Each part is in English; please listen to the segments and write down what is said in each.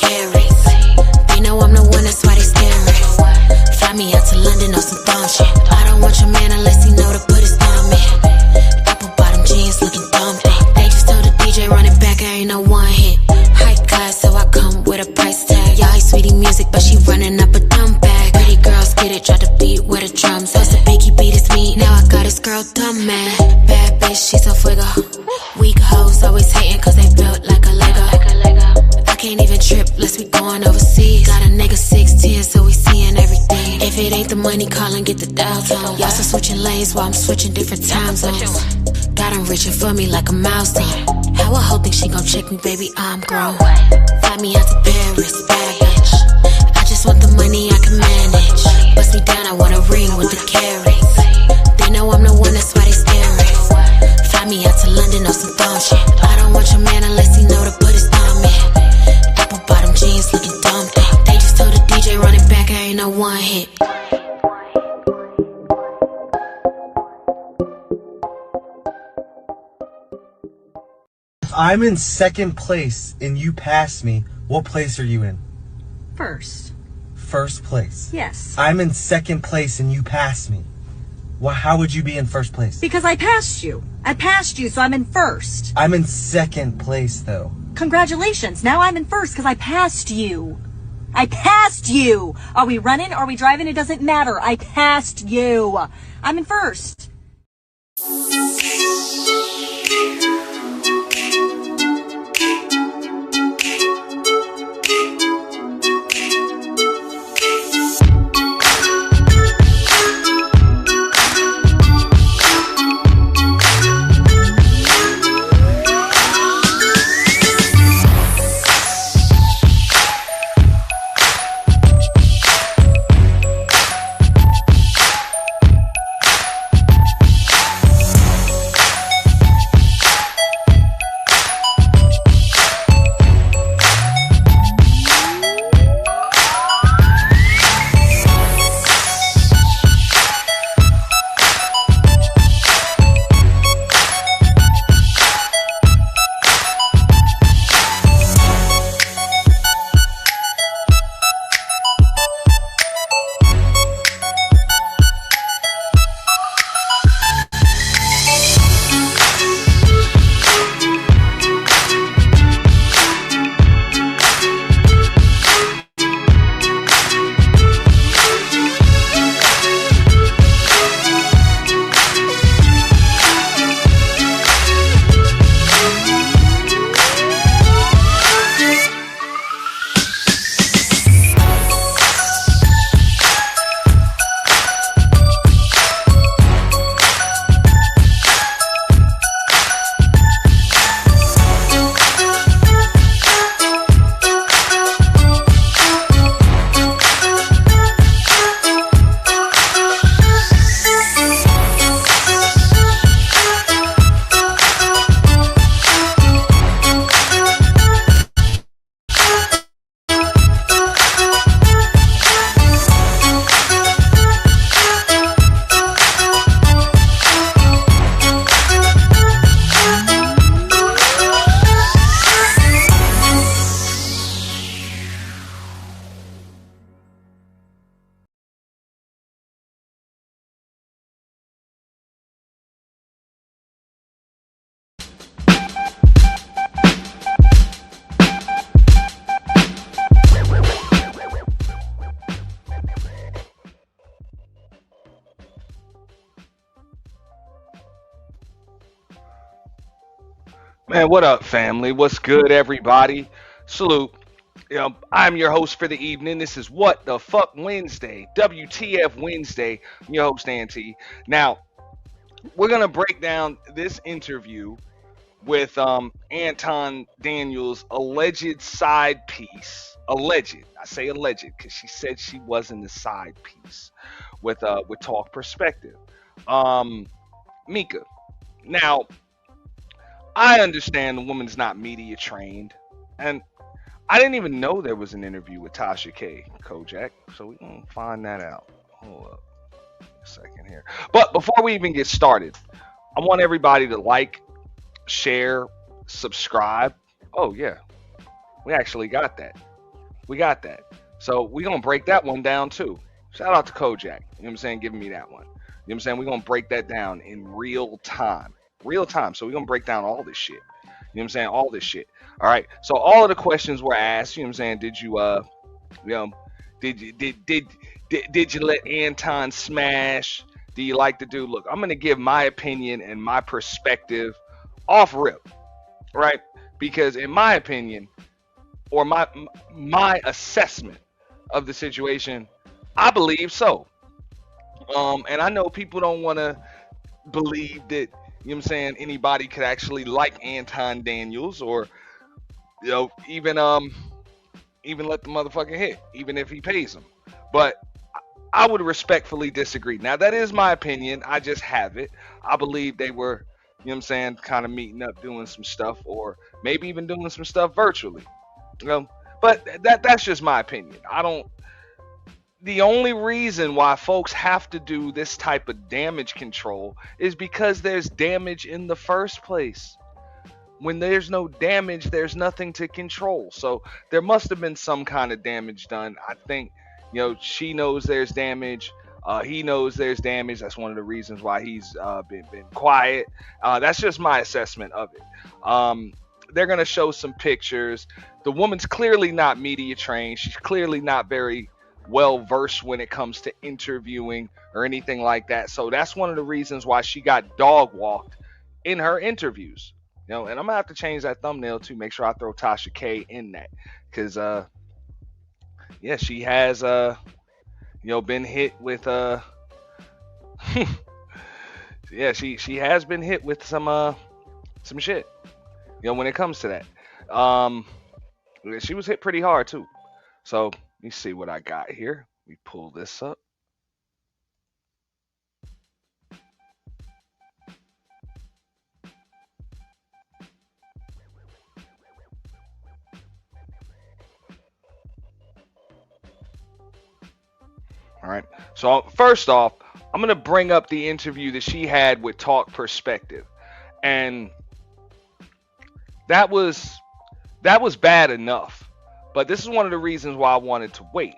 carrots. They know I'm the one, that's why they scared. Fly me out to London on some thong shit. I don't want your man unless he know to put his thumb in. Apple bottom jeans looking dumb. They just told the DJ run it back, I ain't no one hit. High class, so I come with a price tag. Y'all sweetie music, but she running up a dumb bag. Pretty girls get it, drop the beat with the drums. That's a biggie beat, it's me. Now I got this girl dumb, man. Bad bitch, she's a fuego. Weak hoes always hating cause they built like a Lego. I can't even trip, let's be going overseas. Got a nigga 6'10", so we seeing everything. If it ain't the money, call and get the dial tone. Y'all still switching lanes while I'm switching different time zones. Got him reaching for me like a milestone. How a hoe think she gon' check me, baby, I'm grown. Fly me out to Paris, bad bitch. I just want the money I can manage. Bust me down, I want a ring with the carrots. They know I'm the one, that's why they scared. Fly me out to London on some thong shit. I don't want your man unless he know to put his thumb in. Apple bottom jeans looking dumb. They just told the DJ run it back, I ain't no one hit. I'm in second place and you pass me. What place are you in? First. First place. Yes. I'm in second place and you pass me. Well, how would you be in first place? Because I passed you. I passed you, so I'm in first. I'm in second place, though. Congratulations. Now I'm in first because I passed you. I passed you. Are we running? Are we driving? It doesn't matter. I passed you. I'm in first. Man, what up, family? What's good, everybody? Salute. I'm your host for the evening. This is What the Fuck Wednesday, WTF Wednesday. I'm your host, Anty. Now, we're going to break down this interview with Anton Daniels' alleged side piece. Alleged. I say alleged because she said she wasn't the side piece with Talk Perspective. Micca. Now, I understand the woman's not media trained, and I didn't even know there was an interview with Tasha K. Kojak, so we're going to find that out. Hold up a second here. But before we even get started, I want everybody to like, share, subscribe. Oh, yeah, we actually got that. We got that. So we're gonna break that one down too. Shout out to Kojak. You know what I'm saying? Giving me that one. You know what I'm saying? We're gonna break that down in real time. Real time. So we're gonna break down all this shit. You know what I'm saying? All this shit. All right. So all of the questions were asked. You know what I'm saying? Did you you know, did you let Anton smash? Do you like the dude? Look, I'm gonna give my opinion and my perspective off rip, right? Because in my opinion, or my assessment of the situation, I believe so. And I know people don't want to believe that, you know what I'm saying, anybody could actually like Anton Daniels, or even let the motherfucker hit, even if he pays them. But I would respectfully disagree. Now that is my opinion. I just have it. I believe they were, you know what I'm saying, kind of meeting up, doing some stuff, or maybe even doing some stuff virtually. You know, but that's just my opinion. I don't. The only reason why folks have to do this type of damage control is because there's damage in the first place. When there's no damage, there's nothing to control. So there must have been some kind of damage done. I think, she knows there's damage. He knows there's damage. That's one of the reasons why he's been quiet. That's just my assessment of it. They're gonna show some pictures. The woman's clearly not media trained. She's clearly not very well versed when it comes to interviewing or anything like that. So that's one of the reasons why she got dog walked in her interviews. And I'm gonna have to change that thumbnail to make sure I throw Tasha K in that, because yeah, she has been hit with yeah, she has been hit with some shit. When it comes to that, she was hit pretty hard too. So let me see what I got here. We pull this up. All right. So first off, I'm gonna bring up the interview that she had with Talk Perspective, and that was bad enough. But this is one of the reasons why I wanted to wait,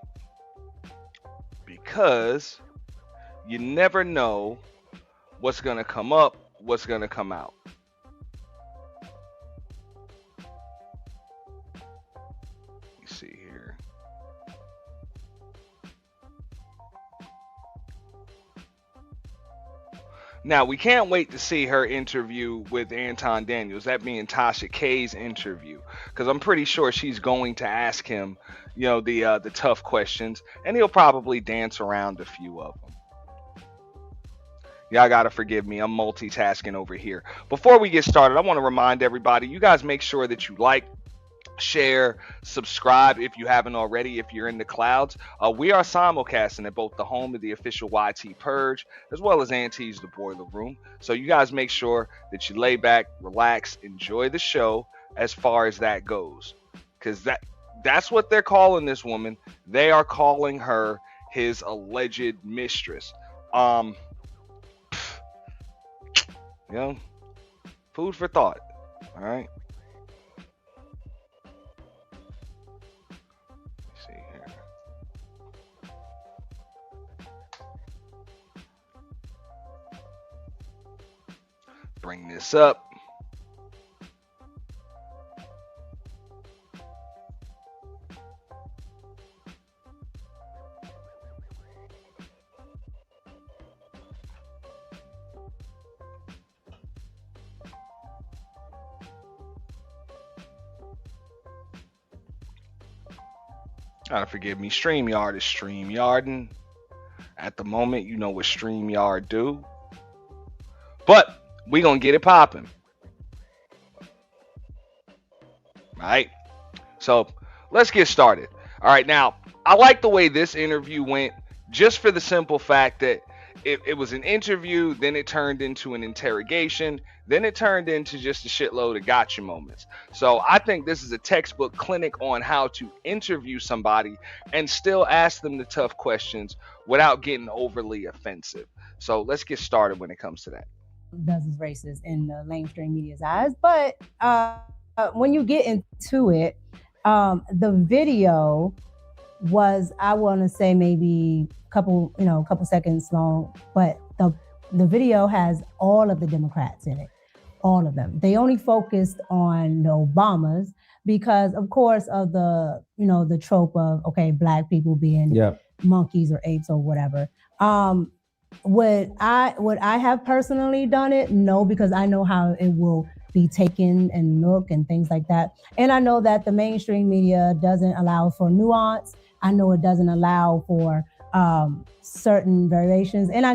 because you never know what's gonna come up, what's gonna come out. Let me see here. Now, we can't wait to see her interview with Anton Daniels, that being Tasha K's interview, because I'm pretty sure she's going to ask him, the tough questions, and he'll probably dance around a few of them. Y'all gotta forgive me, I'm multitasking over here. Before we get started, I want to remind everybody, you guys make sure that you like, share, subscribe if you haven't already. If you're in the clouds, we are simulcasting at both the home of the official YT Purge as well as Auntie's The Boiler Room. So you guys make sure that you lay back, relax, enjoy the show as far as that goes, because that's what they're calling this woman. They are calling her his alleged mistress. You know, food for thought. All right. Bring this up. Gotta forgive me. StreamYard is StreamYarding. At the moment, you know what StreamYard do. But we gonna get it popping. Right? So let's get started. All right, now I like the way this interview went, just for the simple fact that it was an interview, then it turned into an interrogation, then it turned into just a shitload of gotcha moments. So I think this is a textbook clinic on how to interview somebody and still ask them the tough questions without getting overly offensive. So let's get started when it comes to that. Does is racist in the mainstream media's eyes, but when you get into it, The video was, I want to say maybe a couple seconds long, but the video has all of the Democrats in it, all of them. They only focused on the Obamas because, of course, of the trope of, okay, black people being monkeys or apes or whatever. Would I have personally done it? No, because I know how it will be taken and look and things like that. And I know that the mainstream media doesn't allow for nuance. I know it doesn't allow for certain variations. And I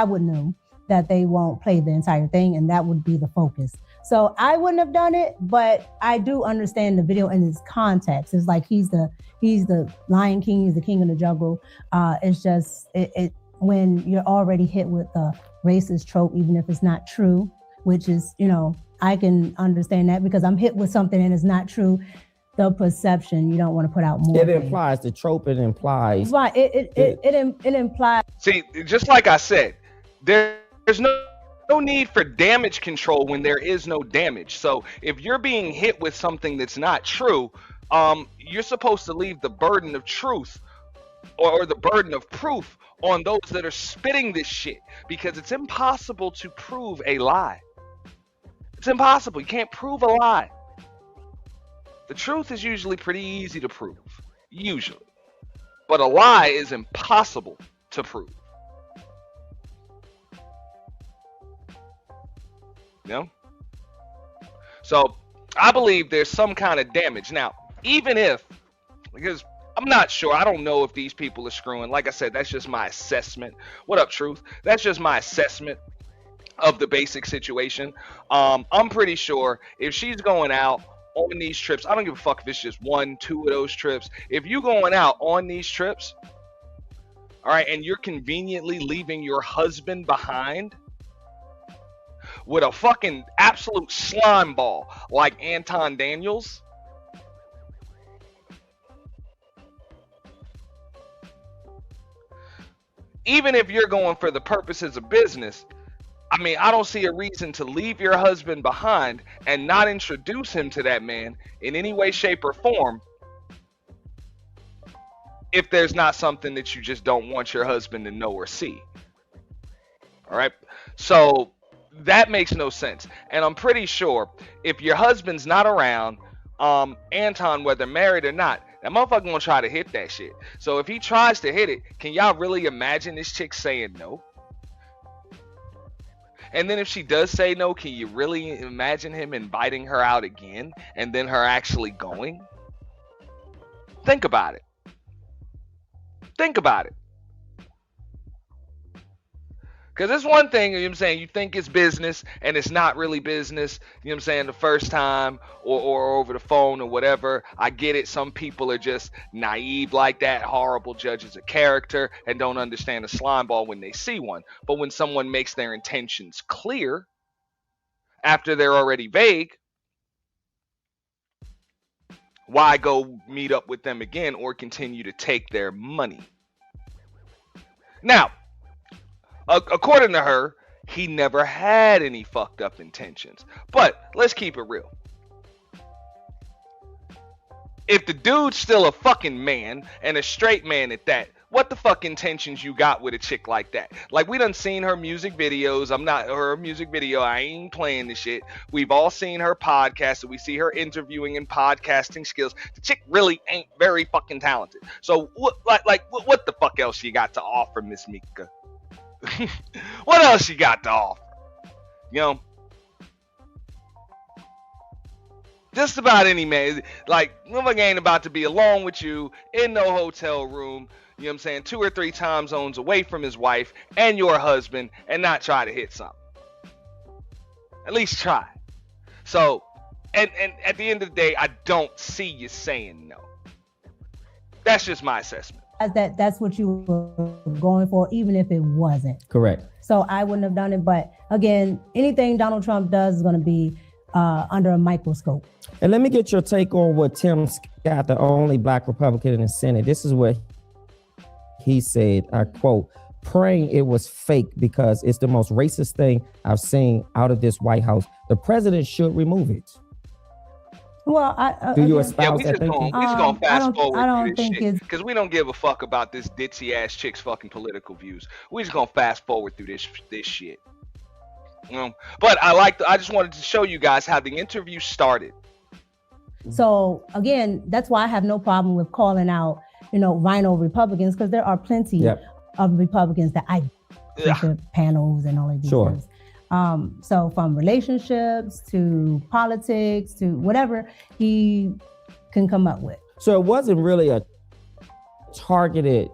would know that they won't play the entire thing, and that would be the focus. So I wouldn't have done it, but I do understand the video in its context. It's like he's the Lion King, he's the king of the jungle. It's just when you're already hit with the racist trope, even if it's not true, which is, I can understand that because I'm hit with something and it's not true. The perception, you don't want to put out more. It implies the trope. It implies. Right. It implies. See, just like I said, there's no need for damage control when there is no damage. So if you're being hit with something that's not true, you're supposed to leave the burden of truth or the burden of proof on those that are spitting this shit, because it's impossible to prove a lie. It's impossible. You can't prove a lie. The truth is usually pretty easy to prove, usually. But a lie is impossible to prove. So I believe there's some kind of damage. Now, even if, because I'm not sure, I don't know if these people are screwing. Like I said, that's just my assessment. What up, Truth? That's just my assessment of the basic situation. I'm pretty sure if she's going out on these trips, I don't give a fuck if it's just 1, 2 of those trips. If you going out on these trips, all right, and you're conveniently leaving your husband behind with a fucking absolute slime ball like Anton Daniels, even if you're going for the purposes of business, I mean, I don't see a reason to leave your husband behind and not introduce him to that man in any way, shape, or form if there's not something that you just don't want your husband to know or see. All right? So that makes no sense. And I'm pretty sure if your husband's not around, Anton, whether married or not, that motherfucker gonna try to hit that shit. So if he tries to hit it, can y'all really imagine this chick saying no? And then if she does say no, can you really imagine him inviting her out again and then her actually going? Think about it. Think about it. Because it's one thing, you know what I'm saying, you think it's business and it's not really business, you know what I'm saying, the first time or over the phone or whatever. I get it. Some people are just naive like that, horrible judges of character, and don't understand a slime ball when they see one. But when someone makes their intentions clear after they're already vague, why go meet up with them again or continue to take their money? Now, according to her, he never had any fucked up intentions. But let's keep it real. If the dude's still a fucking man and a straight man at that, what the fuck intentions you got with a chick like that? Like, we done seen her music videos. Her music video, I ain't playing the shit. We've all seen her podcast, so we see her interviewing and podcasting skills. The chick really ain't very fucking talented. So what the fuck else you got to offer, Miss Micca? What else you got to offer? You know, just about any man. Like, motherfucker ain't about to be alone with you in no hotel room, you know what I'm saying, 2 or 3 time zones away from his wife and your husband, and not try to hit something. At least try. So, and at the end of the day, I don't see you saying no. That's just my assessment. That's what you were going for, even if it wasn't. Correct. So I wouldn't have done it. But again, anything Donald Trump does is going to be under a microscope. And let me get your take on what Tim Scott, the only black Republican in the Senate, this is what he said, I quote, "Praying it was fake because it's the most racist thing I've seen out of this White House. The president should remove it." Well, I Do you again, espouse we that just thinking? gonna I fast forward don't through this think shit it's because we don't give a fuck about this ditzy ass chick's fucking political views. We just gonna fast forward through this shit. But I just wanted to show you guys how the interview started. so again. That's why I have no problem with calling out, rhino Republicans, because there are plenty of Republicans that I feature panels and all of these things. So from relationships to politics to whatever he can come up with. So it wasn't really a targeted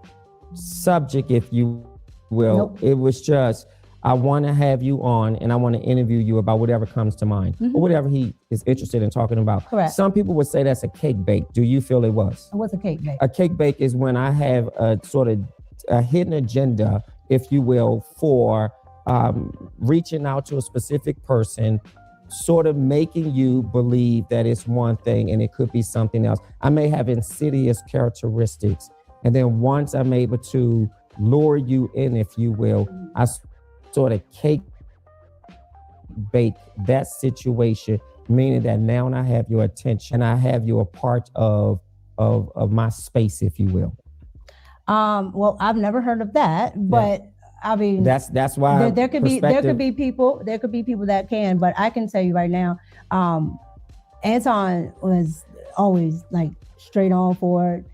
subject, if you will. Nope. It was just, I want to have you on and I want to interview you about whatever comes to mind or whatever he is interested in talking about. Correct. Some people would say that's a cake bake. Do you feel it was? What's a cake bake? A cake bake is when I have a sort of a hidden agenda, if you will, for reaching out to a specific person, sort of making you believe that it's one thing and it could be something else. I may have insidious characteristics. And then once I'm able to lure you in, if you will, I sort of cake bake that situation, meaning that now I have your attention and I have you a part of my space, if you will. Well, I've never heard of that, but I mean, that's why there could be people that can, but I can tell you right now, Anton was always like straight on for it,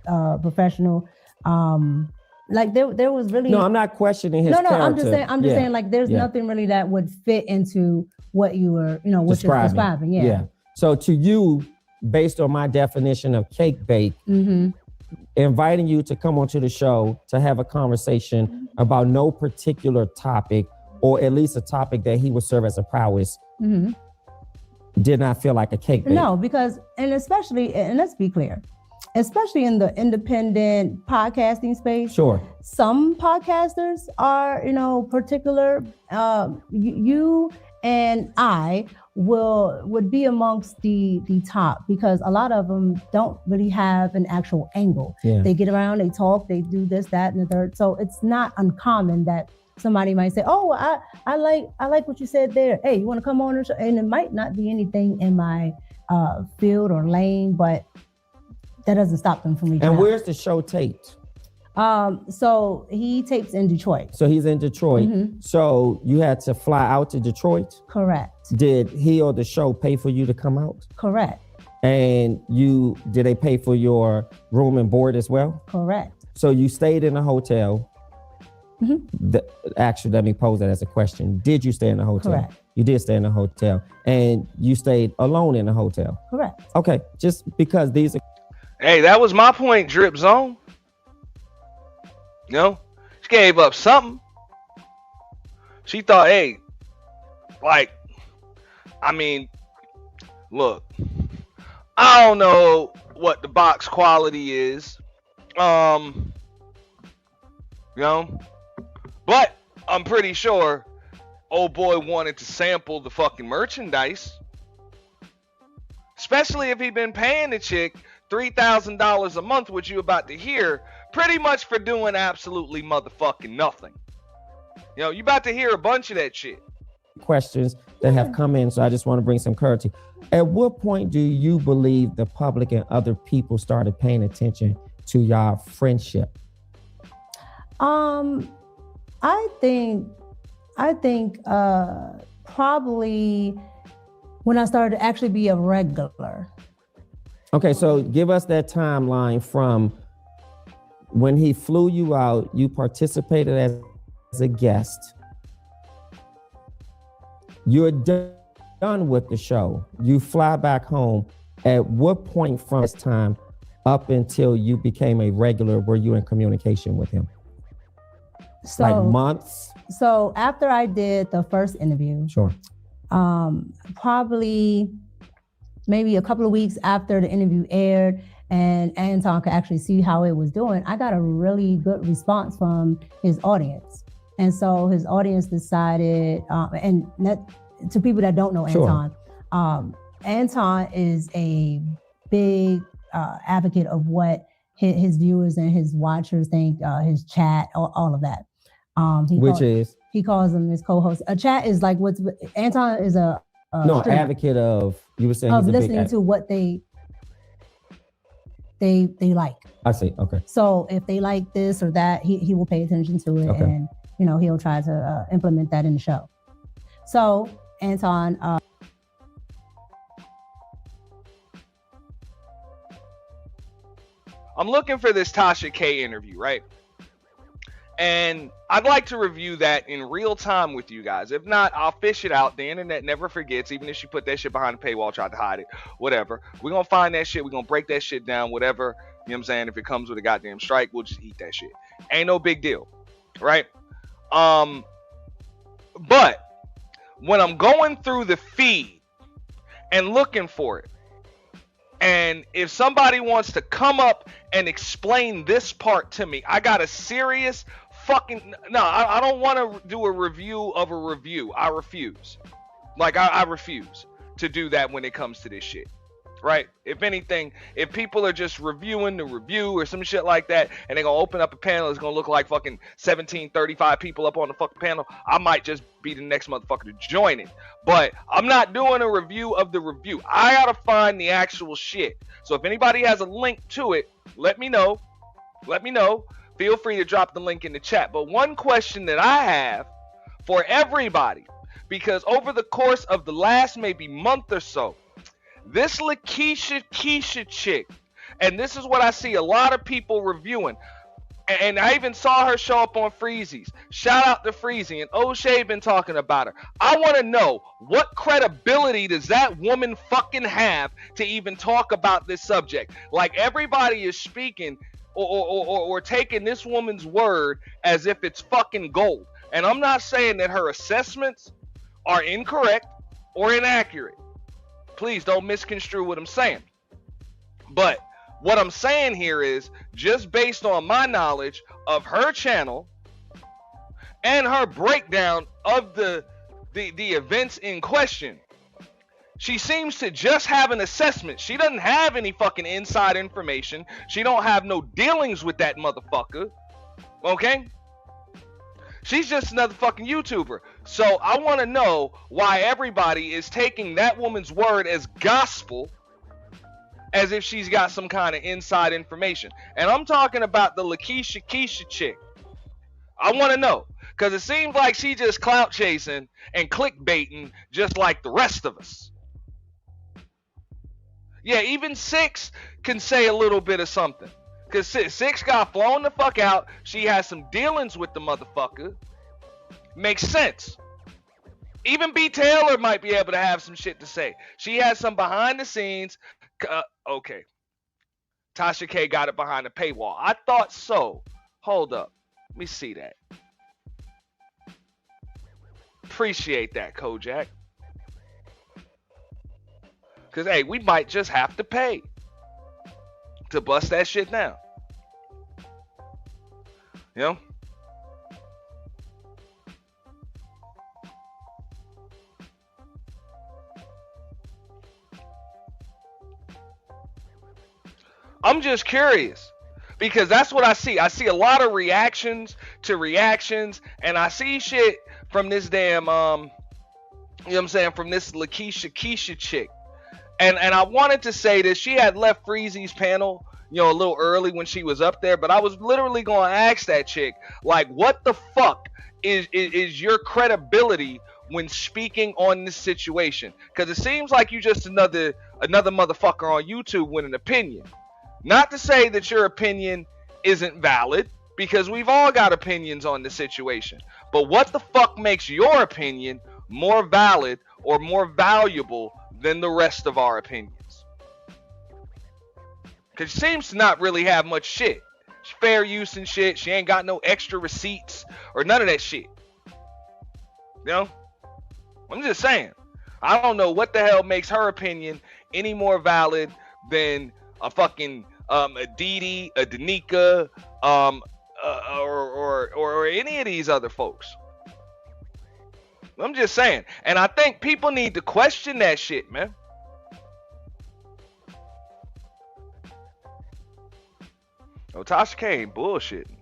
professional. Like there was really no. I'm not questioning his character. I'm just saying like there's nothing really that would fit into what you were what you're describing. Yeah. So to you, based on my definition of cake bake, inviting you to come onto the show to have a conversation about no particular topic, or at least a topic that he would serve as a prowess, did not feel like a cake bake. No, because especially let's be clear, especially in the independent podcasting space. Sure. Some podcasters are, particular. You and I would be amongst the top, because a lot of them don't really have an actual angle. Yeah. They get around, they talk, they do this, that, and the third. So it's not uncommon that somebody might say, "Oh, I like what you said there. Hey, you want to come on?" And it might not be anything in my field or lane, but that doesn't stop them from reaching out. And where's the show taped? So he tapes in Detroit. So he's in Detroit. So you had to fly out to Detroit? Correct. Did he or the show pay for you to come out? Correct. And did they pay for your room and board as well? Correct. So you stayed in a hotel. Actually, let me pose that as a question. Did you stay in a hotel? Correct. You did stay in a hotel. And you stayed alone in a hotel? Correct. Okay, just because these are... Hey, that was my point, Drip Zone. She gave up something. She thought, hey, look, I don't know what the box quality is, but I'm pretty sure old boy wanted to sample the fucking merchandise, especially if he'd been paying the chick $3,000 a month, which you about to hear, pretty much for doing absolutely motherfucking nothing. You about to hear a bunch of that shit. Questions that have come in, so I just want to bring some clarity. At what point do you believe the public and other people started paying attention to your friendship? I think probably when I started to actually be a regular. Okay, so give us that timeline from when he flew you out, you participated as a guest. You're done with the show. You fly back home. At what point from this time up until you became a regular were you in communication with him? So, like months? So after I did the first interview, Sure. Probably maybe a couple of weeks after the interview aired and Anton could actually see how it was doing, I got a really good response from his audience. And so his audience decided, and that, to people that don't know Anton, sure. Anton is a big advocate of what his viewers and his watchers think, his chat, all of that. He calls them his co-host. A chat is like Anton is a No, streamer, advocate of, you were saying of he's a big listening to what they like. I see. Okay. So if they like this or that, he will pay attention to it, Okay. and he'll try to implement that in the show. So Anton, I'm looking for this Tasha K interview, right? And I'd like to review that in real time with you guys. If not, I'll fish it out. The internet never forgets, even if she put that shit behind the paywall, tried to hide it, whatever. We're going to find that shit. We're going to break that shit down, whatever. You know what I'm saying? If it comes with a goddamn strike, we'll just eat that shit. Ain't no big deal, right? But when I'm going through the feed and looking for it, and if somebody wants to come up and explain this part to me, I got a serious fucking... No, I don't want to do a review of a review. I refuse. Like, I refuse to do that when it comes to this shit. Right? If anything, if people are just reviewing the review or some shit like that, and they're going to open up a panel, it's going to look like fucking 1735 people up on the fucking panel, I might just be the next motherfucker to join it. But I'm not doing a review of the review. I got to find the actual shit. So if anybody has a link to it, let me know. Let me know. Feel free to drop the link in the chat. But one question that I have for everybody, because over the course of the last maybe month or so, this Keisha chick, and this is what I see a lot of people reviewing, and I even saw her show up on Freezy's. Shout out to Freezy, and O'Shea been talking about her. I want to know, what credibility does that woman fucking have to even talk about this subject? Like, everybody is speaking or taking this woman's word as if it's fucking gold. And I'm not saying that her assessments are incorrect or inaccurate. Please don't misconstrue what I'm saying. But what I'm saying here is, just based on my knowledge of her channel and her breakdown of the events in question, she seems to just have an assessment. She doesn't have any fucking inside information. She don't have no dealings with that motherfucker. Okay? She's just another fucking YouTuber. So I want to know why everybody is taking that woman's word as gospel, as if she's got some kind of inside information. And I'm talking about the Keisha chick. I want to know, because it seems like she just clout chasing and clickbaiting just like the rest of us. Yeah, even Six can say a little bit of something. Because Six got flown the fuck out. She has some dealings with the motherfucker. Makes sense. Even B. Taylor might be able to have some shit to say. She has some behind the scenes. Okay. Tasha K got it behind the paywall. I thought so. Hold up. Let me see that. Appreciate that, Kojak. Because, hey, we might just have to pay to bust that shit down. You know? I'm just curious, because that's what I see. I see a lot of reactions to reactions, and I see shit from this damn, you know what I'm saying, from this Keisha chick. And I wanted to say that she had left Freezy's panel, you know, a little early when she was up there, but I was literally going to ask that chick, like, what the fuck is your credibility when speaking on this situation? Because it seems like you just another motherfucker on YouTube with an opinion. Not to say that your opinion isn't valid, because we've all got opinions on the situation. But what the fuck makes your opinion more valid or more valuable than the rest of our opinions? Because she seems to not really have much shit. She's fair use and shit. She ain't got no extra receipts or none of that shit. You know? I'm just saying. I don't know what the hell makes her opinion any more valid than a fucking a Didi, a Danica, or any of these other folks. I'm just saying. And I think people need to question that shit, man. Oh, Tasha K ain't bullshitting.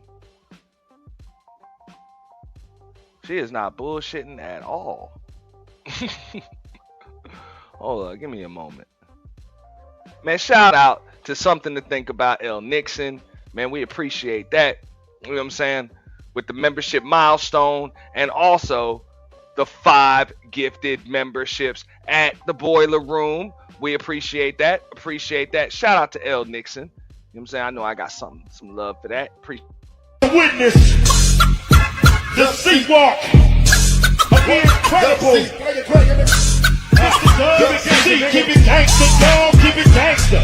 She is not bullshitting at all. Hold on, give me a moment. Man, shout out to Something to Think About, L. Nixon. Man, we appreciate that. You know what I'm saying? With the membership milestone and also the 5 gifted memberships at the Boiler Room. We appreciate that. Appreciate that. Shout out to L. Nixon. You know what I'm saying? I know I got some love for that. Witness the C-Walk of the incredible. Keep it gangsta, dog. Keep it gangsta.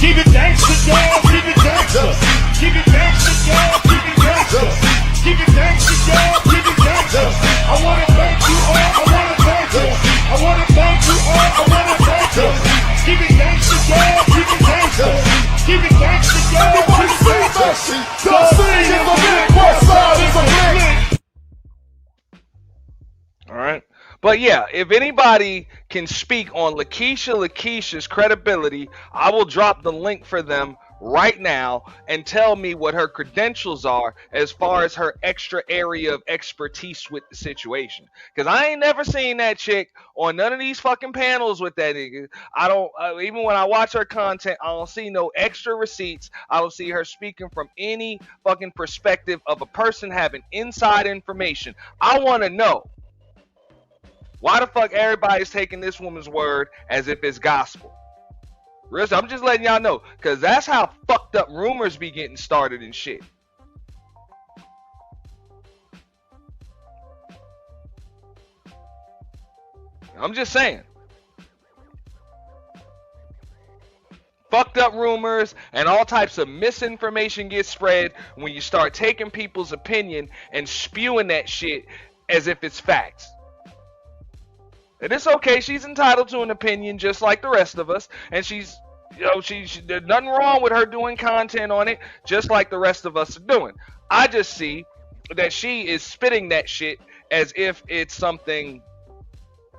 Keep it gangsta, dog. Keep it gangsta. Keep it gangsta, dog. Keep it gangsta. Keep it gangsta, dog. Keep it gangsta. I wanna thank you all. I wanna thank you. I wanna thank you all. I wanna thank you. Keep it gangsta, dog. Keep it gangsta. Keep it gangsta, dog. Everybody say that shit. The city is a lit. West side is a lit. All right. But yeah, if anybody can speak on Lakeisha's credibility, I will drop the link for them right now and tell me what her credentials are as far as her extra area of expertise with the situation. Because I ain't never seen that chick on none of these fucking panels with that nigga. I don't, even when I watch her content, I don't see no extra receipts. I don't see her speaking from any fucking perspective of a person having inside information. I want to know. Why the fuck everybody's taking this woman's word as if it's gospel? I'm just letting y'all know, because that's how fucked up rumors be getting started and shit. I'm just saying. Fucked up rumors and all types of misinformation gets spread when you start taking people's opinion and spewing that shit as if it's facts. And it's okay. She's entitled to an opinion just like the rest of us. And she's, you know, there's nothing wrong with her doing content on it just like the rest of us are doing. I just see that she is spitting that shit as if it's something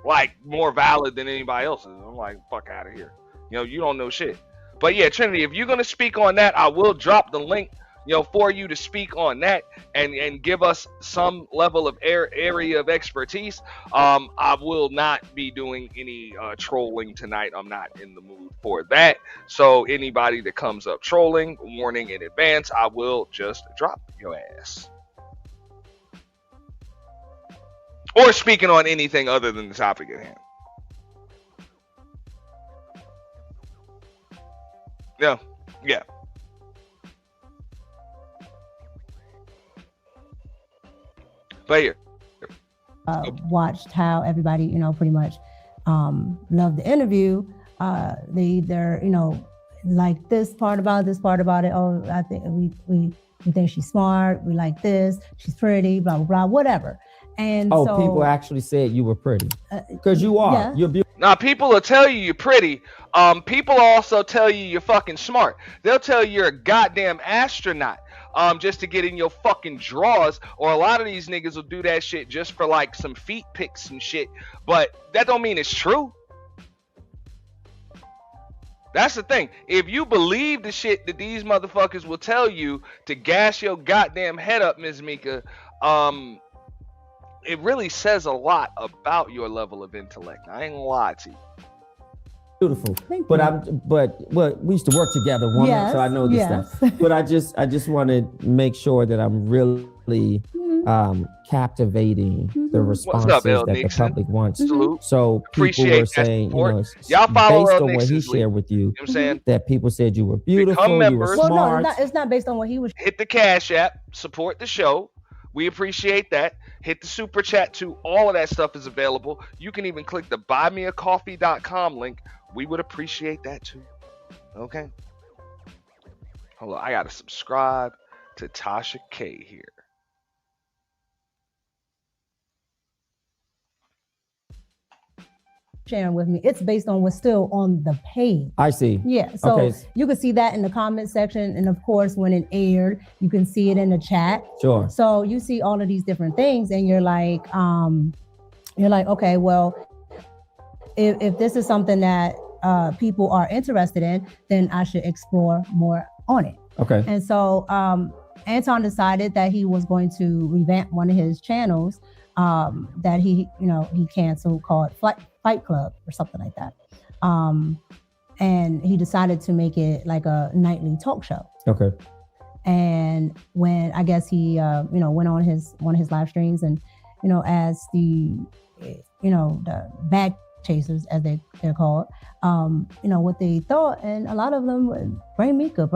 like more valid than anybody else's. I'm like, fuck out of here. You know, you don't know shit. But yeah, Trinity, if you're going to speak on that, I will drop the link, you know, for you to speak on that and give us some level of area of expertise. I will not be doing any trolling tonight. I'm not in the mood for that. So anybody that comes up trolling, warning in advance, I will just drop your ass. Or speaking on anything other than the topic at hand. Yeah. But here. Watched how everybody, you know, pretty much loved the interview. They either, you know, like this part about it. Oh, I think we think she's smart. We like this. She's pretty. Blah blah blah. Whatever. And so people actually said you were pretty because you are. Yeah. You're beautiful. Now, people will tell you you're pretty. People also tell you you're fucking smart. They'll tell you you're a goddamn astronaut. Just to get in your fucking drawers, or a lot of these niggas will do that shit just for like some feet pics and shit. But that don't mean it's true. That's the thing. If you believe the shit that these motherfuckers will tell you to gas your goddamn head up, Ms. Micca, it really says a lot about your level of intellect. I ain't gonna lie to you. Beautiful, but we used to work together, woman. Yes, so I know this stuff. But I just want to make sure that I'm really captivating the responses up, L. that Nixon? the public wants. Salute. So people Appreciate were saying, you know, y'all follow based L. on what he Nixon's lead. shared with you, You know what I'm saying? that people said you were beautiful, Become you members. were well, smart. no, it's not based on what he was. Hit the Cash App, support the show. We appreciate that. Hit the super chat too. All of that stuff is available. You can even click the buymeacoffee.com link. We would appreciate that too. Okay. Hold on. I got to subscribe to Tasha K here. Sharing with me, it's based on what's still on the page. I see. Yeah, so Okay. you can see that in the comment section, and of course when it aired you can see it in the chat. Sure. So you see all of these different things and you're like okay, well, if this is something that people are interested in, then I should explore more on it. Okay. And so Anton decided that he was going to revamp one of his channels that he canceled, called Fight Club or something like that. And he decided to make it like a nightly talk show. Okay. And when I guess he, went on one of his live streams, and as the bag chasers, as they're called, what they thought, and a lot of them would bring Micca.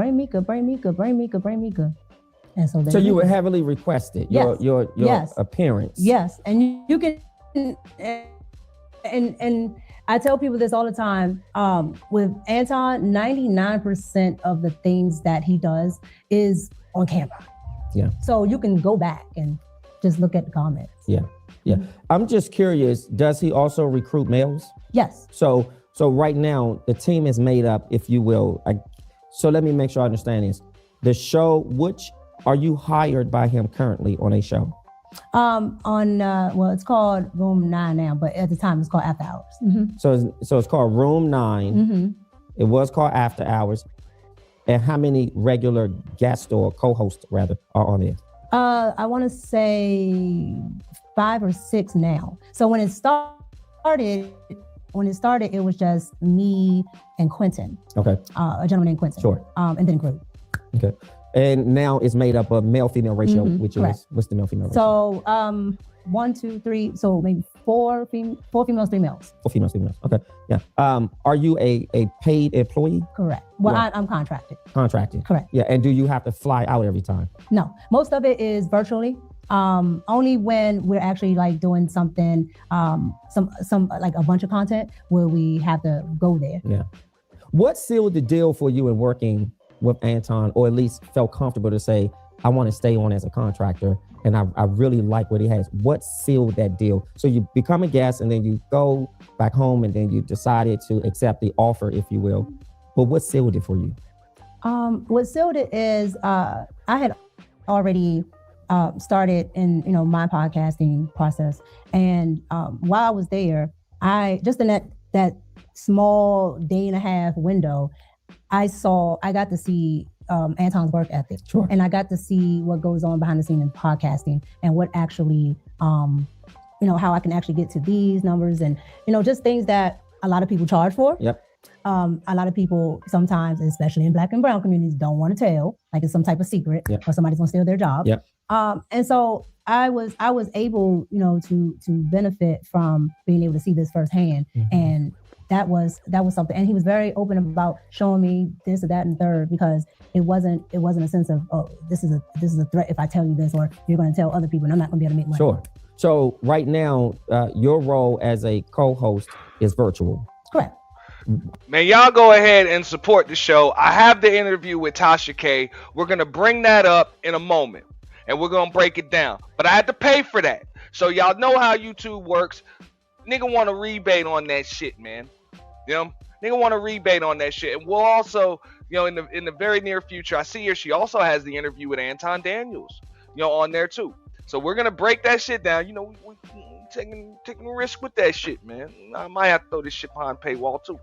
And so you were heavily requested. Yes. Your Yes. appearance. Yes, and you can, and I tell people this all the time. With Anton, 99% of the things that he does is on camera. Yeah. So you can go back and just look at the comments. Yeah. I'm just curious. Does he also recruit males? Yes. So right now the team is made up, if you will. So let me make sure I understand this. The show, which are you hired by him currently on a show? It's called Room 9 now, but at the time it's called After Hours. Mm-hmm. So it's called Room 9. Mm-hmm. It was called After Hours. And how many regular guests or co-hosts rather are on there? I want to say 5 or 6 now. So when it started, it was just me and Quentin. Okay. A gentleman named Quentin. Sure. And then group. Okay. And now it's made up of male-female ratio, which correct. is, what's the male-female ratio? So 1, 2, 3, so maybe 4 females, 3 males. 4 females, 3 males. Okay. Yeah. Are you a paid employee? Correct. Well, Yeah. I'm contracted. Contracted. Correct. Yeah. And do you have to fly out every time? No, most of it is virtually. Only when we're actually like doing something, some like a bunch of content where we have to go there. Yeah. What sealed the deal for you in working with Anton, or at least felt comfortable to say, I want to stay on as a contractor and I really like what he has? What sealed that deal? So you become a guest and then you go back home and then you decided to accept the offer, if you will. But what sealed it for you? What sealed it is I had already started in my podcasting process, and while I was there, I just in that small day and a half window, I got to see Anton's work ethic. Sure. And I got to see what goes on behind the scenes in podcasting, and what actually how I can actually get to these numbers, and just things that a lot of people charge for. Yep. A lot of people sometimes, especially in Black and brown communities, don't want to tell, like it's some type of secret, or somebody's gonna steal their job. Yep. And so I was able, to benefit from being able to see this firsthand, and that was something. And he was very open about showing me this or that and third, because it wasn't a sense of, oh, this is a threat if I tell you this, or you're going to tell other people and I'm not going to be able to make money. Sure. So right now, your role as a co-host is virtual. Correct. Man, y'all go ahead and support the show. I have the interview with Tasha K. We're going to bring that up in a moment, and we're going to break it down. But I had to pay for that. So y'all know how YouTube works. Nigga want a rebate on that shit, man. Nigga want a rebate on that shit. And we'll also, in the very near future, I see her. She also has the interview with Anton Daniels, on there too. So we're going to break that shit down. We taking a risk with that shit, man. I might have to throw this shit behind paywall too.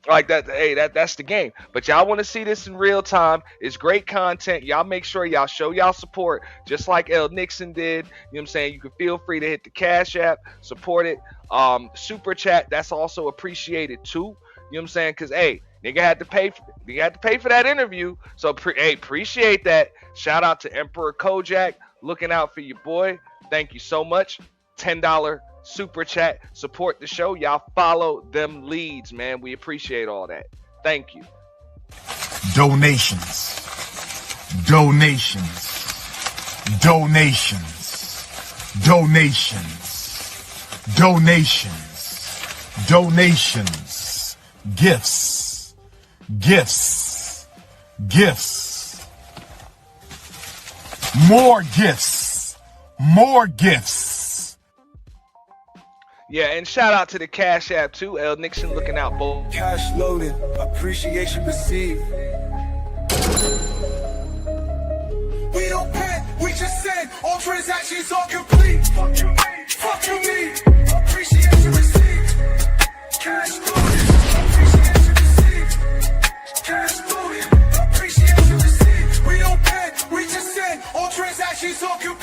Like that. Hey, that's the game. But y'all want to see this in real time. It's great content. Y'all make sure y'all show y'all support, just like L. Nixon did. You can feel free to hit the Cash App, support it. Super chat, that's also appreciated too. Because nigga had to pay for that interview. So appreciate that. Shout out to Emperor Kojak, looking out for your boy. Thank you so much. $10 super chat, support the show. Y'all follow them leads, man. We appreciate all that. Thank you. Donations. Gifts. More gifts. Yeah, and shout out to the Cash App too. L. Nixon looking out, boy. Cash loaded, appreciation received. We don't pay, we just send. All transactions are complete. Fuck you mean. Appreciation received. Cash loaded, appreciation received. Cash loaded, appreciation received. We don't pay, we just send. All transactions are complete.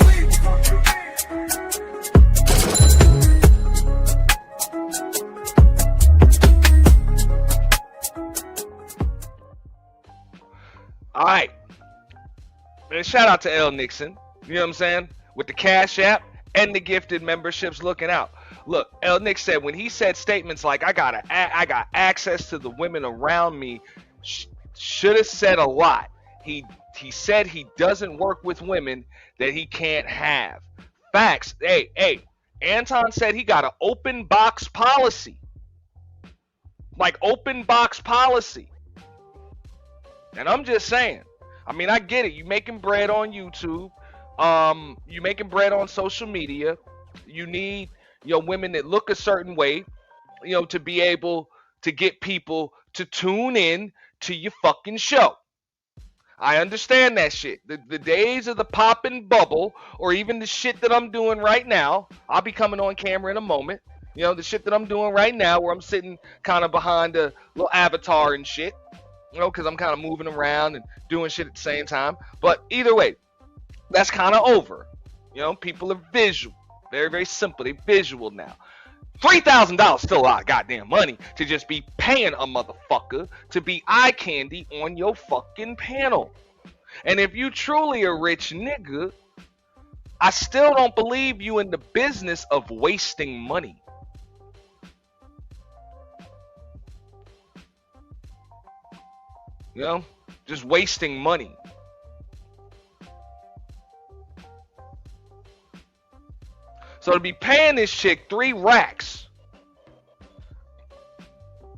And shout out to L Nixon. You know what I'm saying? With the Cash App and the gifted memberships looking out. Look, L Nick said when he said statements like I got access to the women around me, should have said a lot. He said he doesn't work with women that he can't have. Facts. Hey, Anton said he got an open box policy. Like open box policy. And I'm just saying. I mean, I get it. You making bread on YouTube. You making bread on social media. You need, women that look a certain way, to be able to get people to tune in to your fucking show. I understand that shit. The days of the pop and bubble, or even the shit that I'm doing right now, I'll be coming on camera in a moment. The shit that I'm doing right now, where I'm sitting kind of behind a little avatar and shit, because I'm kind of moving around and doing shit at the same time. But either way, that's kind of over. People are visual. Very, very simple. They're visual now. $3,000 still a lot of goddamn money to just be paying a motherfucker to be eye candy on your fucking panel. And if you truly a rich nigga, I still don't believe you in the business of wasting money. Just wasting money. So to be paying this chick 3 racks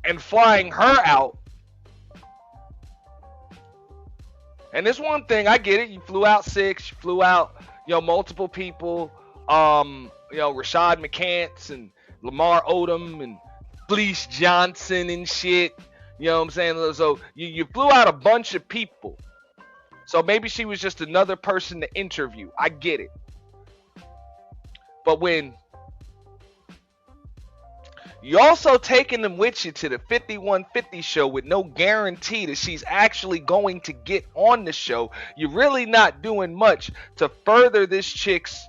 and flying her out, and this one thing, I get it. You flew out 6, you flew out, multiple people, Rashad McCants and Lamar Odom and Fleece Johnson and shit. You know what I'm saying? So you flew out a bunch of people. So maybe she was just another person to interview. I get it. But when you also taking them with you to the 5150 show with no guarantee that she's actually going to get on the show, you're really not doing much to further this chick's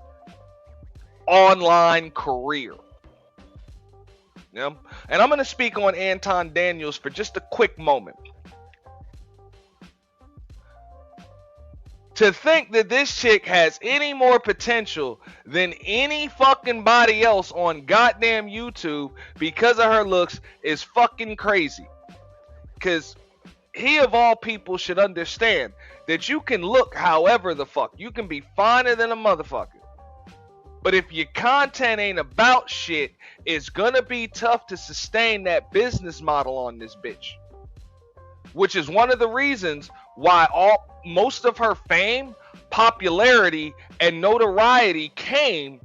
online career. And I'm going to speak on Anton Daniels for just a quick moment. To think that this chick has any more potential than any fucking body else on goddamn YouTube because of her looks is fucking crazy. Because he of all people should understand that you can look however the fuck. You can be finer than a motherfucker. But if your content ain't about shit, it's gonna be tough to sustain that business model on this bitch. Which is one of the reasons why most of her fame, popularity, and notoriety came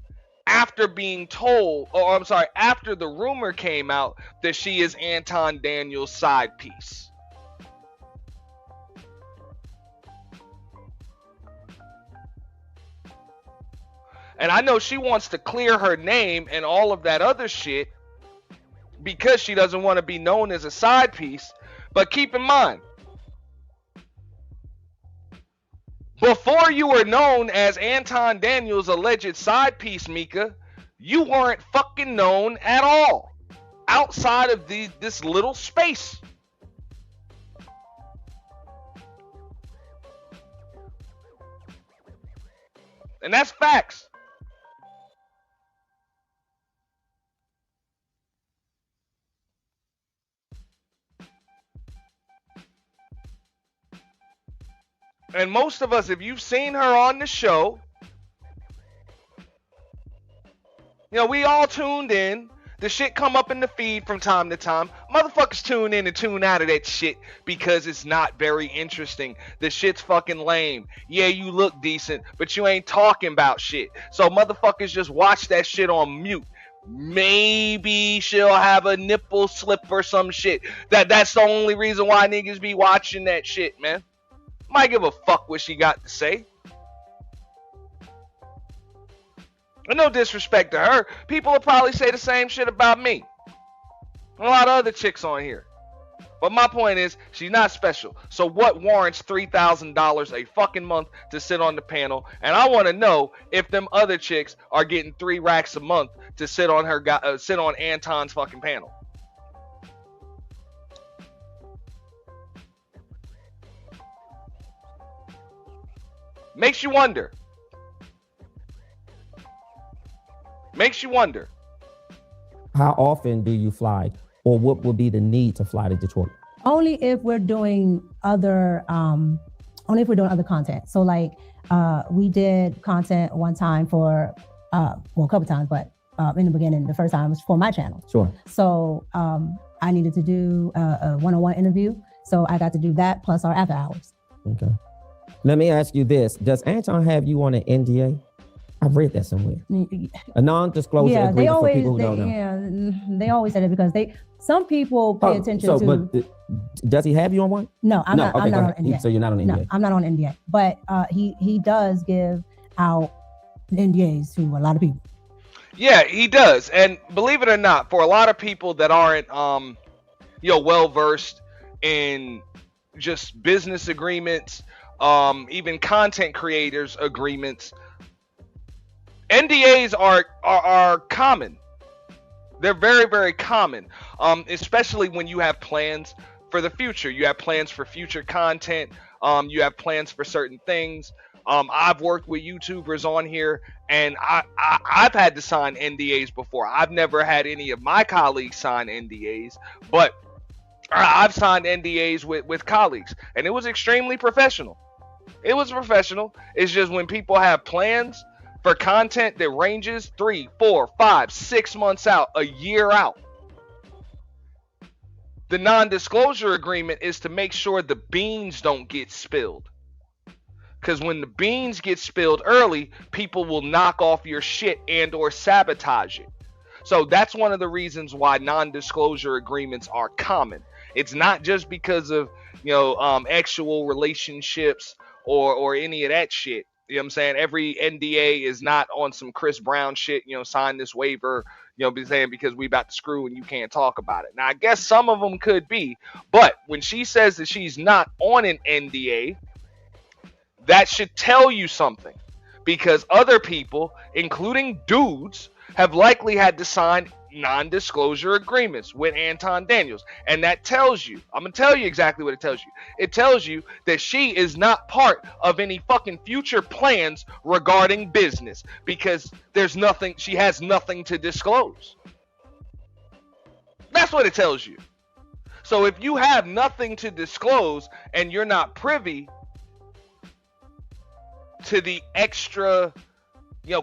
after after the rumor came out that she is Anton Daniels' side piece. And I know she wants to clear her name and all of that other shit because she doesn't want to be known as a side piece. But keep in mind, before you were known as Anton Daniels' alleged side piece, Micca, you weren't fucking known at all outside of this little space. And that's facts. And most of us, if you've seen her on the show, we all tuned in. The shit come up in the feed from time to time. Motherfuckers tune in and tune out of that shit because it's not very interesting. The shit's fucking lame. Yeah, you look decent, but you ain't talking about shit. So motherfuckers just watch that shit on mute. Maybe she'll have a nipple slip or some shit. That's the only reason why niggas be watching that shit, man. Might give a fuck what she got to say. And no disrespect to her. People will probably say the same shit about me. A lot of other chicks on here. But my point is, she's not special. So what warrants $3,000 a fucking month to sit on the panel? And I want to know if them other chicks are getting 3 racks a month to sit on sit on Anton's fucking panel. Makes you wonder. Makes you wonder. How often do you fly, or what would be the need to fly to Detroit? Only if we're doing other content. So like we did content one time for a couple times, but in the beginning, the first time was for my channel. Sure. So I needed to do a one-on-one interview. So I got to do that plus our after hours. Okay. Let me ask you this. Does Anton have you on an NDA? I've read that somewhere. A non-disclosure agreement for people who don't know. Yeah, they always say that because some people pay attention to. But does he have you on one? No, I'm not on NDA. So you're not on NDA. No, I'm not on NDA. But he does give out NDAs to a lot of people. Yeah, he does. And believe it or not, for a lot of people that aren't well versed in just business agreements, even content creators agreements, NDAs are common. They're very, very common, especially when you have plans for the future. You have plans for future content. You have plans for certain things. I've worked with YouTubers on here, and I've had to sign NDAs before. I've never had any of my colleagues sign NDAs, but I've signed NDAs with colleagues, and it was extremely professional. It was professional. It's just when people have plans for content that ranges 3, 4, 5, 6 months out, a year out. The non-disclosure agreement is to make sure the beans don't get spilled. Because when the beans get spilled early, people will knock off your shit and or sabotage it. So that's one of the reasons why non-disclosure agreements are common. It's not just because of, actual relationships or any of that shit. You know what I'm saying? Every NDA is not on some Chris Brown shit, sign this waiver, be saying because we about to screw and you can't talk about it. Now, I guess some of them could be, but when she says that she's not on an NDA, that should tell you something, because other people, including dudes, have likely had to sign non-disclosure agreements with Anton Daniels, and that tells you, I'm gonna tell you exactly what it tells you. It tells you that she is not part of any fucking future plans regarding business, because she has nothing to disclose. That's what it tells you. So if you have nothing to disclose and you're not privy to the extra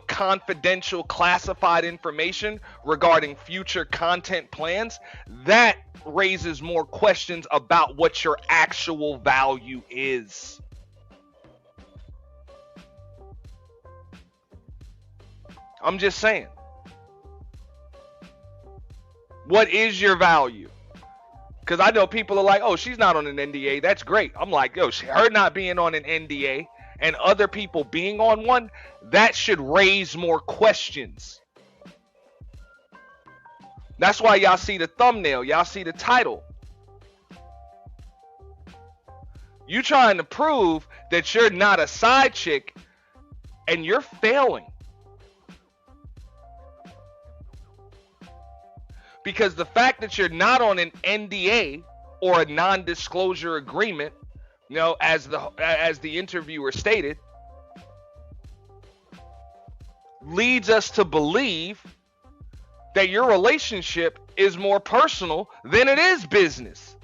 confidential classified information regarding future content plans, that raises more questions about what your actual value is. I'm just saying. What is your value? Because I know people are like, oh, she's not on an NDA. That's great. I'm like, her not being on an NDA and other people being on one, that should raise more questions. That's why y'all see the thumbnail, y'all see the title. You trying to prove that you're not a side chick, and you're failing. Because the fact that you're not on an NDA or a non-disclosure agreement, as the interviewer stated, leads us to believe that your relationship is more personal than it is business.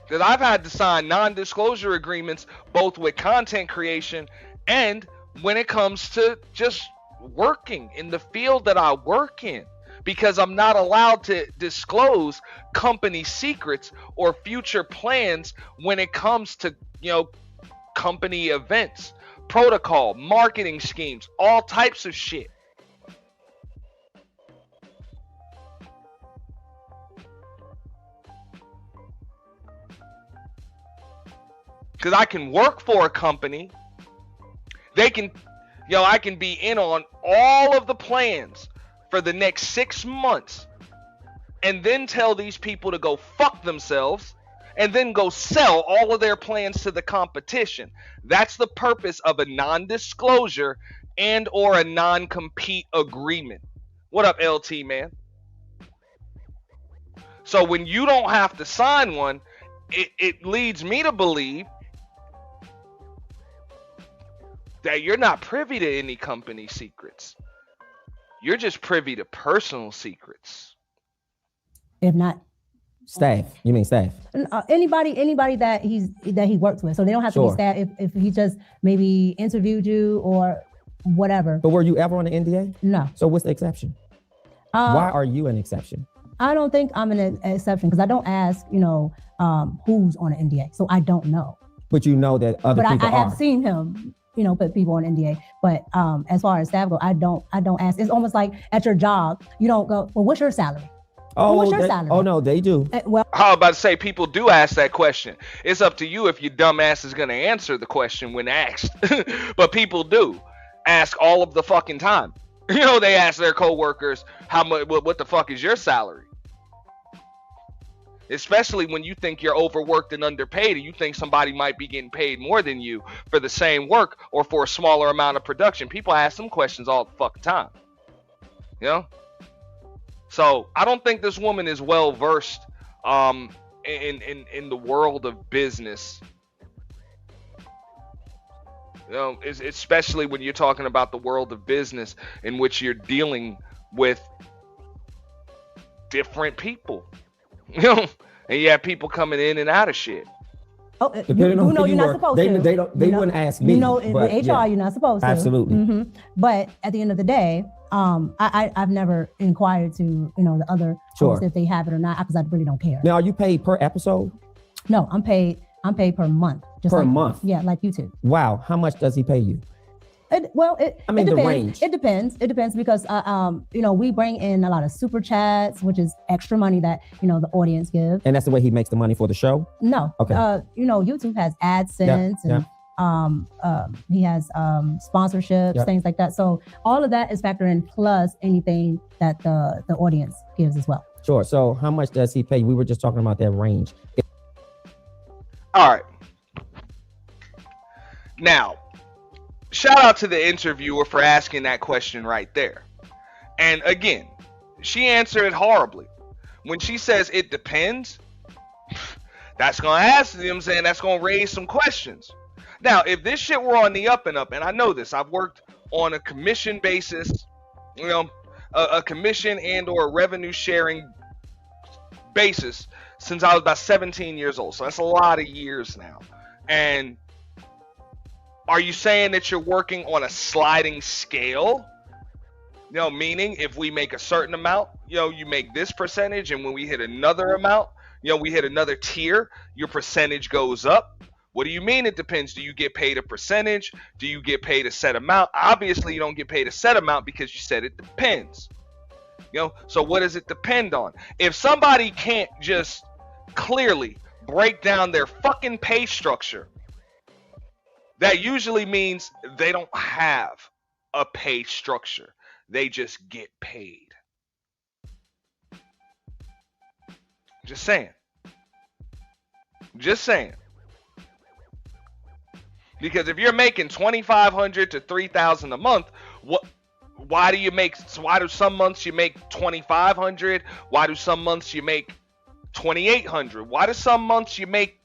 Because I've had to sign non-disclosure agreements both with content creation and when it comes to just working in the field that I work in, because I'm not allowed to disclose company secrets or future plans when it comes to, company events, protocol, marketing schemes, all types of shit. Because I can work for a company. They can, I can be in on all of the plans for the next 6 months and then tell these people to go fuck themselves and then go sell all of their plans to the competition. That's the purpose of a non-disclosure and or a non-compete agreement. What up, LT, man? So when you don't have to sign one, it leads me to believe that you're not privy to any company secrets. You're just privy to personal secrets. If not Staff. You mean staff? anybody that he works with. So they don't have to be Sure. staff. If he just maybe interviewed you or whatever. But were you ever on the NDA? No. So what's the exception? Why are you an exception? I don't think I'm an exception because I don't ask, who's on an NDA. So I don't know. But you know that other But people I have are. seen him, put people on NDA. But as far as staff go, I don't ask. It's almost like at your job, you don't go, well, what's your salary? What's your salary? Oh no, they do. Well, I was about to say, people do ask that question. It's up to you if your dumb ass is going to answer the question when asked. But people do ask all of the fucking time. They ask their coworkers, how much, what the fuck is your salary? Especially when you think you're overworked and underpaid and you think somebody might be getting paid more than you for the same work or for a smaller amount of production. People ask them questions all the fucking time. So I don't think this woman is well versed in the world of business. Especially when you're talking about the world of business in which you're dealing with different people. And you have people coming in and out of shit. Oh, Depending on who you're you not were, supposed they to. wouldn't ask me. In but HR, yeah. you're not supposed to. Absolutely. Mhm. But at the end of the day, I've never inquired to the other Sure. hosts if they have it or not because I really don't care. Now, are you paid per episode? No, I'm paid per month. Just Per like, month? Yeah, like YouTube. Wow. How much does he pay you? It I mean, it the depends. range. It depends. It depends because we bring in a lot of super chats, which is extra money that the audience gives. And that's the way he makes the money for the show? No. Okay. YouTube has AdSense Yeah, and he has sponsorships, Yeah. things like that. So all of that is factored in plus anything that the audience gives as well. Sure. So how much does he pay you? We were just talking about that range. All right. Now, shout out to the interviewer for asking that question right there. And again, she answered it horribly. When she says it depends, that's going to ask them, saying that's going to raise some questions. Now, if this shit were on the up and up, and I know this, I've worked on a commission basis, a commission and or a revenue sharing basis since I was about 17 years old. So that's a lot of years now. And are you saying that you're working on a sliding scale? Meaning if we make a certain amount, you make this percentage, and when we hit another amount, we hit another tier, your percentage goes up. What do you mean it depends? Do you get paid a percentage? Do you get paid a set amount? Obviously, you don't get paid a set amount because you said it depends. So what does it depend on? If somebody can't just clearly break down their fucking pay structure, that usually means they don't have a pay structure. They just get paid. Just saying. Because if you're making $2,500 to $3,000 a month, why do some months you make $2,500? Why do some months you make $2,800? Why do some months you make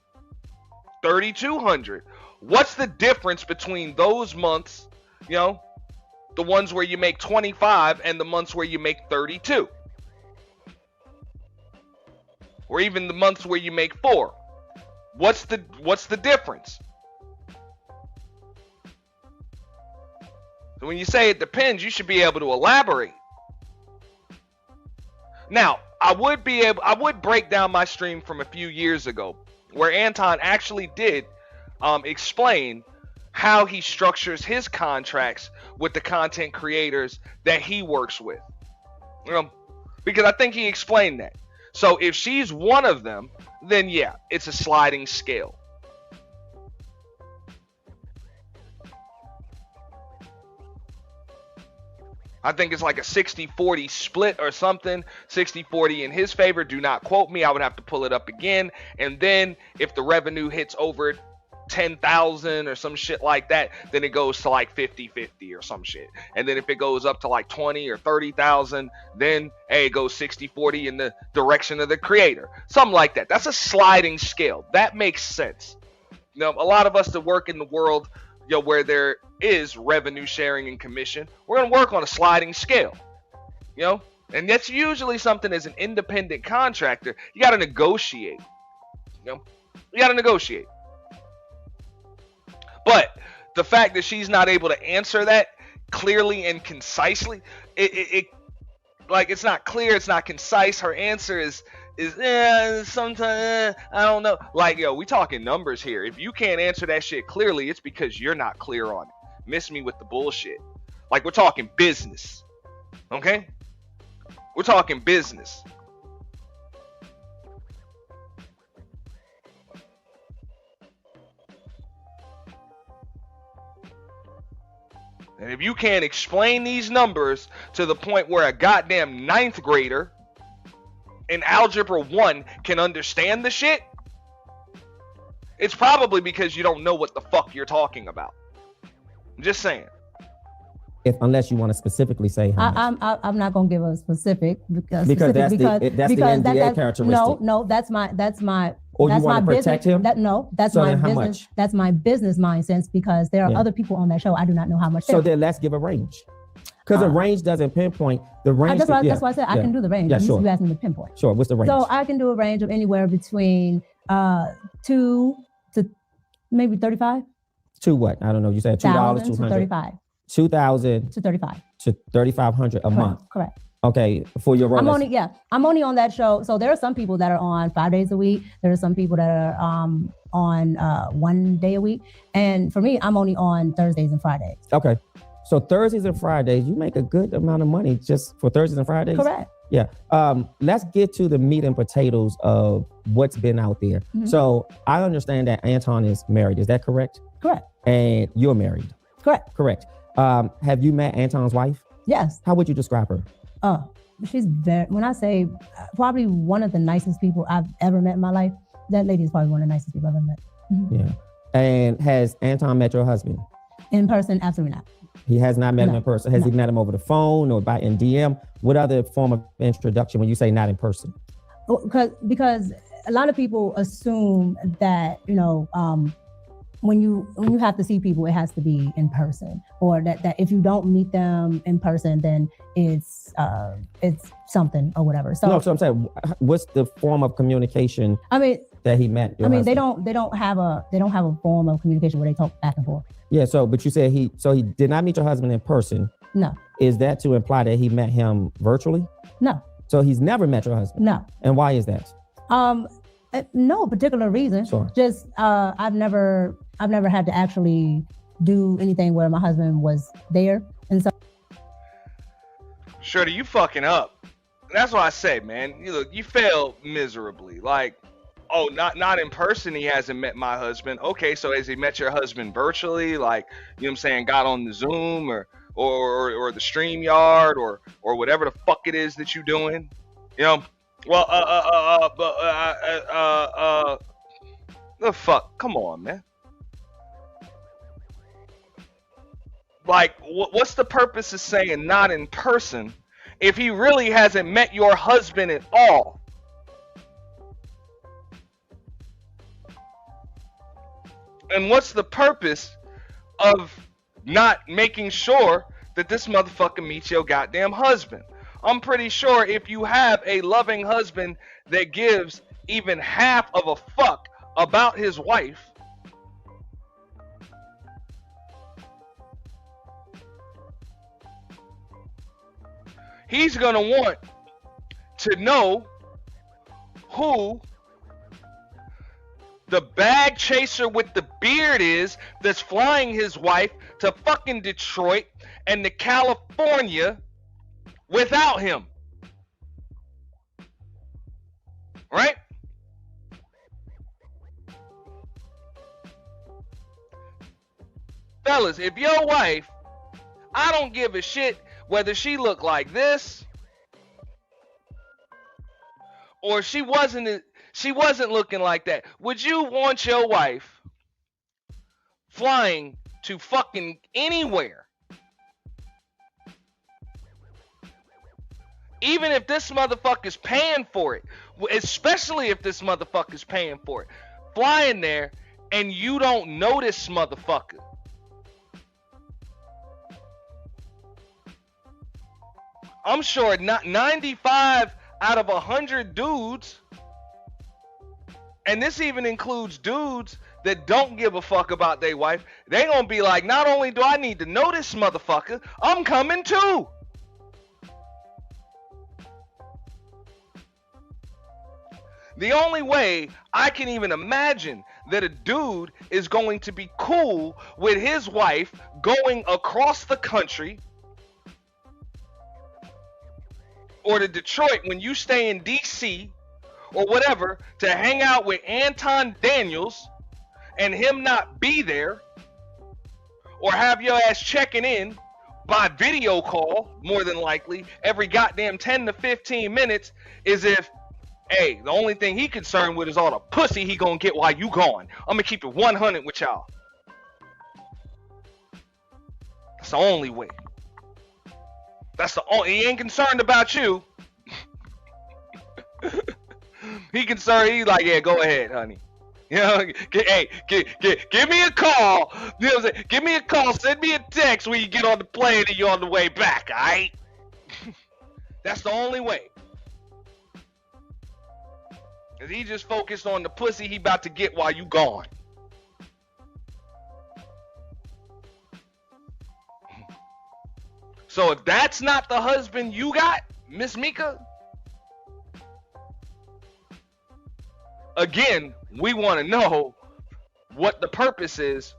$3,200? What's the difference between those months, the ones where you make 25 and the months where you make 32? Or even the months where you make 4? What's the difference? So when you say it depends, you should be able to elaborate. Now, I would break down my stream from a few years ago where Anton actually did explain how he structures his contracts with the content creators that he works with. Because I think he explained that. So if she's one of them, then yeah, it's a sliding scale. I think it's like a 60-40 split or something. 60-40 in his favor. Do not quote me. I would have to pull it up again. And then if the revenue hits over 10,000 or some shit like that, then it goes to like 50-50 or some shit. And then if it goes up to like 20 or 30,000, then hey, it goes 60-40 in the direction of the creator. Something like that. That's a sliding scale. That makes sense. You know, a lot of us that work in the world, you know, where there is revenue sharing and commission, we're going to work on a sliding scale. You know, and that's usually something as an independent contractor, you got to negotiate. You know, you got to negotiate. But the fact that she's not able to answer that clearly and concisely, like it's not clear, it's not concise. Her answer is sometimes I don't know. Like, yo, we talking numbers here. If you can't answer that shit clearly, it's because you're not clear on it. Miss me with the bullshit. Like, we're talking business. Okay? We're talking business. And if you can't explain these numbers to the point where a goddamn 9th grader in Algebra 1 can understand the shit, it's probably because you don't know what the fuck you're talking about. I'm just saying. Unless you want to specifically say how much. I'm not gonna give a specific because that's the NDA characteristic. No, that's my. Or that's you want to protect him? That's so my then how business. Much? That's my business mindset because there are other people on that show. I do not know how much. So then let's give a range, because a range doesn't pinpoint the range. That's why I said I can do the range. Yeah, sure. You asked me to pinpoint. Sure. What's the range? So I can do a range of anywhere between 2 to maybe 35. To what? I don't know. You said $2 to 35. 2,000 to 35 to 3,500 a month. Correct. Okay, for your role. I'm only on that show. So there are some people that are on 5 days a week. There are some people that are on 1 day a week. And for me, I'm only on Thursdays and Fridays. Okay. So Thursdays and Fridays, you make a good amount of money just for Thursdays and Fridays? Correct. Yeah. Let's get to the meat and potatoes of what's been out there. Mm-hmm. So I understand that Anton is married. Is that correct? Correct. And you're married? Correct. Correct. Have you met Anton's wife? Yes. How would you describe her? She's when I say probably one of the nicest people I've ever met in my life, that lady is probably one of the nicest people I've ever met. Mm-hmm. Yeah. And has Anton met your husband? In person, absolutely not. He has not met him in person. Has he met him over the phone or in DM? What other form of introduction when you say not in person? Because a lot of people assume that, when you have to see people, it has to be in person, or that if you don't meet them in person, then it's something or whatever. So I'm saying, what's the form of communication? That he met. They don't have a form of communication where they talk back and forth. Yeah. But you said he did not meet your husband in person. No. Is that to imply that he met him virtually? No. So he's never met your husband. No. And why is that? No particular reason. Sure. Just I've never had to actually do anything where my husband was there, and so. Shirley, you fucking up. That's what I say, man. You failed miserably. Like, oh, not in person. He hasn't met my husband. Okay, so has he met your husband virtually? Like, you know what I'm saying? Got on the Zoom or the StreamYard or whatever the fuck it is that you doing. Well, the fuck? Come on, man. Like, what's the purpose of saying not in person if he really hasn't met your husband at all? And what's the purpose of not making sure that this motherfucker meets your goddamn husband? I'm pretty sure if you have a loving husband that gives even half of a fuck about his wife, he's gonna want to know who the bag chaser with the beard is that's flying his wife to fucking Detroit and to California without him. Right? Fellas, if your wife, I don't give a shit whether she looked like this or she wasn't looking like that. Would you want your wife flying to fucking anywhere. Even if this motherfucker's paying for it, especially if this motherfucker's paying for it, flying there and you don't know this motherfucker. I'm sure not 95 out of 100 dudes, and this even includes dudes that don't give a fuck about their wife, they gonna be like, not only do I need to know this motherfucker, I'm coming too. The only way I can even imagine that a dude is going to be cool with his wife going across the country or to Detroit when you stay in DC or whatever to hang out with Anton Daniels and him not be there, or have your ass checking in by video call, more than likely, every goddamn 10 to 15 minutes, is if, hey, the only thing he concerned with is all the pussy he gonna get while you gone. I'm gonna keep it 100 with y'all. That's the only way. That's the only, he ain't concerned about you. He concerned, he's like, yeah, go ahead, honey. You know, hey, give me a call. You know what I'm saying? Give me a call, send me a text when you get on the plane and you're on the way back, alright? That's the only way. Cause he just focused on the pussy he about to get while you gone. So if that's not the husband you got, Miss Micca, again, we want to know what the purpose is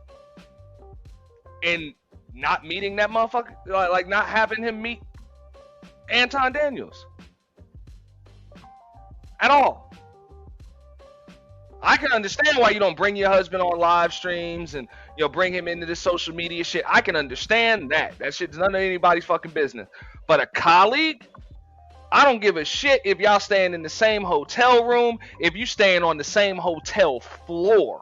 in not meeting that motherfucker, like not having him meet Anton Daniels at all. I can understand why you don't bring your husband on live streams and, you know, bring him into this social media shit. I can understand that. That shit's none of anybody's fucking business. But a colleague, I don't give a shit if y'all staying in the same hotel room, if you staying on the same hotel floor.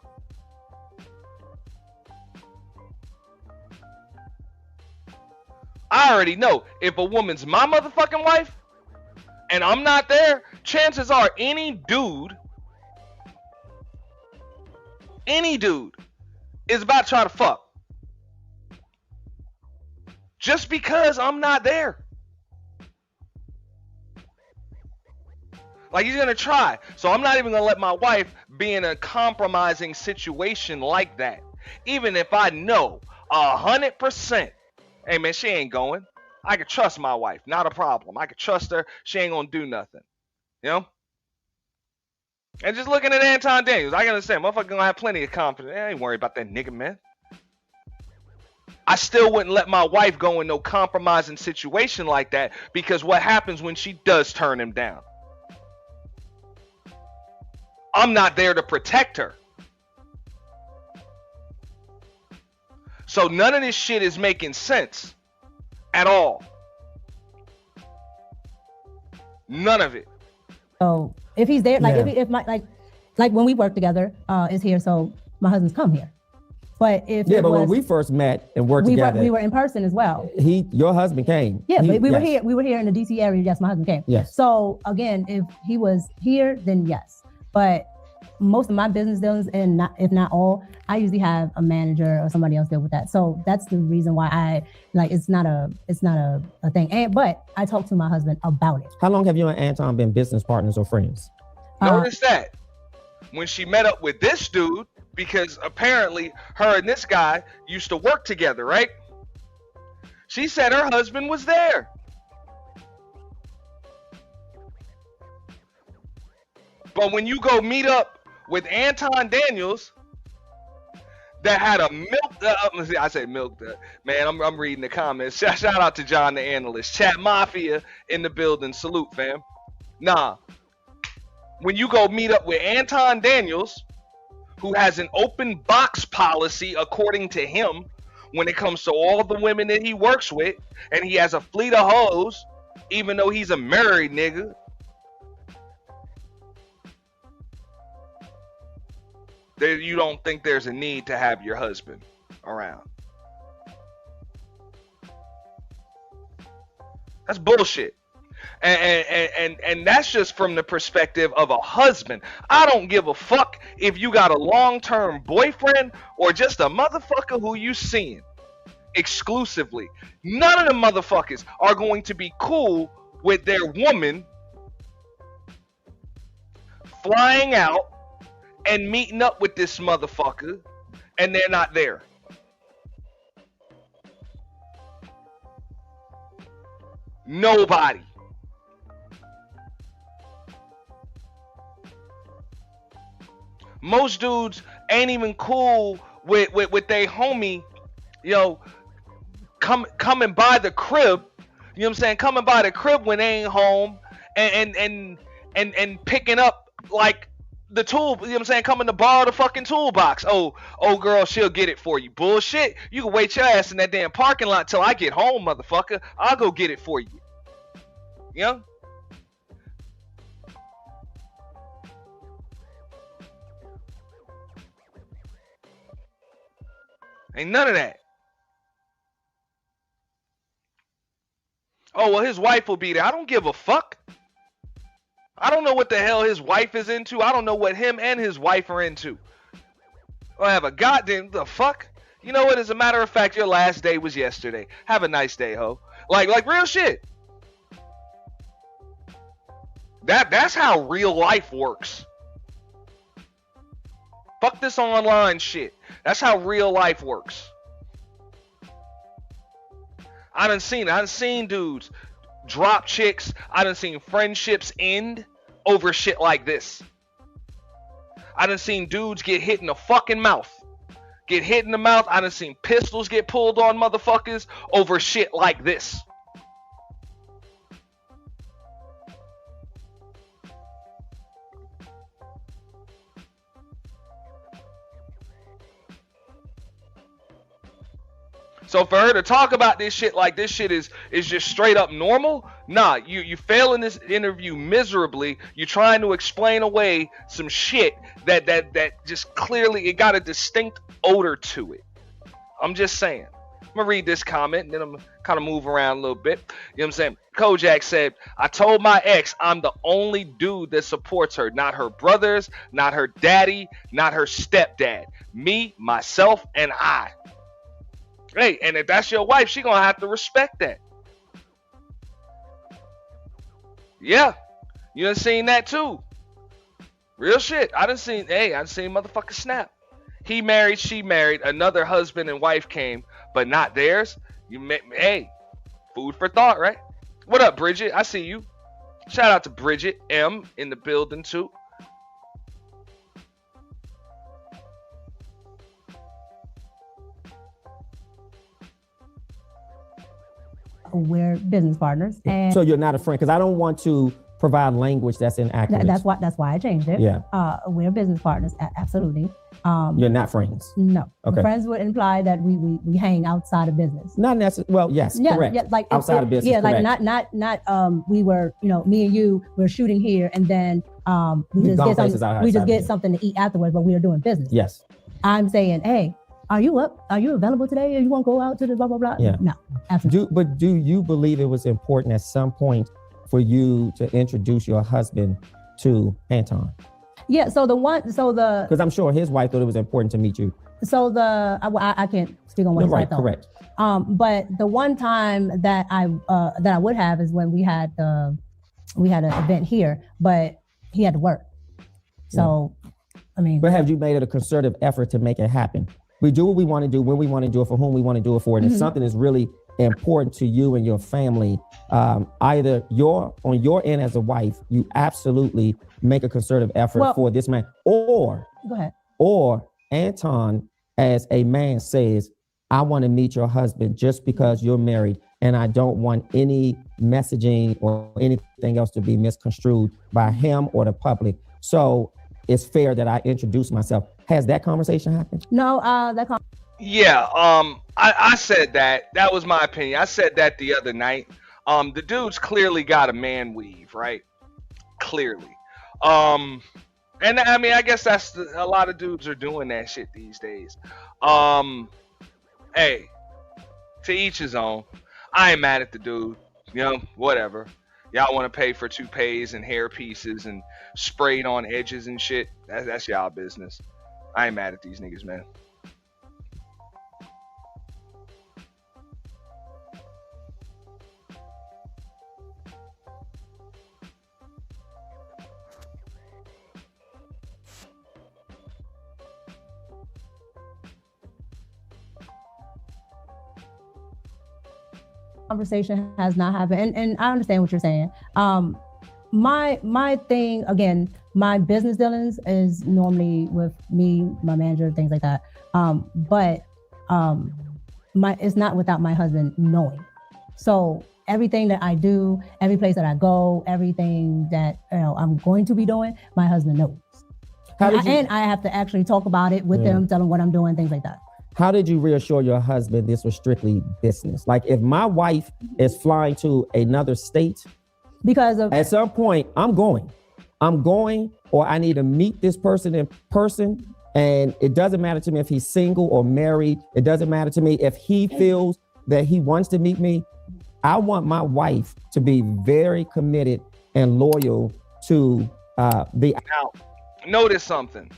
I already know if a woman's my motherfucking wife and I'm not there, chances are any dude is about to try to fuck. Just because I'm not there. Like, he's gonna try. So I'm not even gonna let my wife be in a compromising situation like that. Even if I know 100%, hey man, she ain't going. I can trust my wife, not a problem. I can trust her. She ain't gonna do nothing. You know? And just looking at Anton Daniels, I can understand. Motherfucker gonna have plenty of confidence. I ain't worried about that nigga, man. I still wouldn't let my wife go in no compromising situation like that, because what happens when she does turn him down? I'm not there to protect her. So none of this shit is making sense at all. None of it. So if he's there, like Yeah. if my like when we work together, is here, so my husband's come here. But if Yeah, it but was, when we first met and worked we together, were in person as well. your husband came. Yeah, He- but we were yes. here. We were here in the DC area. Yes, my husband came. Yes. So again, if he was here, then yes. But most of my business dealings, and not, if not all, I usually have a manager or somebody else deal with that. So that's the reason why I like it's not a thing. And but I talked to my husband about it. How long have you and Anton been business partners or friends? Notice that when she met up with this dude, because apparently her and this guy used to work together, right? She said her husband was there. But when you go meet up with Anton Daniels, that had a milk, I say milk, man, I'm reading the comments. Shout out to John the Analyst. Chat Mafia in the building. Salute, fam. Nah. When you go meet up with Anton Daniels, who has an open box policy according to him when it comes to all the women that he works with, and he has a fleet of hoes, even though he's a married nigga. You don't think there's a need to have your husband. around. That's bullshit. And that's just from the perspective of a husband. I don't give a fuck if you got a long-term boyfriend or just a motherfucker who you seeing exclusively. None of the motherfuckers are going to be cool with their woman flying out and meeting up with this motherfucker and they're not there. Nobody. Most dudes ain't even cool with their homie, you know, coming by the crib, you know what I'm saying? Coming by the crib when they ain't home and picking up like the tool, you know what I'm saying? Coming to borrow the fucking toolbox. Oh girl, she'll get it for you. Bullshit. You can wait your ass in that damn parking lot till I get home, motherfucker. I'll go get it for you. You know? Ain't none of that. Oh, well, his wife will be there. I don't give a fuck. I don't know what the hell his wife is into. I don't know what him and his wife are into. I have a goddamn the fuck. You know what? As a matter of fact, your last day was yesterday. Have a nice day, ho. Like real shit. That's how real life works. Fuck this online shit. That's how real life works. I done seen dudes drop chicks. I done seen friendships end over shit like this. I done seen dudes get hit in the fucking mouth. Get hit in the mouth. I done seen pistols get pulled on motherfuckers over shit like this. So for her to talk about this shit like this shit is just straight up normal, nah, you fail in this interview miserably. You're trying to explain away some shit that just clearly it got a distinct odor to it. I'm just saying. I'm gonna read this comment and then I'm kind of move around a little bit. You know what I'm saying? Kojak said, I told my ex I'm the only dude that supports her, not her brothers, not her daddy, not her stepdad. Me, myself, and I. Hey, and if that's your wife, she gonna have to respect that. Yeah, you done seen that too. Real shit. I done seen motherfucker snap. He married, she married, another husband and wife came, but not theirs. Hey, food for thought, right? What up, Bridget? I see you. Shout out to Bridget M in the building too. We're business partners, and so you're not a friend, because I don't want to provide language that's inaccurate. that's why I changed it. Yeah. We're business partners, absolutely. You're not friends. No. Okay. Friends would imply that we hang outside of business. Not necessarily. Well, yes, Yeah, correct. yeah, like outside of business. Yeah, correct. like not we were, me and you were shooting here, and then we just get something to eat afterwards, but we are doing business. Yes. I'm saying, hey, are you up? Are you available today? Or you want to go out to the blah blah blah? Yeah. No, absolutely. Do you believe it was important at some point for you to introduce your husband to Anton? Yeah. Because I'm sure his wife thought it was important to meet you. So I can't speak on what his wife thought. Correct. But the one time that I would have is when we had an event here, but he had to work. So, yeah. I mean. But have you made it a concerted effort to make it happen? We do what we want to do, when we want to do it, for whom we want to do it for. And if something is really important to you and your family, either on your end as a wife, you absolutely make a concerted effort for this man. Or go ahead. Or Anton, as a man, says, I want to meet your husband just because you're married, and I don't want any messaging or anything else to be misconstrued by him or the public. So it's fair that I introduce myself. Has that conversation happened? No, Yeah, I said that. That was my opinion. I said that the other night. The dude's clearly got a man weave, right? Clearly. And I mean, I guess a lot of dudes are doing that shit these days. Hey, to each his own. I ain't mad at the dude. You know, whatever. Y'all want to pay for toupees and hair pieces and sprayed on edges and shit. That's y'all business. I ain't mad at these niggas, man. Conversation has not happened, and I understand what you're saying. My thing again, my business dealings is normally with me, my manager, things like that. But it's not without my husband knowing. So everything that I do, every place that I go, everything that I'm going to be doing, my husband knows. And I have to actually talk about it with him, tell him what I'm doing, things like that. How did you reassure your husband this was strictly business? Like if my wife is flying to another state, because of at some point I'm going, or I need to meet this person in person. And it doesn't matter to me if he's single or married. It doesn't matter to me if he feels that he wants to meet me. I want my wife to be very committed and loyal to the. Now, notice something.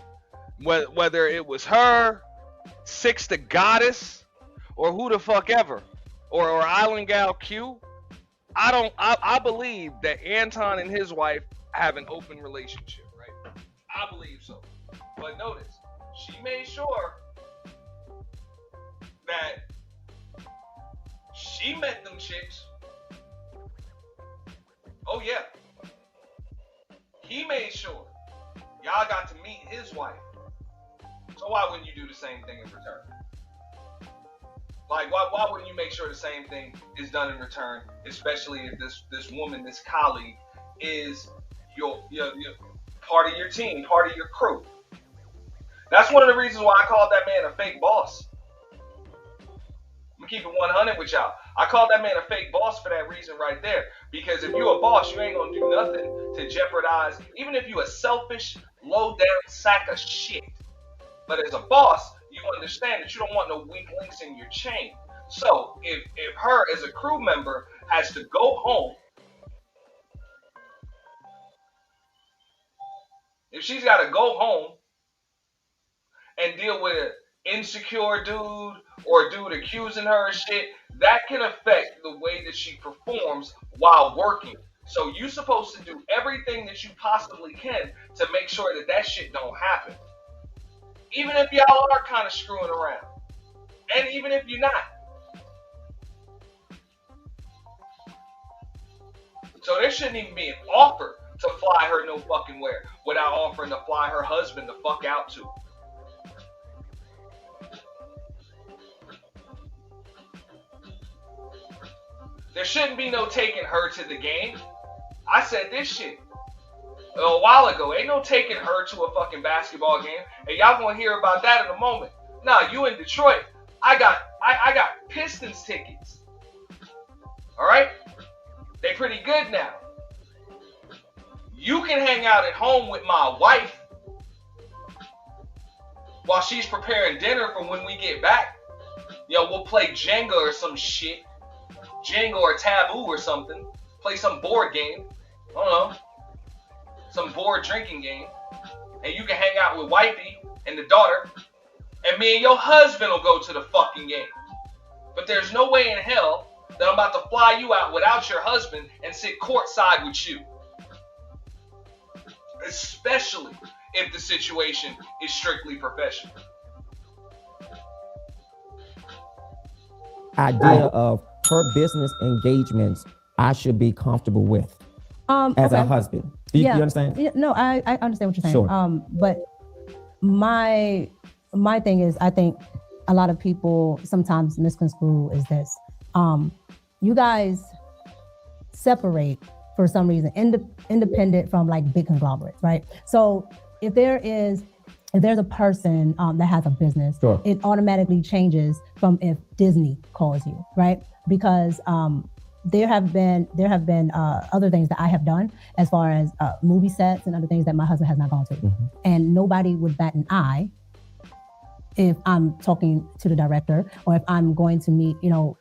Whether it was her, Six the Goddess, or who the fuck ever, or Island Gal Q, I believe that Anton and his wife have an open relationship, right? I believe so. But notice, she made sure that she met them chicks. Oh yeah. He made sure y'all got to meet his wife. So why wouldn't you do the same thing in return? Like, why wouldn't you make sure the same thing is done in return, especially if this woman, this colleague, is your part of your team, part of your crew? That's one of the reasons why I called that man a fake boss. I'm gonna keep it 100 with y'all. I called that man a fake boss for that reason right there. Because if you're a boss, you ain't gonna do nothing to jeopardize, even if you a selfish, low down sack of shit. But as a boss, you understand that you don't want no weak links in your chain. So if her as a crew member has to go home, if she's got to go home and deal with an insecure dude or a dude accusing her of shit, that can affect the way that she performs while working. So you're supposed to do everything that you possibly can to make sure that that shit don't happen. Even if y'all are kind of screwing around. And even if you're not. So there shouldn't even be an offer to fly her no fucking where without offering to fly her husband the fuck out to. There shouldn't be no taking her to the game. I said this shit a while ago. Ain't no taking her to a fucking basketball game. And y'all gonna hear about that in a moment. Nah, you in Detroit. I got Pistons tickets. Alright? They pretty good now. You can hang out at home with my wife while she's preparing dinner for when we get back. We'll play Jenga or some shit. Jenga or Taboo or something. Play some board game. I don't know. Some board drinking game. And you can hang out with wifey and the daughter. And me and your husband will go to the fucking game. But there's no way in hell that I'm about to fly you out without your husband and sit courtside with you. Especially if the situation is strictly professional. Idea of her business engagements I should be comfortable with as a husband. You understand? Yeah, no, I understand what you're saying. Sure. But my thing is, I think a lot of people sometimes misconstrue is this. You guys separate for some reason, independent from like big conglomerates, right? So if there's a person that has a business, sure, it automatically changes from if Disney calls you, right? Because there have been other things that I have done as far as movie sets and other things that my husband has not gone to, and nobody would bat an eye if I'm talking to the director or if I'm going to meet,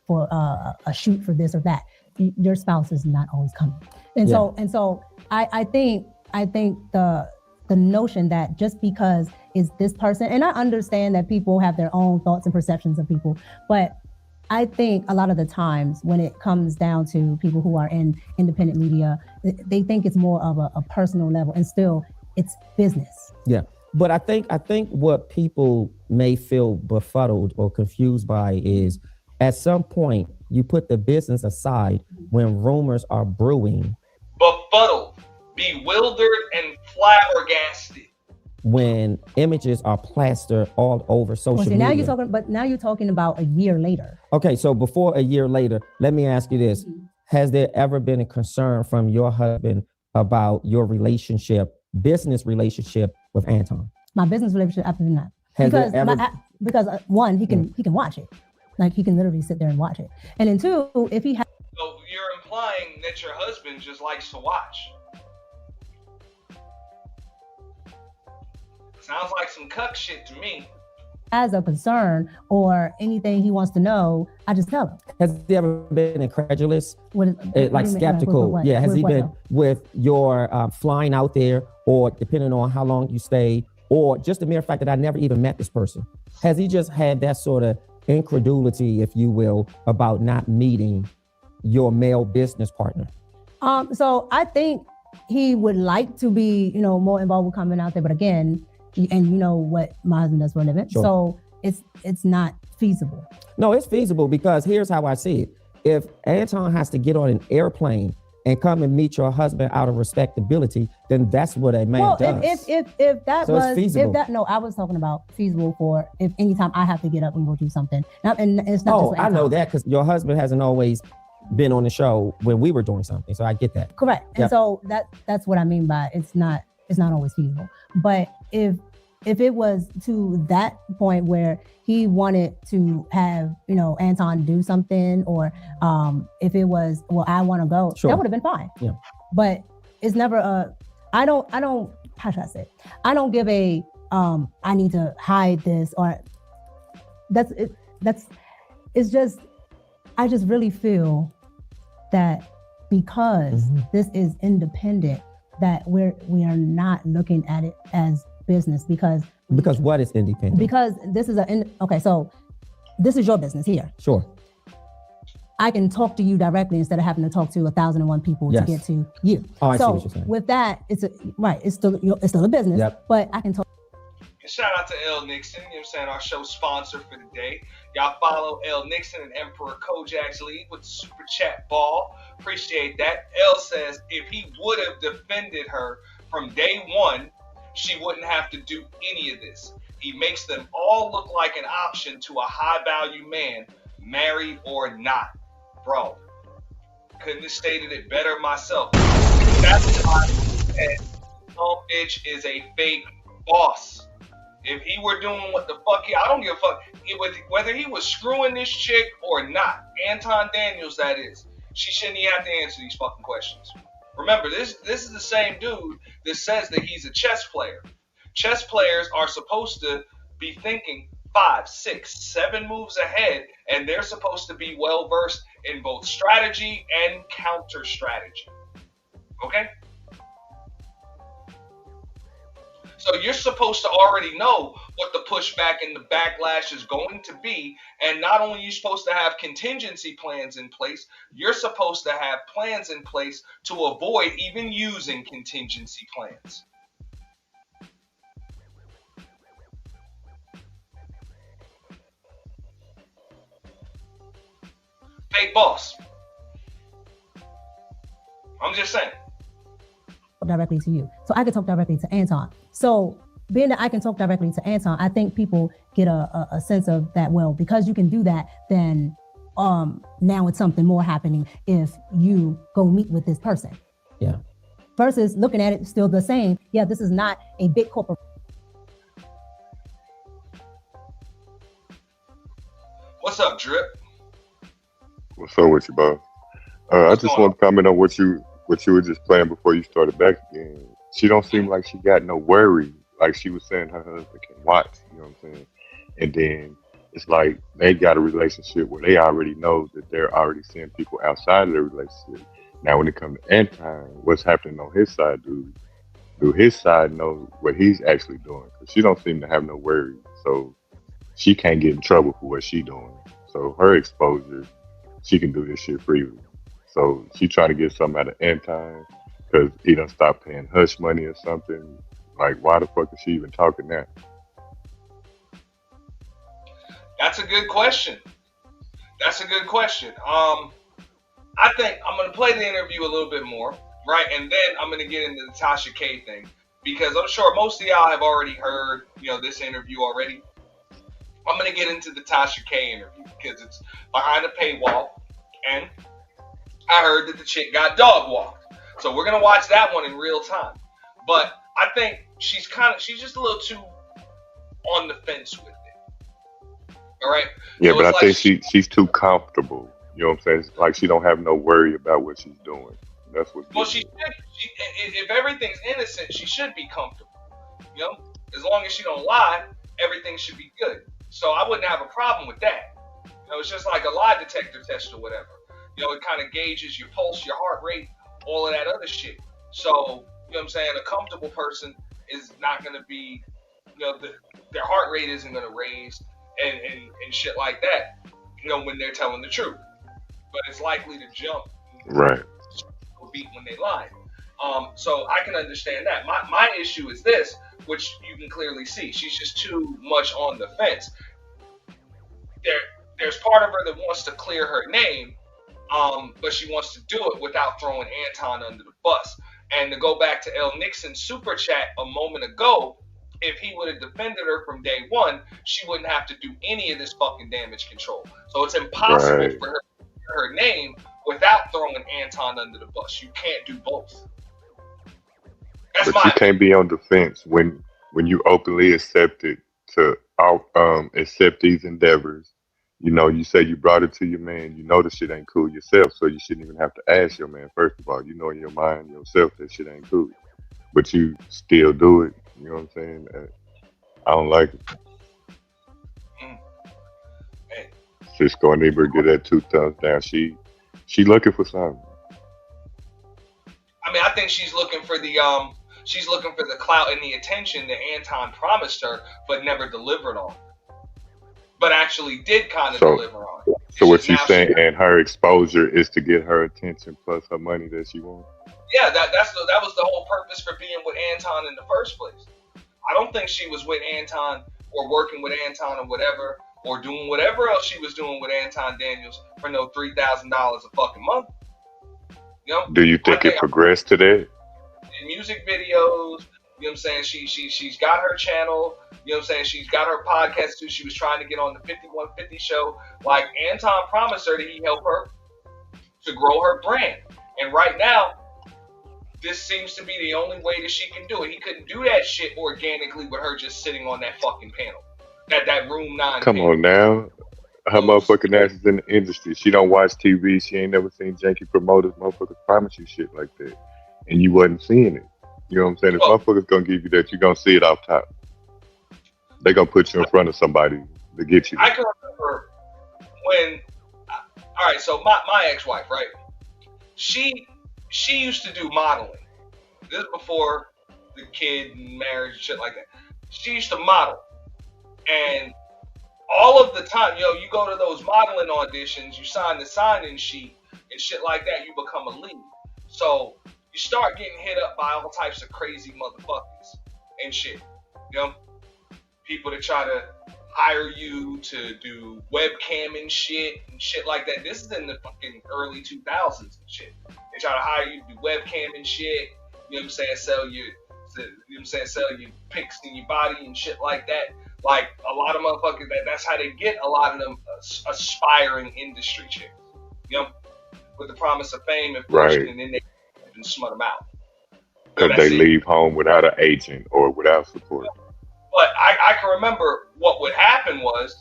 for a shoot for this or that. Your spouse is not always coming. And so I think the notion that just because is this person, and I understand that people have their own thoughts and perceptions of people, but I think a lot of the times when it comes down to people who are in independent media, they think it's more of a personal level, and still it's business. Yeah. But I think what people may feel befuddled or confused by is at some point you put the business aside when rumors are brewing. Befuddled, bewildered, and flabbergasted. When images are plastered all over social media. Now you're talking about a year later. Okay, so before a year later, let me ask you this. Has there ever been a concern from your husband about your business relationship with Anton? My business relationship, absolutely not. Because one, he can watch it. Like, he can literally sit there and watch it. And then two, if he has... So you're implying that your husband just likes to watch. Sounds like some cuck shit to me. Has a concern or anything he wants to know, I just tell him. Has he ever been incredulous? Skeptical? Has he been with your flying out there, or depending on how long you stay, or just the mere fact that I never even met this person? Has he just had that sort of incredulity, if you will, about not meeting your male business partner? So I think he would like to be, more involved with coming out there, but again, and you know what my husband does for a living, sure. So it's not feasible. No, it's feasible, because here's how I see it. If Anton has to get on an airplane and come and meet your husband out of respectability, then that's what a man does. If that so was feasible. I was talking about feasible for if anytime I have to get up and go do something. And it's not. Oh, I know that, because your husband hasn't always been on the show when we were doing something, so I get that. Correct. Yep. And so that's what I mean by it's not always feasible. But if it was to that point where he wanted to have, Anton do something, or if it was, well, I want to go, sure, that would have been fine. Yeah. But it's never I don't, how should I say? I don't give a, I need to hide this, or it's just, I just really feel that because this is independent, that we are not looking at it as business, because what is independent? Because this is so this is your business here. Sure. I can talk to you directly instead of having to talk to 1,001 people to get to you. Oh, I see what you're saying. With that, it's still a business, yep. But I can talk. Shout out to L Nixon, you know what I'm saying, our show sponsor for the day. Y'all follow L Nixon and Emperor Kojak's lead with the super chat ball. Appreciate that. L says if he would have defended her from day one, she wouldn't have to do any of this. He makes them all look like an option to a high-value man, married or not. Bro, couldn't have stated it better myself. That's why some bitch is a fake boss. If he were doing what the fuck I don't give a fuck. Whether he was screwing this chick or not, Anton Daniels, that is, she shouldn't even have to answer these fucking questions. Remember, this is the same dude that says that he's a chess player. Chess players are supposed to be thinking 5, 6, 7 moves ahead, and they're supposed to be well versed in both strategy and counter strategy. Okay? So you're supposed to already know what the pushback and the backlash is going to be. And not only are you supposed to have contingency plans in place, you're supposed to have plans in place to avoid even using contingency plans. Fake boss. I'm just saying. Directly to you. So I can talk directly to Anton. So being that I can talk directly to Anton, I think people get a sense of that, well, because you can do that, then now it's something more happening if you go meet with this person. Yeah. Versus looking at it still the same. Yeah, this is not a big corporate. What's up, Drip? What's up with you, boss? I just want to comment on what you were just playing before you started back again. She don't seem like she got no worry. Like she was saying, her husband can watch, you know what I'm saying? And then it's like they got a relationship where they already know that they're already seeing people outside of their relationship. Now, when it comes to Anton, what's happening on his side, do his side know what he's actually doing? Because she don't seem to have no worries, so she can't get in trouble for what she doing. So her exposure, she can do this shit freely. So she trying to get something out of Anton because he done stopped paying hush money or something. Like, why the fuck is she even talking now? That's a good question. That's a good question. I think I'm gonna play the interview a little bit more, right? And then I'm gonna get into the Tasha K thing because I'm sure most of y'all have already heard, this interview already. I'm gonna get into the Tasha K interview because it's behind a paywall, and I heard that the chick got dog walked. So we're gonna watch that one in real time. But I think she's just a little too on the fence with it. All right. Yeah, So but I it's think she's too comfortable. You know what I'm saying? It's like she don't have no worry about what she's doing. That's what. Well, if everything's innocent, she should be comfortable. As long as she don't lie, everything should be good. So I wouldn't have a problem with that. It's just like a lie detector test or whatever. It kind of gauges your pulse, your heart rate, all of that other shit. So, you know what I'm saying? A comfortable person is not going to be, their heart rate isn't going to raise and shit like that, when they're telling the truth. But it's likely to jump. Right. Beat when they lie. So I can understand that. My issue is this, which you can clearly see. She's just too much on the fence. There's part of her that wants to clear her name, but she wants to do it without throwing Anton under the bus. And to go back to L. Nixon's super chat a moment ago, if he would have defended her from day one, she wouldn't have to do any of this fucking damage control. So it's impossible for her to clear her name without throwing Anton under the bus. You can't do both. That's but you can't be on defense when you openly accepted to accept these endeavors. You say you brought it to your man. You know the shit ain't cool yourself, so you shouldn't even have to ask your man. First of all, you know in your mind yourself that shit ain't cool, but you still do it. You know what I'm saying? I don't like it. Hey. Cisco and Eber get that 2 thumbs down. She looking for something. I mean, I think she's looking for the clout and the attention that Anton promised her, but never delivered on. But actually did kind of deliver on. So what you saying? And her exposure is to get her attention plus her money that she wants. Yeah, that was the whole purpose for being with Anton in the first place. I don't think she was with Anton or working with Anton or whatever, or doing whatever else she was doing with Anton Daniels for no $3,000 a fucking month. Do you think it progressed to that? In music videos, you know what I'm saying? She's got her channel, you know what I'm saying? She's got her podcast too. She was trying to get on the 5150 show. Like, Anton promised her that he'd help her to grow her brand. And right now, this seems to be the only way that she can do it. He couldn't do that shit organically with her just sitting on that fucking panel. That room 9 Come panel. on now. Her motherfucking ass is in the industry. She don't watch TV. She ain't never seen janky promoters. Motherfuckers promise you shit like that. And you wasn't seeing it. You know what I'm saying? If motherfuckers gonna give you that, you gonna see it off top. They gonna put you in front of somebody to get you. I can remember when, all right, so my ex-wife, right? She used to do modeling. This is before the kid and marriage and shit like that. She used to model. And all of the time, you go to those modeling auditions, you sign the sign-in sheet and shit like that, you become a lead. So you start getting hit up by all types of crazy motherfuckers and shit. People that try to hire you to do webcam and shit like that. This is in the fucking early 2000s and shit. They try to hire you to do webcam and shit. You know what I'm saying? Sell your pics in your body and shit like that. Like, a lot of motherfuckers, that's how they get a lot of them aspiring industry chicks. With the promise of fame and fortune, and then they smut them out. Because they leave home without an agent or without support. But I can remember what would happen was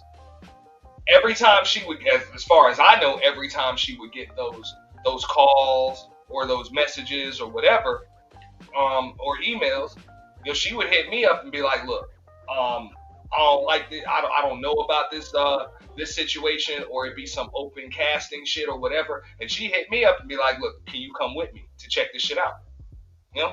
every time she would, as far as I know, every time she would get those calls or those messages or whatever, or emails, she would hit me up and be like, look, I'm I don't like this. I don't know about this situation, or it be some open casting shit or whatever. And she hit me up and be like, look, can you come with me to check this shit out? You know,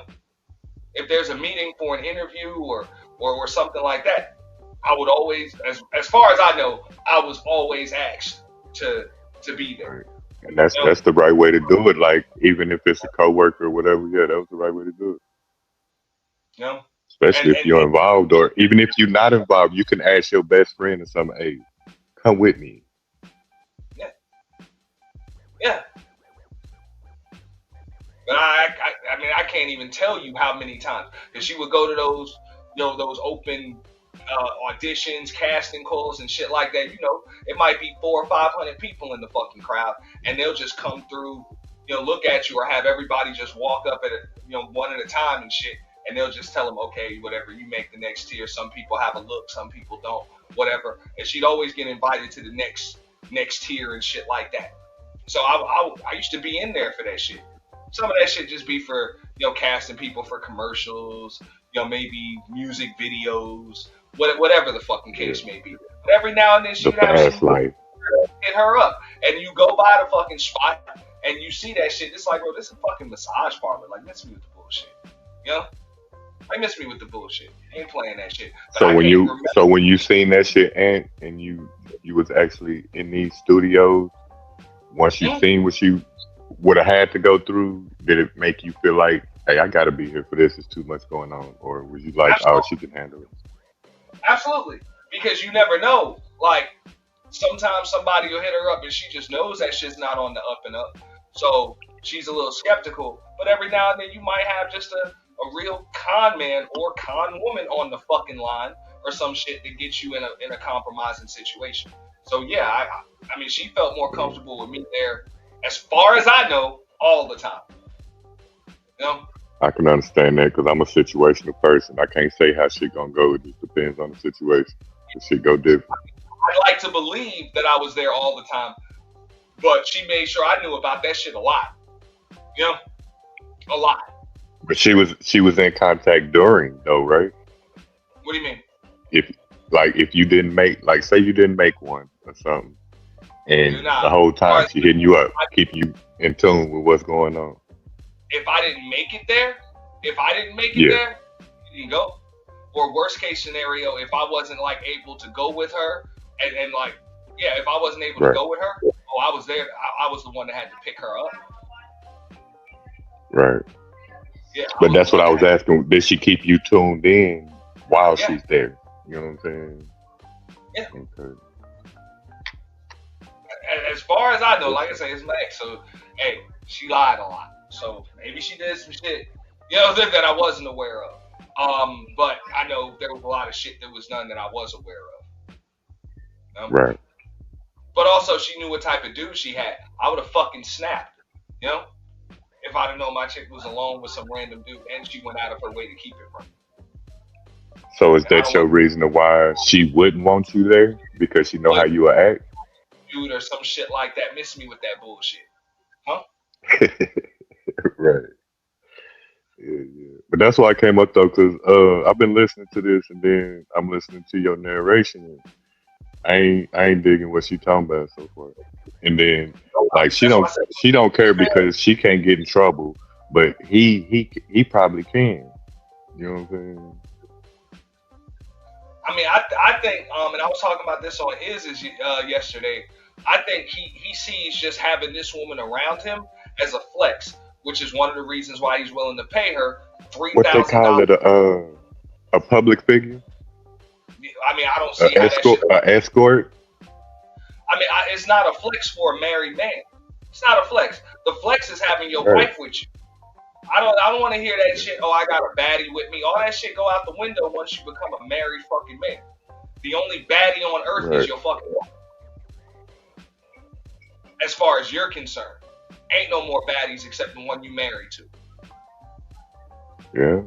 if there's a meeting for an interview or something like that, I would always, as far as I know, I was always asked to be there. And that's the right way to do it. Like, even if it's a coworker or whatever, yeah, that was the right way to do it. You know? Especially if you're involved, or even if you're not involved, you can ask your best friend or something, hey, come with me. Yeah. Yeah. But I mean, I can't even tell you how many times, because she would go to those, those open auditions, casting calls, and shit like that. It might be 400 or 500 people in the fucking crowd, and they'll just come through, look at you, or have everybody just walk up at one at a time and shit, and they'll just tell them, okay, whatever, you make the next tier. Some people have a look, some people don't, whatever. And she'd always get invited to the next tier and shit like that. So I used to be in there for that shit. Some of that shit just be for, casting people for commercials, maybe music videos, whatever the fucking case may be. But every now and then she'd actually hit her up, and you go by the fucking spot and you see that shit. It's like, bro, this is a fucking massage parlor. Like, miss me with the bullshit. Like, miss me with the bullshit. I ain't playing that shit. But so when you seen that shit, and you was actually in these studios, once you seen what you would have had to go through, did it make you feel like, hey, I gotta be here for this, there's too much going on? Or was you like, oh, she can handle it? Absolutely. Because you never know. Like, sometimes somebody will hit her up and she just knows that shit's not on the up and up. So she's a little skeptical. But every now and then you might have just a real con man or con woman on the fucking line or some shit that gets you in a compromising situation. So yeah, I mean, she felt more comfortable with me there, as far as I know, all the time. I can understand that, because I'm a situational person. I can't say how shit gonna go. It just depends on the situation. The shit go different. I like to believe that I was there all the time, but she made sure I knew about that shit a lot. A lot. But she was in contact during, though, right? What do you mean? If you didn't make, like, say you didn't make one or something, and the whole time she hitting you up, keeping you in tune with what's going on. If I didn't make it there, there, you didn't go. Or worst case scenario, if I wasn't like able to go with her, and like, yeah, if I wasn't able to go with her, I was there. I was the one that had to pick her up. Right. Yeah. But that's what I was asking. Did she keep you tuned in while she's there? You know what I'm saying? Yeah. Okay. As far as I know, like I say, it's Meg. So, hey, she lied a lot. So maybe she did some shit, that I wasn't aware of. But I know there was a lot of shit that was done that I was aware of. Right. But also, she knew what type of dude she had. I would have fucking snapped, if I'd have known my chick was alone with some random dude and she went out of her way to keep it from me. So is that your reason why she wouldn't want you there? Because she know how you will act? Dude or some shit like that. Miss me with that bullshit. Huh? Right. Yeah. But that's why I came up, though, because I've been listening to this, and then I'm listening to your narration, and I ain't digging what she talking about so far. And then, like, she don't care because she can't get in trouble, but he probably can. You know what I'm saying? I mean, I think, and I was talking about this on yesterday. I think he sees just having this woman around him as a flex, which is one of the reasons why he's willing to pay her $3,000. What they call it, a public figure? I mean, I don't see how an escort. I mean, it's not a flex for a married man. It's not a flex. The flex is having your wife with you. I don't want to hear that shit. Oh, I got a baddie with me. All that shit go out the window once you become a married fucking man. The only baddie on earth is your fucking wife. As far as you're concerned, ain't no more baddies except the one you married to. Yeah.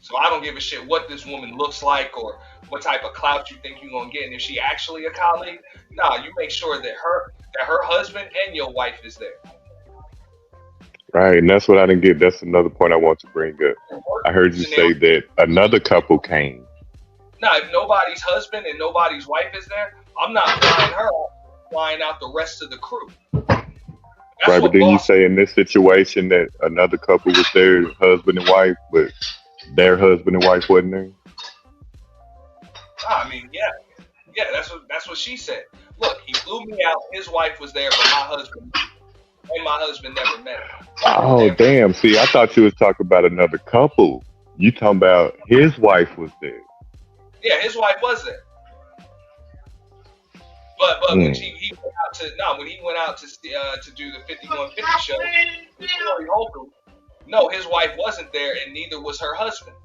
So I don't give a shit what this woman looks like or what type of clout you think you're gonna get. And if she actually a colleague, you make sure that her husband and your wife is there. Right, and that's what I didn't get. That's another point I want to bring up. I heard you say that another couple came, Now, if nobody's husband and nobody's wife is there, I'm not flying her out, flying out the rest of the crew. That's Right, but what then you boss. say in this situation that another couple was there, husband and wife, but their husband and wife wasn't there. I mean, yeah, that's what she said. Look, he flew me out. His wife was there, but my husband never met her. Oh, damn. See, I thought you was talking about another couple. You talking about his wife was there. Yeah, his wife was there. But when Mm. he went out to do the 5150 show with Corey Holcomb, no, his wife wasn't there, and neither was her husband.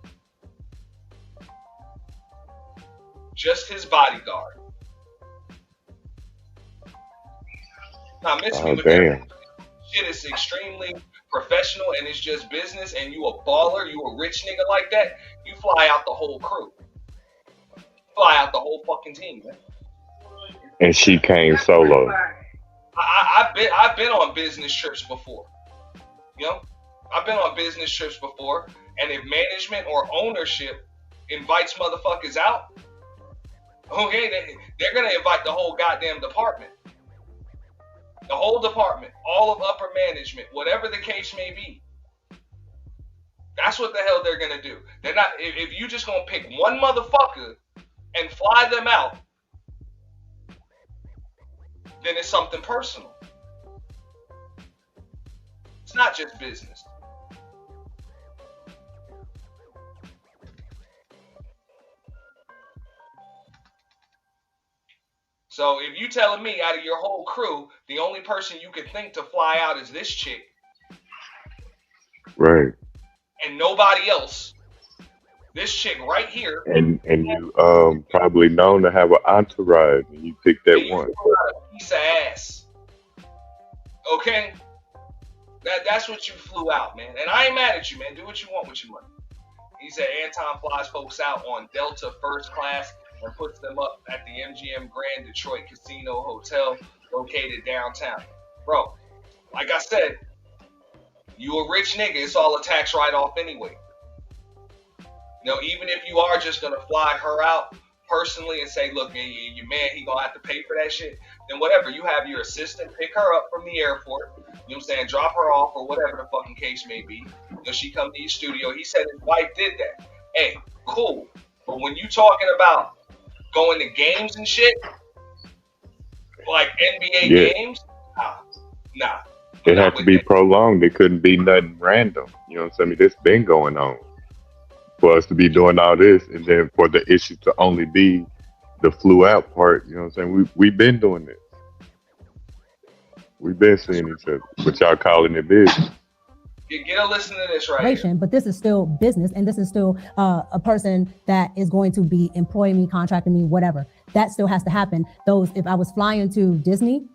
Just his bodyguard. Now, miss me Oh, with that. damn. Shit is extremely professional, and it's just business. And you a baller, you a rich nigga like that. You fly out the whole crew, fly out the whole fucking team, man. And she came solo. I've been on business trips before. You know, I've been on business trips before, and if management or ownership invites motherfuckers out, okay, they're gonna invite the whole goddamn department, the whole department, all of upper management, whatever the case may be. That's what the hell they're gonna do. They're not. If you just gonna pick one motherfucker and fly them out, then it's something personal. It's not just business. So if you telling me out of your whole crew, the only person you could think to fly out is this chick, Right. and nobody else, this chick right here, And you probably known to have an entourage, and you picked that and you one. flew out a piece of ass. Okay? That's what you flew out, man. And I ain't mad at you, man. Do what you want with your money. He said Anton flies folks out on Delta first class and puts them up at the MGM Grand Detroit Casino Hotel located downtown. Bro, like I said, you a rich nigga, it's all a tax write-off anyway. You know, even if you are just gonna fly her out personally and say, look, your man, he gonna have to pay for that shit, then whatever, you have your assistant pick her up from the airport, you know what I'm saying, drop her off or whatever the fucking case may be. You know, she come to your studio. He said his wife did that. Hey, cool. But when you talking about going to games and shit, like NBA Yeah. games, nah. It had to be prolonged. It couldn't be nothing random. You know what I'm saying? I mean, this been going on. For us to be doing all this, and then for the issue to only be the flew out part, you know what I'm saying? We've been doing this. We've been seeing each other, but y'all calling it business. Get a listen to this right here. But this is still business, and this is still a person that is going to be employing me, contracting me, whatever. That still has to happen. If I was flying to Disney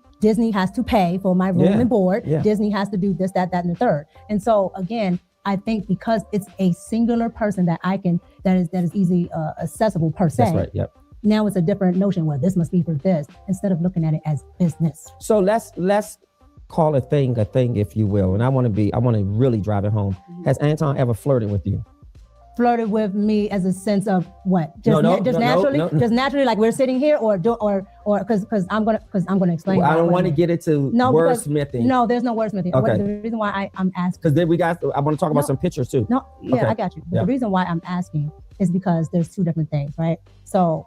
has to pay for my room and board. Yeah. Disney has to do this, that, and the third. And so again, I think because it's a singular person that is easily accessible per se. That's right. Yep. Now it's a different notion. Well, this must be for this, instead of looking at it as business. So let's call a thing, if you will. And I want to really drive it home. Has Anton ever flirted with you? Flirted with me as a sense of what? Just naturally, like we're sitting here, or because I'm gonna explain. Well, I don't want to get into wordsmithing. No, there's no wordsmithing. Okay. The reason why I'm asking, because then I want to talk about some pictures too. No, yeah, okay. I got you. But the reason why I'm asking is because there's two different things, right? So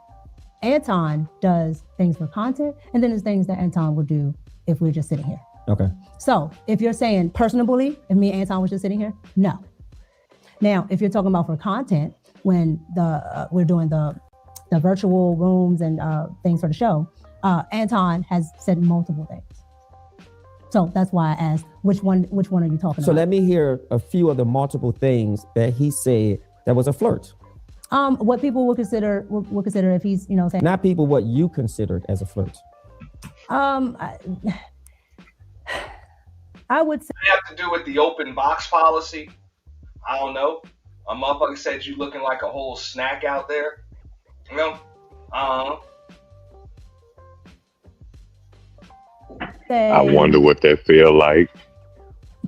Anton does things for content, and then there's things that Anton will do if we're just sitting here. Okay. So if you're saying personally, if me and Anton was just sitting here, no. Now, if you're talking about for content, when we're doing the virtual rooms and things for the show, Anton has said multiple things. So that's why I asked, which one are you talking about? So let me hear a few of the multiple things that he said that was a flirt. What people would consider if he's, saying. Not people, what you considered as a flirt. I would say. It have to do with the open box policy. I don't know. A motherfucker said you looking like a whole snack out there. You know? I wonder what that feel like.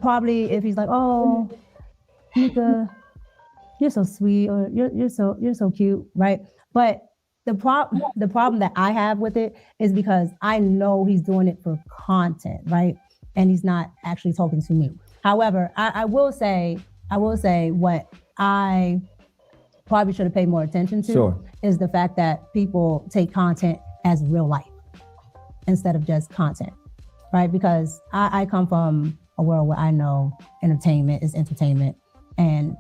Probably if he's like, oh, Micca, you're so sweet, or you're so cute, right? But the problem that I have with it is because I know he's doing it for content, right? And he's not actually talking to me. However, I will say what I probably should have paid more attention to Sure. is the fact that people take content as real life instead of just content, right? Because I come from a world where I know entertainment is entertainment, and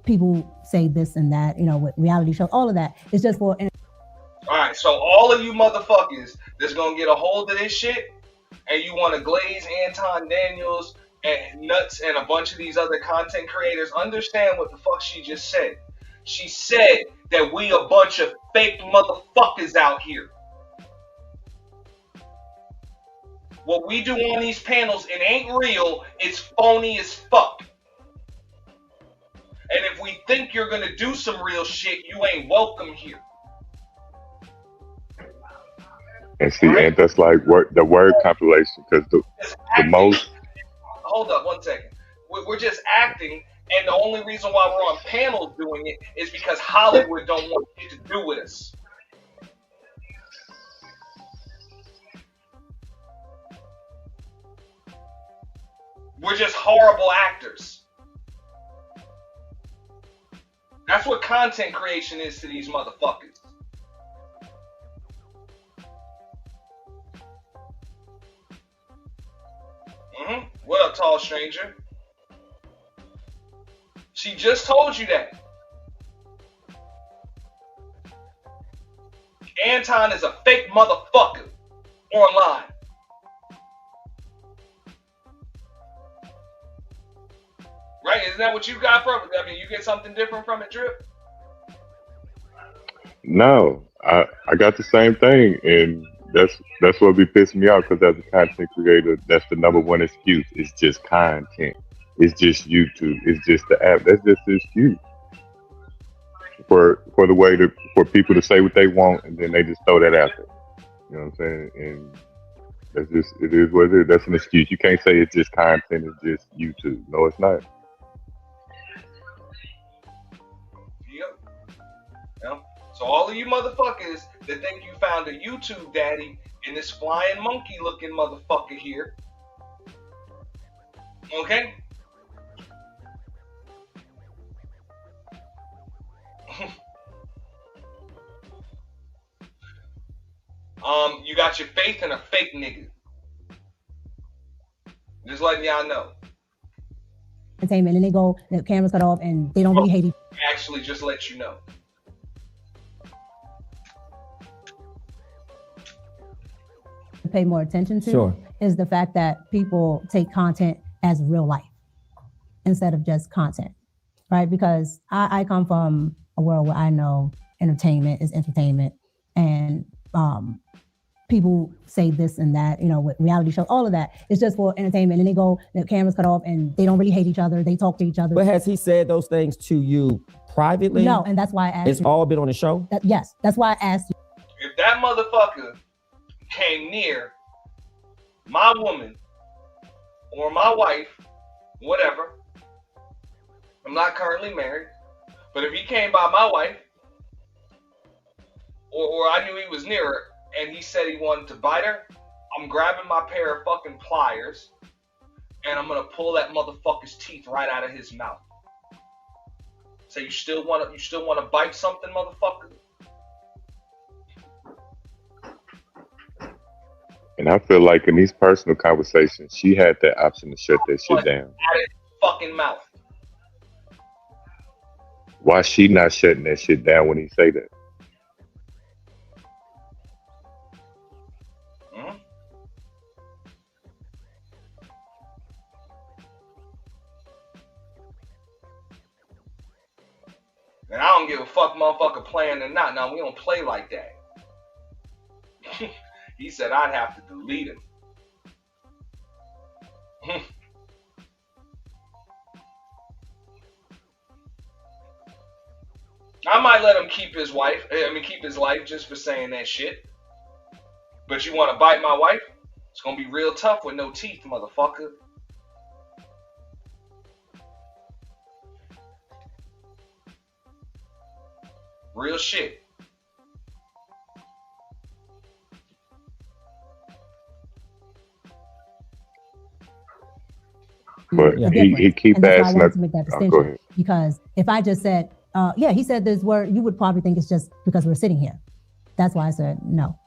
people say this and that, with reality shows, all of that. It's just for. All right, so all of you motherfuckers that's gonna get a hold of this shit, and you want to glaze Anton Daniels and Nuts and a bunch of these other content creators, understand what the fuck she just said. She said that we a bunch of fake motherfuckers out here. What we do on these panels, it ain't real. It's phony as fuck. And if we think you're gonna do some real shit, you ain't welcome here. And see, and that's like the word compilation, because the most. Hold up 1 second. We're just acting, and the only reason why we're on panels doing it is because Hollywood don't want shit to do with us. We're just horrible actors. That's what content creation is to these motherfuckers. What up, tall stranger? She just told you that. Anton is a fake motherfucker online. Right? Isn't that what you got from it? I mean, you get something different from it, Drip? No, I got the same thing, and that's what be pissing me off, because as a content creator, that's the number one excuse. It's just content. It's just YouTube. It's just the app. That's just the excuse for the way for people to say what they want, and then they just throw that out there. You know what I'm saying? And that's just, it is what it is. That's an excuse. You can't say it's just content. It's just YouTube. No, it's not. Yep. So all of you motherfuckers that think you found a YouTube daddy in this flying monkey looking motherfucker here, okay? You got your faith in a fake nigga. Just letting y'all know. Entertainment, and they go, the cameras cut off, and they don't really hate each other. Actually, just let you know. Pay more attention to is the fact that people take content as real life instead of just content, right? Because I come from a world where I know entertainment is entertainment, and people say this and that, with reality shows, all of that. It's just for entertainment, and they go, the cameras cut off, and they don't really hate each other. They talk to each other. But has he said those things to you privately? No, and that's why I asked It's you. all been on the show? Yes, that's why I asked you. If that motherfucker came near my woman or my wife, whatever, I'm not currently married, but if he came by my wife, or I knew he was near her, and he said he wanted to bite her, I'm grabbing my pair of fucking pliers, and I'm gonna pull that motherfucker's teeth right out of his mouth. So you still wanna bite something, motherfucker? And I feel like in these personal conversations, she had that option to shut that shit down. Out of his fucking mouth. Why she not shutting that shit down when he say that? And I don't give a fuck, motherfucker, playing or not. Now, we don't play like that. He said I'd have to delete him. I might let him keep his life just for saying that shit. But you want to bite my wife? It's going to be real tough with no teeth, motherfucker. Real shit. But The he difference. keep And that's why I asking wanted that. to make that Oh, go distinction. ahead. Because if I just said, yeah, he said this word, you would probably think it's just because we're sitting here. That's why I said no.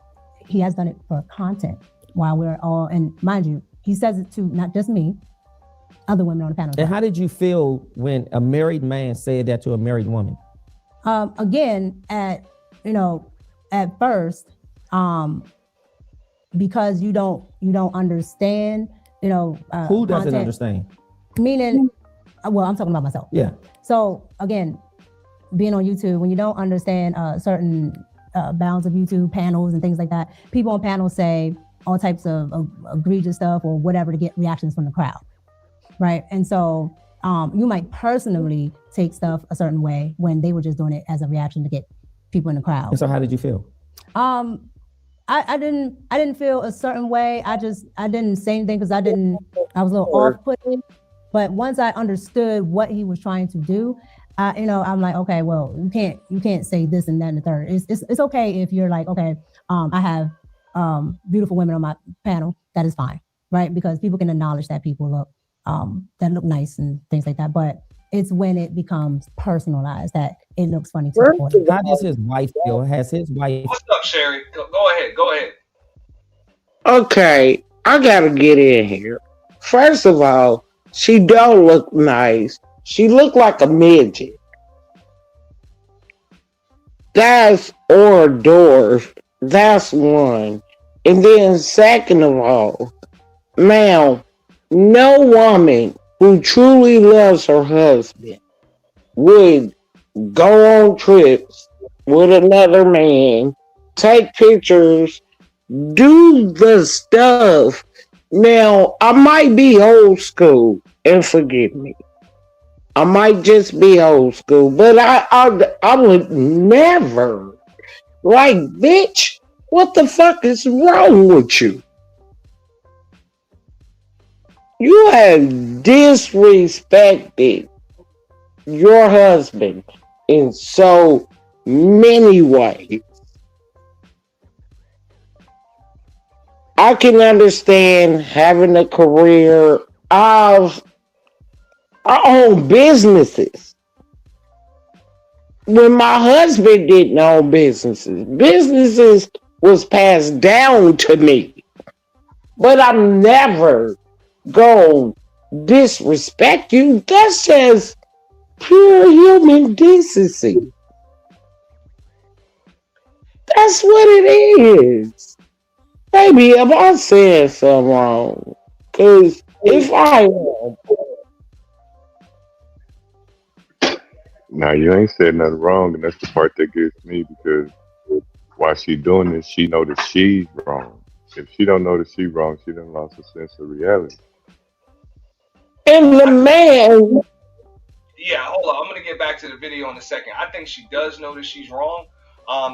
He has done it for content while we're all, and mind you, he says it to not just me, other women on the panel. And how did you feel when a married man said that to a married woman? Again, at first, because you don't understand, Who doesn't content, understand? meaning, well, I'm talking about myself. Yeah. So again, being on YouTube, when you don't understand certain bounds of YouTube panels and things like that, people on panels say all types of egregious stuff or whatever to get reactions from the crowd, right? And so you might personally take stuff a certain way when they were just doing it as a reaction to get people in the crowd. And so how did you feel? I didn't feel a certain way. I didn't say anything because I was a little off-putting. But once I understood what he was trying to do, I'm like, okay, well, you can't say this and that and the third. It's okay if you're like, okay, I have beautiful women on my panel. That is fine, right? Because people can acknowledge that people look nice and things like that. But it's when it becomes personalized that it looks funny to the audience. How does his wife feel? Has his wife? What's up, Sherry? Go ahead. Go ahead. Okay, I gotta get in here. First of all, she don't look nice. She look like a midget. That's hors d'oeuvre. That's one. And then second of all, ma'am, no woman who truly loves her husband would go on trips with another man, take pictures, do the stuff. Now, I might be old school, and forgive me. I might just be old school, but I would never, like, bitch, what the fuck is wrong with you? You have disrespected your husband in so many ways. I can understand having a career. I own businesses. When my husband didn't own businesses was passed down to me. But I'm never going to disrespect you. That's just pure human decency. That's what it is. Maybe if I said something wrong, because if I Now you ain't said nothing wrong, and that's the part that gets me because while she doing this, she know that she's wrong. If she don't know that she's wrong, she done lost a sense of reality. and the man, Yeah, hold on. I'm gonna get back to the video in a second. I think she does know that she's wrong.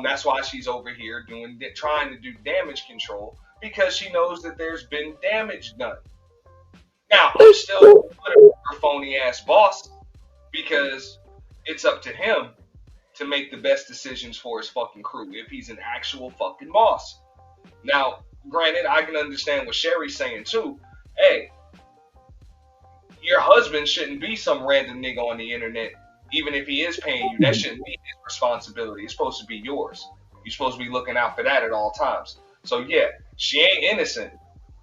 That's why she's over here trying to do damage control because she knows that there's been damage done. Now, I'm still putting her phony ass boss because it's up to him to make the best decisions for his fucking crew if he's an actual fucking boss. Now, granted, I can understand what Sherry's saying too. Hey, your husband shouldn't be some random nigga on the internet. Even if he is paying you, that shouldn't be his responsibility. It's supposed to be yours. You're supposed to be looking out for that at all times. So yeah, she ain't innocent,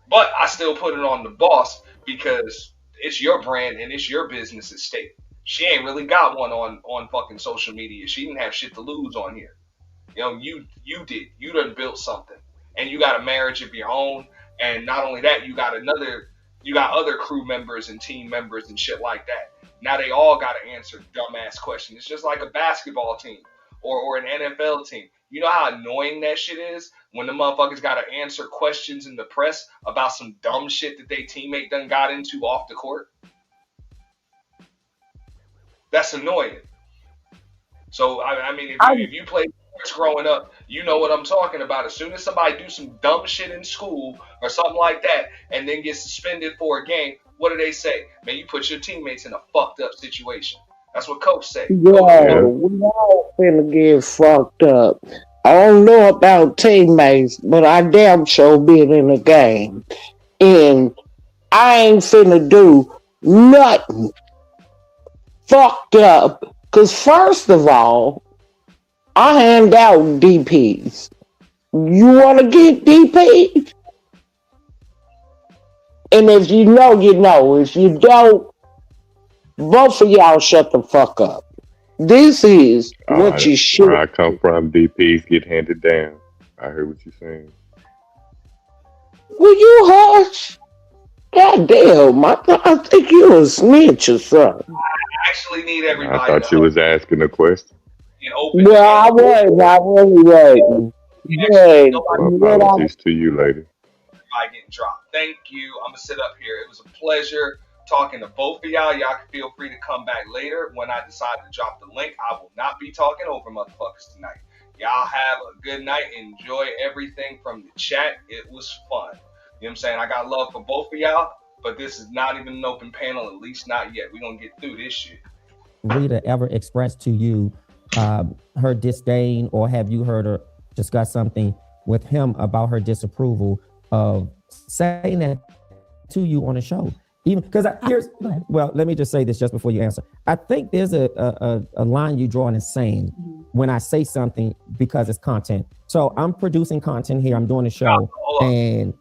but I still put it on the boss because it's your brand and it's your business at stake. She ain't really got one on fucking social media. She didn't have shit to lose on here. You know, you did. You done built something, and you got a marriage of your own. And not only that, you got other crew members and team members and shit like that. Now they all got to answer dumbass questions. It's just like a basketball team or an NFL team. You know how annoying that shit is when the motherfuckers got to answer questions in the press about some dumb shit that they teammate done got into off the court? That's annoying. So, I mean, if you play sports growing up, you know what I'm talking about. As soon as somebody do some dumb shit in school or something like that and then get suspended for a game, what do they say? Man, you put your teammates in a fucked up situation. That's what Coach said. Yo, we all finna get fucked up. I don't know about teammates, but I damn sure been in a game. And I ain't finna do nothing fucked up. Cause first of all, I hand out DPs. You wanna get DPs? And if you know, you know. If you don't, both of y'all shut the fuck up. This is what you should. Where I come from, DPs get handed down. I heard what you're saying. Will you hush? God damn, I think you a snitch or something. I actually need I everybody thought you was asking a question. and open. Well, I really wasn't. But Well, what I apologies to you, lady. I getting dropped. Thank you. I'm gonna sit up here. It was a pleasure talking to both of y'all. Y'all can feel free to come back later when I decide to drop the link. I will not be talking over motherfuckers tonight. Y'all have a good night. Enjoy everything from the chat. It was fun. You know what I'm saying? I got love for both of y'all, but this is not even an open panel, at least not yet. We're gonna get through this shit. Rita ever expressed to you her disdain, or have you heard her discuss something with him about her disapproval of saying that to you on the show? Even because well, let me just say this just before you answer. I think there's a line you draw in the sand when I say something because it's content. So I'm producing content here. I'm doing a show, and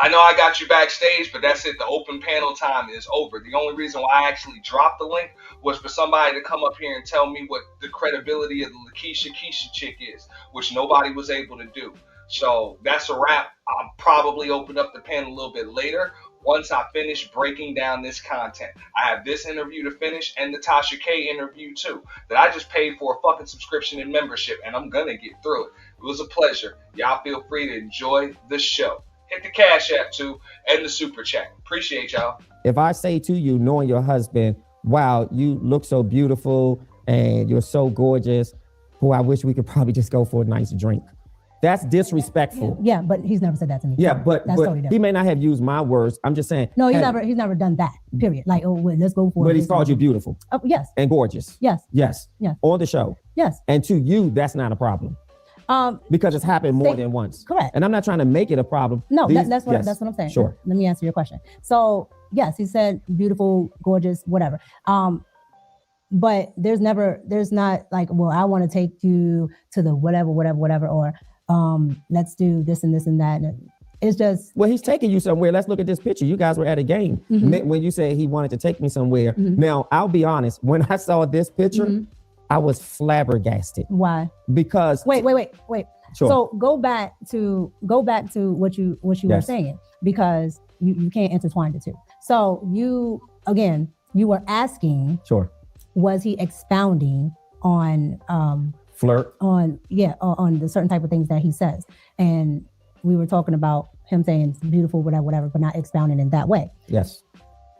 I know I got you backstage, but that's it. The open panel time is over. The only reason why I actually dropped the link was for somebody to come up here and tell me what the credibility of the Lakeisha Keisha chick is, which nobody was able to do. So that's a wrap. I'll probably open up the panel a little bit later once I finish breaking down this content. I have this interview to finish and the Tasha K interview too, that I just paid for a fucking subscription and membership, and I'm gonna get through it. It was a pleasure. Y'all feel free to enjoy the show. Hit the Cash App too and the Super Chat. Appreciate y'all. if I say to you, knowing your husband, wow, you look so beautiful and you're so gorgeous, boy, I wish we could probably just go for a nice drink. That's disrespectful. Yeah, but he's never said that to me. Yeah, Sorry. but That's totally he may not have used my words. I'm just saying. No, he's hey, never done that. Period. Like, oh, wait, let's go for it. But he's called you beautiful. Oh, yes. And gorgeous. Yes. Yes. Yes. On the show. Yes. And to you, that's not a problem. Because it's happened more than once. Correct. And I'm not trying to make it a problem. No, that's what I'm saying. Sure. Let me answer your question. So yes, he said beautiful, gorgeous, whatever. But there's not like, well, I want to take you to the whatever, or let's do this and this and that. And it's just, well, he's taking you somewhere. Let's look at this picture. You guys were at a game when you said he wanted to take me somewhere. Now, I'll be honest. When I saw this picture, I was flabbergasted. Why? Because wait. Sure. So go back to what you were saying, because you can't intertwine the two. So you were asking, sure, was he expounding on flirt on the certain type of things that he says, and we were talking about him saying it's beautiful, whatever, but not expounding in that way. Yes.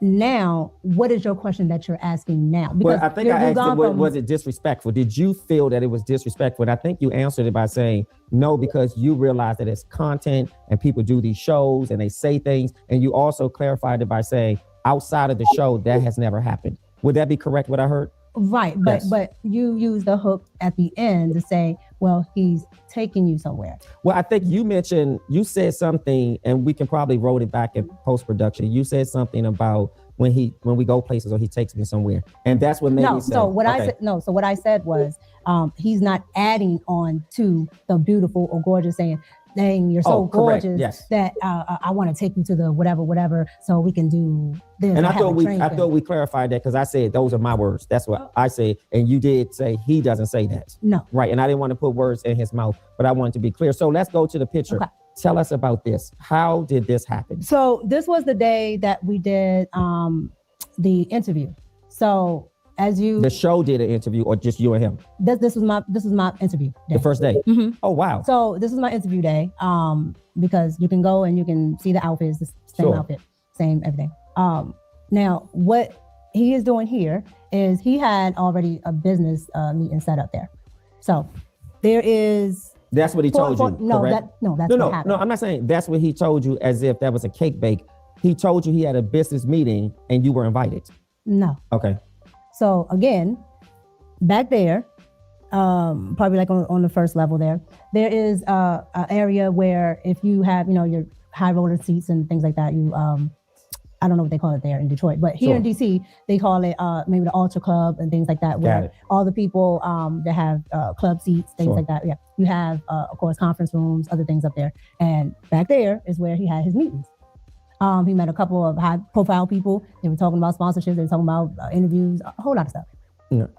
Now, what is your question that you're asking now? Because I think I asked was it disrespectful? Did you feel that it was disrespectful? And I think you answered it by saying no, because you realize that it's content and people do these shows and they say things. And you also clarified it by saying outside of the show, that has never happened. Would that be correct, what I heard? Right. But you use the hook at the end to say, well, he's taking you somewhere. Well, I think you said something, and we can probably roll it back in post-production. You said something about when we go places or he takes me somewhere. And that's what made me say. So what I said was he's not adding on to the beautiful or gorgeous, saying, dang, you're so gorgeous that I want to take you to the whatever, so we can do this. And I thought we clarified that, because I said those are my words. That's what I said. And you did say he doesn't say that. No. Right. And I didn't want to put words in his mouth, but I wanted to be clear. So let's go to the picture. Okay. Tell us about this. How did this happen? So this was the day that we did the interview. So the show did an interview, or just you and him? This was my interview day. The first day? Mm-hmm. Oh, wow. So this is my interview day, because you can go and you can see the outfits, the same outfit, same everything. Now, what he is doing here is he had already a business meeting set up there. So there is... That's what he told you, No, correct? That's what happened. No, I'm not saying that's what he told you as if that was a cake bake. He told you he had a business meeting and you were invited. No. Okay. So again, back there, probably like on the first level there is a area where if you have, your high roller seats and things like that, you I don't know what they call it there in Detroit, but here in DC they call it maybe the Ultra Club and things like that, where all the people that have club seats, things like that. Yeah, you have of course conference rooms, other things up there, and back there is where he had his meetings. He met a couple of high profile people. They were talking about sponsorships. They were talking about interviews, a whole lot of stuff.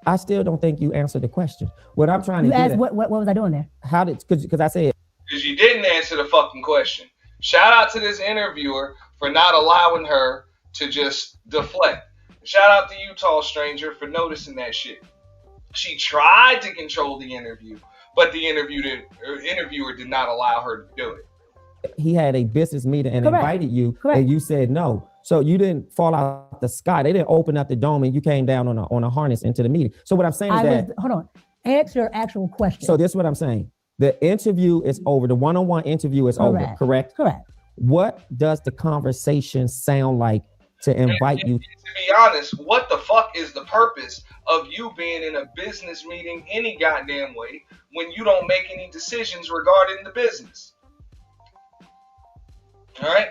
I still don't think you answered the question. What I'm trying to ask, what was I doing there? How did, because I said. Because you didn't answer the fucking question. Shout out to this interviewer for not allowing her to just deflect. Shout out to you, tall stranger, for noticing that shit. She tried to control the interview, but the interviewer did not allow her to do it. He had a business meeting and invited you, and you said no. So you didn't fall out the sky. They didn't open up the dome and you came down on a harness into the meeting. So what I'm saying is hold on. Answer your actual question. So this is what I'm saying. The interview is over. The one-on-one interview is over. Correct? Correct. What does the conversation sound like to invite you? To be honest, what the fuck is the purpose of you being in a business meeting any goddamn way when you don't make any decisions regarding the business? All right?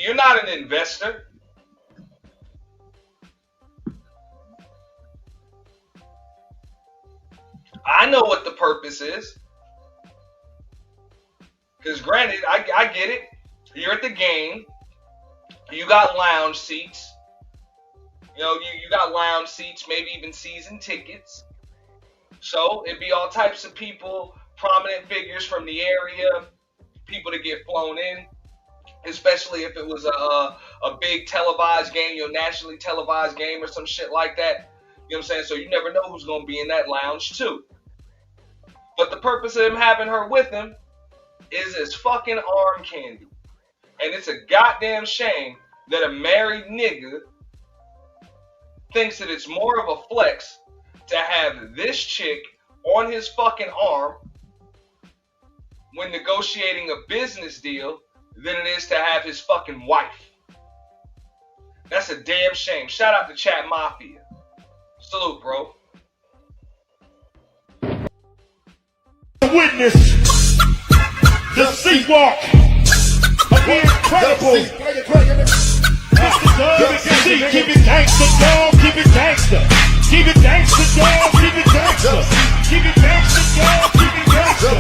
You're not an investor. I know what the purpose is. Because granted, I get it. You're at the game. You got lounge seats. You got lounge seats, maybe even season tickets. So it'd be all types of people, prominent figures from the area, people to get flown in. Especially if it was a big televised game, nationally televised game or some shit like that. You know what I'm saying? So you never know who's going to be in that lounge too. But the purpose of him having her with him is as fucking arm candy. And it's a goddamn shame that a married nigga thinks that it's more of a flex to have this chick on his fucking arm when negotiating a business deal than it is to have his fucking wife. That's a damn shame. Shout out to Chat Mafia. Salute, bro. Witness the C-Walk of the incredible Mr. C. Keep it gangsta, dog. Keep it gangsta. Keep it gangsta, dog. Keep it gangsta. Keep it gangsta, dog. Keep it gangsta.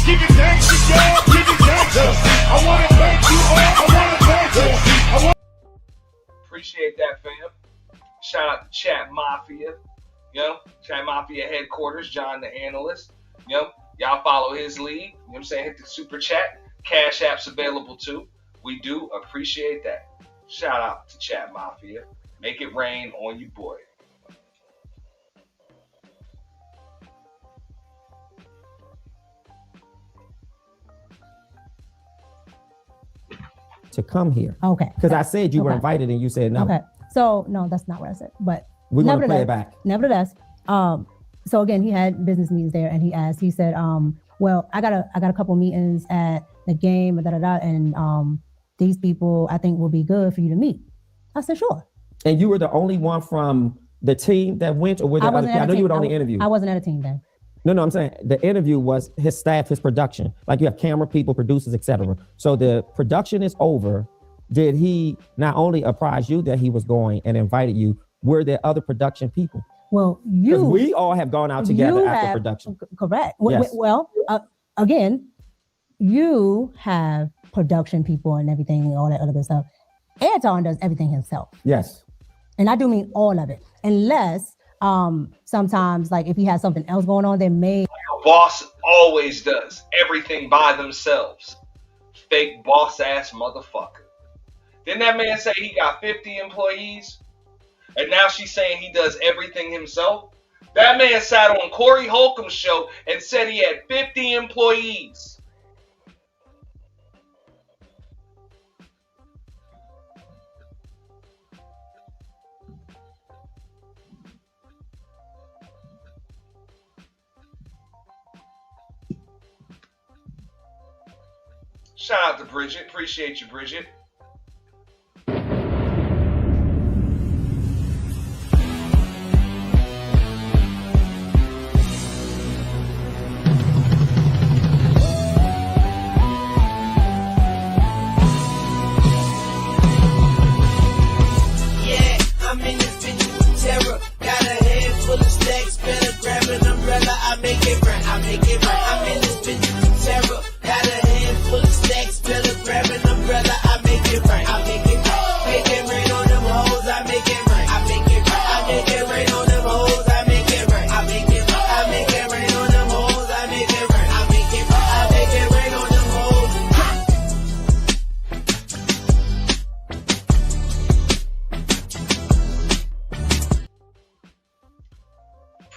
Keep it gangsta, dog. Keep it gangsta. I want to thank you all. I want to thank you. Appreciate that, fam. Shout out to Chat Mafia. Chat Mafia headquarters, John the Analyst. Y'all follow his lead. You know what I'm saying? Hit the super chat. Cash App's available too. We do appreciate that. Shout out to Chat Mafia. Make it rain on you, boy. To come here. Okay. Because I said you were invited and you said no. Okay. So no, that's not what I said. But we're going to play it back. Nevertheless, so again, he had business meetings there, and he said, well, I got a couple meetings at the game, and these people I think will be good for you to meet. I said, sure. And you were the only one from the team that went, or were there other people? I know you were on the interview. I wasn't at a team then. No, I'm saying the interview was his staff, his production. Like you have camera people, producers, etc. So the production is over. Did he not only apprise you that he was going and invited you? Were there other production people? Well, we all have gone out together after production. Correct. Yes. Well, again, you have production people and everything and all that other good stuff. Anton does everything himself. Yes. And I do mean all of it. Unless sometimes, like if he has something else going on, then maybe. A boss always does everything by themselves. Fake boss ass motherfucker. Didn't that man say he got 50 employees? And now she's saying he does everything himself? That man sat on Corey Holcomb's show and said he had 50 employees. Shout out to Bridget. Appreciate you, Bridget.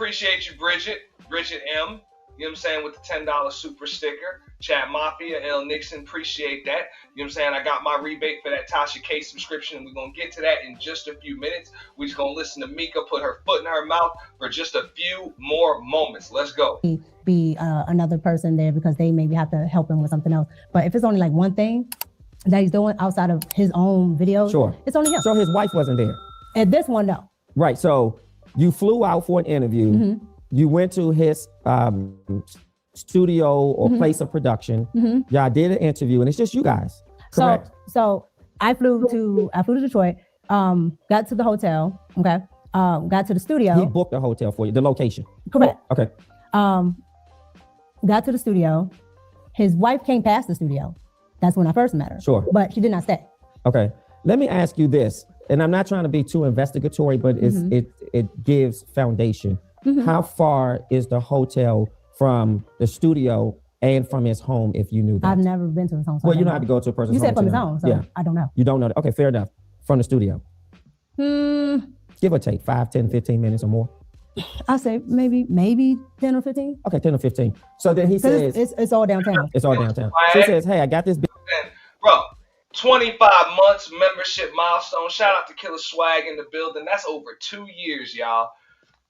Appreciate you, Bridget M. You know what I'm saying, with the $10 super sticker. Chat Mafia, L Nixon, appreciate that. You know what I'm saying? I got my rebate for that Tasha K subscription, and we're going to get to that in just a few minutes. We're just going to listen to Micca put her foot in her mouth for just a few more moments. Let's go. Be another person there because they maybe have to help him with something else. But if it's only like one thing that he's doing outside of his own videos, Sure. it's only him. So his wife wasn't there. At this one, no. Right. So you flew out for an interview. Mm-hmm. You went to his studio or place of production. Mm-hmm. Y'all did an interview, and it's just you guys. Correct. So I flew to Detroit. Got to the hotel. Okay. Got to the studio. He booked a hotel for you, the location. Correct. Okay. Got to the studio. His wife came past the studio. That's when I first met her. Sure. But she did not stay. Okay. Let me ask you this, and I'm not trying to be too investigatory, but it gives foundation. Mm-hmm. How far is the hotel from the studio and from his home, if you knew that? I've never been to his home. So Well, you don't have to go to a person's You home. said from to his know. home, so Yeah. I don't know. You don't know that. Okay, fair enough. From the studio. Give or take 5, 10, 15 minutes or more. I say maybe 10 or 15. Okay, 10 or 15. So then he says, It's all downtown. it's all downtown. So he says, hey, I got this. Bro, 25 months membership milestone. Shout out to Killer Swag in the building. That's over 2 years, y'all.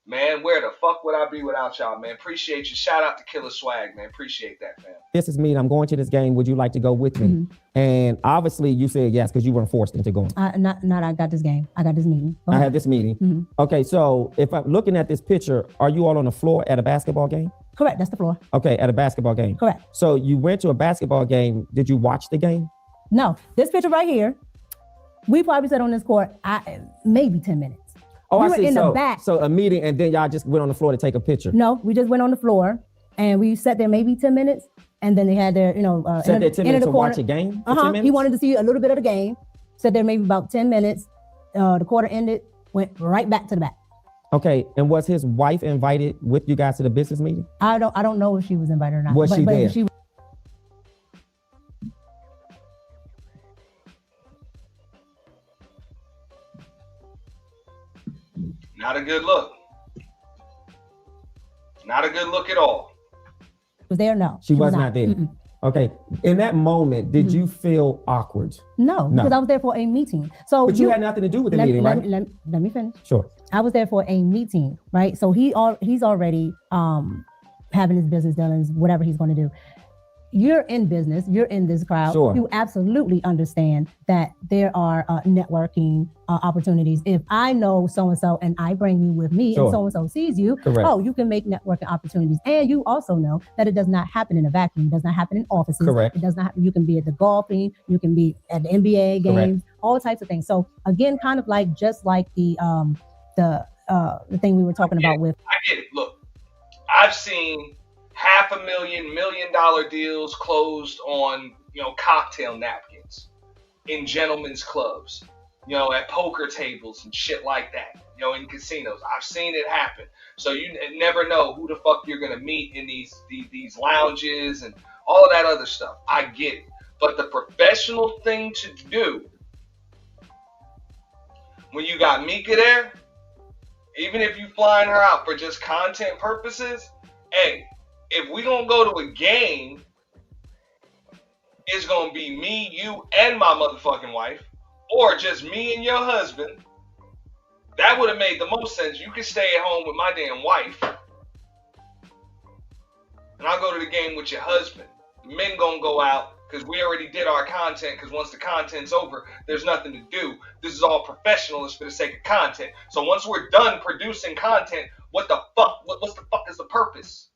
Man, where the fuck would I be without y'all, man? Appreciate you. Shout out to Killer Swag, man. Appreciate that, fam. This is me. I'm going to this game. Would you like to go with me? And obviously you said yes because you weren't forced into going. Not I got this game. I got this meeting. Go I ahead. had this meeting. Okay, so if I'm looking at this picture, are you all on the floor at a basketball game? Correct. That's the floor. Okay, at a basketball game. Correct. So you went to a basketball game. Did you watch the game? No, this picture right here, we probably sat on this court maybe 10 minutes. Oh, We I were see. in the So, back. so a meeting, and then y'all just went on the floor to take a picture. No, we just went on the floor and we sat there maybe 10 minutes, and then they had their, Sat there 10 minutes to watch a game for 10 minutes? He wanted to see a little bit of the game. Sat there maybe about 10 minutes. The quarter ended, went right back to the back. Okay, and was his wife invited with you guys to the business meeting? I don't know if she was invited or not. Was she there? Not a good look. Not a good look at all. Was there? No. She was not there. Okay, in that moment, did you feel awkward? No, because I was there for a meeting. So But you had nothing to do with the meeting, right? Let me finish. Sure. I was there for a meeting, right? So he's already having his business dealings, whatever he's going to do. You're in business. You're in this crowd. Sure. You absolutely understand that there are networking opportunities. If I know so-and-so and I bring you with me Sure. and so-and-so sees you, Correct. oh, you can make networking opportunities. And you also know that it does not happen in a vacuum. It does not happen in offices. Correct. It does not happen. You can be at the golfing. You can be at the NBA games, all types of things. So again, kind of like just like the thing we were talking about with. I get it. Look, I've seen $500,000, $1 million deals closed on, cocktail napkins in gentlemen's clubs, at poker tables and shit like that, in casinos. I've seen it happen. So you never know who the fuck you're gonna meet in these lounges and all of that other stuff. I get it. But the professional thing to do when you got Micca there, even if you flying her out for just content purposes, hey, if we gonna go to a game, it's gonna be me, you, and my motherfucking wife, or just me and your husband. That would have made the most sense. You can stay at home with my damn wife, and I'll go to the game with your husband. The men gonna go out because we already did our content. Because once the content's over, there's nothing to do. This is all professionalism for the sake of content. So once we're done producing content, what the fuck? What's the fuck is the purpose?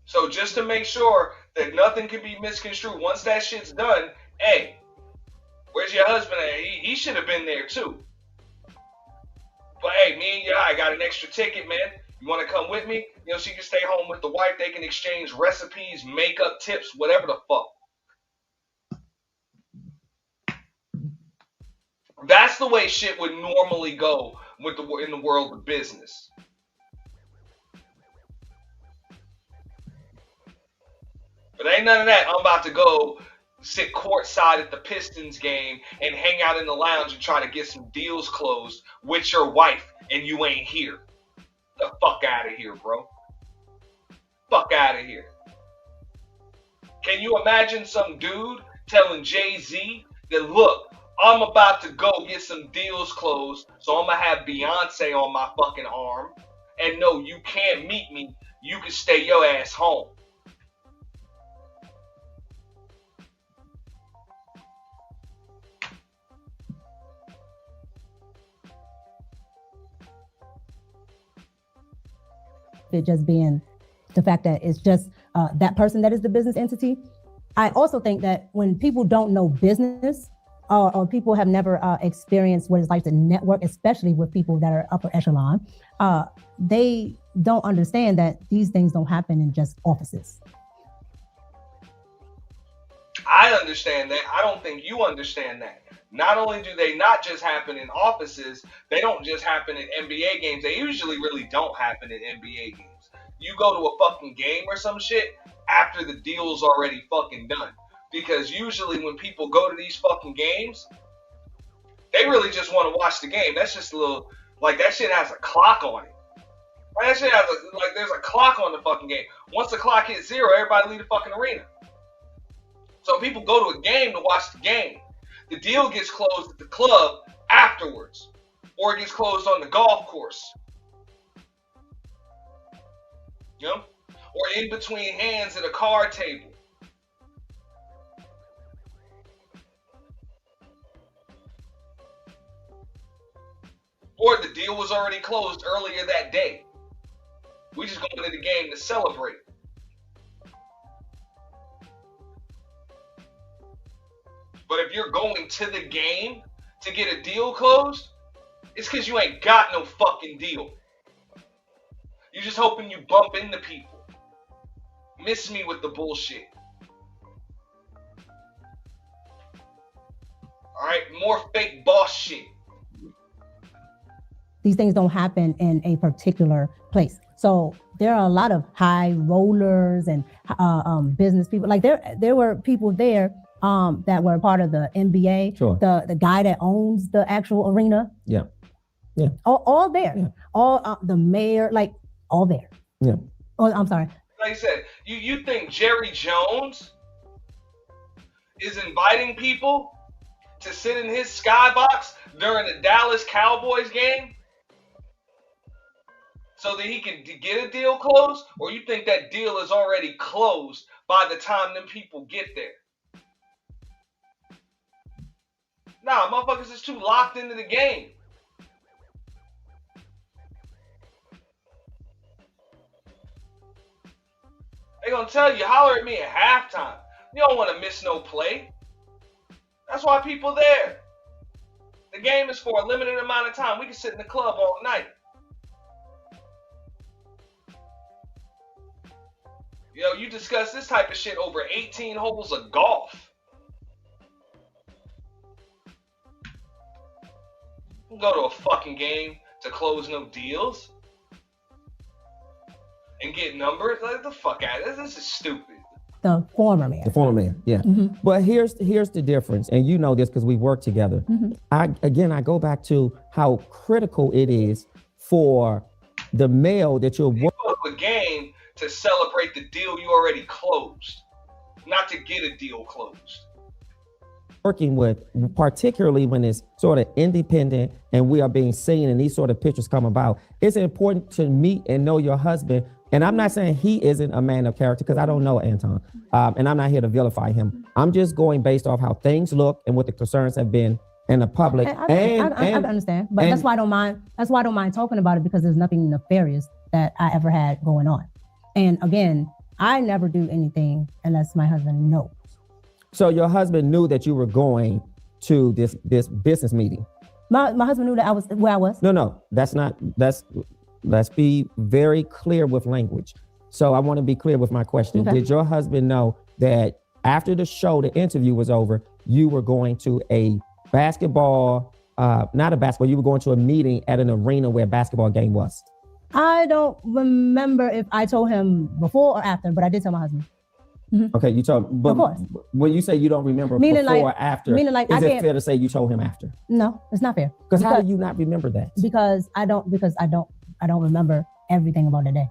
So just to make sure that nothing can be misconstrued, once that shit's done, hey, where's your husband at? He should have been there too. But hey, me and your I got an extra ticket, man. You want to come with me? So you can stay home with the wife. They can exchange recipes, makeup tips, whatever the fuck. That's the way shit would normally go in the world of business. But ain't none of that. I'm about to go sit courtside at the Pistons game and hang out in the lounge and try to get some deals closed with your wife and you ain't here. The fuck out of here, bro. Fuck out of here. Can you imagine some dude telling Jay-Z that, look, I'm about to go get some deals closed, so I'm going to have Beyonce on my fucking arm, and no, you can't meet me. You can stay your ass home. It just being the fact that it's just that person that is the business entity. I also think that when people don't know business or people have never experienced what it's like to network, especially with people that are upper echelon, they don't understand that these things don't happen in just offices. I understand that. I don't think you understand that. Not only do they not just happen in offices, they don't just happen in NBA games. They usually really don't happen in NBA games. You go to a fucking game or some shit after the deal's already fucking done. Because usually when people go to these fucking games, they really just want to watch the game. That's just a little, like, that shit has a clock on it. Like, that shit has a, like, there's a clock on the fucking game. Once the clock hits 0, everybody leave the fucking arena. So people go to a game to watch the game. The deal gets closed at the club afterwards, or it gets closed on the golf course. You know? Or in between hands at a card table. Or the deal was already closed earlier that day. We just go into the game to celebrate. But if you're going to the game to get a deal closed, it's because you ain't got no fucking deal. You're just hoping you bump into people. Miss me with the bullshit. Alright, more fake boss shit. These things don't happen in a particular place. So there are a lot of high rollers and business people. Like there were people there that were part of the NBA. Sure. The guy that owns the actual arena. Yeah. Yeah. All there. Yeah. All the mayor, like all there. Yeah. Oh, I'm sorry. Like I said, you think Jerry Jones is inviting people to sit in his skybox during the Dallas Cowboys game so that he can get a deal closed? Or you think that deal is already closed by the time them people get there? Nah, motherfuckers is too locked into the game. They gonna tell you, holler at me at halftime. You don't want to miss no play. That's why people there. The game is for a limited amount of time. We can sit in the club all night. Yo, you discuss this type of shit over 18 holes of golf. You go to a fucking game to close no deals and get numbers. Like, the fuck out of this. This is stupid. The former mayor. The former mayor, yeah. Mm-hmm. But here's the difference, and you know this because we work together. Mm-hmm. I go back to how critical it is for the male that you're You go to a game to celebrate the deal you already closed, not to get a deal closed. working with, particularly when it's sort of independent and we are being seen and these sort of pictures come about. It's important to meet and know your husband. And I'm not saying he isn't a man of character because I don't know Anton, and I'm not here to vilify him. I'm just going based off how things look and what the concerns have been in the public. I understand, but that's why I don't mind. That's why I don't mind talking about it, because there's nothing nefarious that I ever had going on. And again, I never do anything unless my husband knows. So your husband knew that you were going to this business meeting. My husband knew that I was where I was. No, let's be very clear with language. So I want to be clear with my question. Okay. Did your husband know that after the show, the interview was over, you were going to a basketball, you were going to a meeting at an arena where a basketball game was? I don't remember if I told him before or after, but I did tell my husband. Okay, you told, but Of course. when you say you don't remember Meaning before like- or after, meaning like is I it can't- fair to say you told him after? No, it's not fair. Because how do you not remember that? Because I don't remember everything about the day.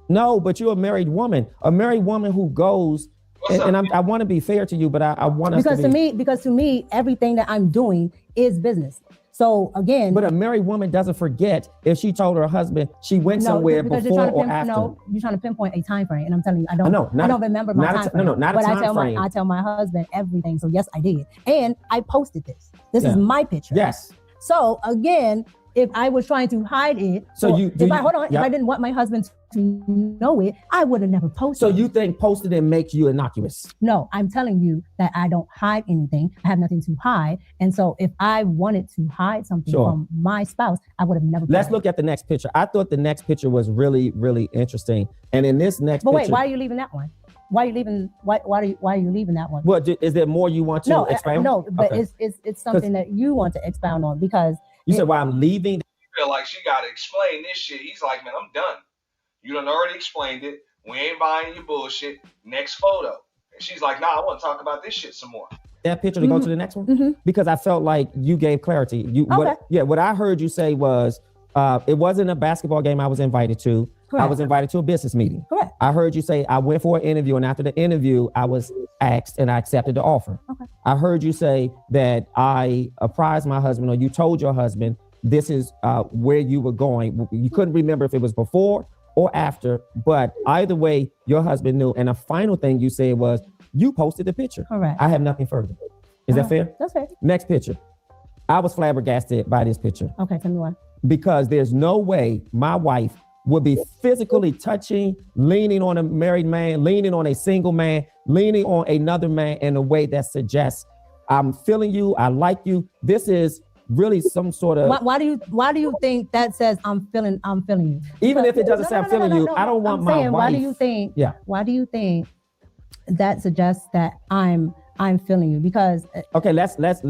No, but you're a married woman who goes, and I want to be fair to you, but I want us Because to be. because to me, everything that I'm doing is business. So again, But a married woman doesn't forget if she told her husband she went somewhere because before or after. No, you're trying to pinpoint a time frame, and I'm telling you, I don't remember my not a time t- frame. no, not a but time frame. I tell my husband everything. So yes, I did, and I posted this. This is my picture. Yes. So again, if I was trying to hide it, So if I didn't want my husband to know it, I would have never posted. So it. you think posting it makes you innocuous? No, I'm telling you that I don't hide anything. I have nothing to hide. And so if I wanted to hide something from my spouse, I would have never. Let's look at the next picture. I thought the next picture was really, really interesting. And in this next But picture. wait, why are you leaving that one? Why are you leaving? Why are you leaving that one? Well, is there more you want to expound? No, but Okay. it's something that you want to expound on because you said why I'm leaving. Feel like she got to explain this shit. He's like, man, I'm done. You done already explained it. We ain't buying your bullshit. Next photo. And she's like, nah, I want to talk about this shit some more. That picture to go to the next one? Because I felt like you gave clarity. What I heard you say was it wasn't a basketball game I was invited to. Correct. I was invited to a business meeting. Correct. I heard you say I went for an interview, and after the interview, I was asked and I accepted the offer. Okay. I heard you say that I apprised my husband, or you told your husband this is where you were going. You couldn't remember if it was before or after, but either way, your husband knew. And the final thing you said was you posted the picture. Correct. I have nothing further. Is that fair? That's fair. Next picture. I was flabbergasted by this picture Okay, tell me why. because there's no way my wife would be physically touching, leaning on a married man, leaning on a single man, leaning on another man in a way that suggests I'm feeling you, I like you. This is really some sort of. Why do you think that says I'm feeling you? Even if it doesn't say I'm feeling you, I don't want my wife. Why do you think? Yeah. Why do you think that suggests that I'm feeling you? Because Okay, let's hold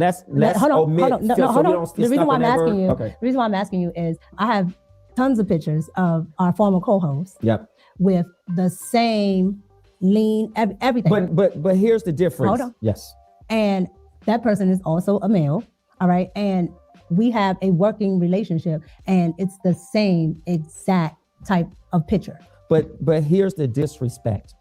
omit. on. No, so hold we on. don't The reason stuff why I'm whenever- asking you, Okay. the reason why I'm asking you is I have tons of pictures of our former co-hosts Yep. with the same lean everything. But here's the difference. Hold on. Yes. And that person is also a male. All right. And we have a working relationship and it's the same exact type of picture. But here's the disrespect.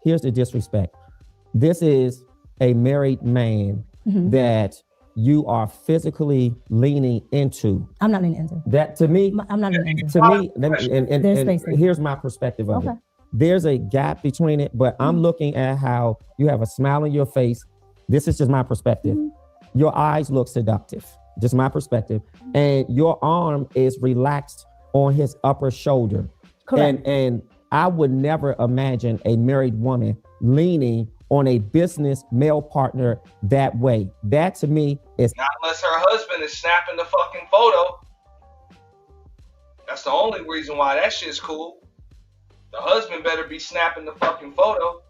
This is a married man that you are physically leaning into. I'm not leaning into. That to me, I'm not leaning into. to me, and There's space there. here's my perspective of Okay. it. There's a gap between it, but I'm looking at how you have a smile on your face. This is just my perspective. Your eyes look seductive, just my perspective. And your arm is relaxed on his upper shoulder. Correct. And I would never imagine a married woman leaning on a business male partner that way. That to me is Not unless her husband is snapping the fucking photo. That's the only reason why that shit's cool. The husband better be snapping the fucking photo.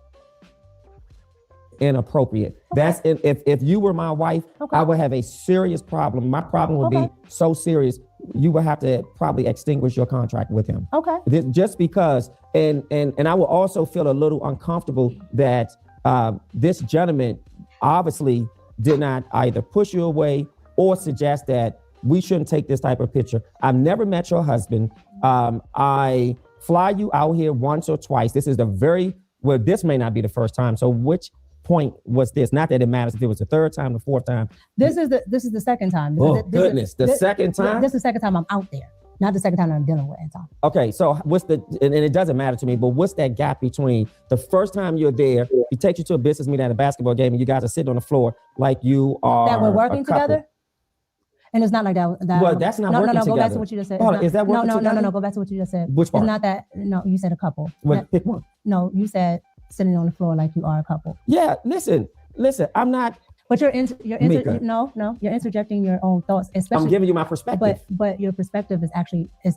inappropriate. That's if you were my wife, I would have a serious problem. My problem would be so serious, you would have to probably extinguish your contract with him. Okay. Just because, and I would also feel a little uncomfortable that this gentleman obviously did not either push you away or suggest that we shouldn't take this type of picture. I've never met your husband. I fly you out here once or twice. This is this may not be the first time. So which point was this? Not that it matters if it was the third time, the fourth time. This is the second time. The second time? This is the second time I'm out there. Not the second time I'm dealing with Anton. Okay, so and it doesn't matter to me, but what's that gap between the first time you're there, he takes you to a business meeting at a basketball game, and you guys are sitting on the floor like you are that we're working a couple. together? And it's not like that. Well, that's not working No, go back together. to what you just said. Hold on, is that working no, together? go back to what you just said. Which part? It's not that. No, you said a couple. Pick one. No, you said sitting on the floor like you are a couple. Yeah, listen, I'm not. But you're Micca. you're interjecting your own thoughts, especially. I'm giving you my perspective. But your perspective is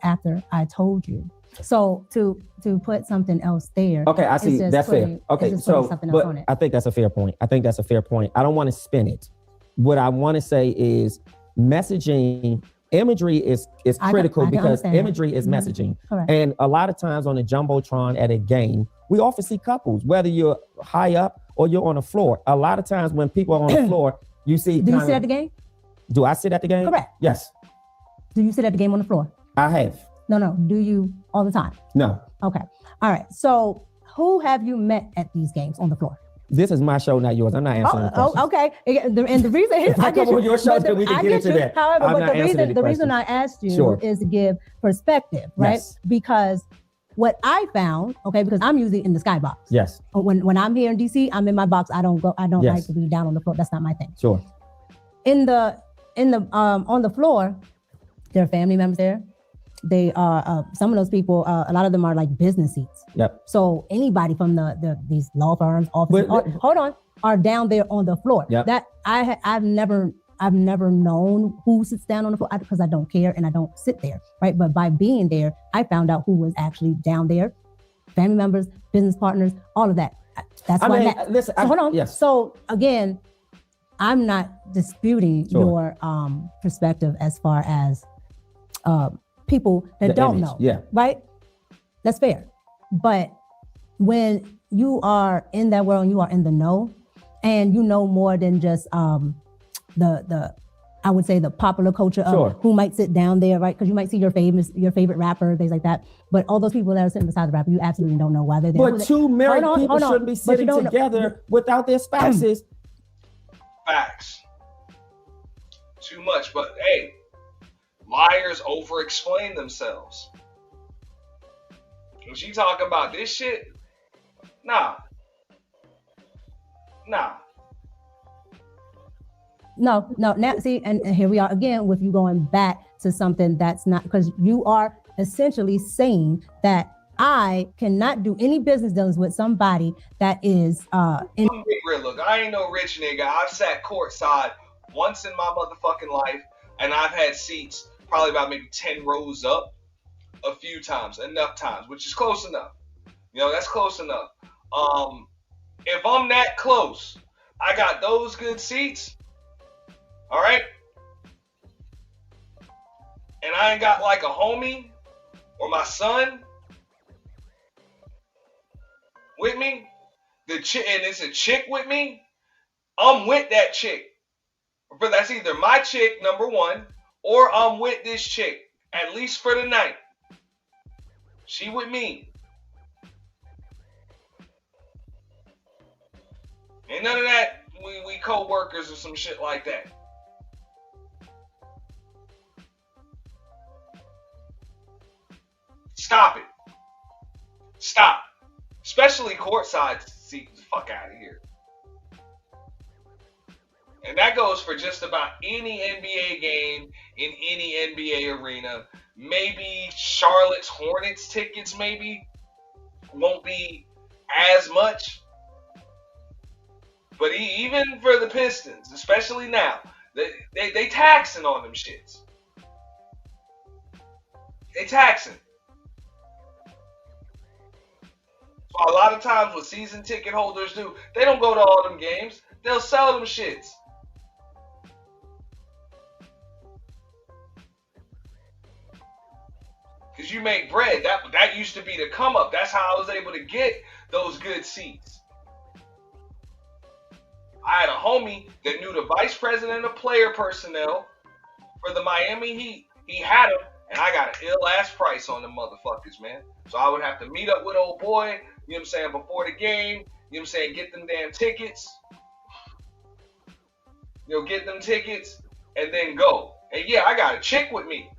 after I told you. So to put something else there. Okay, I see. That's fair. Okay, so something else on but it. I think that's a fair point. I don't want to spin it. What I want to say is messaging imagery is critical I can because understand that. imagery is messaging. Correct. And a lot of times on a jumbotron at a game, we often see couples, whether you're high up or you're on the floor. A lot of times when people are on the floor, you see. Do you sit at the game? Do I sit at the game? Correct. Yes, Do you sit at the game on the floor? I have. No. Do you all the time? No, Okay. All right. So who have you met at these games on the floor? this is my show, not yours. I'm not answering the question. Okay. And the reason is If I come on your show, then we can get into that. However, I'm but not answering any the reason questions. I asked you Sure. is to give perspective, right? Yes. Because what I found, okay, because I'm usually in the skybox. Yes, When I'm here in DC, I'm in my box. I don't Yes. like to be down on the floor. That's not my thing. sure. In the on the floor, there are family members there. They are some of those people. A lot of them are like business seats. Yep. So anybody from these law firms, offices, But- are down there on the floor. Yep. That I've never known who sits down on the floor because I don't care and I don't sit there, right? But by being there, I found out who was actually down there, family members, business partners, all of that. That's I why. mean, listen. So hold on. Yes. So again, I'm not disputing Sure. your perspective as far as people that The don't image, know. yeah. Right? That's fair. But when you are in that world and you are in the know, and you know more than just the I would say the popular culture of Sure. who might sit down there, right? Because you might see your favorite rapper, things like that. But all those people that are sitting beside the rapper, you absolutely don't know why they're there. But two married people hold on. shouldn't be But you sitting don't know- together without their spouses. Facts. Too much, but hey, liars over-explain themselves. When she talk about this shit, nah. No. Now, see, and here we are again with you going back to something that's not, because you are essentially saying that I cannot do any business dealings with somebody that is in. I'm big real. Look, I ain't no rich nigga. I've sat courtside once in my motherfucking life, and I've had seats probably about maybe 10 rows up a few times, enough times, which is close enough. You know, that's close enough. If I'm that close, I got those good seats. All right, and I ain't got like a homie or my son with me, and it's a chick with me, I'm with that chick. But that's either my chick, number one, or I'm with this chick, at least for the night. She with me. Ain't none of that we co-workers or some shit like that. Stop it. Stop. Especially courtside seats. Fuck out of here. And that goes for just about any NBA game in any NBA arena. Maybe Charlotte's Hornets tickets maybe won't be as much. But even for the Pistons, especially now, they taxing on them shits. They taxing. So a lot of times what season ticket holders do, they don't go to all them games. They'll sell them shits. Because you make bread. That used to be the come up. That's how I was able to get those good seats. I had a homie that knew the vice president of player personnel for the Miami Heat. He had him, and I got an ill-ass price on the motherfuckers, man. So I would have to meet up with old boy, you know what I'm saying, before the game, you know what I'm saying, get them damn tickets. You know, get them tickets, and then go. And yeah, I got a chick with me.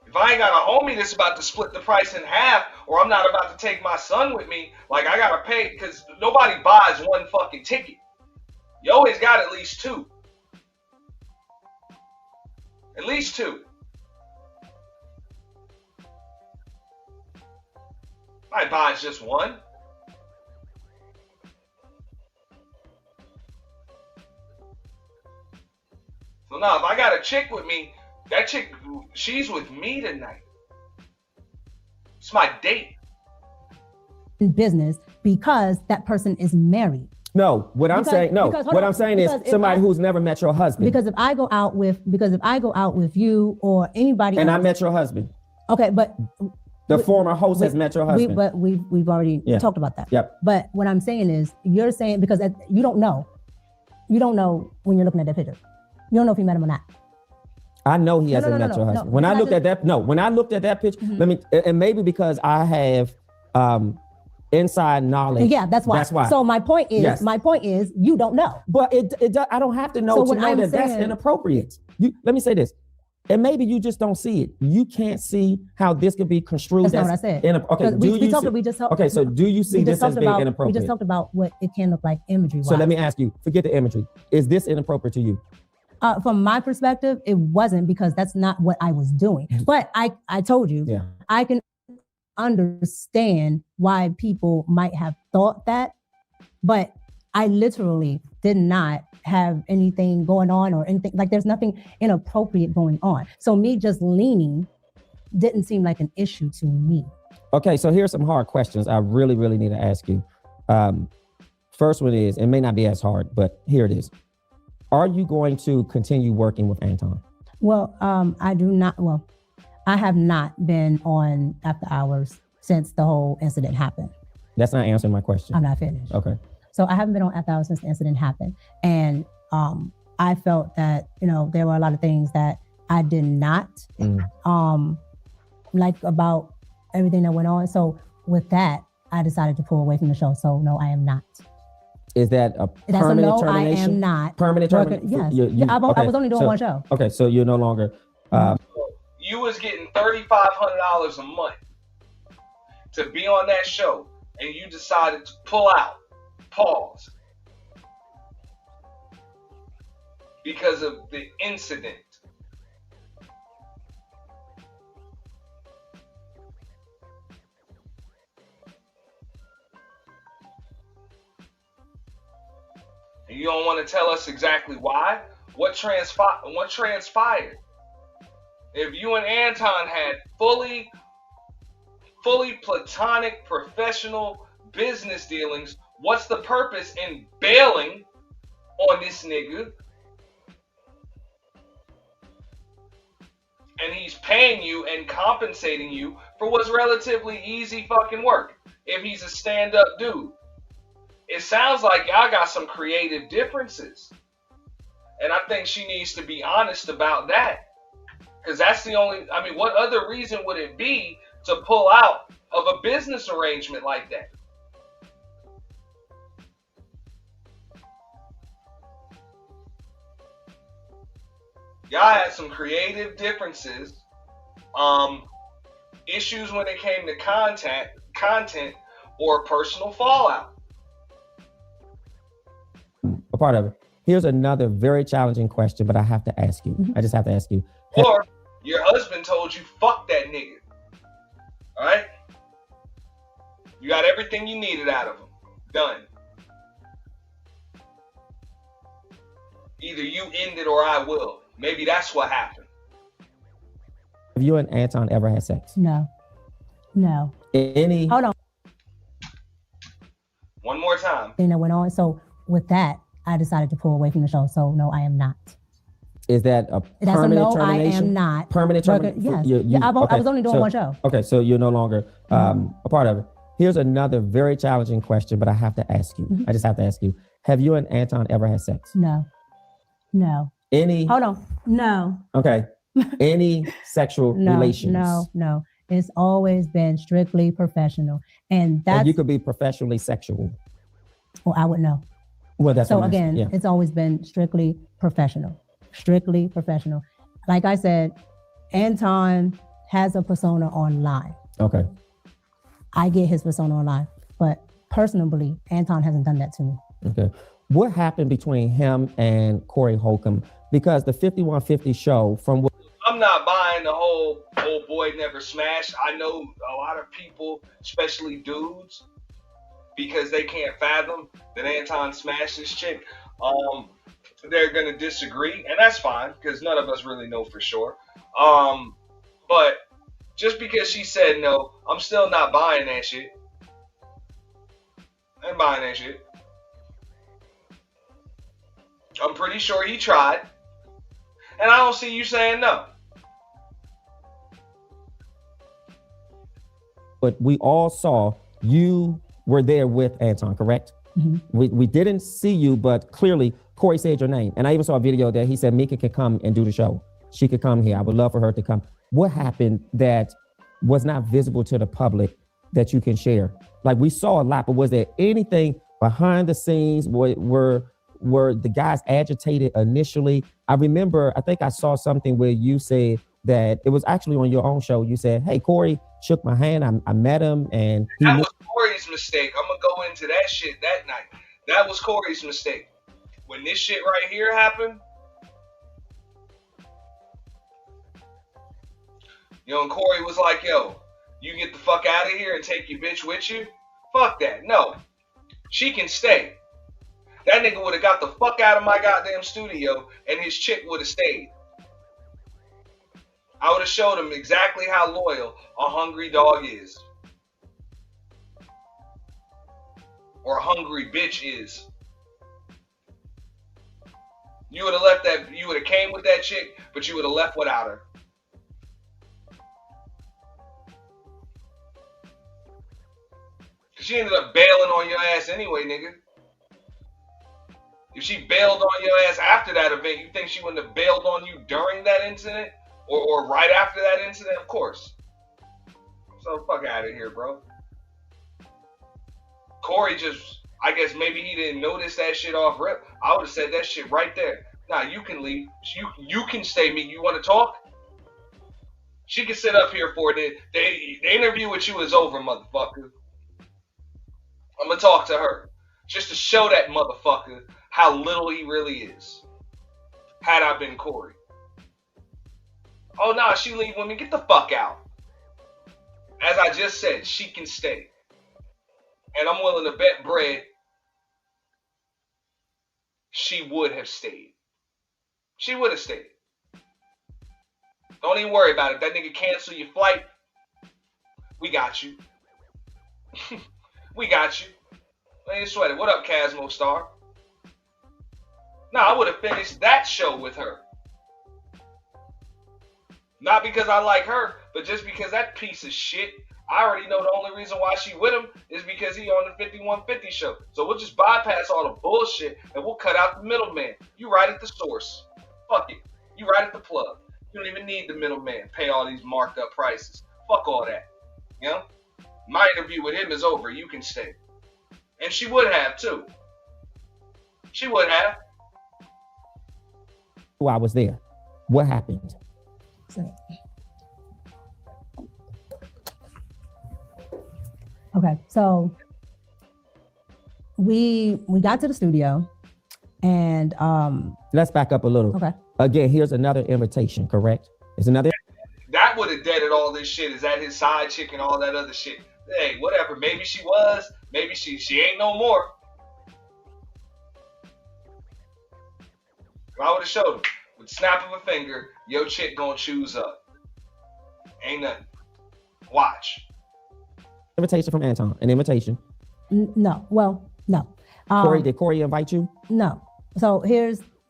If I ain't got a homie that's about to split the price in half, or I'm not about to take my son with me, like I gotta pay, because nobody buys one fucking ticket. You always got at least two. At least two. I buy just one. So now, if I got a chick with me, that chick, she's with me tonight. It's my date. in business because that person is married. No, what I'm saying, no, what I'm saying is somebody who's never met your husband. Because if I go out with you or anybody And else, I met your husband. okay, but The former host has met your husband. but we've already talked about that. Yep. But what I'm saying is, you're saying because you don't know when you're looking at that picture. You don't know if you met him or not. I know he hasn't met your husband. When I looked at that picture, let me, and maybe because I have inside knowledge. Yeah, that's why. So my point is, you don't know. But I don't have to know to know that that's inappropriate. Let me say this. And maybe you just don't see it. You can't see how this could be construed. That's not what I said. Okay, so do you see this as being inappropriate? We just talked about what it can look like imagery-wise. So let me ask you, forget the imagery. Is this inappropriate to you? From my perspective, it wasn't, because that's not what I was doing. But I told you, I can understand why people might have thought that, but I literally did not have anything going on or anything, like there's nothing inappropriate going on. So me just leaning didn't seem like an issue to me. Okay, so here's some hard questions I really, really need to ask you. First one is, it may not be as hard, but here it is. Are you going to continue working with Anton? Well, I have not been on after hours since the whole incident happened. That's not answering my question. I'm not finished. Okay. So I haven't been on after hours since the incident happened. And I felt that, there were a lot of things that I did not like about everything that went on. So with that, I decided to pull away from the show. So no, I am not. Is that a permanent termination? I am not. Permanent termination? Yes. I was only doing one show. Okay, so you're no longer... You was getting $3,500 a month to be on that show, and you decided to pull out. Pause. Because of the incident. And you don't want to tell us exactly why? What transpired? If you and Anton had fully platonic, professional business dealings, what's the purpose in bailing on this nigga? And he's paying you and compensating you for what's relatively easy fucking work if he's a stand-up dude. It sounds like y'all got some creative differences. And I think she needs to be honest about that. Because that's the only, what other reason would it be to pull out of a business arrangement like that? Y'all had some creative differences, issues when it came to content, or personal fallout. A part of it. Here's another very challenging question, but I have to ask you. I just have to ask you. Or your husband told you, fuck that nigga. All right? You got everything you needed out of him. Done. Either you end it or I will. Maybe that's what happened. Have you and Anton ever had sex? No. Hold on. One more time. Thing that went on. So with that, I decided to pull away from the show. So no, I am not. Is that a permanent termination? I am not. Permanent termination? Yes. I was only doing one show. Okay, so you're no longer a part of it. Here's another very challenging question, but I have to ask you. I just have to ask you. Have you and Anton ever had sex? No. Any? Hold on. No. Okay. Any sexual relations? No. It's always been strictly professional. And that's... you could be professionally sexual. Well, I would know. Well, that's so again, it's always been strictly professional. Strictly professional. Like I said, Anton has a persona online. Okay. I get his persona online, but personally, Anton hasn't done that to me. Okay. What happened between him and Corey Holcomb? Because the 5150 show from what... I'm not buying the whole old boy never smashed. I know a lot of people, especially dudes, because they can't fathom that Anton smashed this chick. They're going to disagree, and that's fine, because none of us really know for sure. But just because she said no, I'm still not buying that shit. I ain't buying that shit. I'm pretty sure he tried. And I don't see you saying no. But we all saw you were there with Anton, correct? We didn't see you, but clearly Corey said your name. And I even saw a video that he said Micca can come and do the show. She could come here. I would love for her to come. What happened that was not visible to the public that you can share? Like, we saw a lot, but was there anything behind the scenes? Were the guys agitated initially? I remember, I think I saw something where you said that it was actually on your own show. You said, hey, Corey shook my hand. I met him and he That knew. was Corey's mistake. I'm going to go into that shit that night. That was Corey's mistake. When this shit right here happened, and Corey was like, yo, you get the fuck out of here and take your bitch with you? Fuck that. No. She can stay. That nigga would have got the fuck out of my goddamn studio and his chick would have stayed. I would have showed him exactly how loyal a hungry dog is. Or a hungry bitch is. You would have left that, you would have came with that chick, but you would have left without her. Cause she ended up bailing on your ass anyway, nigga. If she bailed on your ass after that event, you think she wouldn't have bailed on you during that incident? Or right after that incident? Of course. So fuck out of here, bro. Corey just, I guess maybe he didn't notice that shit off rip. I would have said that shit right there. Nah, you can leave. You can stay. Me. You want to talk? She can sit up here for it. The interview with you is over, motherfucker. I'm gonna talk to her just to show that motherfucker how little he really is. Had I been Corey. Oh, nah, she leave with me. Get the fuck out. As I just said, she can stay. And I'm willing to bet bread she would have stayed. She would have stayed. Don't even worry about it. If that nigga cancel your flight, we got you. We got you. I ain't sweat it. What up, Casmo Star? Nah, I would have finished that show with her. Not because I like her, but just because that piece of shit, I already know the only reason why she with him is because he on the 5150 show. So we'll just bypass all the bullshit and we'll cut out the middleman. You right at the source. Fuck it. You right at the plug. You don't even need the middleman. Pay all these marked up prices. Fuck all that. You know? My interview with him is over. You can stay. And she would have too. She would have. I was there. What happened? Okay, so we got to the studio and let's back up a little. Okay. Again, here's another invitation, correct? It's another. That would have deaded all this shit. Is that his side chick and all that other shit? Hey, whatever. Maybe she was. Maybe she ain't no more. I would have showed him. With the snap of a finger, your chick gonna choose up. Ain't nothing. Watch. Invitation from Anton. An invitation. No. Well, no. Corey, did Corey invite you? No. So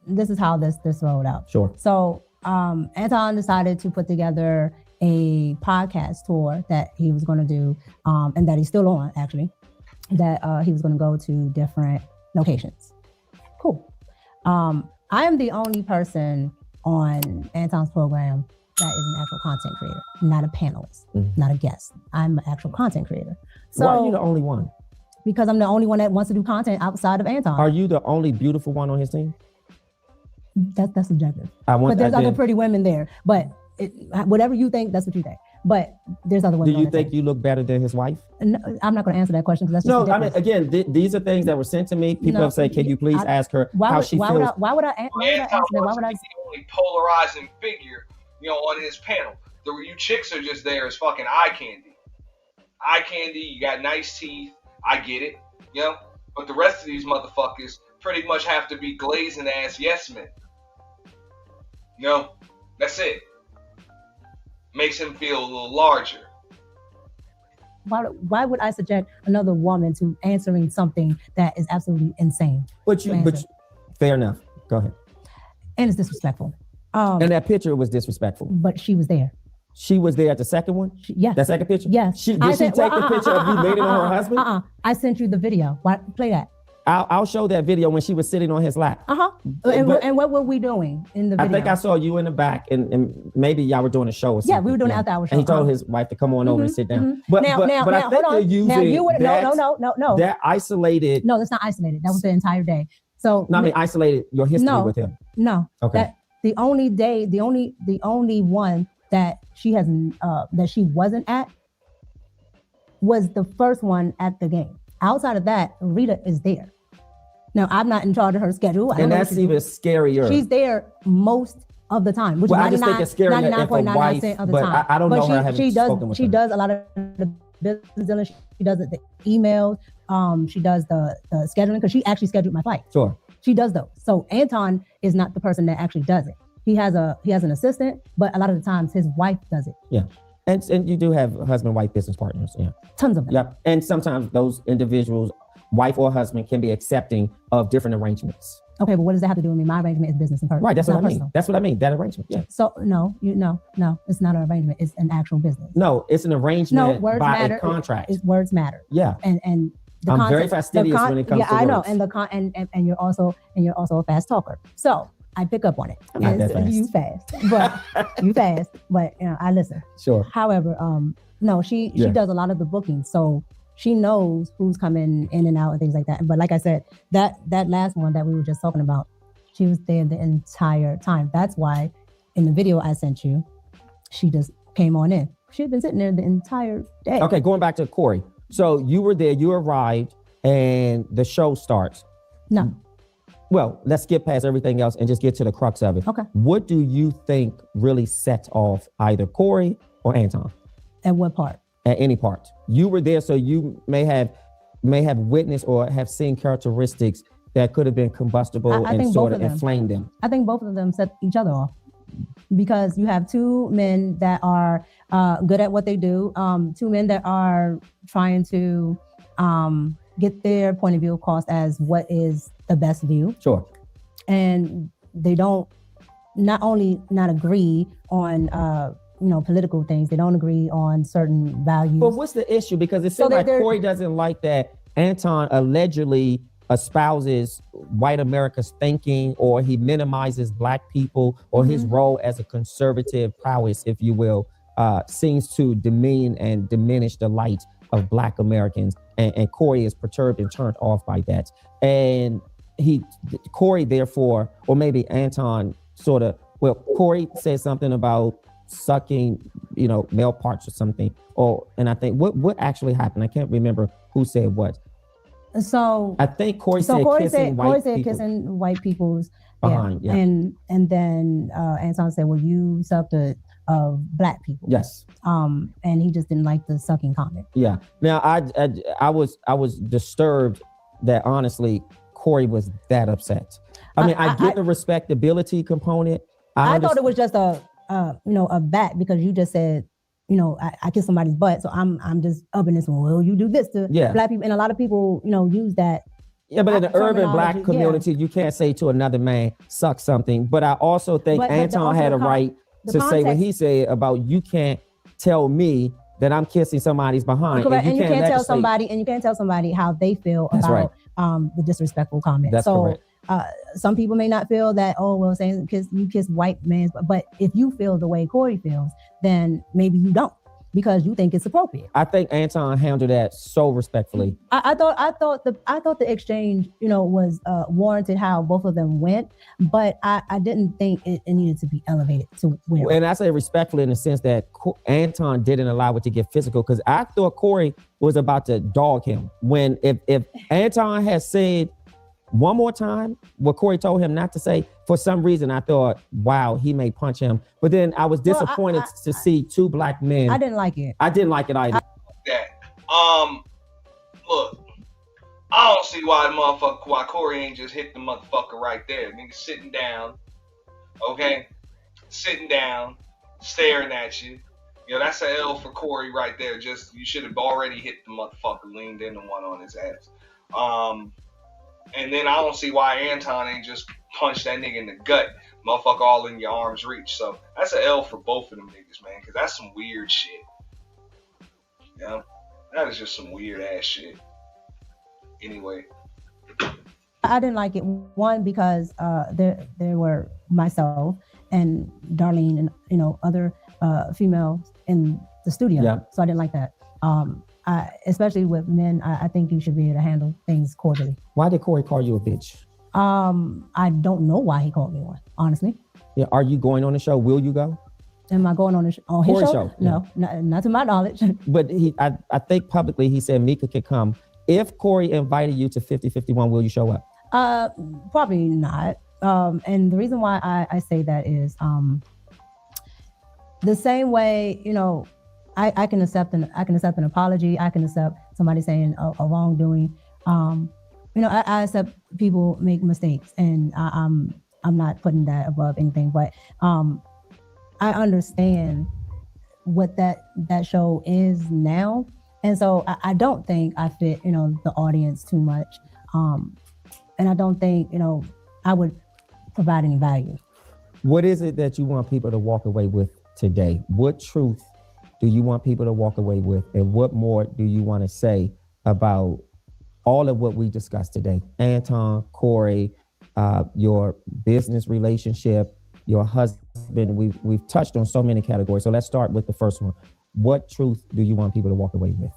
this is how this rolled out. Sure. So Anton decided to put together a podcast tour that he was going to do, and that he's still on actually. That he was going to go to different locations. Cool. I am the only person on Anton's program that is an actual content creator, not a panelist, not a guest. I'm an actual content creator. So why are you the only one? Because I'm the only one that wants to do content outside of Anton. Are you the only beautiful one on his team? That's subjective. But there's other pretty women there. But whatever you think, that's what you think. But there's other women. Do you think you look better than his wife? No, I'm not going to answer that question because that's just no. I mean, again, these are things that were sent to me. People have said, "Can you please ask her how she feels?" Why would I answer that? Why would I? The only polarizing figure, on his panel. You chicks are just there as fucking eye candy. Eye candy. You got nice teeth. I get it. But the rest of these motherfuckers pretty much have to be glazing ass yes men. That's it. Makes him feel a little larger. Why would I subject another woman to answering something that is absolutely insane? But fair enough. Go ahead. And it's disrespectful. And that picture was disrespectful. But she was there. She was there at the second one? Yes. That second picture? Yes. Did she take the picture of you leaning on her husband? I sent you the video. Why, play that. I'll show that video when she was sitting on his lap. And what were we doing in the video? I think I saw you in the back, and maybe y'all were doing a show or something. Yeah, we were doing an after-hour show. And he told his wife to come on over and sit down. But now, I think hold on. you're using No. that isolated. No, that's not isolated. That was the entire day. So no, I mean isolated your history with him. No. Okay. The only one that she hasn't that she wasn't at was the first one at the game. Outside of that, Rita is there. Now, I'm not in charge of her schedule. And that's even scarier. She's there most of the time, which is I just think it's scarier if a wife, of the but time. I don't know her having spoken with her. She does a lot of the business dealings. She does the emails. She does the scheduling because she actually scheduled my flight. Sure. She does those. So Anton is not the person that actually does it. He has an assistant, but a lot of the times his wife does it. Yeah. And you do have husband-wife business partners. Yeah. Tons of them. Yep. And sometimes those individuals, wife or husband, can be accepting of different arrangements. Okay, but what does that have to do with me? My arrangement is business and personal. Right, that's what I mean. Personal. That's what I mean. That arrangement. Yeah. So no, it's not an arrangement. It's an actual business. No, it's an arrangement words by matter. a contract. Words matter. Yeah. And I'm very fastidious when it comes to words. I know, and you're also a fast talker. So I pick up on it. I'm not that fast. You fast, but I listen. Sure. However, no, she does a lot of the bookings, so she knows who's coming in and out and things like that. But like I said, that last one that we were just talking about, she was there the entire time. That's why in the video I sent you, she just came on in. She had been sitting there the entire day. Okay, going back to Corey. So you were there, you arrived, and the show starts. No. Well, let's skip past everything else and just get to the crux of it. Okay. What do you think really sets off either Corey or Anton? At what part? At any part. You were there, so you may have witnessed or have seen characteristics that could have been combustible and sort of inflamed them. I think both of them set each other off because you have two men that are good at what they do, two men that are trying to get their point of view across as what is the best view. Sure. And they don't not only not agree on political things, they don't agree on certain values. But what's the issue? Because it seems like Corey doesn't like that Anton allegedly espouses white America's thinking, or he minimizes black people, or his role as a conservative prowess, if you will, seems to demean and diminish the light of black Americans. And Corey is perturbed and turned off by that. And Corey, therefore, or maybe Anton Corey said something about sucking, male parts or something. And I think what actually happened? I can't remember who said what. So I think Corey said kissing white people's behind. Yeah. And then Anton said, well, you sucked of black people. Yes. And he just didn't like the sucking comment. Yeah. Now I was disturbed that honestly Corey was that upset. I mean, I get the respectability component. I thought it was just a bat because you just said, I kiss somebody's butt, so I'm just upping this one. Well, you do this to black people, and a lot of people, use that. Yeah, but in the urban black community, you can't say to another man, suck something. But I also think Anton had a right to say what he said about you can't tell me that I'm kissing somebody's behind. Correct. And you can't tell somebody how they feel about the disrespectful comment. That's correct. Some people may not feel that, saying you kiss white men, but if you feel the way Corey feels, then maybe you don't because you think it's appropriate. I think Anton handled that so respectfully. I thought the exchange, was warranted how both of them went, but I didn't think it needed to be elevated to where. And I say respectfully in the sense that Anton didn't allow it to get physical because I thought Corey was about to dog him. When if Anton had said one more time what Corey told him not to say, for some reason I thought, wow, he may punch him. But then I was disappointed to see two black men. I didn't like it. I didn't like it either. Look, I don't see why Corey ain't just hit the motherfucker right there. Nigga sitting down, okay? Sitting down, staring at you. That's an L for Corey right there. Just, you should have already hit the motherfucker, leaned in the one on his ass. And then I don't see why Anton ain't just punch that nigga in the gut, motherfucker all in your arm's reach. So that's an L for both of them niggas, man, because that's some weird shit. You know? That is just some weird ass shit. Anyway. I didn't like it, one, because there were myself and Darlene and, you know, other females in the studio. Yeah. So I didn't like that. Especially with men, I think you should be able to handle things cordially. Why did Corey call you a bitch? I don't know why he called me one, honestly. Yeah. Are you going on the show? Will you go? Am I going on his Corey's show? show, No, not to my knowledge. But I think publicly he said Micca could come. If Corey invited you to 5051, will you show up? Probably not. And the reason why I say that is the same way, you know, I can accept an apology. I can accept somebody saying a wrongdoing. You know, I accept people make mistakes, and I'm not putting that above anything. But I understand what that show is now, and so I don't think I fit, you know, the audience too much, and I don't think, you know, I would provide any value. What is it that you want people to walk away with today? What truth do you want people to walk away with, and what more do you want to say about all of what we discussed today? Anton, Corey, your business relationship, your husband. We've touched on so many categories. So let's start with the first one. What truth do you want people to walk away with?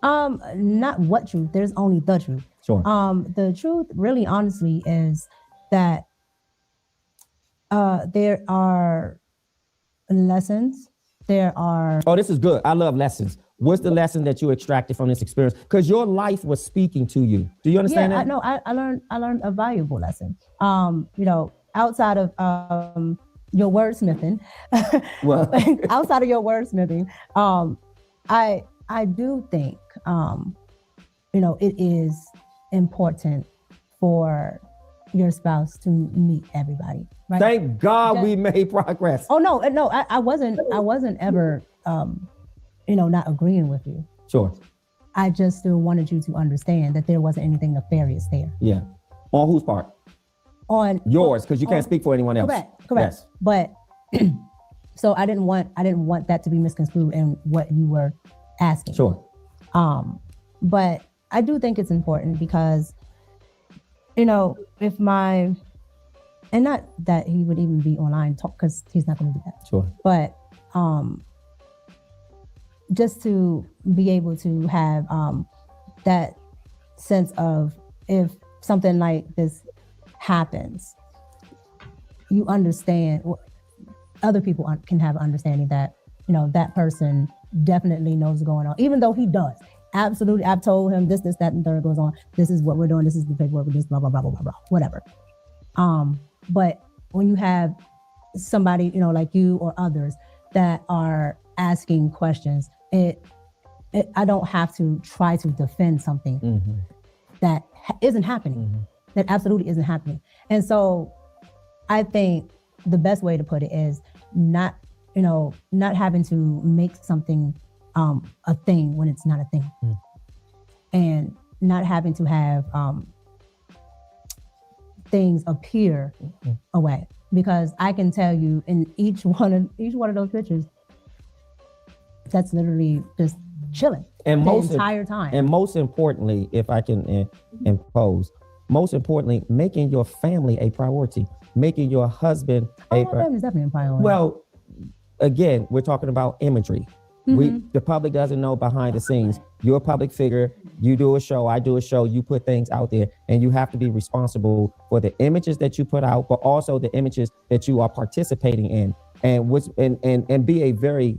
Not what truth. There's only the truth. Sure. The truth, really, honestly, is that there are lessons. There are. Oh, this is good. I love lessons. What's the lesson that you extracted from this experience? Because your life was speaking to you. Do you understand that? I learned a valuable lesson. You know, outside of your wordsmithing, well, outside of your wordsmithing, I do think you know, it is important for your spouse to meet everybody. Right? Thank God we made progress. Oh no, I wasn't ever you know, not agreeing with you. Sure. I just still wanted you to understand that there wasn't anything nefarious there. Yeah. On whose part? On yours, because you can't speak for anyone else. Correct. Yes. But so I didn't want that to be misconstrued in what you were asking. Sure. But I do think it's important because, you know, if and not that he would even be online talk, because he's not going to do that. Sure. But just to be able to have that sense of, if something like this happens, you understand, other people can have understanding that, you know, that person definitely knows what's going on, even though he does. Absolutely. I've told him this, that, and third goes on. This is what we're doing. This is the paperwork. This, blah, blah, blah, blah, blah, blah, whatever. But when you have somebody, you know, like you or others that are asking questions, I don't have to try to defend something that isn't happening, that absolutely isn't happening. And so I think the best way to put it is not having to make something a thing when it's not a thing, and not having to have things appear a way, because I can tell you in each one of those pictures, that's literally just chilling and the entire time. And most importantly, if I can impose, most importantly, making your family a priority, making your husband my family's definitely a priority. Well, again, we're talking about imagery. The public doesn't know behind the scenes. You're a public figure. You do a show, I do a show, you put things out there, and you have to be responsible for the images that you put out, but also the images that you are participating in, and be a very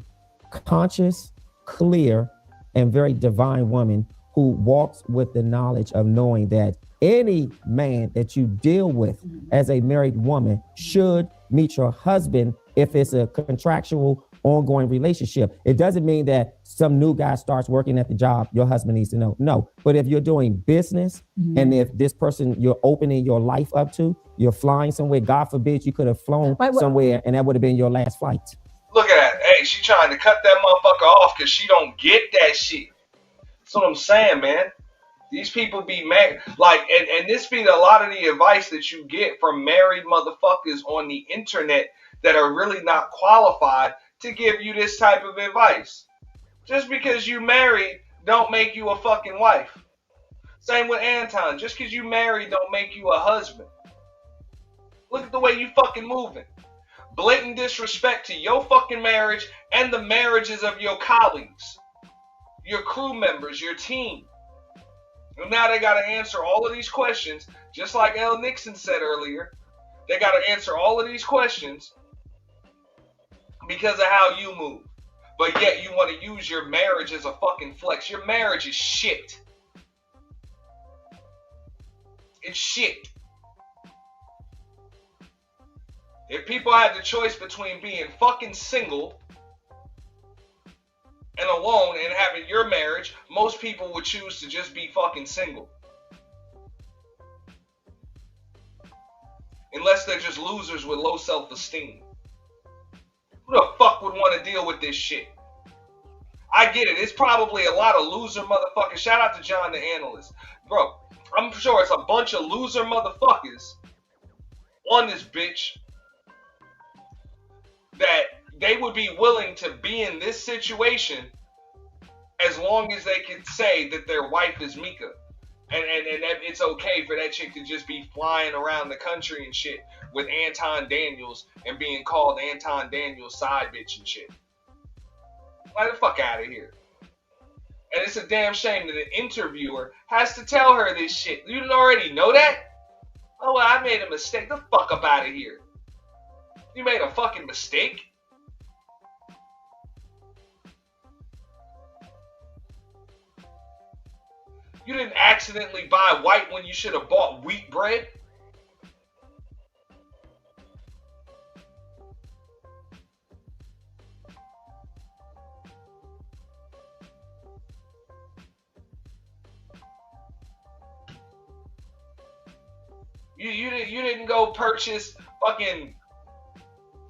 conscious, clear, and very divine woman who walks with the knowledge of knowing that any man that you deal with as a married woman should meet your husband if it's a contractual ongoing relationship. It doesn't mean that some new guy starts working at the job, your husband needs to know. No, but if you're doing business and if this person you're opening your life up to, you're flying somewhere, God forbid you could have flown somewhere and that would have been your last flight. Look at that. Hey, she trying to cut that motherfucker off because she don't get that shit. That's what I'm saying, man. These people be married, like, and this be a lot of the advice that you get from married motherfuckers on the internet that are really not qualified to give you this type of advice. Just because you married don't make you a fucking wife. Same with Anton. Just because you married don't make you a husband. Look at the way you fucking moving. Blatant disrespect to your fucking marriage and the marriages of your colleagues, your crew members, your team. And now they got to answer all of these questions, just like L. Nixon said earlier. They got to answer all of these questions because of how you move. But yet you want to use your marriage as a fucking flex. Your marriage is shit. It's shit. If people had the choice between being fucking single and alone and having your marriage, most people would choose to just be fucking single. Unless they're just losers with low self-esteem. Who the fuck would want to deal with this shit? I get it. It's probably a lot of loser motherfuckers. Shout out to John the Analyst. Bro, I'm sure it's a bunch of loser motherfuckers on this bitch that they would be willing to be in this situation as long as they could say that their wife is Micca. And it's okay for that chick to just be flying around the country and shit with Anton Daniels and being called Anton Daniels side bitch and shit. Fly the fuck out of here. And it's a damn shame that an interviewer has to tell her this shit. You didn't already know that? Oh, well, I made a mistake. The fuck up out of here. You made a fucking mistake? You didn't accidentally buy white when you should have bought wheat bread? You didn't go purchase fucking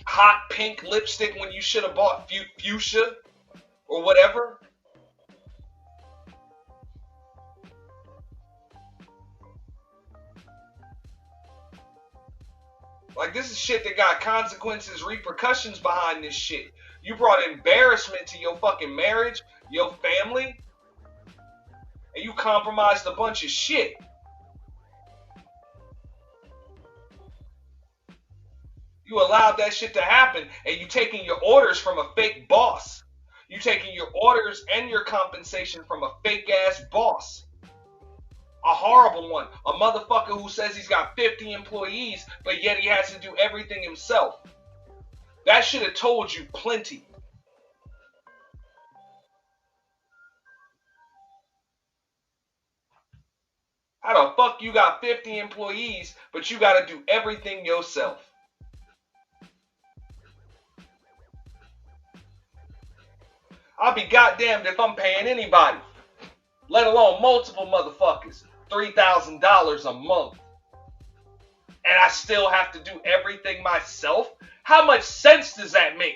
hot pink lipstick when you should have bought fuchsia or whatever? Like, this is shit that got consequences, repercussions behind this shit. You brought embarrassment to your fucking marriage, your family, and you compromised a bunch of shit. You allowed that shit to happen, and you taking your orders from a fake boss. You taking your orders and your compensation from a fake ass boss. A horrible one. A motherfucker who says he's got 50 employees, but yet he has to do everything himself. That should have told you plenty. How the fuck you got 50 employees, but you got to do everything yourself? I'll be goddamned if I'm paying anybody, let alone multiple motherfuckers, $3,000 a month. And I still have to do everything myself? How much sense does that make?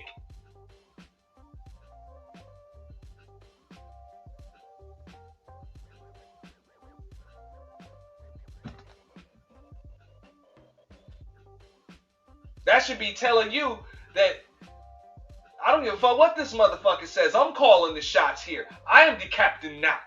That should be telling you that I don't give a fuck what this motherfucker says. I'm calling the shots here. I am the captain now.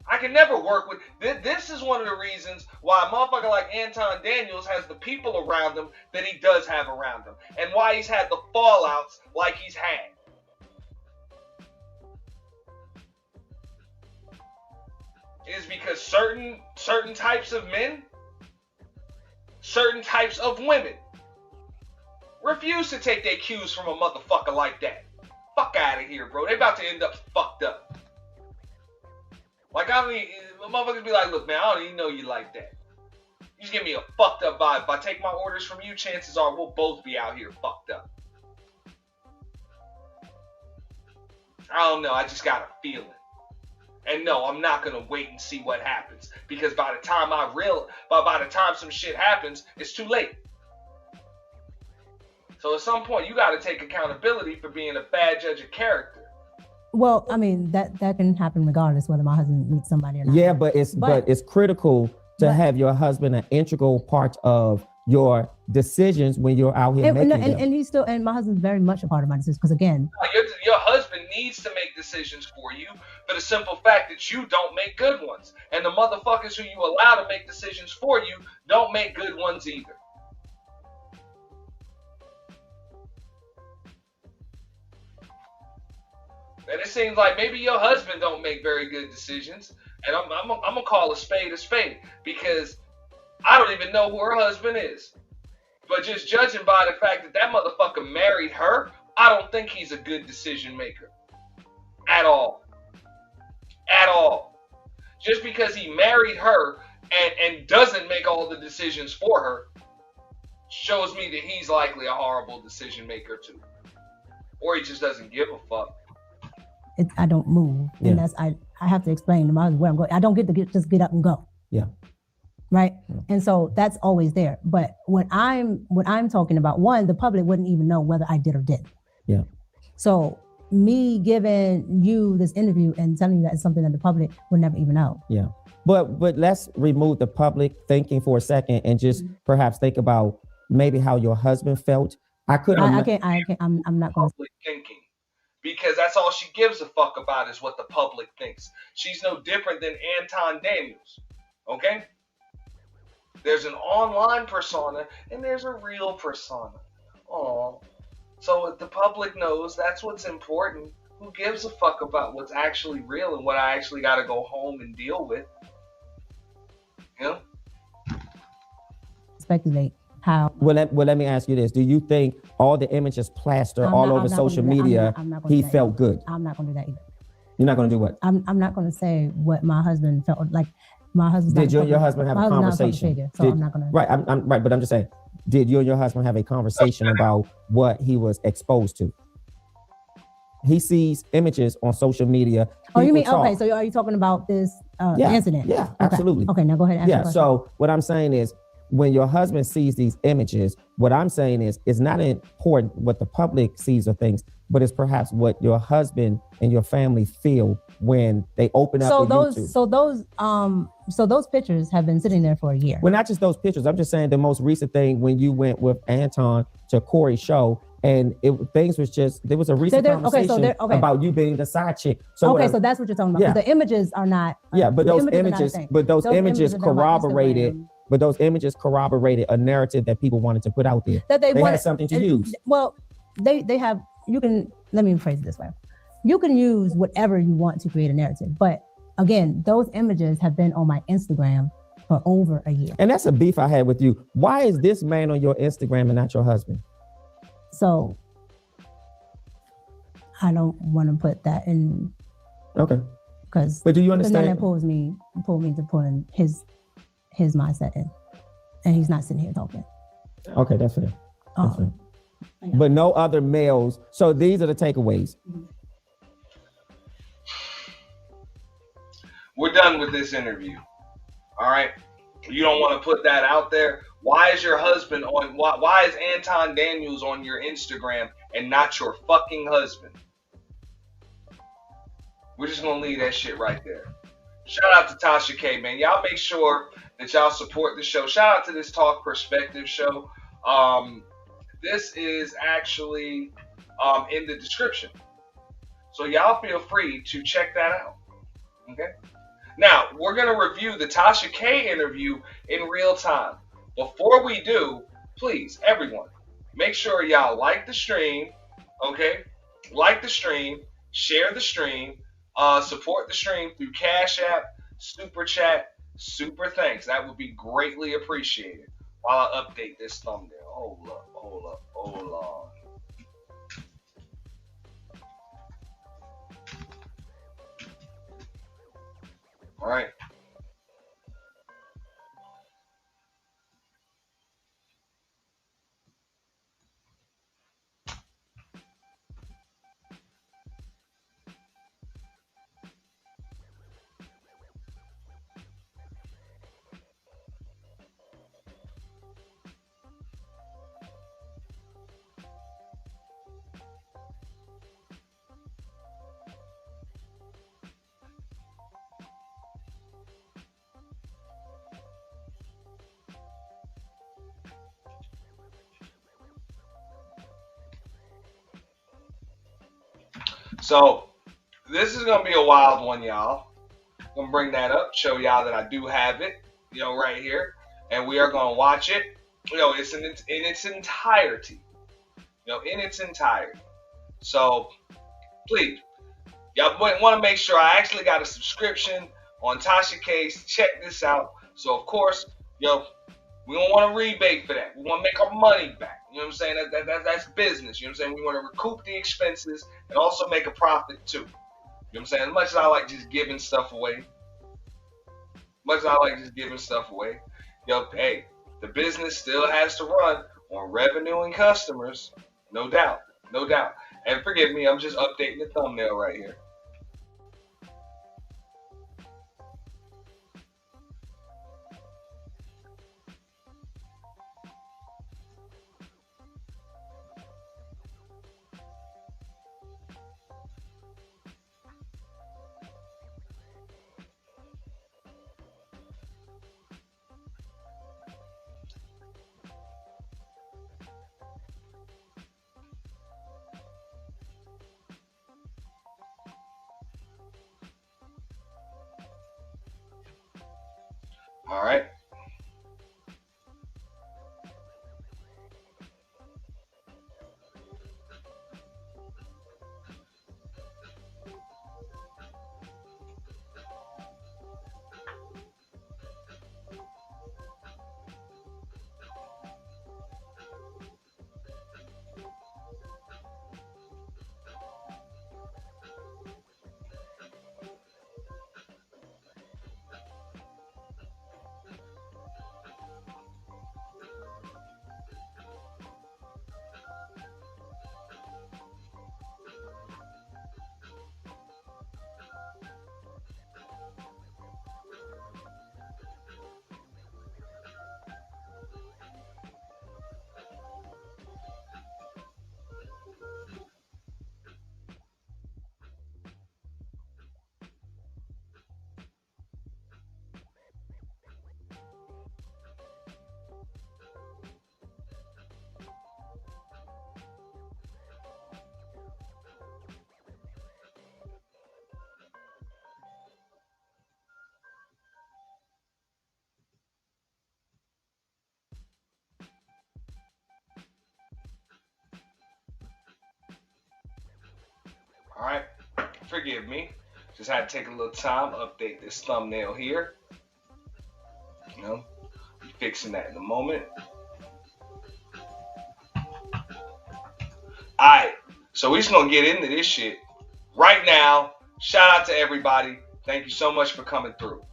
I can never work with... This is one of the reasons why a motherfucker like Anton Daniels has the people around him that he does have around him. And why he's had the fallouts like he's had. It is because certain types of men, certain types of women refuse to take their cues from a motherfucker like that. Fuck out of here, bro. They about to end up fucked up. Like, I mean, motherfuckers be like, look, man, I don't even know you like that. You just give me a fucked up vibe. If I take my orders from you, chances are we'll both be out here fucked up. I don't know. I just got a feeling. And no, I'm not going to wait and see what happens. Because by the time by the time some shit happens, it's too late. So at some point, you got to take accountability for being a bad judge of character. Well, I mean that can happen regardless whether my husband meets somebody or not. Yeah, but it's critical to have your husband an integral part of your decisions when you're out here making them. And he's still, and my husband's very much a part of my decisions because again, Your husband needs to make decisions for you for the simple fact that you don't make good ones. And the motherfuckers who you allow to make decisions for you don't make good ones either. And it seems like maybe your husband don't make very good decisions. And I'm gonna call a spade because I don't even know who her husband is. But just judging by the fact that that motherfucker married her, I don't think he's a good decision maker. At all. At all. Just because he married her and doesn't make all the decisions for her shows me that he's likely a horrible decision maker too. Or he just doesn't give a fuck. I don't move, and that's I have to explain to my husband where I'm going. I don't get to just get up and go. Yeah. Right. Yeah. And so that's always there. But what I'm talking about, one, the public wouldn't even know whether I did or didn't. Yeah. So me giving you this interview and telling you that it's something that the public would never even know. Yeah. But let's remove the public thinking for a second and just perhaps think about maybe how your husband felt. I can't. I'm not going to public thinking. Because that's all she gives a fuck about is what the public thinks. She's no different than Anton Daniels. Okay? There's an online persona and there's a real persona. Oh. So if the public knows that's what's important, who gives a fuck about what's actually real and what I actually got to go home and deal with? You know? Speculate. How? Well, let me ask you this. Do you think all the images plastered all over social media, he felt good? I'm not going to do that either. You're not going to do what? I'm not going to say what my husband felt like. My husband. Did you and your husband have a conversation? So I'm not going to. Right, I'm right, but I'm just saying, did you and your husband have a conversation about what he was exposed to? He sees images on social media. Oh, you mean, okay, so are you talking about this incident? Yeah, absolutely. Okay, now go ahead and answer the question. So what I'm saying is, when your husband sees these images, what I'm saying is, it's not important what the public sees or thinks, but it's perhaps what your husband and your family feel when they open up YouTube. So those pictures have been sitting there for a year. Well, not just those pictures. I'm just saying the most recent thing when you went with Anton to Corey's show, and there was a recent conversation about you being the side chick. So so that's what you're talking about. Yeah. The images are not. But those images corroborated. But those images corroborated a narrative that people wanted to put out there. That they had something to use. Well, they have. You can, let me phrase it this way. You can use whatever you want to create a narrative, but again, those images have been on my Instagram for over a year. And that's a beef I had with you. Why is this man on your Instagram and not your husband? So I don't want to put that in. Okay. But do you understand? Then that pulled me to pulling his mindset in, and he's not sitting here talking. Okay, that's fair. That's fair. Yeah. But no other males. So these are the takeaways. We're done with this interview. All right. You don't want to put that out there. Why is your husband on? Why is Anton Daniels on your Instagram and not your fucking husband? We're just gonna leave that shit right there. Shout out to Tasha K, man. Y'all make sure that y'all support the show. Shout out to this Talk Perspective show. This is actually in the description. So y'all feel free to check that out. Okay? Now, we're going to review the Tasha K interview in real time. Before we do, please, everyone, make sure y'all like the stream. Okay? Like the stream. Share the stream. Support the stream through Cash App, Super Chat, Super Thanks. That would be greatly appreciated. While I update this thumbnail. Hold on. All right. So this is gonna be a wild one, y'all. I'm gonna bring that up, show y'all that I do have it, right here, and we are gonna watch it. It's in its entirety. In its entirety. So please, y'all want to make sure I actually got a subscription on Tasha Case. Check this out. So of course, we don't want a rebate for that. We want to make our money back. You know what I'm saying? That's business. You know what I'm saying? We want to recoup the expenses and also make a profit too. You know what I'm saying? As much as I like just giving stuff away, hey, the business still has to run on revenue and customers. No doubt. No doubt. And forgive me, I'm just updating the thumbnail right here. All right. All right. Forgive me. Just had to take a little time to update this thumbnail here. Be fixing that in a moment. Alright, so we're just gonna get into this shit right now. Shout out to everybody. Thank you so much for coming through.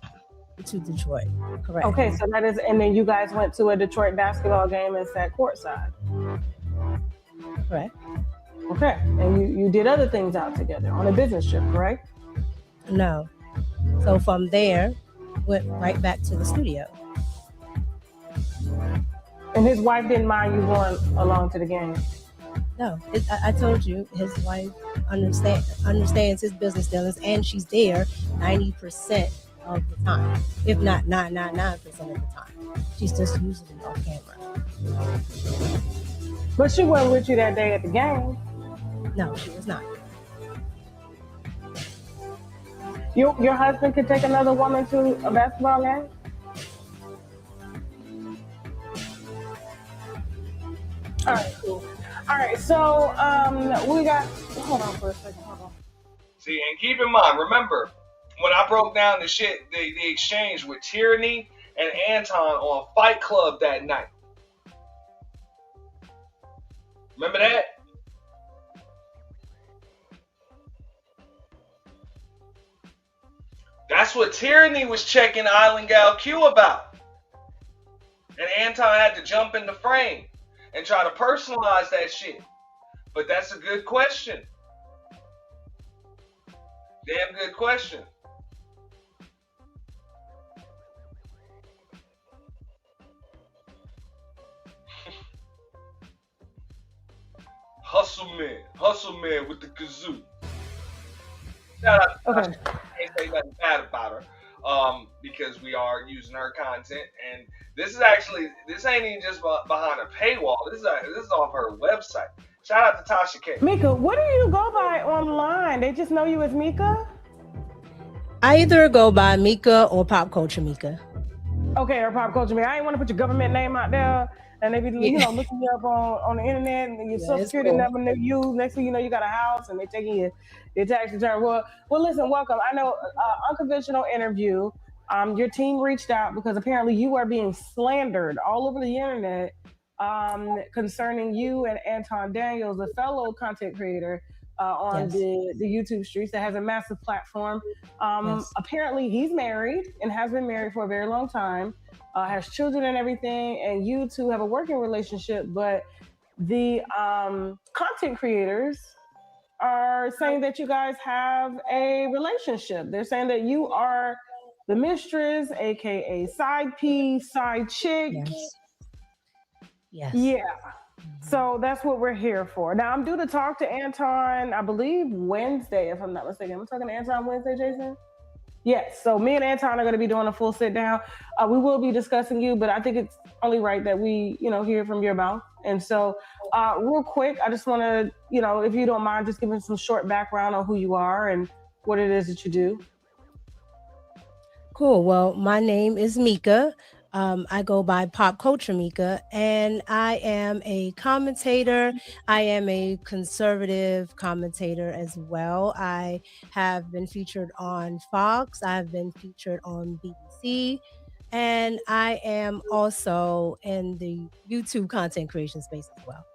To Detroit, correct. Okay, so that is, and then you guys went to a Detroit basketball game and sat courtside. Correct. Okay, and you did other things out together on a business trip, correct? No. So from there, went right back to the studio. And his wife didn't mind you going along to the game? No, I told you, his wife understands his business dealings, and she's there 90% of the time, if not 999% of the time. She's just usually off camera. But she wasn't with you that day at the game. No, she was not. Your husband could take another woman to a basketball game? All right, cool. All right, so we got. Hold on for a second. Hold on. See, and keep in mind, remember when I broke down the shit, the exchange with Tyranny and Anton on Fight Club that night. Remember that? That's what Tyranny was checking Island Gal Q about. And Anton had to jump in the frame and try to personalize that shit. But that's a good question. Damn good question. Hustle man with the kazoo. Shout out to Okay. Tasha. Can't say nothing bad about her. Because we are using her content, and this ain't even just behind a paywall. This is off her website. Shout out to Tasha K. Micca, what do you go by online? They just know you as Micca? I either go by Micca or Pop Culture Micca. Okay, or Pop Culture Micca. I ain't want to put your government name out there. And they be, Yeah. looking you up on the internet, and your Yeah, Social it's Security cool. never knew you. Next thing you know, you got a house, and they taking your tax return. Well, listen, welcome. I know unconventional interview. Your team reached out because apparently you are being slandered all over the internet concerning you and Anton Daniels, a fellow content creator on Yes. the YouTube streets that has a massive platform. Yes. Apparently, he's married and has been married for a very long time. Has children and everything, and you two have a working relationship, but the content creators are saying that you guys have a relationship. They're saying that you are the mistress, aka side piece, side chick. Yes. Yes. Yeah. So that's what we're here for. Now I'm due to talk to Anton, I believe Wednesday, if I'm not mistaken. I'm talking to Anton Wednesday, Jason? Yes. So me and Anton are going to be doing a full sit down. We will be discussing you, but I think it's only right that we, hear from your mouth. And so, real quick, I just want to, if you don't mind, just giving some short background on who you are and what it is that you do. Cool. Well, my name is Micca. I go by Pop Culture Micca, and I am a commentator. I am a conservative commentator as well. I have been featured on Fox. I've been featured on BBC, and I am also in the YouTube content creation space as well.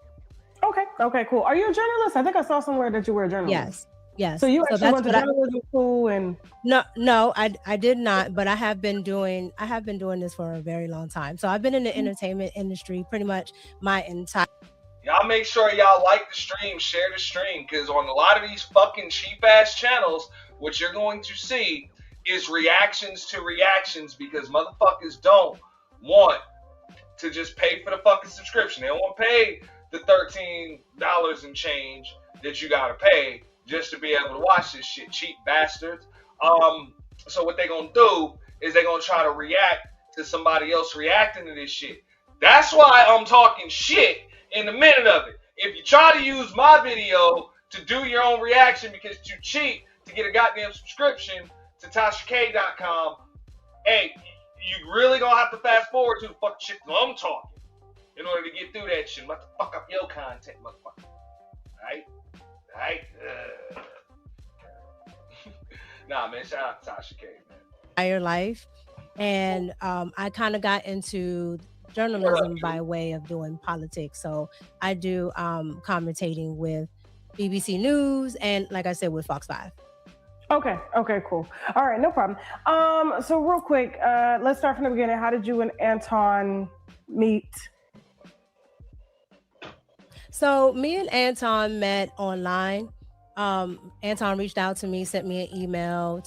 Okay, cool. Are you a journalist? I think I saw somewhere that you were a journalist. Yes. So you actually went to journalism school and No, I did not, but I have been doing this for a very long time. So I've been in the entertainment industry pretty much my entire. Y'all make sure y'all like the stream, share the stream, because on a lot of these fucking cheap ass channels, what you're going to see is reactions to reactions, because motherfuckers don't want to just pay for the fucking subscription. They don't want to pay the $13 and change that you gotta pay just to be able to watch this shit, cheap bastards. So what they gonna do is they gonna try to react to somebody else reacting to this shit. That's why I'm talking shit in the minute of it. If you try to use my video to do your own reaction because it's too cheap to get a goddamn subscription to TashaK.com, hey, you really gonna have to fast forward to the fucking shit that I'm talking in order to get through that shit. I'm about to fuck up your content, motherfucker. Alright? Nah, man, shout out to Tasha K, man. Entire life, and I kind of got into journalism by way of doing politics. So I do commentating with BBC News and, like I said, with Fox 5. Okay, cool. All right, no problem. So real quick, let's start from the beginning. How did you and Anton meet? So me and Anton met online. Anton reached out to me, sent me an email,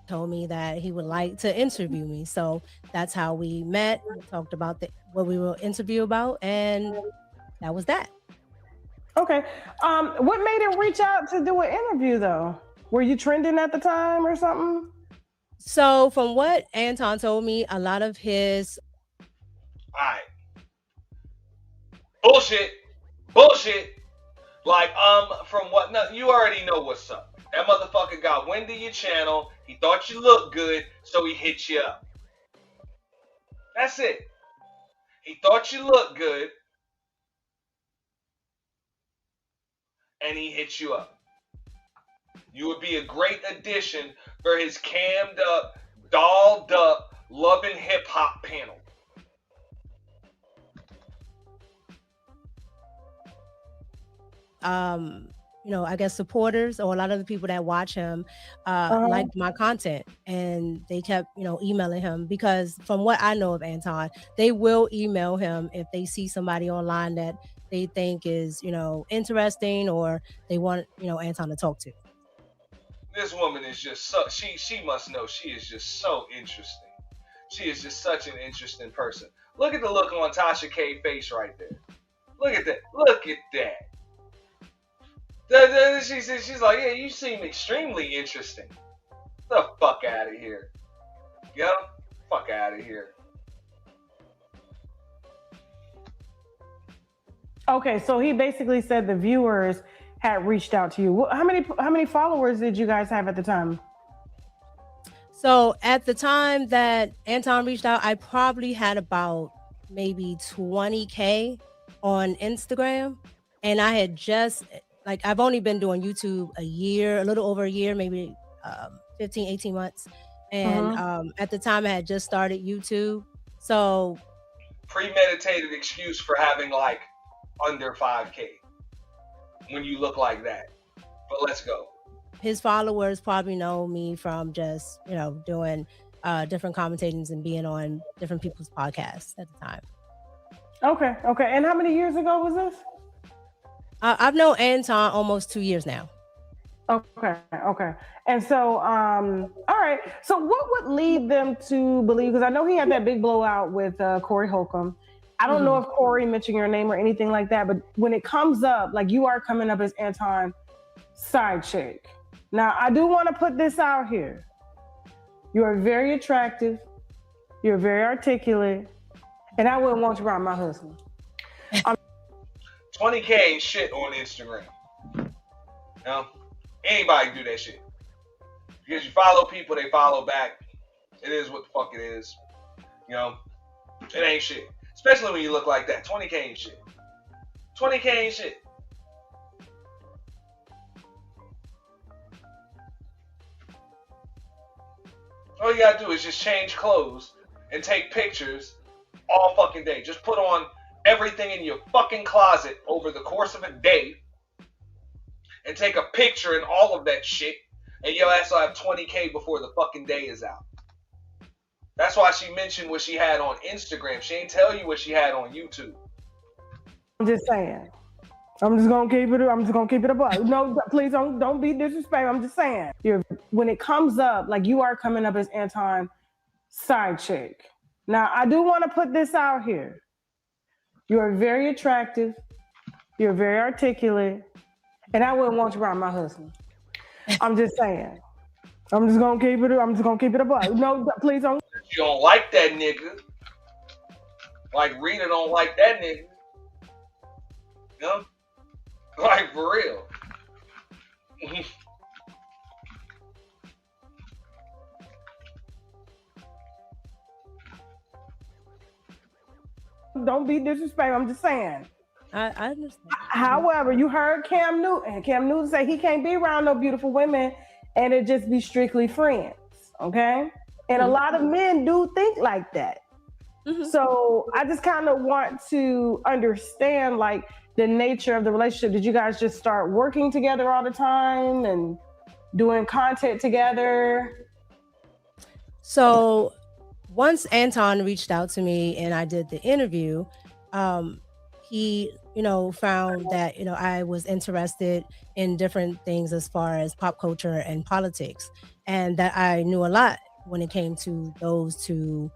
told me that he would like to interview me. So that's how we met. We talked about what we will interview about, and that was that. Okay. What made him reach out to do an interview, though? Were you trending at the time or something? So from what Anton told me, a lot of his... Alright. Bullshit. Like, from what, no, you already know what's up. That motherfucker got wind of your channel. He thought you looked good, so he hit you up. That's it. He thought you looked good, and he hit you up. You would be a great addition for his cammed up, dolled up, loving hip hop panel. I guess supporters or a lot of the people that watch him liked my content, and they kept, emailing him, because from what I know of Anton, they will email him if they see somebody online that they think is, interesting, or they want, Anton to talk to. This woman is just so, she must know she is just so interesting. She is just such an interesting person. Look at the look on Tasha K's face right there. Look at that. She's like, yeah, you seem extremely interesting. Get the fuck out of here. Get the fuck out of here. Okay, so he basically said the viewers had reached out to you. How many followers did you guys have at the time? So at the time that Anton reached out, I probably had about maybe 20K on Instagram. And I had just, like, I've only been doing YouTube a year, a little over a year, maybe 15, 18 months. And at the time I had just started YouTube. So Premeditated excuse for having like under 5K when you look like that. But let's go. his followers probably know me from just, doing different commentatings and being on different people's podcasts at the time. Okay. And how many years ago was this? I've known Anton almost 2 years now. Okay. And so, all right. So what would lead them to believe, because I know he had that big blowout with Corey Holcomb. I don't know if Corey mentioned your name or anything like that, but when it comes up, like you are coming up as Anton side chick. Now, I do want to put this out here. You are very attractive. You're very articulate. And I wouldn't want you around my husband. 20K ain't shit on Instagram. You know? Anybody can do that shit. Because you follow people, they follow back. It is what the fuck it is. You know? It ain't shit. Especially when you look like that. 20K ain't shit. 20K ain't shit. All you gotta do is just change clothes and take pictures all fucking day. Just put on everything in your fucking closet over the course of a day and take a picture and all of that shit, and your ass will have 20K before the fucking day is out. That's why she mentioned what she had on Instagram. She ain't tell you what she had on YouTube. I'm just saying. I'm just gonna keep it above. No, please don't be disrespectful. I'm just saying. When it comes up, like you are coming up as Anton side chick. Now, I do want to put this out here. You are very attractive. You're very articulate. And I wouldn't want you around my husband. I'm just saying. I'm just gonna keep it above. No, please don't. You don't like that nigga. Like Rita don't like that nigga. You know? Like for real. Don't be disrespectful. I'm just saying. I understand. However, you heard Cam Newton. Cam Newton say he can't be around no beautiful women and it just be strictly friends. Okay? And a lot of men do think like that. So I just kind of want to understand like the nature of the relationship. Did you guys just start working together all the time and doing content together? So once Anton reached out to me and I did the interview, he, found that, I was interested in different things as far as pop culture and politics, and that I knew a lot when it came to those two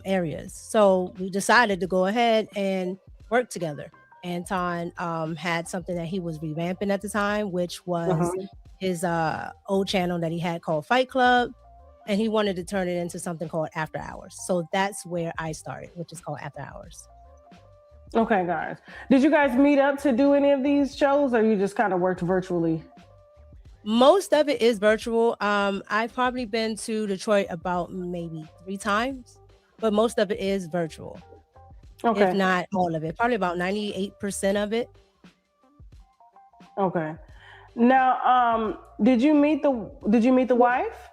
areas. So we decided to go ahead and work together. Anton had something that he was revamping at the time, which was his old channel that he had called Fight Club. And he wanted to turn it into something called After Hours. So that's where I started, which is called After Hours. Okay, guys. Did you guys meet up to do any of these shows, or you just kind of worked virtually? Most of it is virtual. I've probably been to Detroit about maybe 3 times, but most of it is virtual. Okay. If not all of it, probably about 98% of it. Okay. Now, did you meet the wife?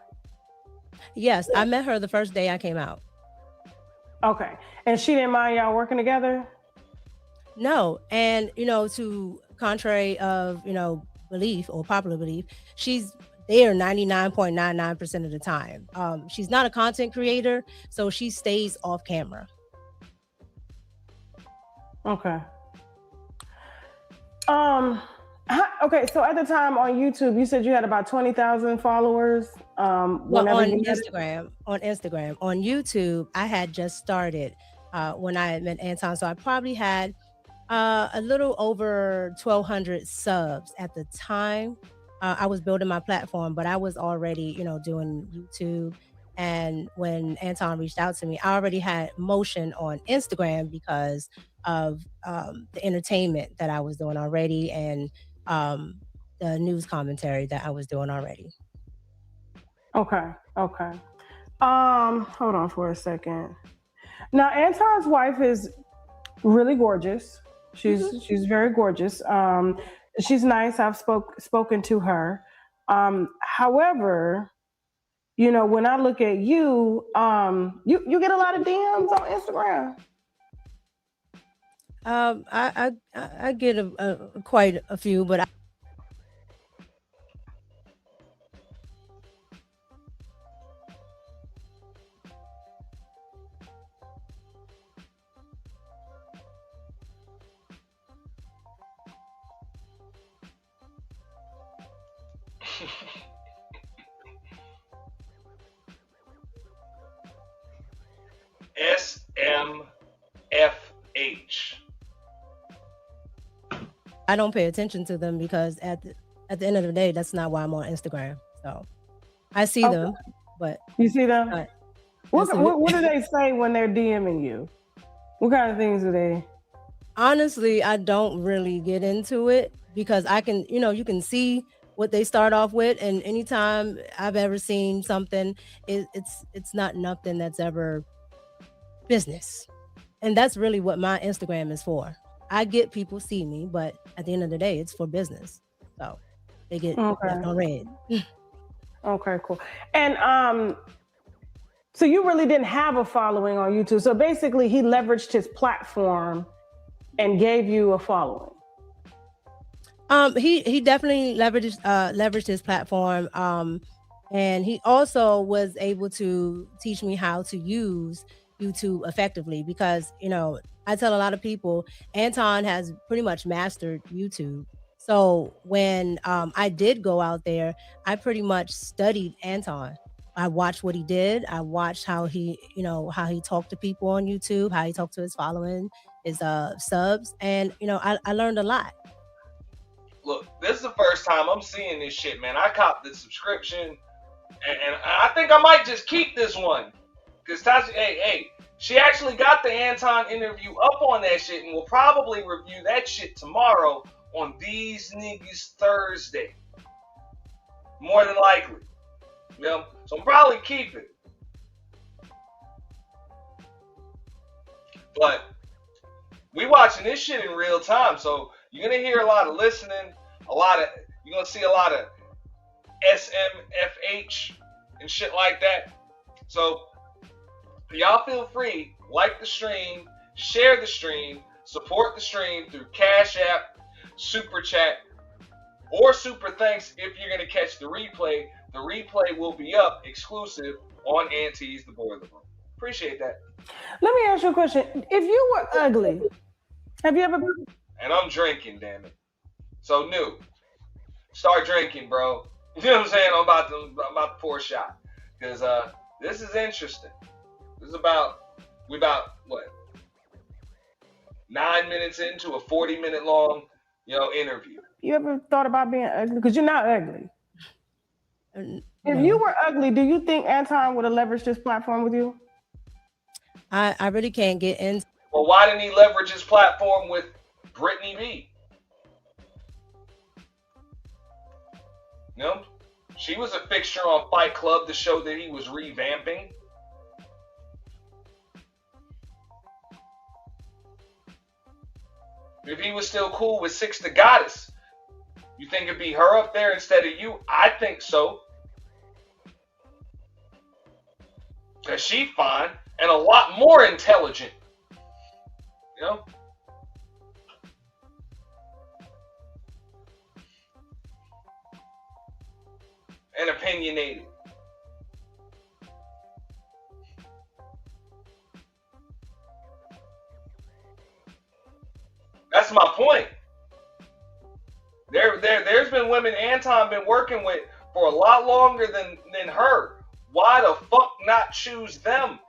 Yes, I met her the first day I came out. Okay. And she didn't mind y'all working together? No. And, to contrary of, belief or popular belief, she's there 99.99% of the time. She's not a content creator, so she stays off camera. Okay. Okay, so at the time on YouTube, you said you had about 20,000 followers. On Instagram. On YouTube, I had just started when I had met Anton, so I probably had a little over 1,200 subs at the time. I was building my platform, but I was already, doing YouTube And when Anton reached out to me, I already had motion on Instagram because of the entertainment that I was doing already and the news commentary that I was doing already. Okay. Hold on for a second. Now, Anton's wife is really gorgeous. She's very gorgeous. She's nice. I've spoken to her. However, you know, when I look at you, you get a lot of DMs on Instagram. I get quite a few, but SMFH. I don't pay attention to them because at the end of the day, that's not why I'm on Instagram. So I see them, but you see them. What do they say when they're DMing you? What kind of things do they? Honestly, I don't really get into it because I can, you can see what they start off with, and anytime I've ever seen something, it's not nothing that's ever business, and that's really what my Instagram is for. I get people see me, but at the end of the day, it's for business, so they get left on red. Okay, cool. And so you really didn't have a following on YouTube. So basically, he leveraged his platform and gave you a following. He definitely leveraged his platform. And he also was able to teach me how to use YouTube effectively because, I tell a lot of people, Anton has pretty much mastered YouTube. So when I did go out there, I pretty much studied Anton. I watched what he did. I watched how he talked to people on YouTube, how he talked to his following, his subs, and I learned a lot. Look, this is the first time I'm seeing this shit, man. I copped the subscription, and I think I might just keep this one. Because Tasha, hey, she actually got the Anton interview up on that shit, and we'll probably review that shit tomorrow on These Niggas Thursday. More than likely. So I'm probably keeping it. But we watching this shit in real time, so you're gonna hear a lot of listening, you're gonna see a lot of SMFH and shit like that. So y'all feel free, like the stream, share the stream, support the stream through Cash App, Super Chat, or Super Thanks if you're gonna catch the replay. The replay will be up exclusive on Auntie's The Boiler Room. Appreciate that. Let me ask you a question. If you were ugly, have you ever? And I'm drinking, damn it. So new. Start drinking, bro. You know what I'm saying? I'm about to pour a shot. Because this is interesting. This is we about what? 9 minutes into a 40-minute long, interview. You ever thought about being ugly? Because you're not ugly. No. If you were ugly, do you think Anton would have leveraged this platform with you? I really can't get into. Well, why didn't he leverage his platform with Brittany B? She was a fixture on Fight Club to show that he was revamping. If he was still cool with Six the Goddess, you think it'd be her up there instead of you? I think so. Because she's fine and a lot more intelligent. And opinionated. That's my point. There's been women Anton been working with for a lot longer than her. Why the fuck not choose them?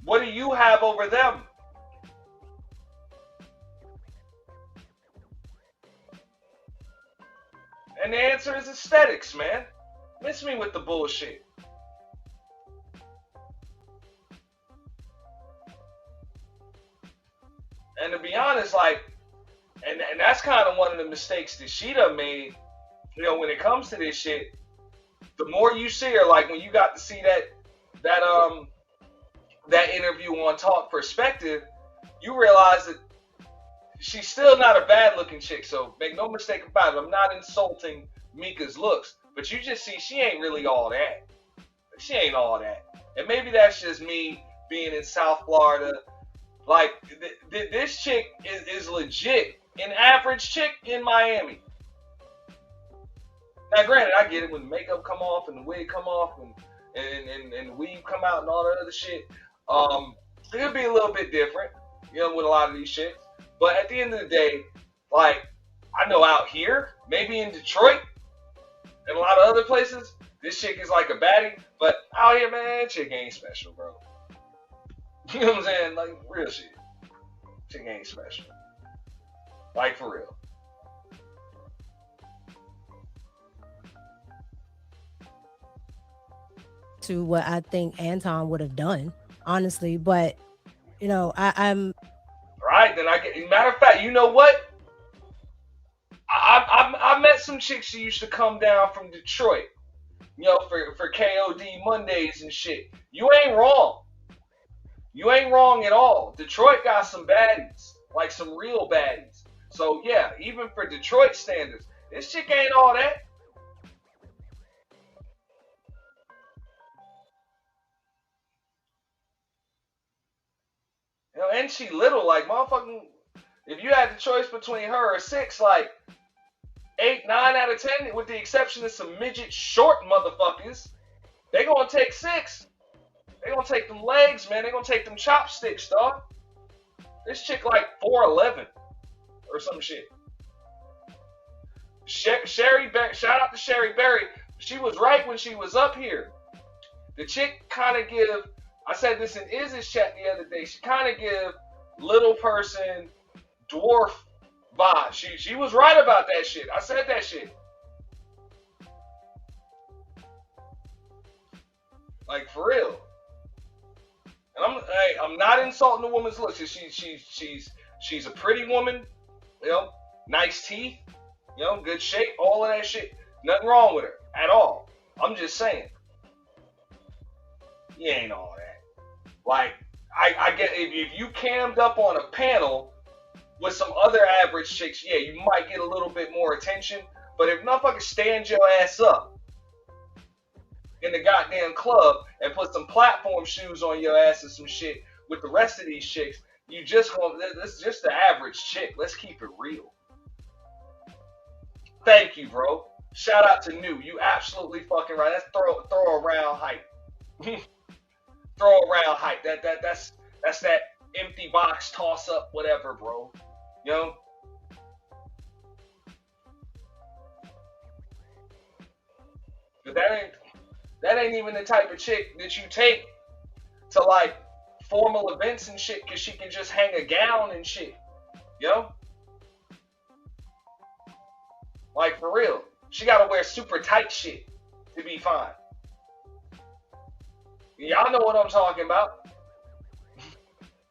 What do you have over them? And the answer is aesthetics, man. Miss me with the bullshit. And to be honest, like, and that's kind of one of the mistakes that she done made, when it comes to this shit. The more you see her, like when you got to see that interview on Talk Perspective, you realize that she's still not a bad looking chick. So make no mistake about it. I'm not insulting Micca's looks, but you just see she ain't really all that. She ain't all that. And maybe that's just me being in South Florida. Like, this chick is legit an average chick in Miami. Now, granted, I get it when the makeup come off and the wig come off and the weave come out and all that other shit. It'll be a little bit different, with a lot of these shit. But at the end of the day, like, I know out here, maybe in Detroit and a lot of other places, this chick is like a baddie. But out here, man, chick ain't special, bro. You know what I'm saying? Like, real shit. Chick ain't special. Like, for real. To what I think Anton would have done, honestly. But I'm right. Then matter of fact, you know what? I met some chicks who used to come down from Detroit, for KOD Mondays and shit. You ain't wrong. You ain't wrong at all. Detroit got some baddies, like some real baddies. So yeah, even for Detroit standards, this chick ain't all that. And she little, like, motherfucking, if you had the choice between her or 6, like, 8, 9 out of 10, with the exception of some midget short motherfuckers, they gonna take 6. They gonna take them legs, man. They gonna take them chopsticks, dog. This chick like 4'11" or some shit. Sherry Berry, shout out to Sherry Berry. She was right when she was up here. The chick kind of give, I said this in Iz's chat the other day, she kind of give little person, dwarf vibe. She was right about that shit. I said that shit. Like, for real. And I'm not insulting the woman's looks. She's a pretty woman, nice teeth, good shape, all of that shit. Nothing wrong with her at all. I'm just saying, you ain't all that. Like, I get, if you cammed up on a panel with some other average chicks, yeah, you might get a little bit more attention. But if motherfuckers stand your ass up in the goddamn club and put some platform shoes on your ass and some shit with the rest of these chicks, this is just the average chick. Let's keep it real. Thank you, bro. Shout out to New. You absolutely fucking right. That's throw around hype. Throw around hype. That's that empty box toss up, whatever, bro. But that ain't even the type of chick that you take to, like, formal events and shit, because she can just hang a gown and shit. Like, for real. She gotta wear super tight shit to be fine. Y'all know what I'm talking about.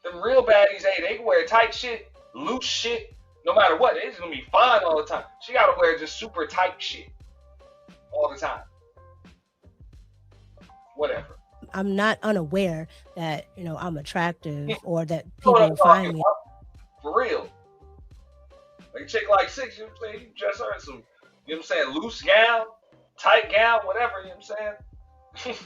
The real baddies, hey, they can wear tight shit, loose shit, no matter what. It's gonna be fine all the time. She gotta wear just super tight shit all the time. Whatever. I'm not unaware that I'm attractive or that people find me. For real. Like a chick like 6, you know what I'm saying? You dress her in some, loose gown, tight gown, whatever, you know what I'm saying?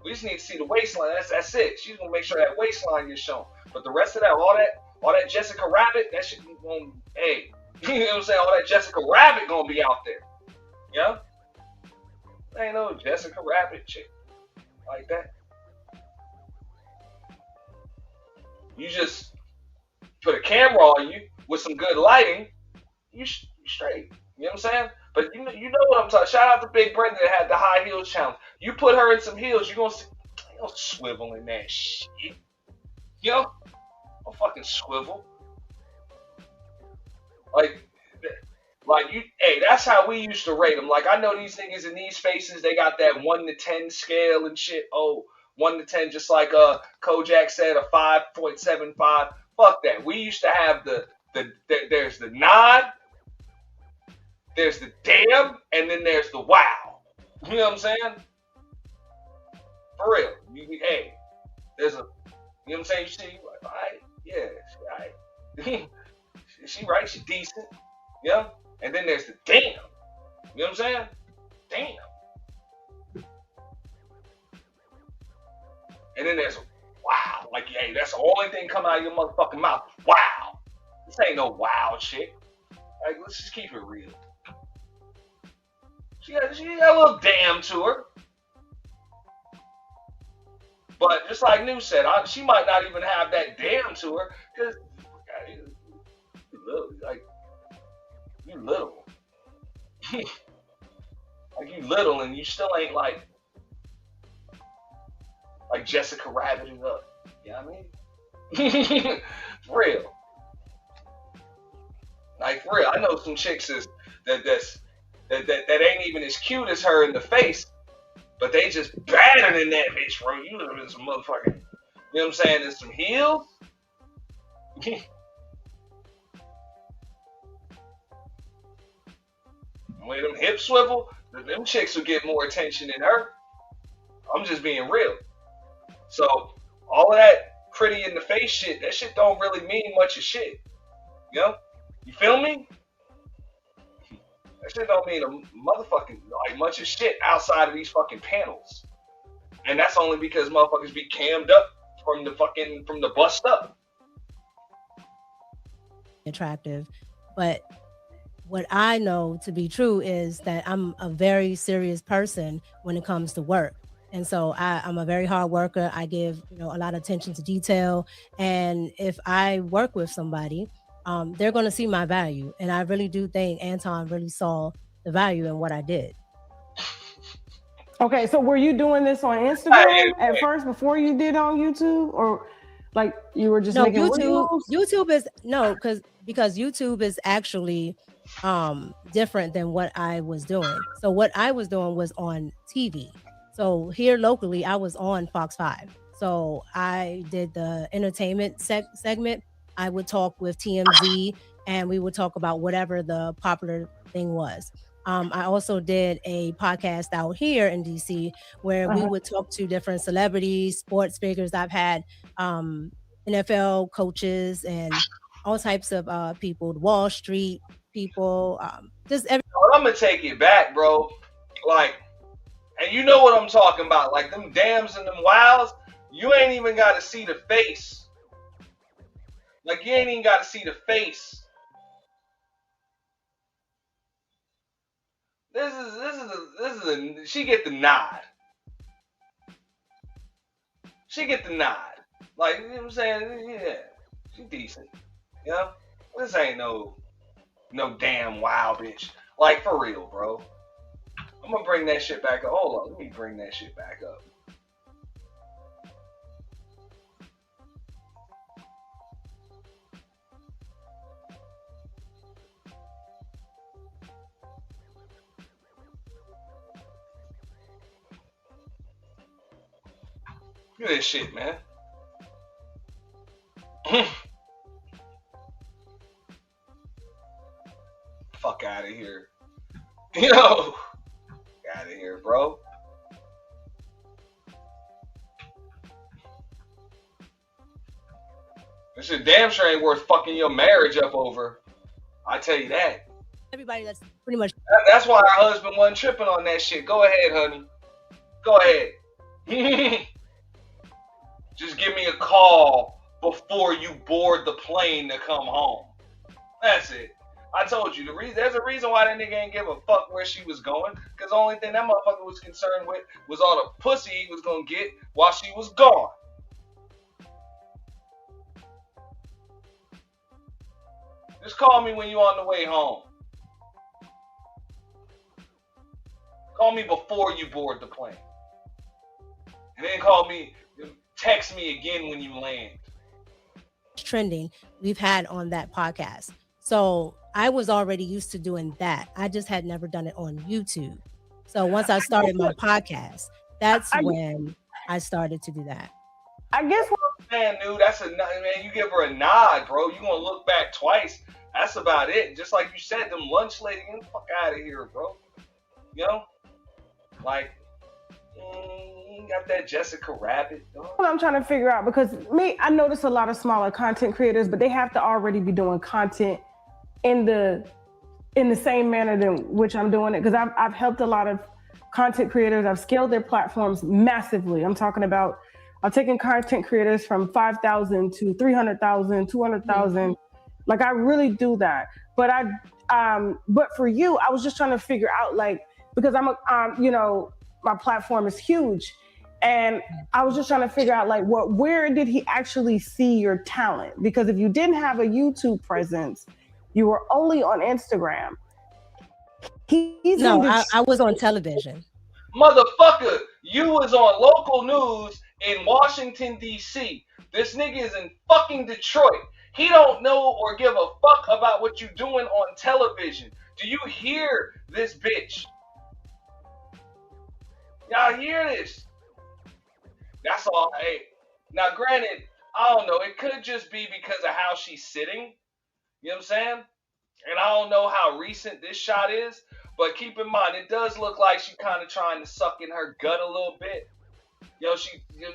We just need to see the waistline. That's it. She's gonna make sure that waistline gets shown. But the rest of that, all that Jessica Rabbit, that shit gonna, hey, you know what I'm saying? All that Jessica Rabbit gonna be out there. Ain't no Jessica Rabbit chick like that. You just put a camera on you with some good lighting, you straight. You know what I'm saying? But you know what I'm talking. Shout out to Big Brenda that had the high heels challenge. You put her in some heels, you're gonna see, swivel in that shit. Don't fucking swivel. Like Like hey, that's how we used to rate them. Like I know these niggas in these spaces, they got that 1 to 10 scale and shit. Oh, 1 to 10, just like Kojak said, a 5.75. Fuck that. We used to have there's the nod, there's the damn, and then there's the wow. You know what I'm saying? For real. Hey, there's a, you know what I'm saying? You see, like, all right, yeah, she all right. She right, she decent. Yeah. And then there's the damn. You know what I'm saying? Damn. And then there's a wow. Like, hey, that's the only thing coming out of your motherfucking mouth. Wow. This ain't no wow shit. Like, let's just keep it real. She got a little damn to her. But just like New said, she might not even have that damn to her because you little. Like you little and you still ain't like Jessica Rabbiting up. You know what I mean? For real. Like for real. I know some chicks that ain't even as cute as her in the face, but they just better than that bitch, bro. You live in some motherfucking, you know what I'm saying, in some heels. When them hips swivel, them chicks will get more attention than her. I'm just being real. So all of that pretty in the face shit, that shit don't really mean much of shit. You know? You feel me? That shit don't mean a motherfucking like much of shit outside of these fucking panels. And that's only because motherfuckers be cammed up from the bust up. Attractive, but what I know to be true is that I'm a very serious person when it comes to work. And so I'm a very hard worker. I give, a lot of attention to detail. And if I work with somebody, they're going to see my value. And I really do think Anton really saw the value in what I did. Okay, so were you doing this on Instagram at first before you did on YouTube, or like you were just making YouTube is because YouTube is actually different than what I was doing. So what I was doing was on TV. So here locally, I was on Fox 5. So I did the entertainment segment. I would talk with TMZ and we would talk about whatever the popular thing was. I also did a podcast out here in DC where we would talk to different celebrities, sports figures. I've had NFL coaches and all types of people, Wall Street people, just every. I'm gonna take it back, bro. Like, and you know what I'm talking about. Like them dams and them wows, you ain't even got to see the face. Like you ain't even got to see the face. This is she get the nod. She get the nod. Like, you know what I'm saying? Yeah, she decent. You know? This ain't no damn wow bitch. Like, for real, bro. I'm gonna bring that shit back up. Hold on, let me bring that shit back up. Look at this shit, man. Fuck out of here. Yo, out of here, bro. This shit damn sure ain't worth fucking your marriage up over. I tell you that. Everybody that's pretty much. That's why our husband wasn't tripping on that shit. Go ahead, honey. Go ahead. Just give me a call before you board the plane to come home. That's it. I told you, there's a reason why that nigga ain't give a fuck where she was going. Because the only thing that motherfucker was concerned with was all the pussy he was going to get while she was gone. Just call me when you on the way home. Call me before you board the plane. And then text me again when you land. Trending we've had on that podcast. So I was already used to doing that. I just had never done it on YouTube. So once I started my podcast, that's when I started to do that. I guess Man, dude, that's a man. You give her a nod, bro. You gonna look back twice. That's about it. Just like you said, them lunch lady, get the fuck out of here, bro. You know, like you got that Jessica Rabbit. Dog. what I'm trying to figure out, because I notice a lot of smaller content creators, but they have to already be doing content in the same manner than which I'm doing it. Because I've helped a lot of content creators. I've scaled their platforms massively. I'm talking about I'm taking content creators from 5,000 to 300,000, 200,000. Like I really do that. But but for you, I was just trying to figure out, like, because my platform is huge, and I was just trying to figure out, like, where did he actually see your talent? Because if you didn't have a YouTube presence, you were only on Instagram. I was on television. Motherfucker, you was on local news in Washington, D.C. This nigga is in fucking Detroit. He don't know or give a fuck about what you doing on television. Do you hear this bitch? Y'all hear this? That's all. Hey, now granted, I don't know. It could just be because of how she's sitting. You know what I'm saying? And I don't know how recent this shot is, but keep in mind, it does look like she's kind of trying to suck in her gut a little bit. You know,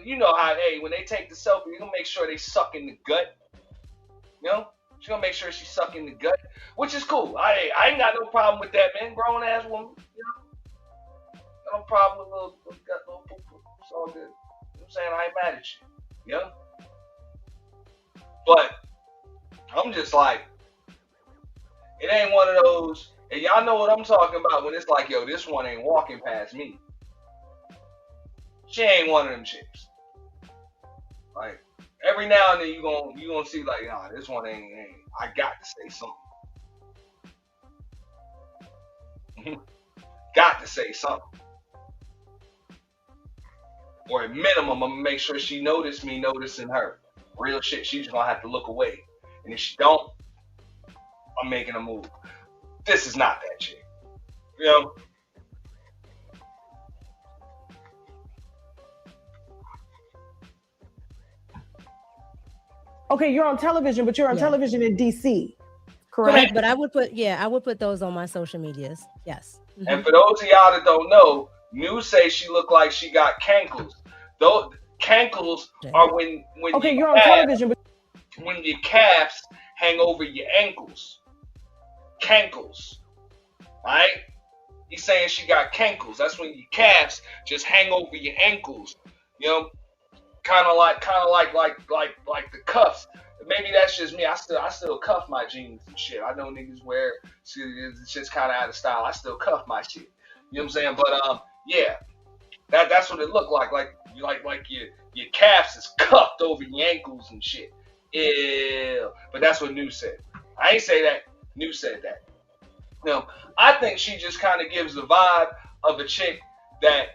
you know how, hey, when they take the selfie, you're going to make sure they suck in the gut. You know? She's going to make sure she's sucking the gut, which is cool. I ain't got no problem with that, man. Grown ass woman, you know? No problem with little gut, little poo-poo. It's all good. You know what I'm saying? I ain't mad at you. You know? But I'm just like, it ain't one of those, and y'all know what I'm talking about when it's like, yo, this one ain't walking past me. She ain't one of them chicks. Like, every now and then you gonna see, like, nah, this one ain't. I got to say something. Got to say something. Or at minimum, I'm gonna make sure she noticed me noticing her. Real shit, she's gonna have to look away. And if she don't, I'm making a move. This is not that chick. You know? Okay, you're on television, but you're on television in DC. Correct? But I would put those on my social medias. Yes. Mm-hmm. And for those of y'all that don't know, news say she looked like she got cankles. Those cankles are when you're on television, but when your calves hang over your ankles. Cankles. Alright? He's saying she got cankles. That's when your calves just hang over your ankles. You know? Kind of like the cuffs. Maybe that's just me. I still cuff my jeans and shit. I know niggas wear it's just kind of out of style. I still cuff my shit. You know what I'm saying? But yeah, that's what it looked like. Like your calves is cuffed over your ankles and shit. Ew. But that's what News said. I ain't say that. News said that. Now, I think she just kind of gives the vibe of a chick that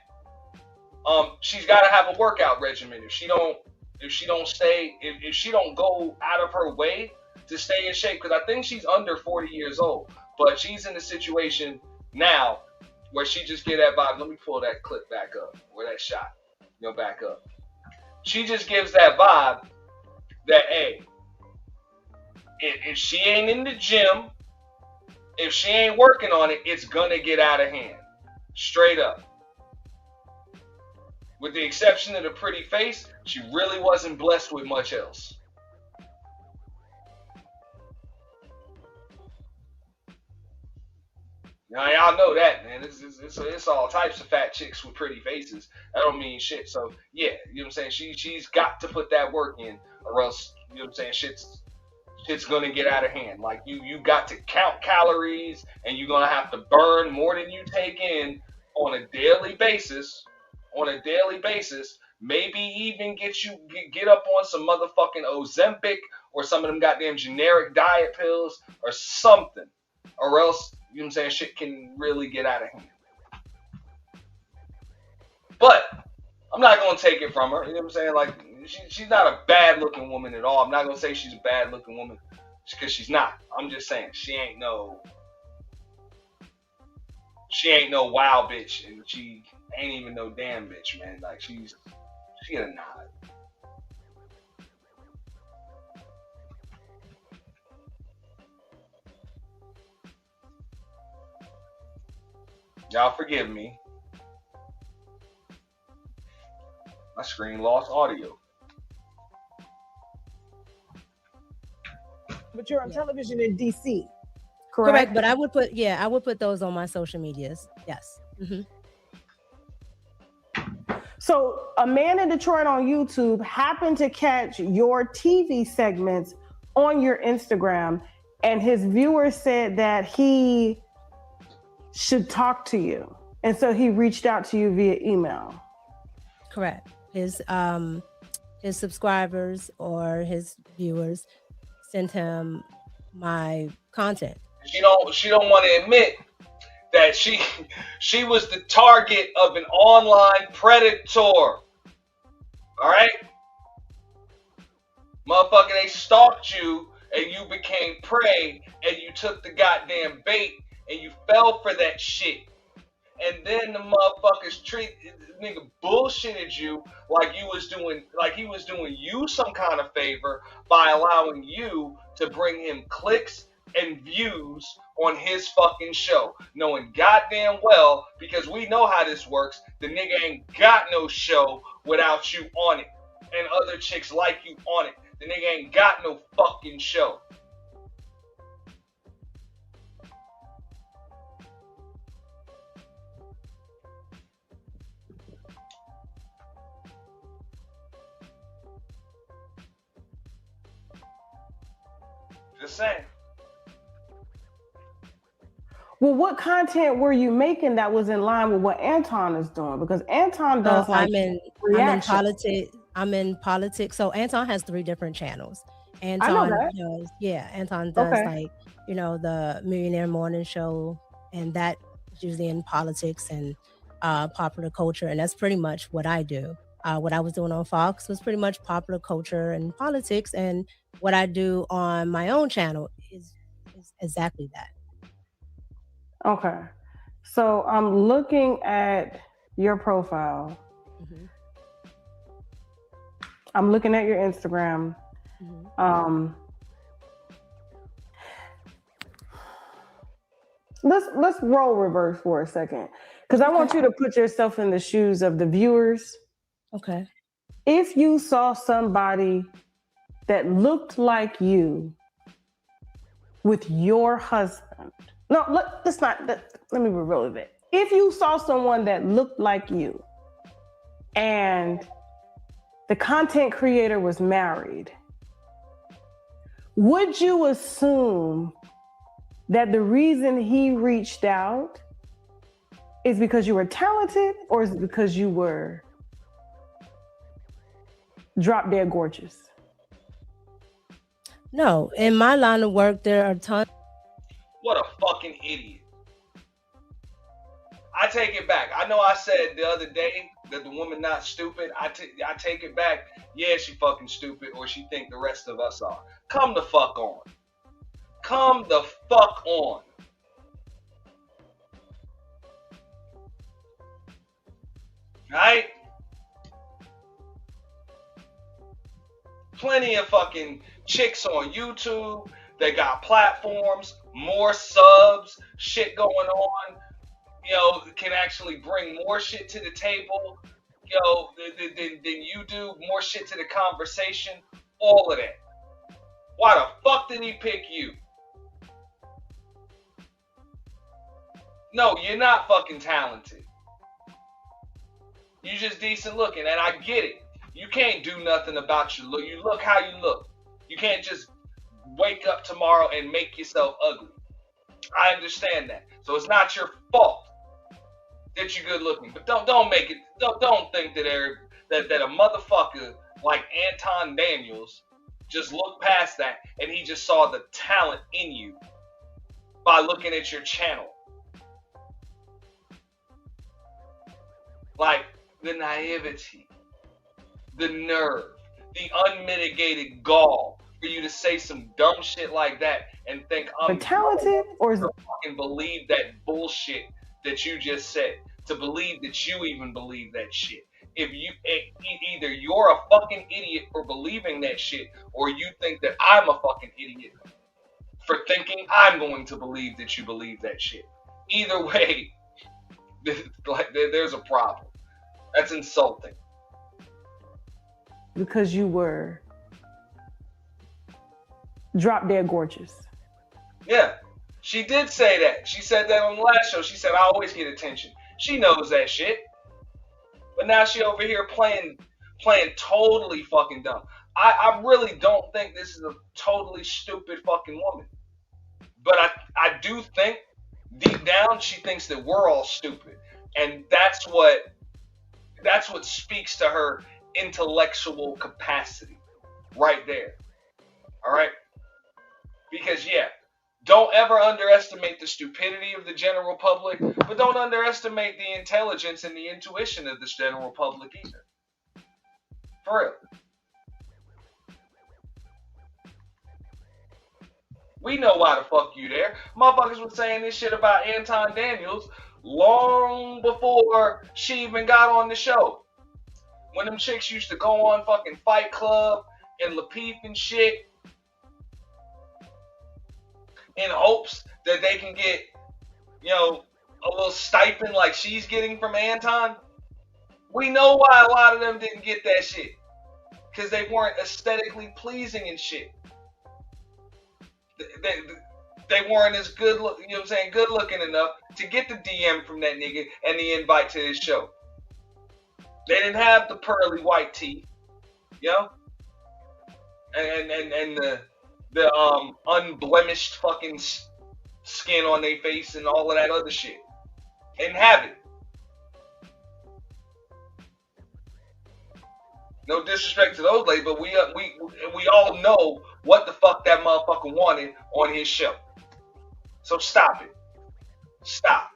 she's got to have a workout regimen. If she don't go out of her way to stay in shape, because I think she's under 40 years old, but she's in a situation now where she just get that vibe. Let me pull that clip back up, or that shot, back up. She just gives that vibe that, hey, if she ain't in the gym, if she ain't working on it, it's gonna get out of hand. Straight up. With the exception of the pretty face, she really wasn't blessed with much else. Now, y'all know that, man. It's all types of fat chicks with pretty faces. That don't mean shit. So, yeah, you know what I'm saying? She's got to put that work in, or else, you know what I'm saying, shit's gonna get out of hand. Like, you got to count calories, and you're gonna have to burn more than you take in on a daily basis. Maybe even get up on some motherfucking Ozempic or some of them goddamn generic diet pills or something, or else, you know what I'm saying, shit can really get out of hand. But I'm not gonna take it from her. You know what I'm saying? Like, she's not a bad looking woman at all. I'm not gonna say she's a bad looking woman. because she's not. I'm just saying she ain't no wild bitch, and she ain't even no damn bitch, man. Like she a nod. Y'all forgive me. My screen lost audio. But you're on television in DC, Correct, but I would put those on my social medias. Yes. Mm-hmm. So a man in Detroit on YouTube happened to catch your TV segments on your Instagram, and his viewers said that he should talk to you. And so he reached out to you via email. Correct. His subscribers or his viewers sent him my content. She don't want to admit that she was the target of an online predator. All right? Motherfucker, they stalked you and you became prey and you took the goddamn bait and you fell for that shit. And then the motherfuckers nigga bullshitted you like he was doing you some kind of favor by allowing you to bring him clicks and views on his fucking show, knowing goddamn well, because we know how this works, the nigga ain't got no show without you on it, and other chicks like you on it. The nigga ain't got no fucking show. Just saying. Well, what content were you making that was in line with what Anton is doing? Because Anton does I'm in politics. So Anton has 3 different channels. Anton does, Anton does the Millionaire Morning Show, and that is usually in politics and popular culture, and that's pretty much what I do. What I was doing on Fox was pretty much popular culture and politics, and what I do on my own channel is exactly that. Okay. So I'm looking at your profile. Mm-hmm. I'm looking at your Instagram. Mm-hmm. Let's role reverse for a second, because I want you to put yourself in the shoes of the viewers. Okay. If you saw somebody that looked like you with your husband. No, let me be real with it. If you saw someone that looked like you and the content creator was married, would you assume that the reason he reached out is because you were talented, or is it because you were drop dead gorgeous? No, in my line of work, there are tons. What a fucking idiot. I take it back. I know I said the other day that the woman not stupid. I take it back. Yeah, she fucking stupid, or she think the rest of us are. Come the fuck on. Come the fuck on. Right? Plenty of fucking chicks on YouTube. They got platforms, more subs, shit going on. Can actually bring more shit to the table, than you do, more shit to the conversation, all of that. Why the fuck did he pick you? No, you're not fucking talented. You just decent looking, and I get it. You can't do nothing about your look. You look how you look. You can't just wake up tomorrow and make yourself ugly. I understand that. So it's not your fault that you're good looking. But don't make it. Don't think that a motherfucker like Anton Daniels just looked past that and he just saw the talent in you by looking at your channel. Like the naivety, the nerve, the unmitigated gall for you to say some dumb shit like that and think But I'm talented or is to fucking believe that bullshit that you just said, to believe that you even believe that shit. If you either you're a fucking idiot for believing that shit, or you think that I'm a fucking idiot for thinking I'm going to believe that you believe that shit. Either way, there's a problem. That's insulting. because you were drop dead gorgeous. Yeah, she did say that. She said that on the last show. She said, I always get attention. She knows that shit. But now she over here playing totally fucking dumb. I really don't think this is a totally stupid fucking woman. But I do think deep down she thinks that we're all stupid. And that's what speaks to her intellectual capacity right there. All right? Because yeah, don't ever underestimate the stupidity of the general public, but don't underestimate the intelligence and the intuition of this general public either. For real. We know why the fuck you there. Motherfuckers was saying this shit about Anton Daniels long before she even got on the show. When them chicks used to go on fucking Fight Club and Lapeef and shit in hopes that they can get, you know, a little stipend like she's getting from Anton. We know why a lot of them didn't get that shit. Because they weren't aesthetically pleasing and shit. They weren't as good, you know what I'm saying, good looking enough to get the DM from that nigga and the invite to his show. They didn't have the pearly white teeth, you know, and the unblemished fucking skin on their face and all of that other shit. They didn't have it. No disrespect to those ladies, but we all know what the fuck that motherfucker wanted on his show. So stop it. Stop.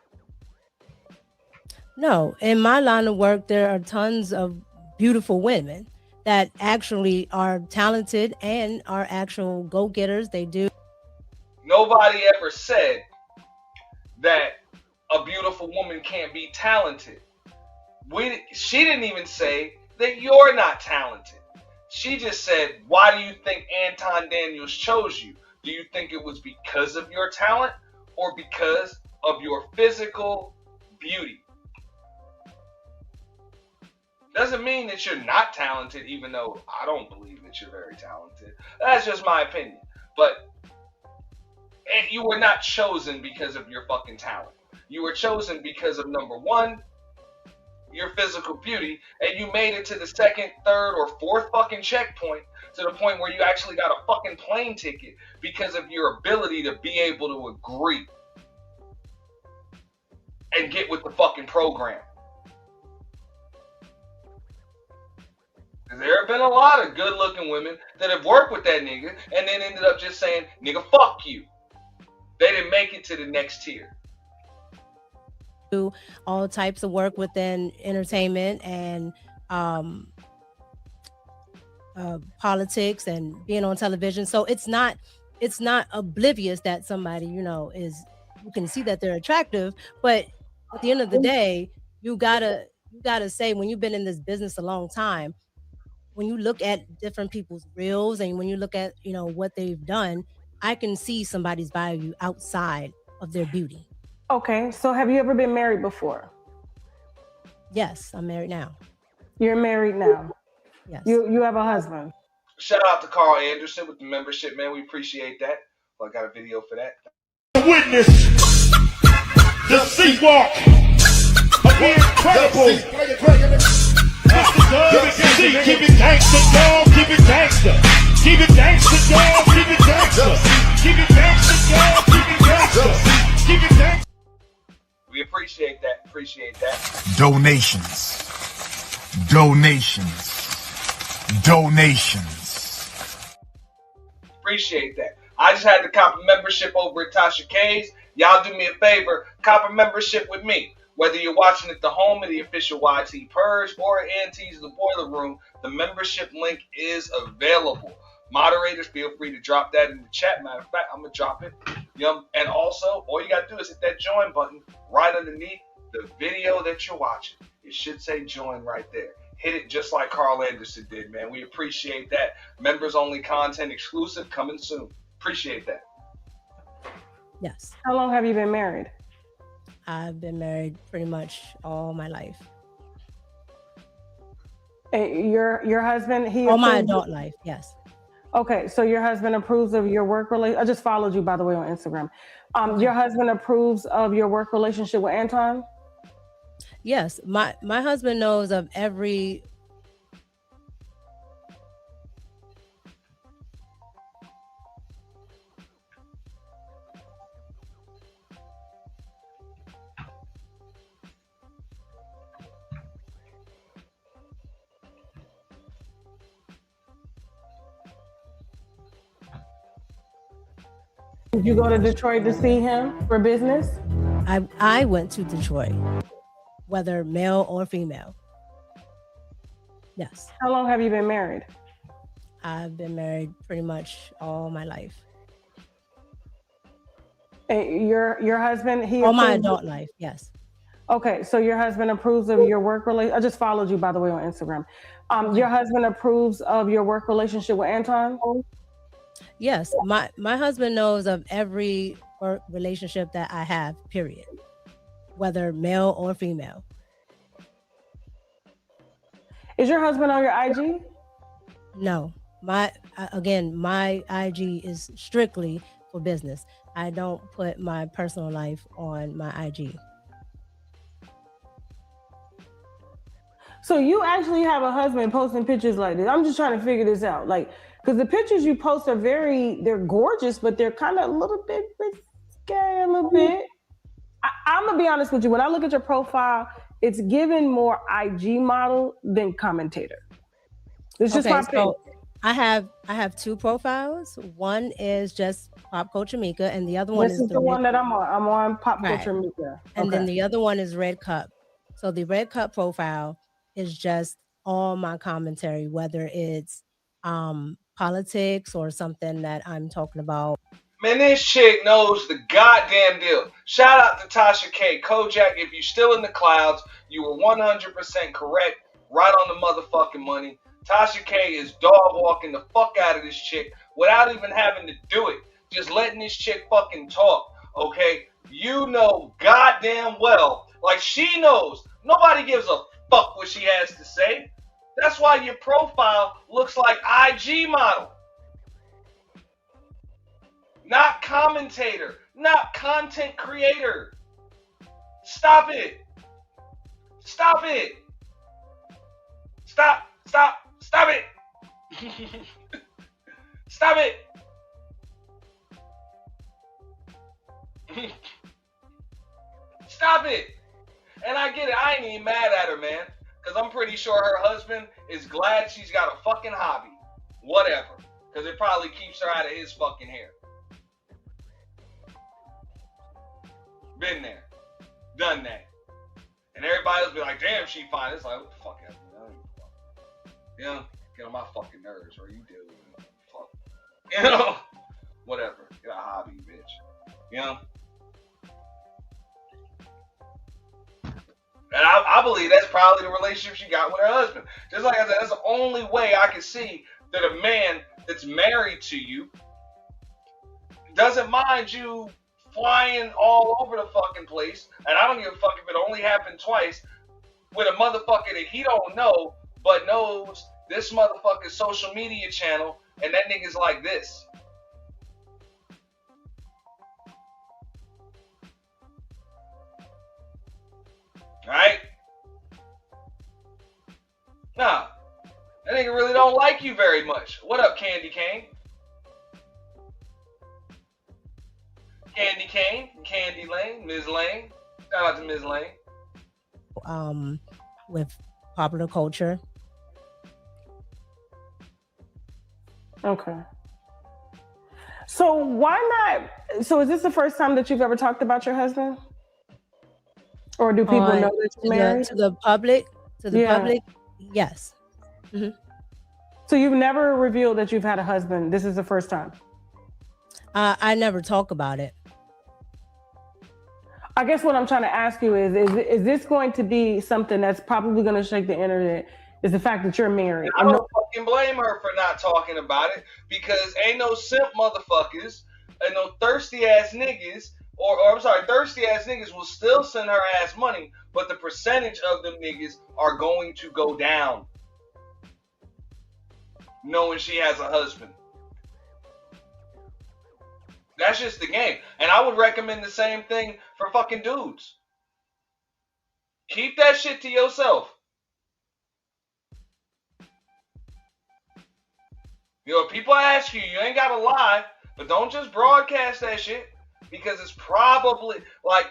No, in my line of work, there are tons of beautiful women that actually are talented and are actual go-getters. They do. Nobody ever said that a beautiful woman can't be talented. She didn't even say that you're not talented. She just said, why do you think Anton Daniels chose you? Do you think it was because of your talent or because of your physical beauty? Doesn't mean that you're not talented, even though I don't believe that you're very talented. That's just my opinion. But you were not chosen because of your fucking talent. You were chosen because of, number one, your physical beauty, and you made it to the second, third, or fourth fucking checkpoint to the point where you actually got a fucking plane ticket because of your ability to be able to agree and get with the fucking program. There have been a lot of good-looking women that have worked with that nigga and then ended up just saying, nigga, fuck you. They didn't make it to the next tier. Do all types of work within entertainment and politics and being on television. So it's not oblivious that somebody, you know, you can see that they're attractive, but at the end of the day, you gotta say, when you've been in this business a long time, when you look at different people's reels and when you look at, you know, what they've done, I can see somebody's value outside of their beauty. Okay, so have you ever been married before? Yes, I'm married now. You're married now? Yes. You have a husband? Shout out to Carl Anderson with the membership, man. We appreciate that. Well, I got a video for that. Witness the C-Walk of the incredible. Keep it gangsta, dog. Keep it gangsta. Keep it gangsta, dog. Keep it gangsta. Keep it gangsta, dog. Keep it gangsta. Keep it gangsta. We appreciate that. Appreciate that. Donations. Appreciate that. I just had to cop a membership over at Tasha K's. Y'all do me a favor. Cop a membership with me. Whether you're watching at the home of the official YT Purge or at Auntie's The Boiler Room, the membership link is available. Moderators, feel free to drop that in the chat. Matter of fact, I'm gonna drop it. And also, all you gotta do is hit that join button right underneath the video that you're watching. It should say join right there. Hit it just like Carl Anderson did, man. We appreciate that. Members only content exclusive coming soon. Appreciate that. Yes. How long have you been married? I've been married pretty much all my life. Your husband, he all my approves- adult life, yes. Okay, so your husband approves of your work relationship. I just followed you, by the way, on Instagram. Your husband approves of your work relationship with Anton? Yes, my husband knows of every Did you go to Detroit to see him for business? I went to Detroit, whether male or female. Yes. How long have you been married? I've been married pretty much all my life. Your husband, he all my approves- adult life, yes. Okay, so your husband approves of your work relationship. I just followed you, by the way, on Instagram. Your husband approves of your work relationship with Anton? Yes, my husband knows of every work relationship that I have, period, whether male or female. Is your husband on your IG? No, my IG is strictly for business. I don't put my personal life on my IG. So you actually have a husband posting pictures like this. I'm just trying to figure this out. Like, because the pictures you post are they're gorgeous, but they're kind of a little bit risque, a little bit. I'm going to be honest with you. When I look at your profile, it's given more IG model than commentator. It's just my opinion. I have two profiles. One is just Pop Culture Micca, and the other one is the one that I'm on. I'm on Pop Culture Micca. And then the other one is Red Cup. So the Red Cup profile is just all my commentary, whether it's politics or something that I'm talking about. Man, this chick knows the goddamn deal. Shout out to Tasha K. Kojak, if you're still in the clouds, you were 100% correct. Right on the motherfucking money. Tasha K is dog walking the fuck out of this chick without even having to do it. Just letting this chick fucking talk, okay? You know goddamn well, like she knows, nobody gives a fuck what she has to say. That's why your profile looks like IG model. Not commentator, not content creator. Stop it. Stop it. Stop it. Stop it. Stop it. And I get it. I ain't even mad at her, man. Because I'm pretty sure her husband is glad she's got a fucking hobby. Whatever. Because it probably keeps her out of his fucking hair. Been there. Done that. And everybody will be like, damn, she fine. It's like, what the fuck happened? You know, get on my fucking nerves, or you do. Fuck. You know? Whatever. Get a hobby, bitch. You know? And I believe that's probably the relationship she got with her husband. Just like I said, that's the only way I can see that a man that's married to you doesn't mind you flying all over the fucking place. And I don't give a fuck if it only happened twice with a motherfucker that he don't know, but knows this motherfucker's social media channel, and that nigga's like this. Right? Nah. That nigga really don't like you very much. What up, Candy Cane? Candy Cane, Candy Lane, Ms. Lane. Shout out to Ms. Lane. With popular culture. Okay. So why not? So is this the first time that you've ever talked about your husband? Or do people know that you're married? To the public? To the public? Yes. Mm-hmm. So you've never revealed that you've had a husband. This is the first time. I never talk about it. I guess what I'm trying to ask you is this going to be something that's probably going to shake the internet? Is the fact that you're married? I don't fucking blame her for not talking about it, because ain't no simp motherfuckers and no thirsty ass niggas, or I'm sorry, thirsty ass niggas will still send her ass money, but the percentage of them niggas are going to go down knowing she has a husband. That's just the game. And I would recommend the same thing for fucking dudes. Keep that shit to yourself. You know, people ask you, you ain't gotta lie, but don't just broadcast that shit, because it's probably, like,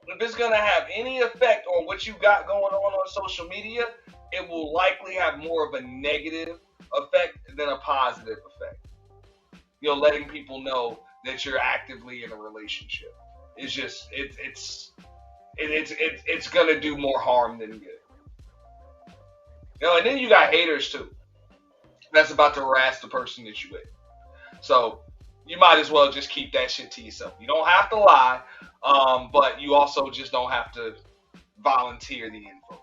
if it's gonna have any effect on what you got going on social media, it will likely have more of a negative effect than a positive effect. You know, letting people know that you're actively in a relationship. It's just, it's gonna do more harm than good. You know, and then you got haters too. That's about to harass the person that you with. So you might as well just keep that shit to yourself. You don't have to lie, but you also just don't have to volunteer the info.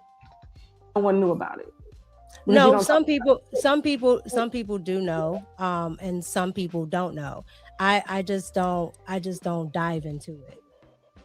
No one knew about it. No, some people do know, and some people don't know. I just don't dive into it.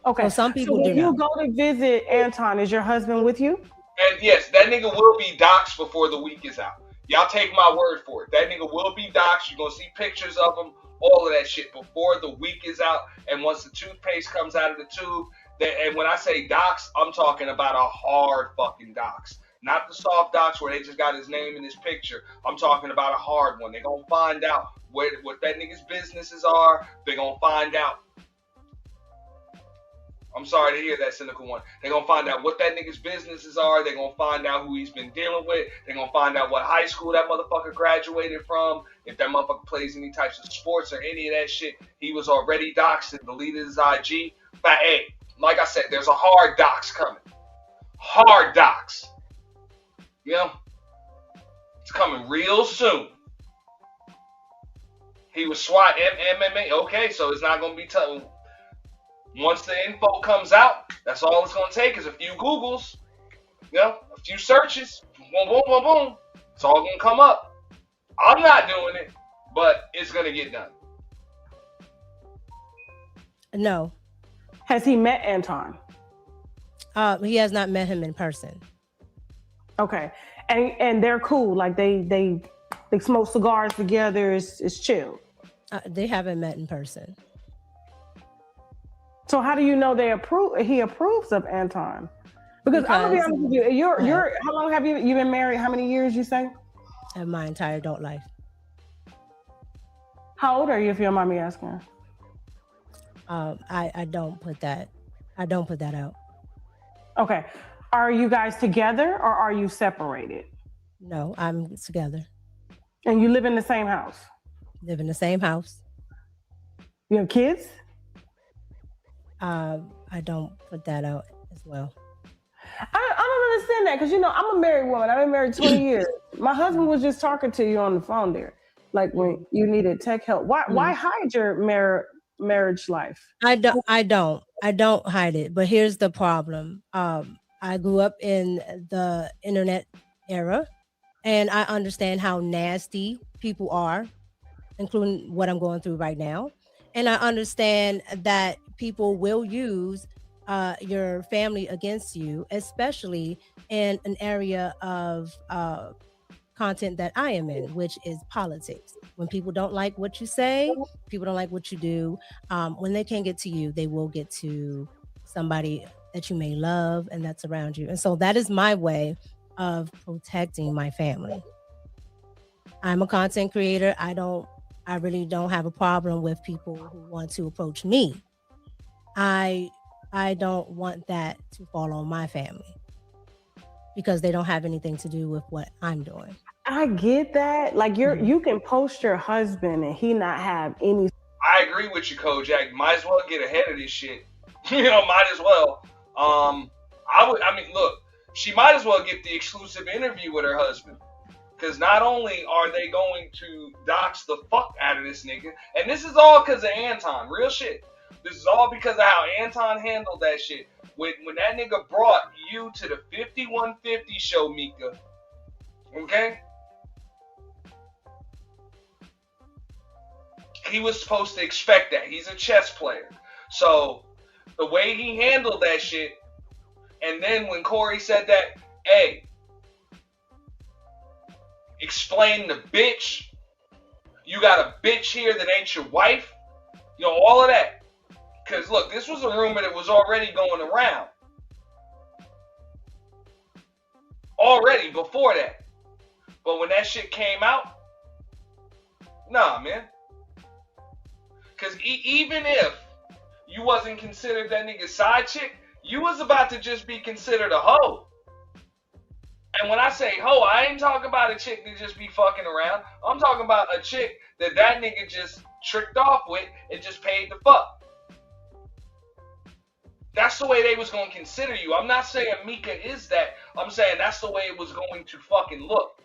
Okay. So some people so do when you know. go to visit Anton, is your husband with you? And yes, that nigga will be doxxed before the week is out. Y'all take my word for it. That nigga will be doxxed. You're going to see pictures of him, all of that shit before the week is out. And once the toothpaste comes out of the tube, and when I say dox, I'm talking about a hard fucking dox. Not the soft dox where they just got his name in his picture. I'm talking about a hard one. They're going to find out what that nigga's businesses are. They're going to find out. I'm sorry to hear that cynical one. They're going to find out what that nigga's businesses are. They're going to find out who he's been dealing with. They're going to find out what high school that motherfucker graduated from. If that motherfucker plays any types of sports or any of that shit. He was already doxxed and deleted his IG. But hey, like I said, there's a hard dox coming. Hard dox. You know? It's coming real soon. He was SWAT MMA. Okay, so it's not going to be tough. Once the info comes out, that's all it's going to take is a few Googles, you know, a few searches, boom, boom, boom, boom. It's all going to come up. I'm not doing it, but it's going to get done. No. Has he met Anton? He has not met him in person. Okay. And they're cool. Like they smoke cigars together. It's chill. They haven't met in person. So how do you know he approves of Anton? Because I'm gonna be honest with you, you're how long have you been married? How many years you say? My entire adult life. How old are you, if you don't mind me asking? I don't put that out. Okay. Are you guys together or are you separated? No, I'm together. And you live in the same house? Live in the same house. You have kids? I don't put that out as well. I don't understand that, because I'm a married woman. I've been married 20 years. My husband was just talking to you on the phone there, like when you needed tech help. Why hide your marriage life? I don't hide it. But here's the problem. I grew up in the internet era, and I understand how nasty people are, including what I'm going through right now. And I understand that people will use your family against you, especially in an area of content that I am in, which is politics. When people don't like what you say, people don't like what you do. When they can't get to you, they will get to somebody that you may love and that's around you. And so that is my way of protecting my family. I'm a content creator. I really don't have a problem with people who want to approach me. I don't want that to fall on my family because they don't have anything to do with what I'm doing. I get that. Like you can post your husband and he not have any. I agree with you, Kojak. Might as well get ahead of this shit. Might as well. Look, she might as well get the exclusive interview with her husband. Because not only are they going to dox the fuck out of this nigga, and this is all because of Anton, real shit. This is all because of how Anton handled that shit. When that nigga brought you to the 5150 show, Micca, okay? He was supposed to expect that. He's a chess player. So, the way he handled that shit, and then when Corey said that, hey, explain the bitch. You got a bitch here that ain't your wife. You know, all of that. Because, look, this was a rumor that was already going around. Already, before that. But when that shit came out, nah, man. Because even if you wasn't considered that nigga's side chick, you was about to just be considered a hoe. And when I say hoe, I ain't talking about a chick that just be fucking around. I'm talking about a chick that nigga just tricked off with and just paid the fuck. That's the way they was going to consider you. I'm not saying Micca is that. I'm saying that's the way it was going to fucking look.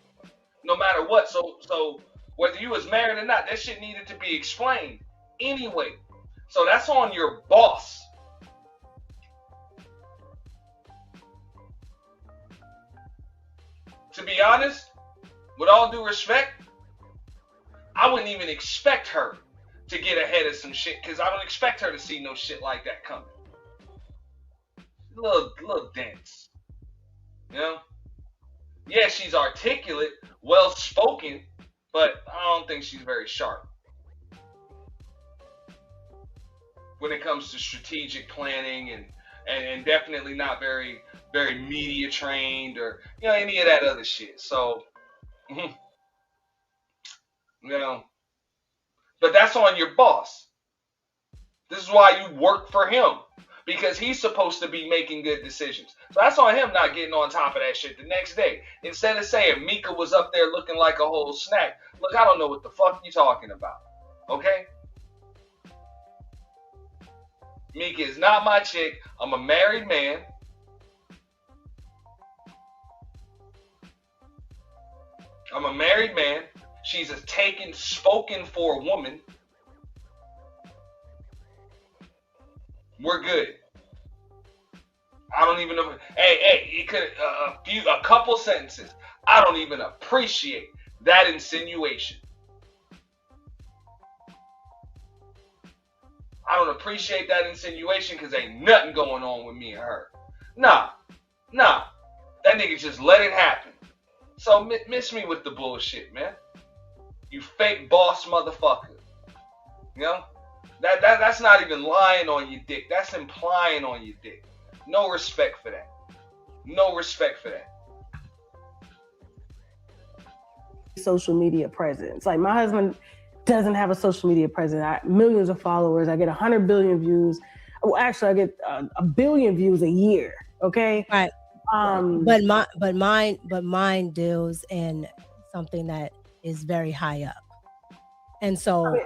No matter what. So whether you was married or not, that shit needed to be explained anyway. So that's on your boss. To be honest, with all due respect, I wouldn't even expect her to get ahead of some shit, because I don't expect her to see no shit like that coming. Little dense. You know? Yeah, she's articulate, well spoken, but I don't think she's very sharp. When it comes to strategic planning and definitely not very media trained or, you know, any of that other shit. So, you know, but that's on your boss. This is why you work for him, because he's supposed to be making good decisions. So that's on him not getting on top of that shit the next day. Instead of saying Micca was up there looking like a whole snack. Look, I don't know what the fuck you talking about. Okay? Micca is not my chick. I'm a married man. I'm a married man. She's a spoken for woman. We're good. I don't even know. Hey, it could a couple sentences. I don't even appreciate that insinuation. I don't appreciate that insinuation because ain't nothing going on with me and her. Nah. That nigga just let it happen. So miss me with the bullshit, man. You fake boss motherfucker. You know? That's not even lying on your dick. That's implying on your dick. No respect for that. No respect for that. Social media presence. Like, my husband doesn't have a social media presence. Millions of followers. I get 100 billion views. Well, actually, I get a billion views a year. Okay. Right. But mine deals in something that is very high up. And so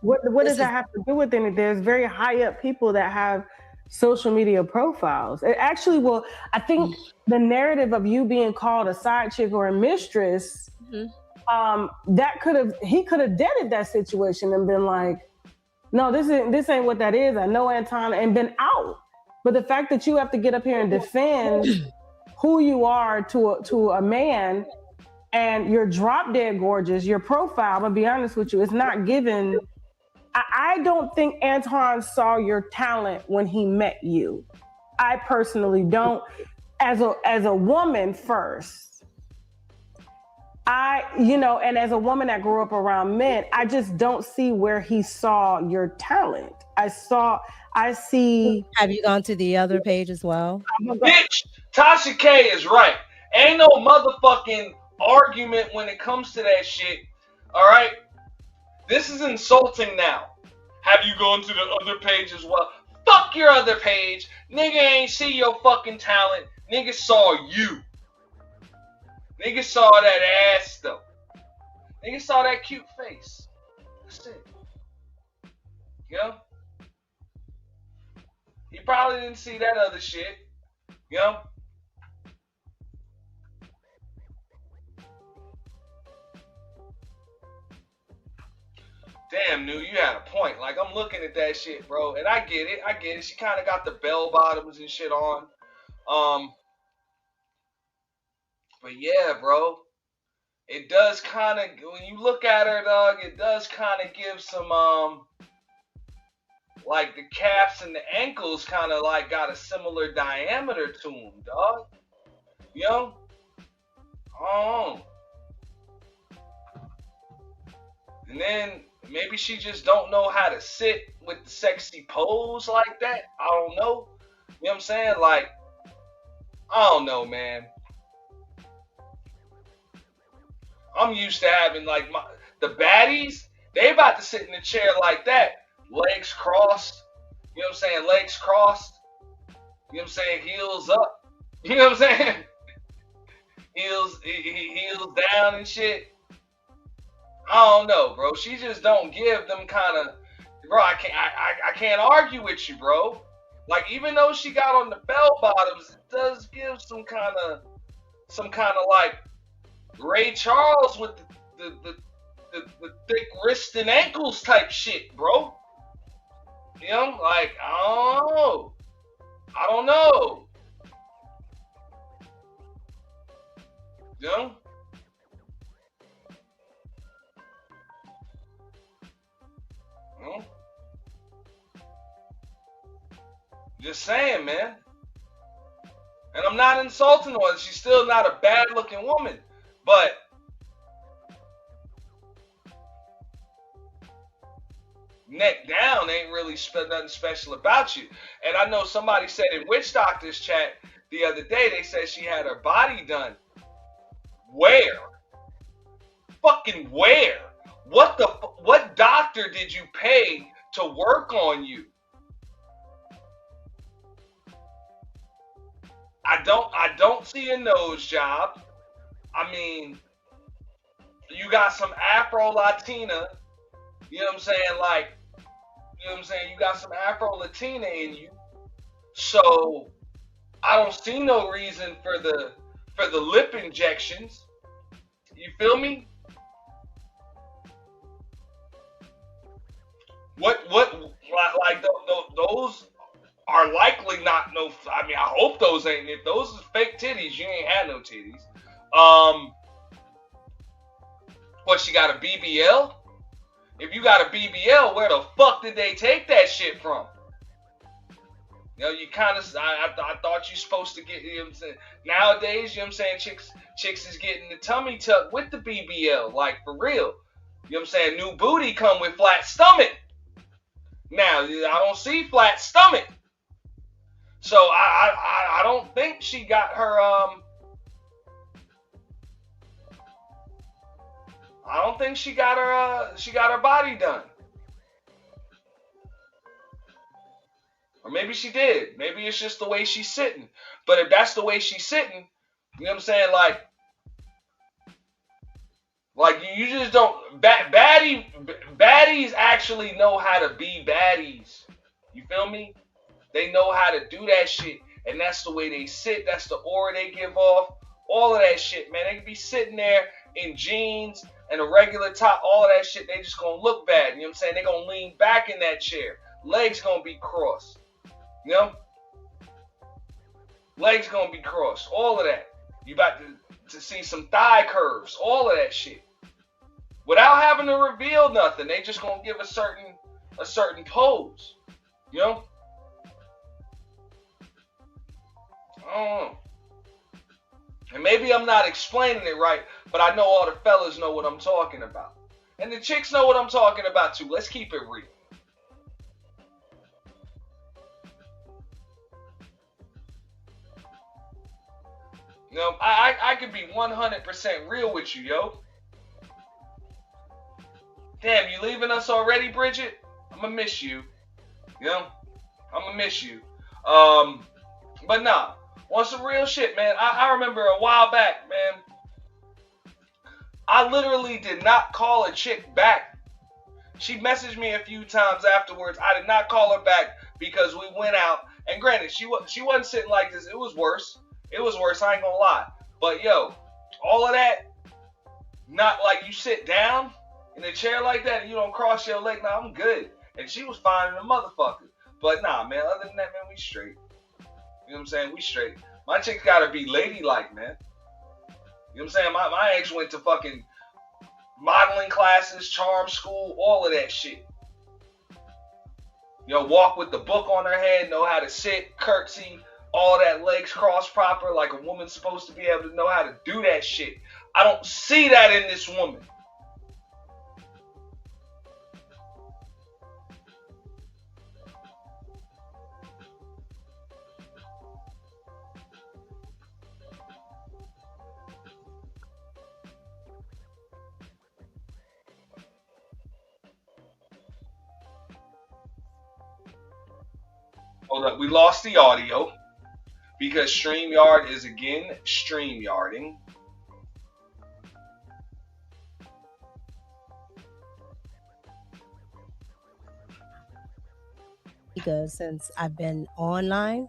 what does that have to do with anything? There's very high up people that have social media profiles. It actually, well, I think the narrative of you being called a side chick or a mistress, he could have deaded that situation and been like, no, this ain't what that is. I know Anton, and been out. But the fact that you have to get up here and defend who you are to a man, and you're drop dead gorgeous, your profile, I'm gonna be honest with you, it's not given. I don't think Anton saw your talent when he met you. I personally don't. As a woman first, and as a woman that grew up around men, I just don't see where he saw your talent. I see. Have you gone to the other page as well? Bitch, Tasha K is right. Ain't no motherfucking argument when it comes to that shit. All right? This is insulting now. Have you gone to the other page as well? Fuck your other page. Nigga ain't see your fucking talent. Nigga saw you. Nigga saw that ass though. Nigga saw that cute face. That's it. You know? He probably didn't see that other shit. You know? Damn, New, you had a point. Like, I'm looking at that shit, bro, and I get it. She kind of got the bell bottoms and shit on. But yeah, bro, it does kind of, when you look at her, dog, it does kind of give some, like the calves and the ankles kind of like got a similar diameter to them, dog. You know? Oh. And then maybe she just don't know how to sit with the sexy pose like that. I don't know. You know what I'm saying? Like, I don't know, man. I'm used to having like the baddies, they about to sit in a chair like that, legs crossed. You know what I'm saying? Legs crossed. You know what I'm saying? Heels up. You know what I'm saying? Heels down and shit. I don't know, bro. She just don't give them kind of, bro. I can't argue with you, bro. Like, even though she got on the bell bottoms, it does give some kind of like Ray Charles with the thick wrists and ankles type shit, bro. You know, like, I don't know. You know? Just saying, man. And I'm not insulting her. She's still not a bad looking woman. But neck down ain't really nothing special about you. And I know somebody said in Witch Doctor's chat the other day, they said she had her body done. Where? Fucking where? What doctor did you pay to work on you? I don't see a nose job. I mean, you got some Afro Latina, you know what I'm saying? Like, you know what I'm saying? You got some Afro Latina in you. So I don't see no reason for the lip injections. You feel me? Those are likely not no. I mean, I hope those ain't. If those is fake titties, you ain't had no titties. What, she got a BBL? If you got a BBL, where the fuck did they take that shit from? You know, you kind of. I thought you supposed to get. You know what I'm saying? Nowadays, you know what I'm saying? Chicks is getting the tummy tuck with the BBL, like for real. You know what I'm saying? New booty come with flat stomach. Now, I don't see flat stomach. So I don't think she got her I don't think she got her body done. Or maybe she did. Maybe it's just the way she's sitting. But if that's the way she's sitting, you know what I'm saying? Like you just don't. Baddies actually know how to be baddies. You feel me? They know how to do that shit, and that's the way they sit. That's the aura they give off. All of that shit, man. They can be sitting there in jeans and a regular top. All of that shit, they just gonna look bad. You know what I'm saying? They gonna lean back in that chair. Legs gonna be crossed. You know? Legs gonna be crossed. All of that. You about to see some thigh curves. All of that shit. Without having to reveal nothing. They just gonna give a certain pose. You know? I don't know. And maybe I'm not explaining it right, but I know all the fellas know what I'm talking about. And the chicks know what I'm talking about too. Let's keep it real. You know, I can be 100% real with you, yo. Damn, you leaving us already, Bridget? I'm gonna miss you. You know? I'm gonna miss you. But nah. On some real shit, man. I remember a while back, man. I literally did not call a chick back. She messaged me a few times afterwards. I did not call her back because we went out. And granted, she wasn't sitting like this. It was worse. It was worse. I ain't gonna lie. But yo, all of that, not like you sit down. in a chair like that and you don't cross your leg, nah, I'm good. And she was fine in the motherfucker. But nah, man, other than that, man, we straight. You know what I'm saying? We straight. My chick's gotta be ladylike, man. You know what I'm saying? My ex went to fucking modeling classes, charm school, all of that shit. You know, walk with the book on her head, know how to sit, curtsy, all that, legs crossed proper, like a woman's supposed to be able to know how to do that shit. I don't see that in this woman. Hold up, we lost the audio because StreamYard is again StreamYarding. Because since I've been online,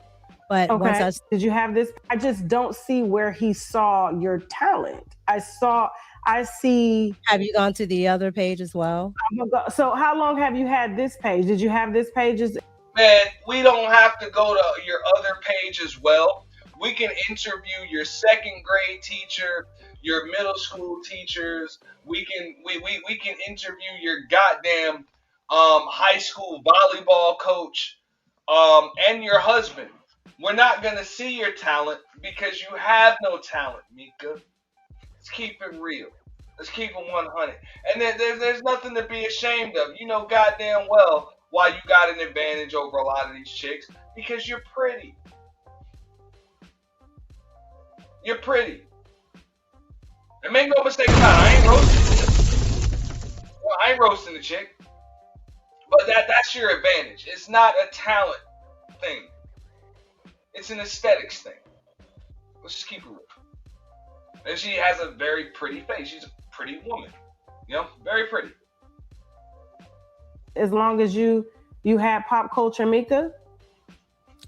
but Okay. once Did you have this? I just don't see where he saw your talent. I see. have you gone to the other page as well? So how long have you had this page? Did you have this page? Man, we don't have to go to your other page as well. We can interview your second grade teacher, your middle school teachers. We can interview your goddamn high school volleyball coach and your husband. We're not gonna see your talent because you have no talent, Micca. Let's keep it real. Let's keep it 100. And there's nothing to be ashamed of. You know goddamn well why you got an advantage over a lot of these chicks. Because you're pretty. You're pretty. And make no mistake about it, I ain't roasting. Well, I ain't roasting the chick. But that's your advantage. It's not a talent thing. It's an aesthetics thing. Let's just keep it real. And she has a very pretty face. She's a pretty woman. You know, very pretty. As long as you had pop culture Micca?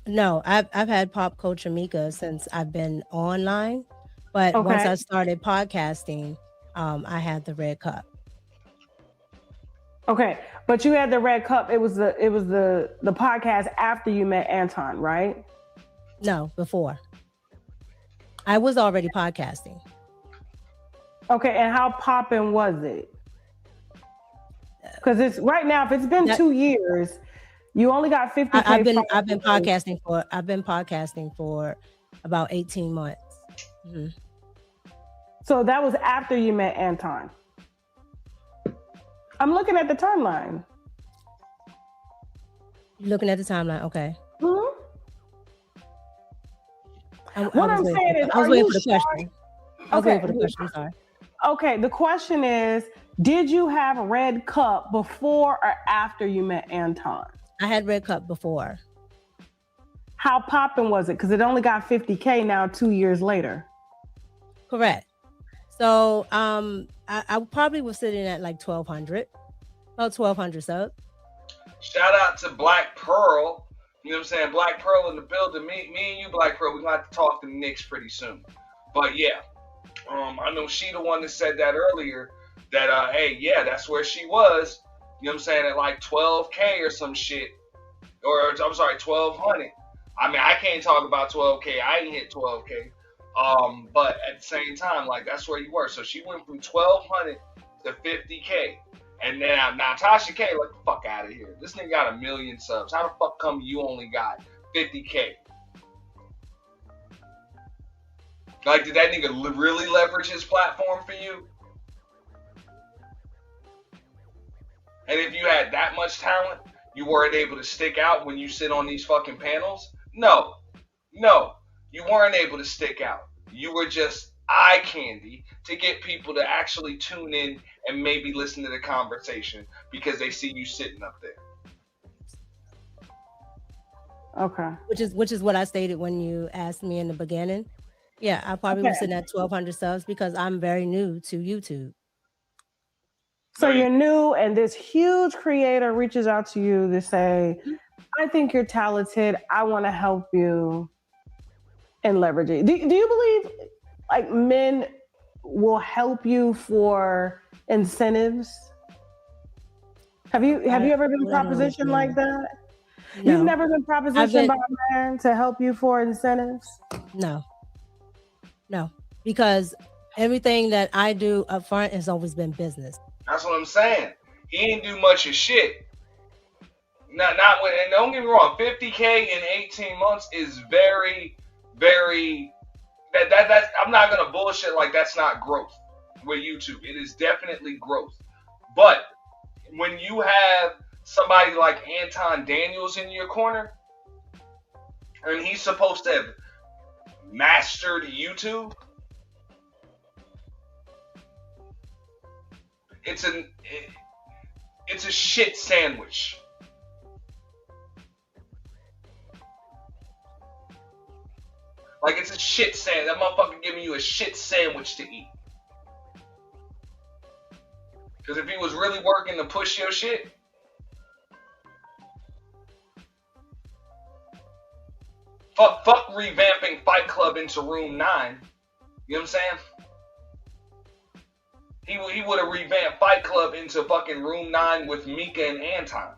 No, I've had pop culture Micca since I've been online, but once I started podcasting, I had the red cup. Okay, but you had the red cup. It was the podcast after you met Anton, right? No, before. I was already podcasting. Okay, and how poppin' was it? Because it's right now. If it's been 2 years, you only got 50. I've been podcasting for about 18 months. Mm-hmm. So that was after you met Anton. I'm looking at the timeline. Looking at the timeline, okay. Mm-hmm. I was waiting for the question. I'm sorry. Okay, the question is, did you have a red cup before or after you met Anton? I had red cup before. How poppin' was it? Because it only got 50K now 2 years later. Correct. So I probably was sitting at like 1,200. About 1,200 subs. Shout out to Black Pearl. You know what I'm saying? Black Pearl in the building. Me and you, Black Pearl, we're going to have to talk to the Knicks pretty soon. But yeah, I know she the one that said that earlier, that, hey, yeah, that's where she was. You know what I'm saying? At like 12K or some shit. Or, I'm sorry, 1,200. I mean, I can't talk about 12K. I ain't hit 12K. But at the same time, like, that's where you were. So she went from 1,200 to 50K. And then now Tasha K, let the fuck out of here. This nigga got 1 million subs. How the fuck come you only got 50K? Like, did that nigga really leverage his platform for you? And if you had that much talent, you weren't able to stick out when you sit on these fucking panels? No, you weren't able to stick out. You were just eye candy to get people to actually tune in and maybe listen to the conversation because they see you sitting up there. Okay. Which is what I stated when you asked me in the beginning. Yeah, I probably was sitting at 1,200 subs because I'm very new to YouTube. So you're new, and this huge creator reaches out to you to say, I think you're talented. I want to help you and leverage it. Do you believe like men will help you for incentives? Have you ever been Literally propositioned like that? You've No, never been propositioned by a man to help you for incentives? no, because everything that I do up front has always been business. That's what I'm saying. He didn't do much of shit. Not when, and don't get me wrong, 50K in 18 months is very, very. That's I'm not gonna bullshit like that's not growth with YouTube. It is definitely growth. But when you have somebody like Anton Daniels in your corner, and he's supposed to have mastered YouTube, it's a shit sandwich. Like, it's a shit sandwich. That motherfucker giving you a shit sandwich to eat. Because if he was really working to push your shit, fuck revamping Fight Club into Room 9. You know what I'm saying? He would have revamped Fight Club into fucking Room 9 with Micca and Anton.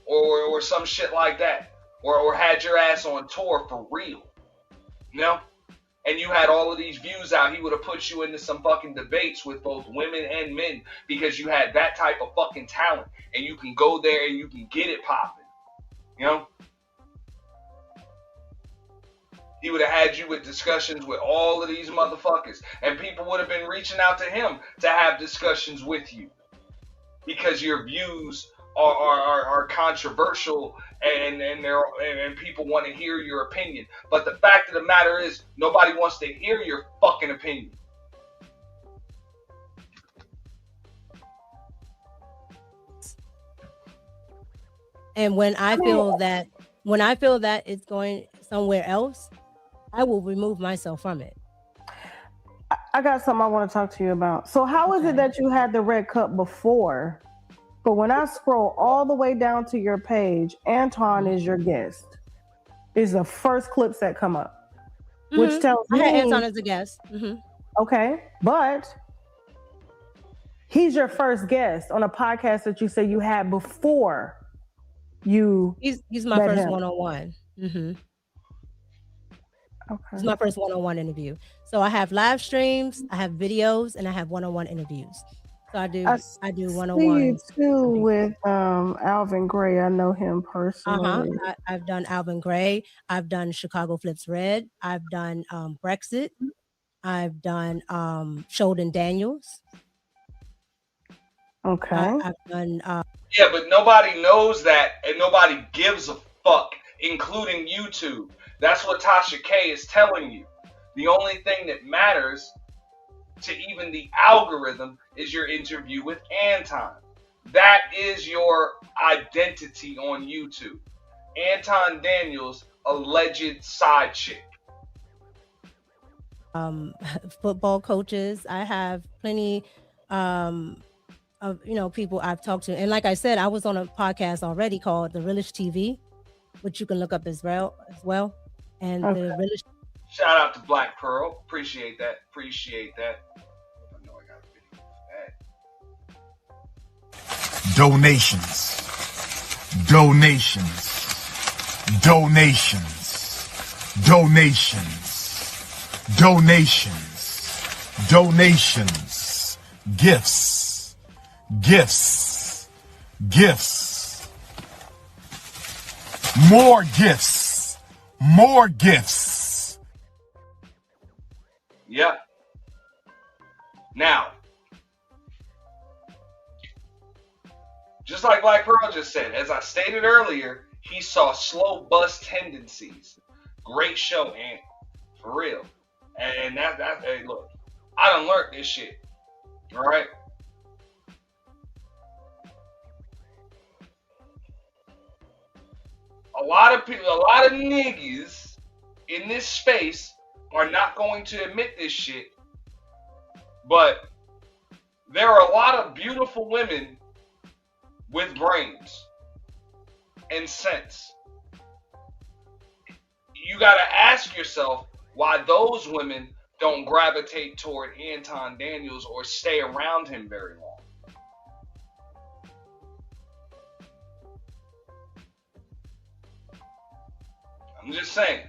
Or some shit like that. Or had your ass on tour for real. You know? And you had all of these views out, he would have put you into some fucking debates with both women and men because you had that type of fucking talent. And you can go there and you can get it popping. You know? He would have had you with discussions with all of these motherfuckers. And people would have been reaching out to him to have discussions with you. Because your views are controversial and people want to hear your opinion. But the fact of the matter is, nobody wants to hear your fucking opinion. And when I feel that it's going somewhere else, I will remove myself from it. I got something I want to talk to you about. So how is it that you had the red cup before, but when I scroll all the way down to your page, Anton is your guest? Is the first clips that come up, which tells me I had Anton as a guest. Okay, but he's your first guest on a podcast that you say you had before you. He's my first one-on-one. Okay. It's my first one-on-one interview. So I have live streams, I have videos, and I have one-on-one interviews. So I do one-on-one. See you too with Alvin Gray. I know him personally. I've done Alvin Gray. I've done Chicago Flips Red. I've done Brexit. I've done Sheldon Daniels. Okay. I've done. Yeah, but nobody knows that, and nobody gives a fuck, including YouTube. That's what Tasha K is telling you. The only thing that matters to even the algorithm is your interview with Anton. That is your identity on YouTube. Anton Daniels, alleged side chick. Football coaches. I have plenty of people I've talked to, and like I said, I was on a podcast already called The Realist TV, which you can look up as well. And Okay. the Realist. Shout out to Black Pearl. Appreciate that. I know I got a video for that. Donations. Gifts. More gifts. Yeah. Now, just like Black Pearl just said, as I stated earlier, he saw slow bust tendencies. Great show, Ant. For real. And that hey, look, I done learned this shit. All right? A lot of people, a lot of niggas in this space are not going to admit this shit, but there are a lot of beautiful women with brains and sense. You got to ask yourself why those women don't gravitate toward Anton Daniels or stay around him very long. I'm just saying.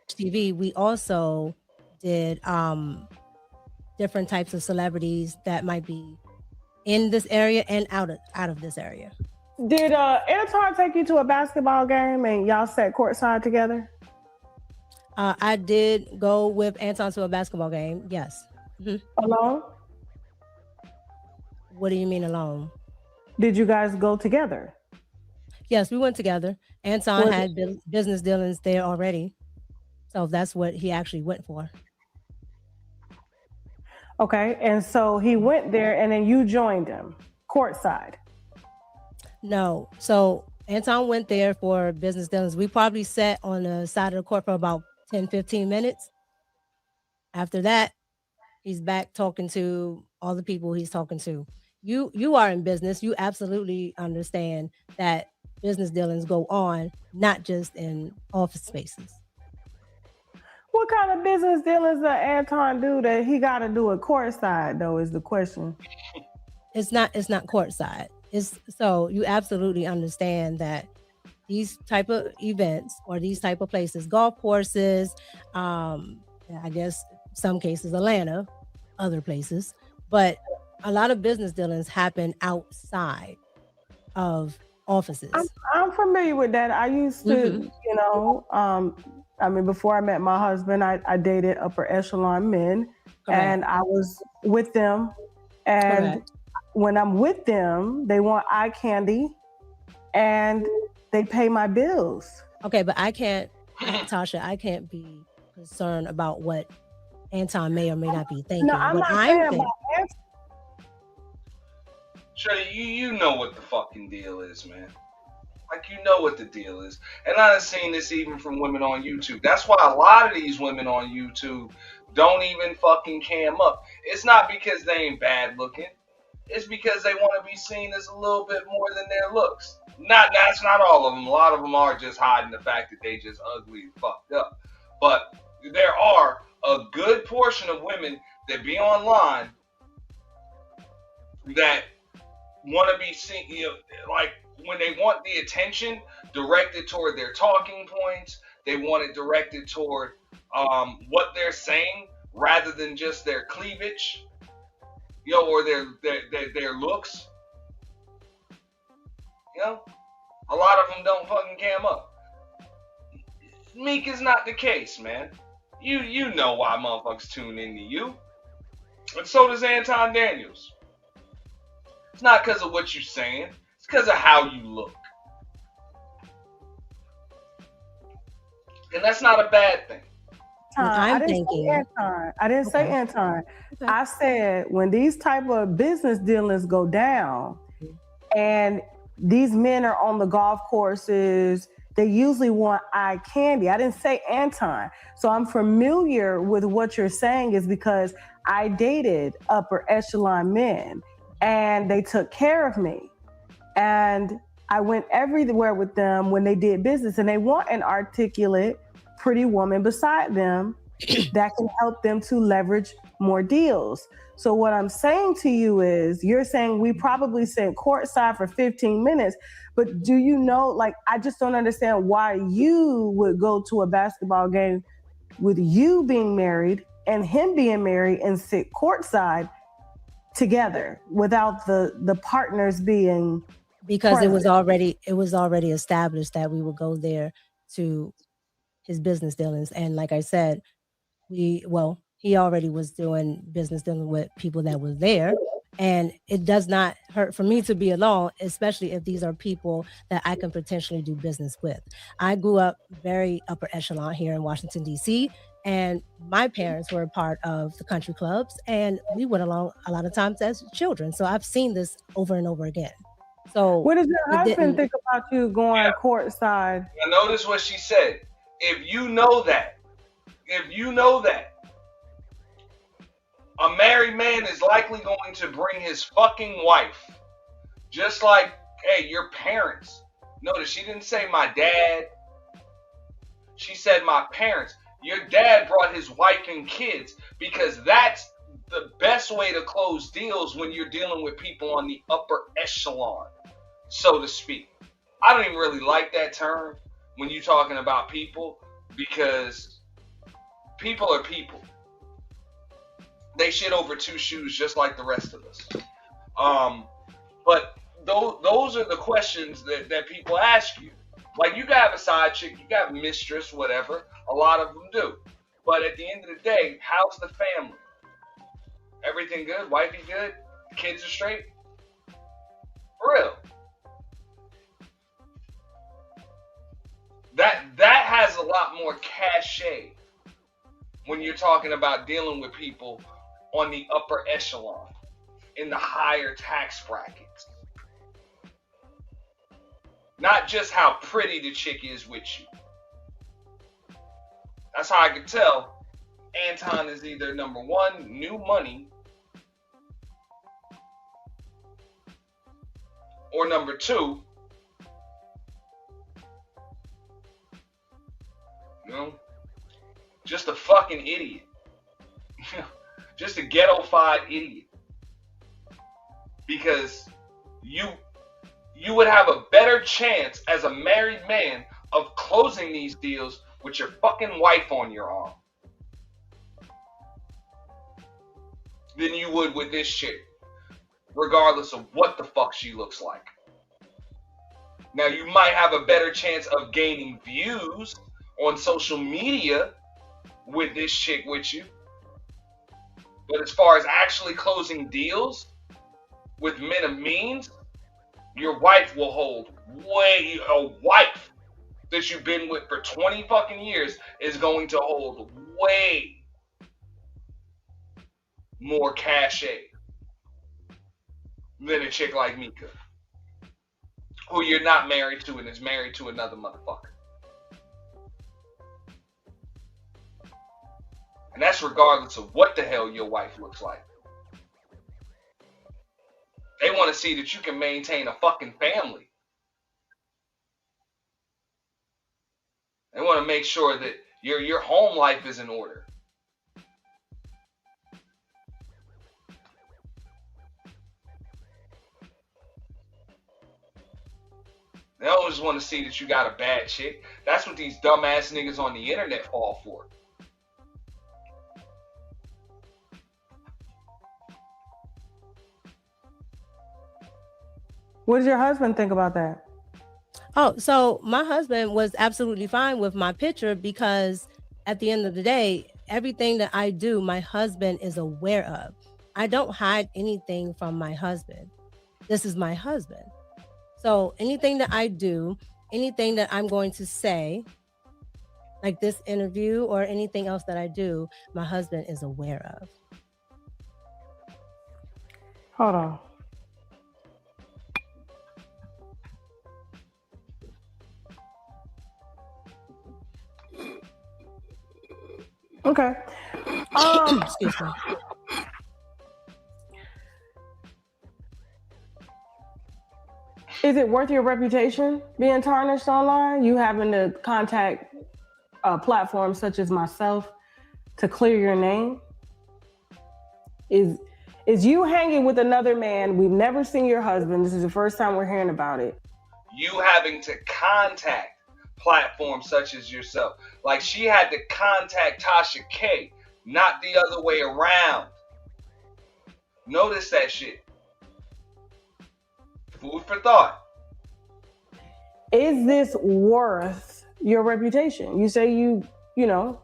TV, we also did different types of celebrities that might be in this area and out of this area. Did Anton take you to a basketball game and y'all sat courtside together? I did go with Anton to a basketball game. Yes. Alone? What do you mean alone? Did you guys go together? Yes, we went together. Anton had business dealings there already. So that's what he actually went for. Okay, and so he went there and then you joined him courtside. No. So Anton went there for business dealings. We probably sat on the side of the court for about 10, 15 minutes. After that, he's back talking to all the people he's talking to. You are in business. You absolutely understand that business dealings go on, not just in office spaces. What kind of business dealings does Anton do that he got to do it courtside, though, is the question. It's not courtside. So you absolutely understand that these type of events or these type of places, golf courses, I guess some cases Atlanta, other places, but a lot of business dealings happen outside of offices. I'm familiar with that. I used to, before I met my husband, I dated upper echelon men. Correct. And I was with them. And correct. When I'm with them, they want eye candy and they pay my bills. Okay, but Tasha, I can't be concerned about what Anton may or may not be thinking. No, I'm not saying about Anton. Shreddy, you know what the fucking deal is, man. Like, you know what the deal is. And I've seen this even from women on YouTube. That's why a lot of these women on YouTube don't even fucking cam up. It's not because they ain't bad looking. It's because they want to be seen as a little bit more than their looks. That's not all of them. A lot of them are just hiding the fact that they just ugly and fucked up. But there are a good portion of women that be online that want to be seen, like when they want the attention directed toward their talking points, they want it directed toward what they're saying rather than just their cleavage, or their looks. A lot of them don't fucking cam up. Meek is not the case, man. You know why motherfuckers tune into you, and so does Anton Daniels. It's not because of what you're saying. It's because of how you look. And that's not a bad thing. I didn't say Anton. Okay. I said when these type of business dealings go down and these men are on the golf courses, they usually want eye candy. I didn't say Anton. So I'm familiar with what you're saying is because I dated upper echelon men. And they took care of me. And I went everywhere with them when they did business. And they want an articulate, pretty woman beside them that can help them to leverage more deals. So what I'm saying to you is, you're saying we probably sat courtside for 15 minutes. But do you know, I just don't understand why you would go to a basketball game with you being married and him being married and sit courtside together without the partners being because present. it was already established that we would go there to his business dealings, and like I said, he already was doing business dealing with people that were there, and it does not hurt for me to be alone, especially if these are people that I can potentially do business with. I grew up very upper echelon here in Washington, D.C., and my parents were a part of the country clubs, and we went along a lot of times as children. So I've seen this over and over again. So what does your husband think about you going courtside? Now notice what she said. If you know that, a married man is likely going to bring his fucking wife, just like, hey, your parents. Notice she didn't say my dad. She said my parents. Your dad brought his wife and kids because that's the best way to close deals when you're dealing with people on the upper echelon, so to speak. I don't even really like that term when you're talking about people, because people are people. They shit over two shoes just like the rest of us. But those are the questions that people ask you. Like, you can have a side chick, you can have a mistress, whatever. A lot of them do. But at the end of the day, how's the family? Everything good? Wifey good? The kids are straight? For real. That has a lot more cachet when you're talking about dealing with people on the upper echelon, in the higher tax brackets. Not just how pretty the chick is with you. That's how I can tell Anton is either number one, new money, or number two, just a fucking idiot. Just a ghetto-fied idiot. Because you would have a better chance as a married man of closing these deals with your fucking wife on your arm than you would with this chick, regardless of what the fuck she looks like. Now, you might have a better chance of gaining views on social media with this chick with you. But as far as actually closing deals with men of means, your wife will hold a wife that you've been with for 20 fucking years is going to hold way more cachet than a chick like Micca, who you're not married to and is married to another motherfucker. And that's regardless of what the hell your wife looks like. They want to see that you can maintain a fucking family. They want to make sure that your home life is in order. They don't just want to see that you got a bad chick. That's what these dumbass niggas on the internet fall for. What does your husband think about that? Oh, so my husband was absolutely fine with my picture because at the end of the day, everything that I do, my husband is aware of. I don't hide anything from my husband. This is my husband. So anything that I do, anything that I'm going to say, like this interview or anything else that I do, my husband is aware of. Hold on. Okay. Excuse me. Is it worth your reputation being tarnished online? You having to contact platforms such as myself to clear your name? Is you hanging with another man? We've never seen your husband. This is the first time we're hearing about it. You having to contact platforms such as yourself. Like, she had to contact Tasha K, not the other way around. Notice that shit. Food for thought. Is this worth your reputation? You say you know,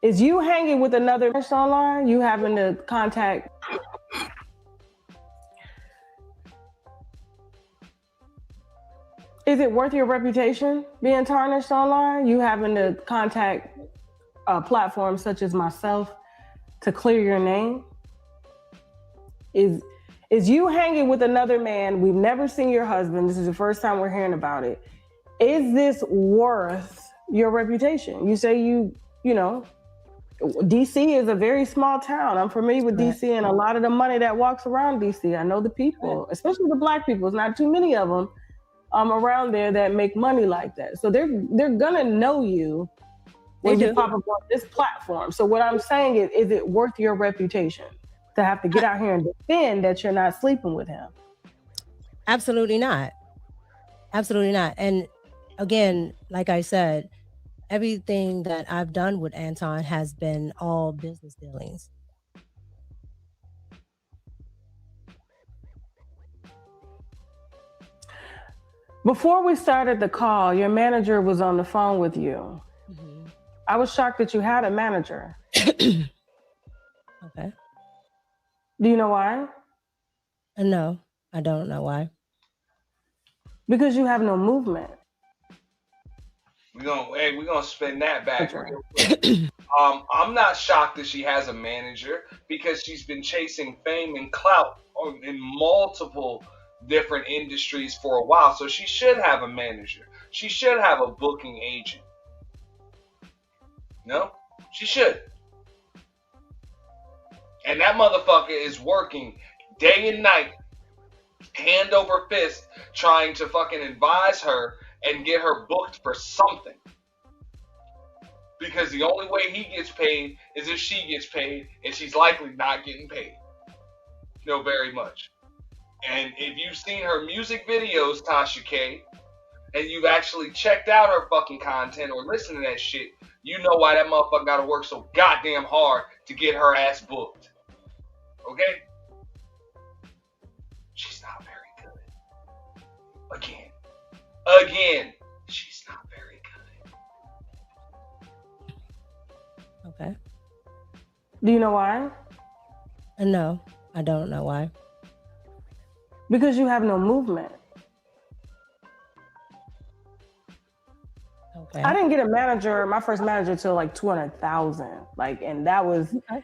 is you hanging with another person online? You having to contact. Is it worth your reputation being tarnished online? You having to contact platforms such as myself to clear your name? Is you hanging with another man? We've never seen your husband. This is the first time we're hearing about it. Is this worth your reputation? You say you know, DC is a very small town. I'm familiar with DC and a lot of the money that walks around DC. I know the people, especially the black people. There's not too many of them around there that make money like that. So they're gonna know you when you pop up on this platform. So what I'm saying is it worth your reputation? to have to get out here and defend that you're not sleeping with him. Absolutely not. Absolutely not. And again, like I said, everything that I've done with Anton has been all business dealings. Before we started the call, your manager was on the phone with you. Mm-hmm. I was shocked that you had a manager. Okay. Do you know why? No, I don't know why. Because you have no movement. We're gonna spin that back real quick. I'm not shocked that she has a manager because she's been chasing fame and clout in multiple different industries for a while. So she should have a manager. She should have a booking agent. No? She should. And that motherfucker is working day and night, hand over fist, trying to fucking advise her and get her booked for something. Because the only way he gets paid is if she gets paid, and she's likely not getting paid. No, very much. And if you've seen her music videos, Tasha K, and you've actually checked out her fucking content or listened to that shit, you know why that motherfucker gotta work so goddamn hard to get her ass booked. Okay? She's not very good. Again, she's not very good. Okay. Do you know why? No, I don't know why. Because you have no movement. Okay. I didn't get a manager, my first manager, till like 200,000. Like, and that was, Okay.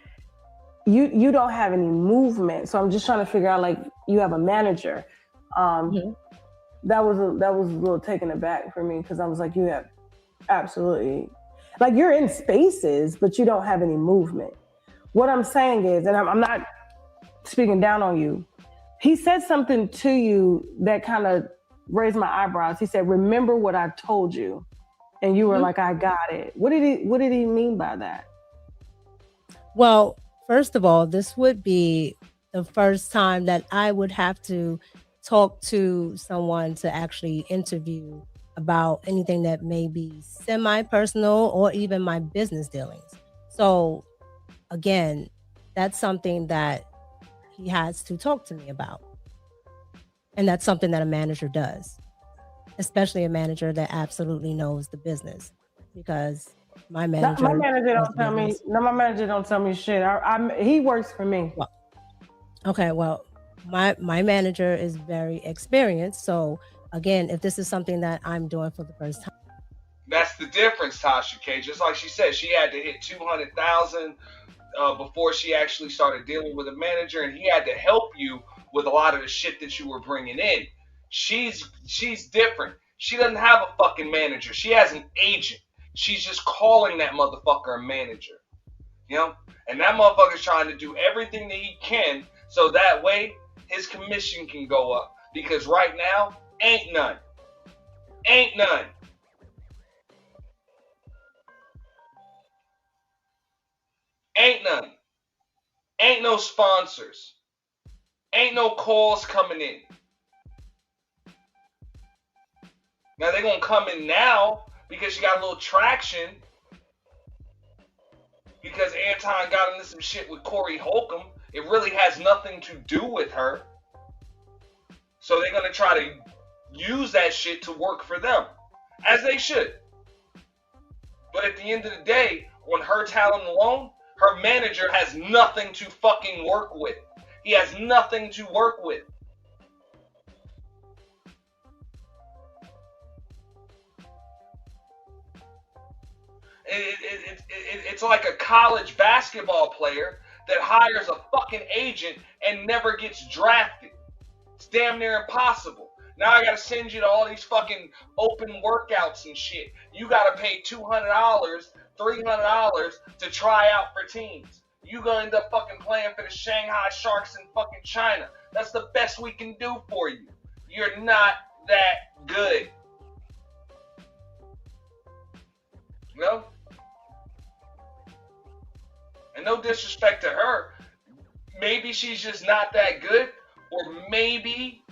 you don't have any movement. So I'm just trying to figure out, like, you have a manager. That was a little taken aback for me, because I was like, you have absolutely, like, you're in spaces, but you don't have any movement. What I'm saying is, and I'm not speaking down on you, he said something to you that kind of raised my eyebrows. He said, "Remember what I told you," and you were like, "I got it." What did he mean by that? Well, first of all, this would be the first time that I would have to talk to someone to actually interview about anything that may be semi-personal or even my business dealings. So again, that's something that he has to talk to me about. And that's something that a manager does, especially a manager that absolutely knows the business, because my manager My manager don't tell me. No, my manager don't tell me shit. He works for me. Well, okay, well, my manager is very experienced. So again, if this is something that I'm doing for the first time, That's the difference, Tasha K. Just like she said, she had to hit 200,000 before she actually started dealing with a manager, and he had to help you with a lot of the shit that you were bringing in. She's different. She doesn't have a fucking manager. She has an agent. She's just calling that motherfucker a manager. You know? And that motherfucker's trying to do everything that he can so that way his commission can go up. Because right now, ain't none. Ain't none. Ain't none. Ain't no sponsors. Ain't no calls coming in. Now they're gonna come in now because you got a little traction. Because Anton got into some shit with Corey Holcomb. It really has nothing to do with her. So they're gonna try to use that shit to work for them. As they should. But at the end of the day, on her talent alone, her manager has nothing to fucking work with. He has nothing to work with. It's like a college basketball player that hires a fucking agent and never gets drafted. It's damn near impossible. Now I gotta send you to all these fucking open workouts and shit. You gotta pay $200, $300 to try out for teams. You gonna end up fucking playing for the Shanghai Sharks in fucking China. That's the best we can do for you. You're not that good. You know? And no disrespect to her. maybe she's just not that good, or maybe,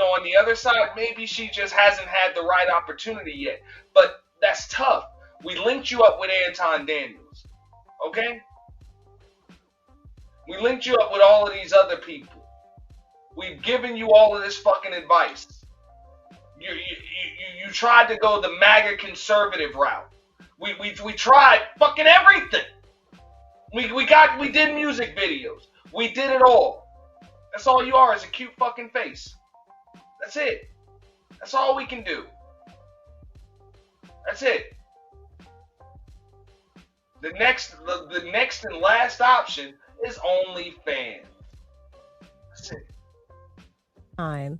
on the other side, maybe she just hasn't had the right opportunity yet. But that's tough. We linked you up with Anton Daniels, okay? We linked you up with all of these other people. We've given you all of this fucking advice. You tried to go the MAGA conservative route. We tried fucking everything. We did music videos. We did it all. That's all you are, is a cute fucking face. That's it. That's all we can do. That's it. The next and last option is OnlyFans. That's it. Time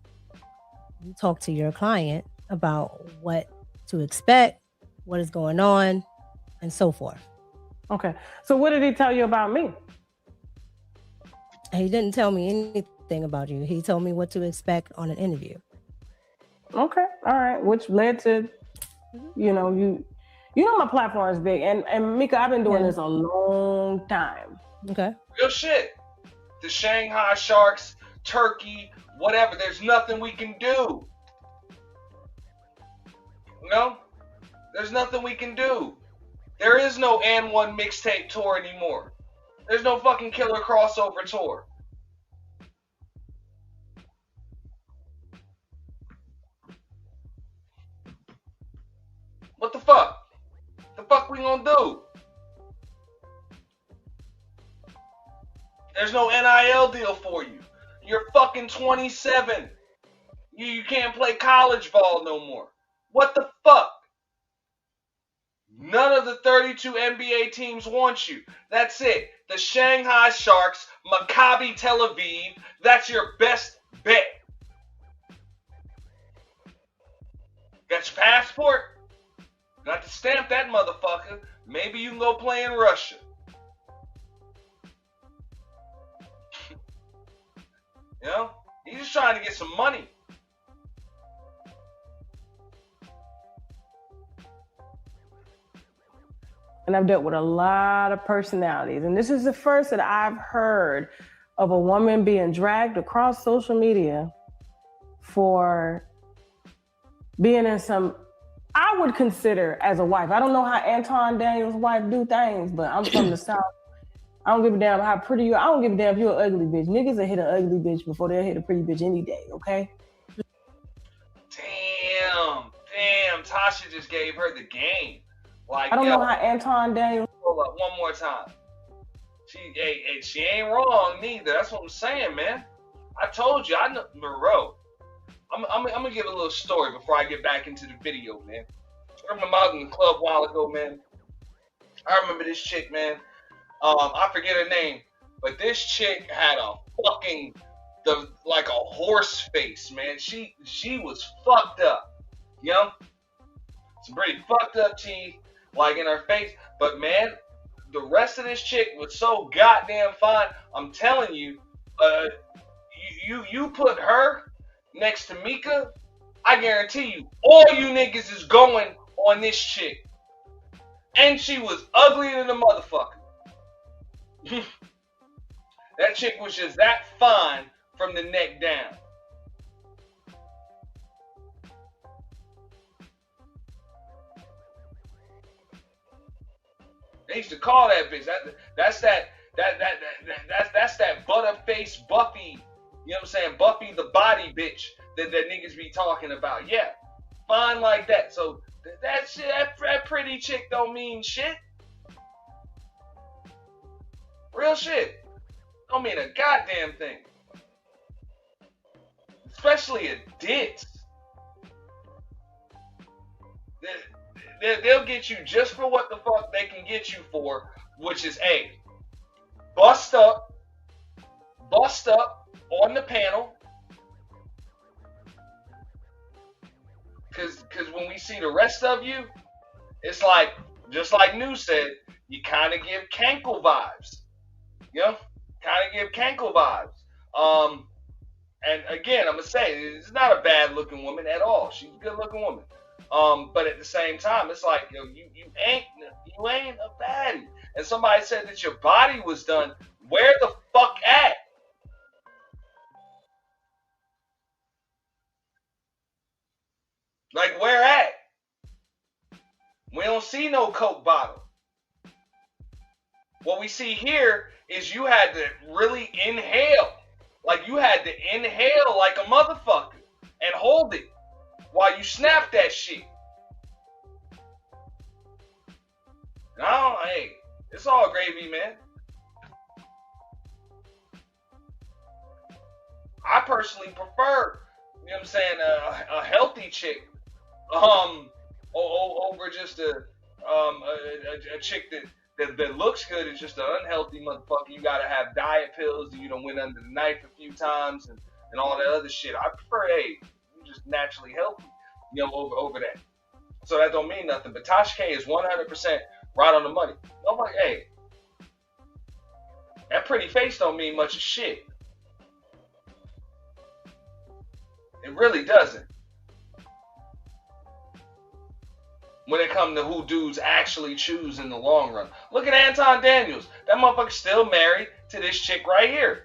you talk to your client about what to expect, what is going on, and so forth. Okay. So what did he tell you about me? He didn't tell me anything about you. He told me what to expect on an interview. Okay. All right. Which led to, you know my platform is big. And Micca, I've been doing this a long time. Okay. Real shit. The Shanghai Sharks, Turkey, whatever. There's nothing we can do. There's nothing we can do. There is no N1 mixtape tour anymore. There's no fucking killer crossover tour. What the fuck? The fuck we gonna do? There's no NIL deal for you. You're fucking 27. You can't play college ball no more. What the fuck? None of the 32 NBA teams want you. That's it. The Shanghai Sharks, Maccabi Tel Aviv, that's your best bet. Got your passport? Got to stamp that motherfucker. Maybe you can go play in Russia. He's just trying to get some money. And I've dealt with a lot of personalities. And this is the first that I've heard of a woman being dragged across social media for being in some, I would consider as a wife. I don't know how Anton Daniels' wife do things, but I'm from the South. I don't give a damn how pretty you are. I don't give a damn if you're an ugly bitch. Niggas will hit an ugly bitch before they'll hit a pretty bitch any day, okay? Damn. Tasha just gave her the game. Like, I don't know how Anton Daniels. Hold up, one more time. She ain't wrong neither. That's what I'm saying, man. I told you, I know Monroe. I'm gonna give a little story before I get back into the video, man. I remember I was in the club a while ago, man. I remember this chick, man. I forget her name, but this chick had a fucking like a horse face, man. She was fucked up, some pretty fucked up teeth, like in her face. But man, the rest of this chick was so goddamn fine. I'm telling you, you put her next to Micca, I guarantee you, all you niggas is going on this chick. And she was uglier than a motherfucker. That chick was just that fine from the neck down. They used to call that bitch. That's that butterface Buffy. You know what I'm saying? Buffy the body bitch that niggas be talking about. Yeah, fine like that. So that pretty chick don't mean shit. Real shit. Don't mean a goddamn thing. Especially a ditz. They'll get you just for what the fuck they can get you for, which is A, bust up on the panel. Cause when we see the rest of you, it's like, just like New said, you kind of give Cankle vibes. Kind of give Cankle vibes. And again, I'm gonna say, it's not a bad looking woman at all. She's a good looking woman. But at the same time, it's like, you ain't a baddie. And somebody said that your body was done. Where the fuck at? Like, where at? We don't see no Coke bottle. What we see here is you had to really inhale. Like, you had to inhale like a motherfucker and hold it while you snap that shit. No, hey, it's all gravy, man. I personally prefer, you know what I'm saying, a healthy chick, over just a chick that looks good is just an unhealthy motherfucker. You gotta have diet pills. You done went under the knife a few times and all that other shit. I prefer, hey, you just naturally healthy, over that. So that don't mean nothing. But Tasha K is 100% right on the money. I'm like, hey, that pretty face don't mean much of shit. It really doesn't. When it comes to who dudes actually choose in the long run. Look at Anton Daniels. That motherfucker's still married to this chick right here.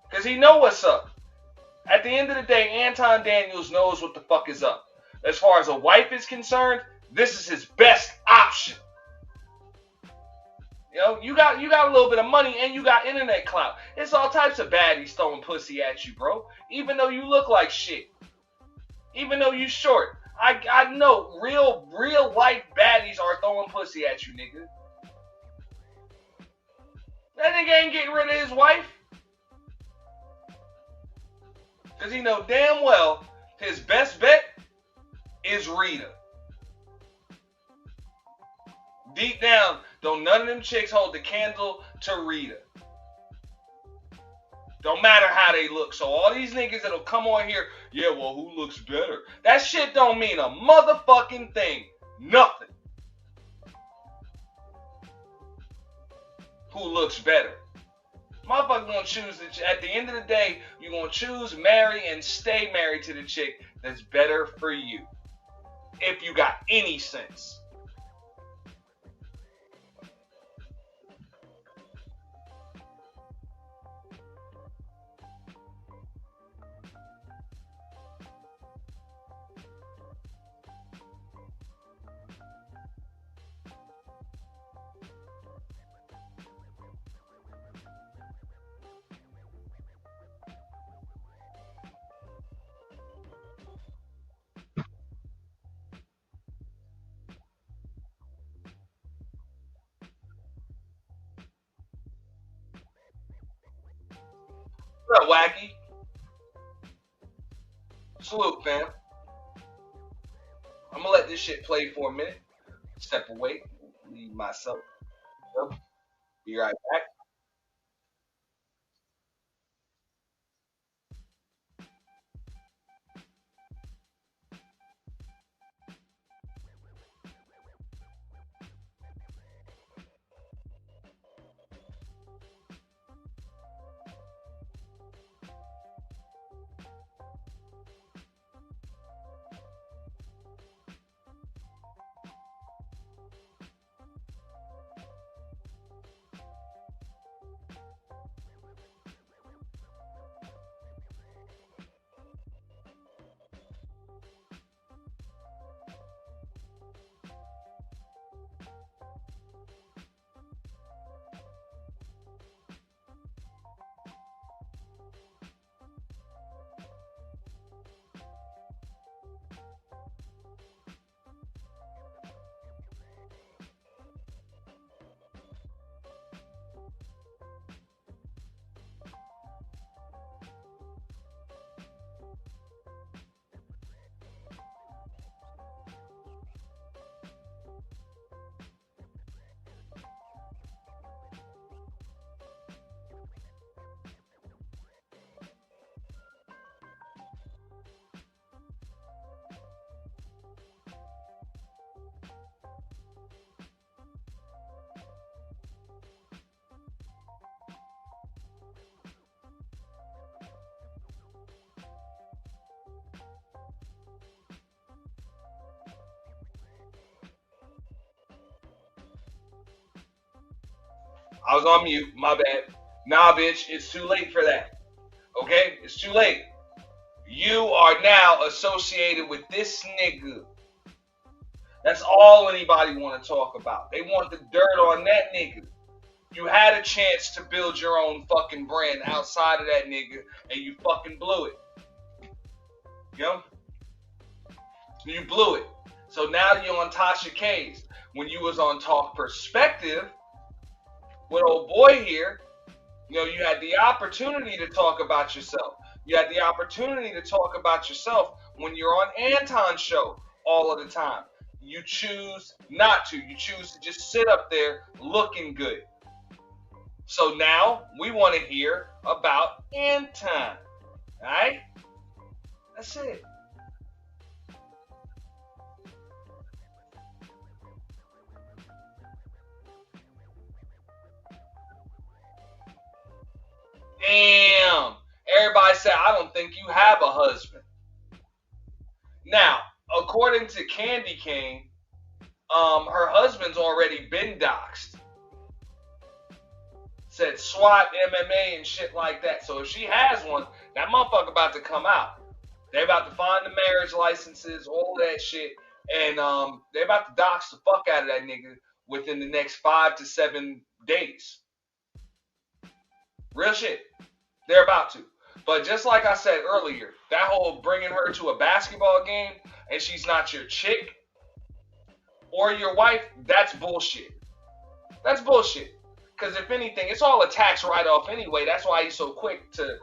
Because he know what's up. At the end of the day, Anton Daniels knows what the fuck is up. As far as a wife is concerned, this is his best option. You got a little bit of money and you got internet clout. It's all types of baddies throwing pussy at you, bro. Even though you look like shit. Even though you short. I know real life baddies are throwing pussy at you, nigga. That nigga ain't getting rid of his wife. Because he know damn well his best bet is Rita. Deep down, don't none of them chicks hold the candle to Rita. Don't matter how they look. So all these niggas that'll come on here, yeah, well, who looks better? That shit don't mean a motherfucking thing. Nothing. Who looks better? Motherfucker gonna choose, at the end of the day, you're gonna choose, marry, and stay married to the chick that's better for you. If you got any sense. What up, Wacky? Salute, fam. I'm gonna let this shit play for a minute. Step away. Leave myself. Be right back. I was on mute. My bad. Nah, bitch, it's too late for that. Okay? It's too late. You are now associated with this nigga. That's all anybody want to talk about. They want the dirt on that nigga. You had a chance to build your own fucking brand outside of that nigga, and you fucking blew it. You know? You blew it. So now you're on Tasha K's. When you was on Talk Perspective with old boy here, you know, you had the opportunity to talk about yourself. You had the opportunity to talk about yourself when you're on Anton's show all of the time. You choose not to. You choose to just sit up there looking good. So now we want to hear about Anton. Alright? That's it. Damn. Everybody said, I don't think you have a husband. Now, according to Candy Cane, her husband's already been doxxed. Said SWAT, MMA, and shit like that. So if she has one, that motherfucker about to come out. They about to find the marriage licenses, all that shit, and they about to dox the fuck out of that nigga within the next 5 to 7 days. Real shit. They're about to. But just like I said earlier, that whole bringing her to a basketball game and she's not your chick or your wife, that's bullshit. That's bullshit. Because if anything, it's all a tax write-off anyway. That's why he's so quick to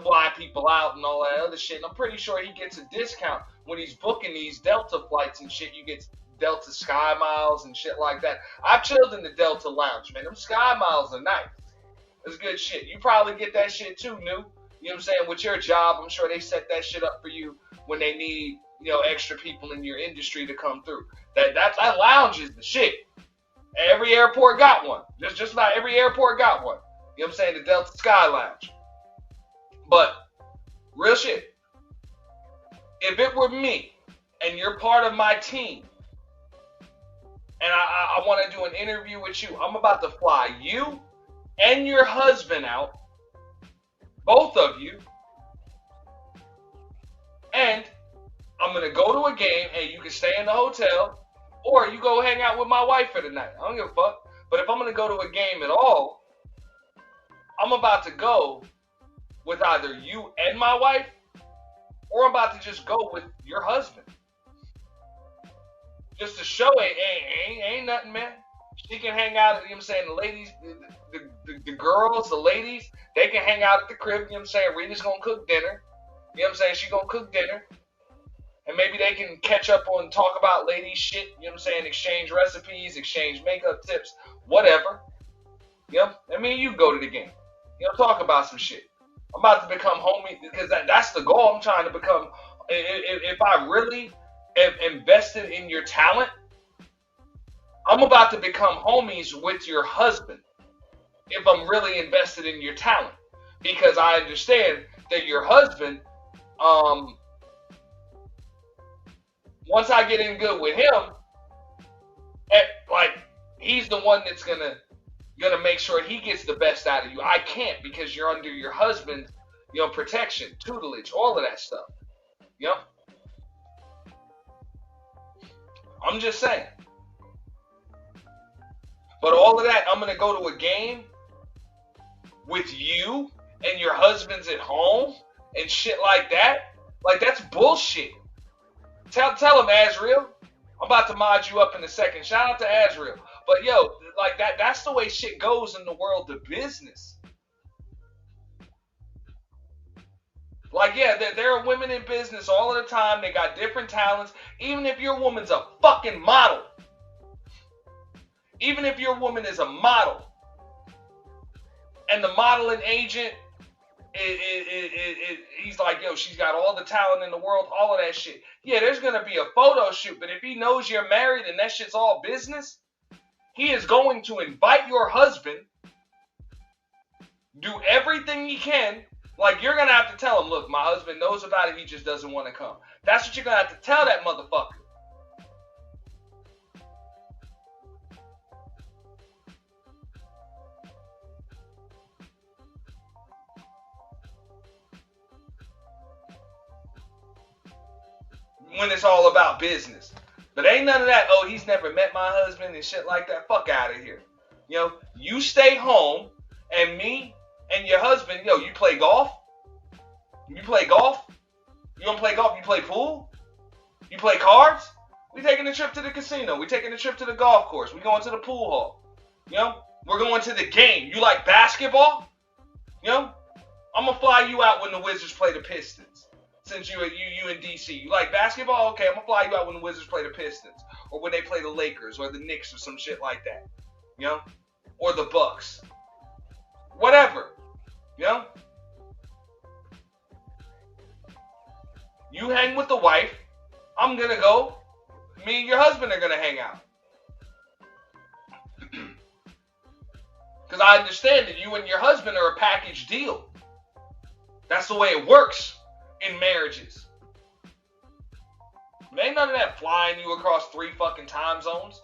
fly people out and all that other shit. And I'm pretty sure he gets a discount when he's booking these Delta flights and shit. You get Delta Sky Miles and shit like that. I've chilled in the Delta Lounge, man. Them Sky Miles are nice. It's good shit. You probably get that shit too, New. You know what I'm saying? With your job, I'm sure they set that shit up for you when they need, you know, extra people in your industry to come through. That lounge is the shit. Every airport got one. Just about every airport got one. You know what I'm saying? The Delta Sky Lounge. But, real shit. If it were me, and you're part of my team, and I want to do an interview with you, I'm about to fly you and your husband out, both of you, and I'm going to go to a game, and you can stay in the hotel, or you go hang out with my wife for the night. I don't give a fuck. But if I'm going to go to a game at all, I'm about to go with either you and my wife, or I'm about to just go with your husband. Just to show it ain't nothing, man. She can hang out, you know what I'm saying, the ladies, the girls, the ladies, they can hang out at the crib, you know what I'm saying. Rita's going to cook dinner. You know what I'm saying? She's going to cook dinner. And maybe they can catch up on talk about ladies shit, you know what I'm saying, exchange recipes, exchange makeup tips, whatever. You know, I mean, you go to the game. You know, talk about some shit. I'm about to become homie because that's the goal. I'm trying to become, if I really am invested in your talent, I'm about to become homies with your husband if I'm really invested in your talent. Because I understand that your husband, once I get in good with him, like, he's the one that's gonna make sure he gets the best out of you. I can't because you're under your husband's, you know, protection, tutelage, all of that stuff. You know? I'm just saying. But all of that, I'm gonna go to a game with you and your husband's at home and shit like that. Like, that's bullshit. Tell him, Azriel. I'm about to mod you up in a second. Shout out to Azriel. But yo, like that's the way shit goes in the world of business. Like, yeah, there are women in business all of the time. They got different talents. Even if your woman's a fucking model. Even if your woman is a model. And the modeling agent, he's like, yo, she's got all the talent in the world, all of that shit. Yeah, there's going to be a photo shoot, but if he knows you're married and that shit's all business, he is going to invite your husband, do everything he can. Like, you're going to have to tell him, look, my husband knows about it, he just doesn't want to come. That's what you're going to have to tell that motherfucker. when it's all about business. But ain't none of that, oh, he's never met my husband and shit like that. Fuck out of here. You know, you stay home, and me and your husband, yo, you play golf? You play golf? You don't play golf? You play pool? You play cards? We taking a trip to the casino. We taking a trip to the golf course. We going to the pool hall. You know, we're going to the game. You like basketball? You know, I'm gonna fly you out when the Wizards play the Pistons. Since you in DC, you like basketball? Okay, I'm gonna fly you out when the Wizards play the Pistons, or when they play the Lakers or the Knicks or some shit like that. You know, or the Bucks. Whatever. You know. You hang with the wife. I'm gonna go. Me and your husband are gonna hang out. Because I understand that you and your husband are a package deal. That's the way it works in marriages. There ain't none of that flying you across 3 fucking time zones.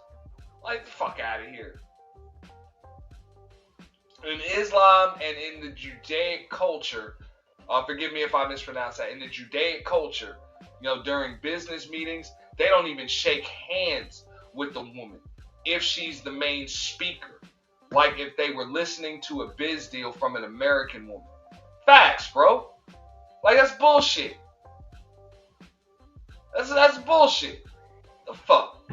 Like, the fuck out of here. In Islam and in the Judaic culture, forgive me if I mispronounce that, in the Judaic culture, you know, during business meetings, they don't even shake hands with the woman if she's the main speaker. Like if they were listening to a biz deal from an American woman. Facts, bro. Like, that's bullshit. That's bullshit. The fuck?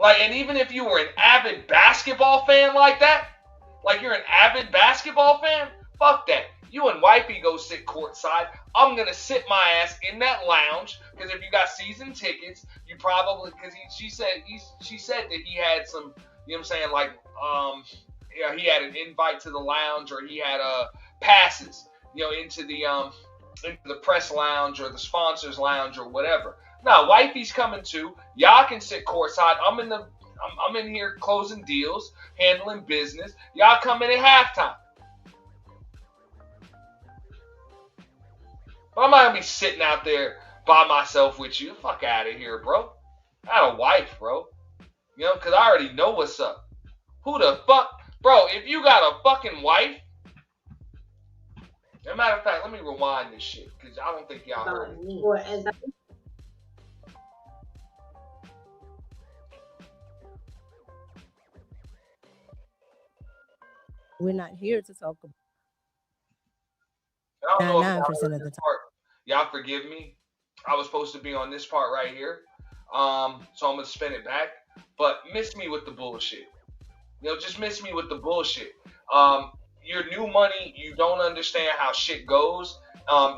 Like, and even if you were an avid basketball fan like that, like you're an avid basketball fan, fuck that. You and wifey go sit courtside. I'm gonna sit my ass in that lounge, because if you got season tickets, you probably, because she said that he had some, you know what I'm saying, like yeah, he had an invite to the lounge, or he had passes, you know, into the press lounge or the sponsors lounge or whatever. Now, wifey's coming too. Y'all can sit courtside. I'm in here closing deals, handling business. Y'all come in at halftime. But I'm not gonna be sitting out there by myself with you. Fuck out of here, bro. I got a wife, bro. You know, because I already know what's up. Who the fuck? Bro, if you got a fucking wife. As a matter of fact, let me rewind this shit, because I don't think y'all heard it. We're not here to talk about I don't know if y'all 99% heard of the this time. part. Y'all forgive me. I was supposed to be on this part right here. So I'm going to spin it back. But miss me with the bullshit. You know, just miss me with the bullshit. Your new money, you don't understand how shit goes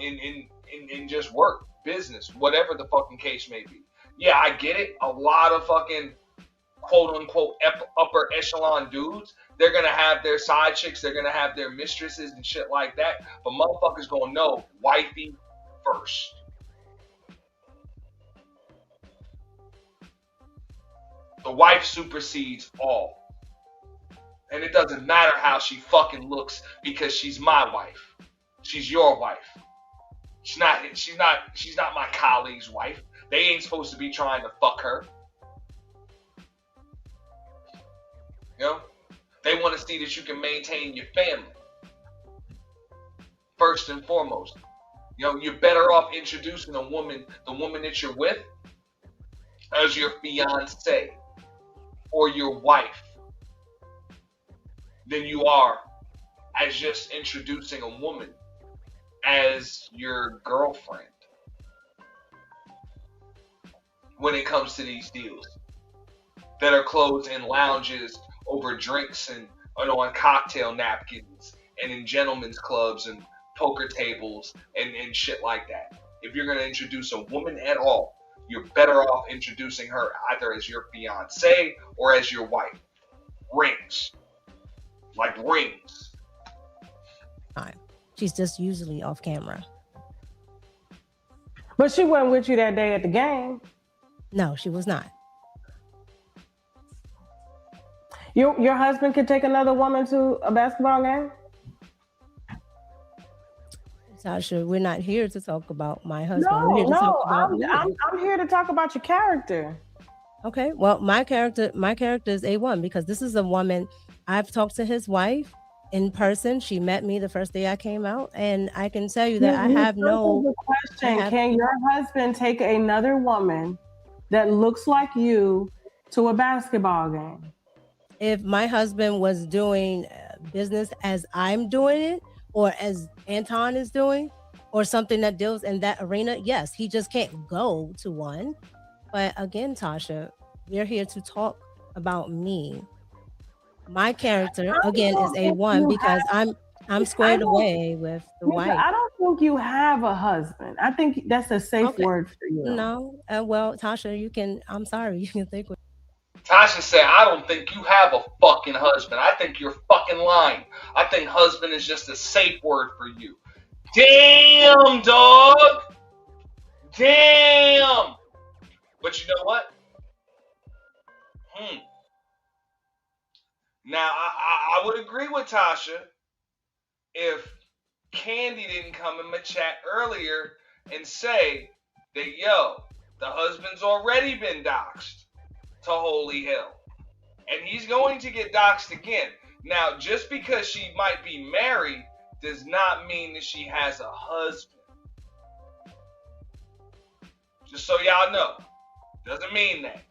in just work, business, whatever the fucking case may be. Yeah, I get it. A lot of fucking quote-unquote upper echelon dudes, they're going to have their side chicks, they're going to have their mistresses and shit like that, but motherfuckers going to know wifey first. The wife supersedes all. And it doesn't matter how she fucking looks, because she's my wife. She's your wife. She's not my colleague's wife. They ain't supposed to be trying to fuck her. You know? They want to see that you can maintain your family. First and foremost. You know, you're better off introducing the woman that you're with, as your fiance or your wife, than you are as just introducing a woman as your girlfriend when it comes to these deals that are closed in lounges over drinks and on cocktail napkins and in gentlemen's clubs and poker tables and shit like that. If you're going to introduce a woman at all, you're better off introducing her either as your fiance or as your wife. Rings. Like rings. She's just usually off camera. But she wasn't with you that day at the game. No, she was not. Your husband could take another woman to a basketball game? Tasha, we're not here to talk about my husband. We're here to talk about I'm here to talk about your character. Okay, well, my character is A1, because this is a woman. I've talked to his wife in person. She met me the first day I came out, and I can tell you that I have no Question: Can your husband take another woman that looks like you to a basketball game? If my husband was doing business as I'm doing it, or as Anton is doing, or something that deals in that arena, yes, he just can't go to one. But again, Tasha, we're here to talk about me. My character again is A1 because I'm squared away with the Micca, wife. I don't think you have a husband. I think that's a safe word for you. No, well, Tasha, you can. I'm sorry, you can think. Tasha said, I don't think you have a fucking husband. I think you're fucking lying. I think husband is just a safe word for you. Damn, dog. Damn. But you know what? Now, I would agree with Tasha if Candy didn't come in my chat earlier and say that, yo, the husband's already been doxxed to holy hell. And he's going to get doxxed again. Now, just because she might be married does not mean that she has a husband. Just so y'all know. Doesn't mean that.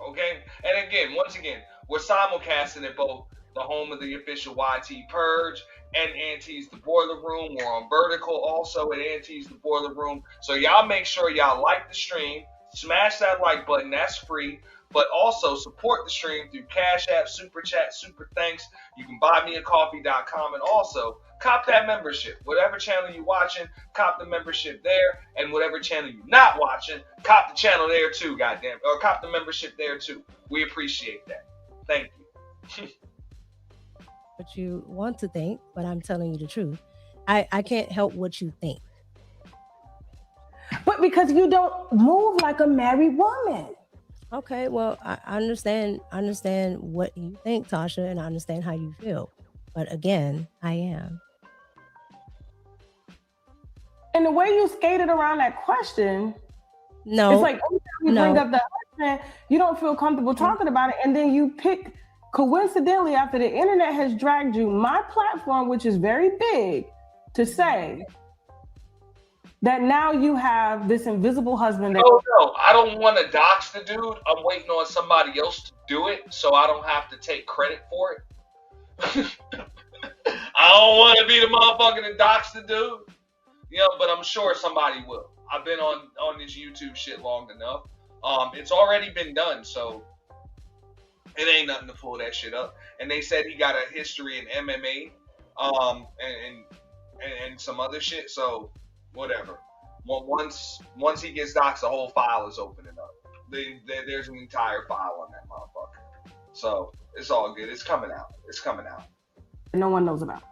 Okay? And again, once again, we're simulcasting at both the home of the official YT Purge and Auntie's The Boiler Room. We're on vertical also at Auntie's The Boiler Room. So y'all make sure y'all like the stream. Smash that like button. That's free. But also support the stream through Cash App, Super Chat, Super Thanks. You can buymeacoffee.com and also cop that membership. Whatever channel you're watching, cop the membership there. And whatever channel you're not watching, cop the channel there too, goddamn. Or cop the membership there too. We appreciate that. Thank you. What you want to think, but I'm telling you the truth. I can't help what you think. But because you don't move like a married woman. Okay, well, I understand what you think, Tasha, and I understand how you feel. But again, I am. And the way you skated around that question, no, it's like every time you bring up the husband, you don't feel comfortable talking about it, and then you pick, coincidentally, after the internet has dragged you, my platform, which is very big, to say that now you have this invisible husband. No, I don't want to dox the dude. I'm waiting on somebody else to do it so I don't have to take credit for it. I don't want to be the motherfucker that dox the dude. You know, but I'm sure somebody will. I've been on this YouTube shit long enough. It's already been done, so it ain't nothing to pull that shit up. And they said he got a history in MMA, and some other shit, so whatever. Once he gets doxxed, the whole file is opening up. There's an entire file on that motherfucker. So it's all good. It's coming out. No one knows about.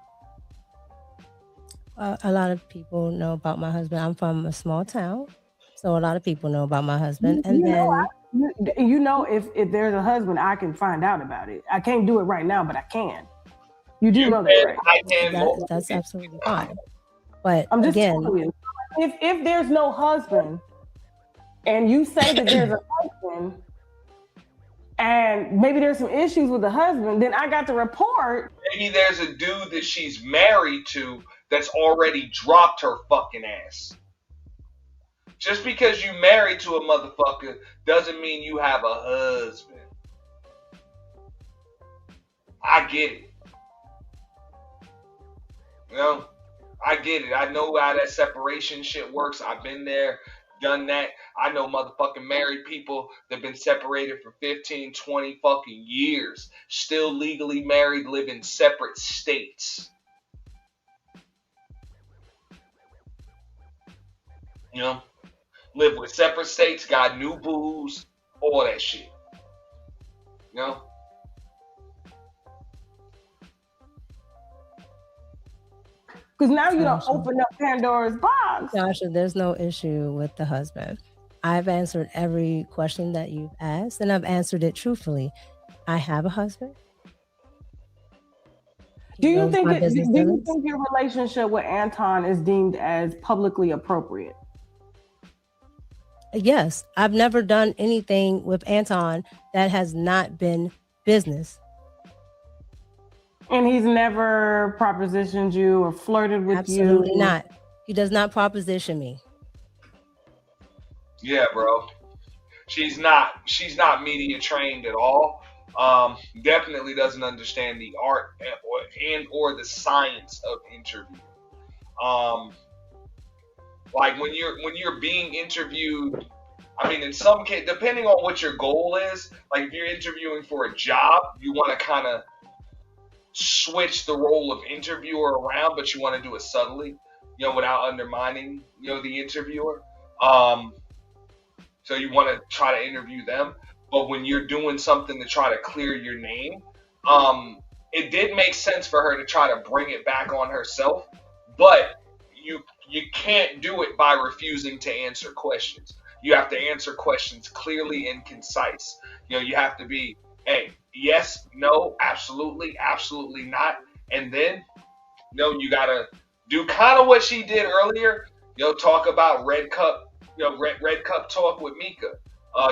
A lot of people know about my husband. I'm from a small town, so a lot of people know about my husband. And if there's a husband, I can find out about it. I can't do it right now, but I can. You do know that, right? That's absolutely fine. But I'm just again, telling you, if there's no husband, and you say that there's a husband, and maybe there's some issues with the husband, then I got to report. Maybe there's a dude that she's married to that's already dropped her fucking ass. Just because you married to a motherfucker doesn't mean you have a husband. I get it. You know? I get it. I know how that separation shit works. I've been there, done that. I know motherfucking married people that have been separated for 15, 20 fucking years. Still legally married, live in separate states. You know? Live with separate states, got new booze, all that shit. You know? Because now you don't open up Pandora's box. Tasha, there's no issue with the husband. I've answered every question that you've asked, and I've answered it truthfully. I have a husband. Do you think your relationship with Anton is deemed as publicly appropriate? Yes, I've never done anything with Anton that has not been business. And he's never propositioned you or flirted with you? Absolutely not. He does not proposition me. Yeah, bro. She's not media trained at all. Definitely doesn't understand the art or the science of interview. Like when you're being interviewed, I mean, in some case, depending on what your goal is, like if you're interviewing for a job, you want to kind of switch the role of interviewer around, but you want to do it subtly, without undermining, the interviewer. So you want to try to interview them, but when you're doing something to try to clear your name, it did make sense for her to try to bring it back on herself, but you can't do it by refusing to answer questions. You have to answer questions clearly and concise. You have to be, hey, yes, no, absolutely, absolutely not, and then you gotta do kind of what she did earlier. Talk about Red Cup. Red Cup talk with Micca.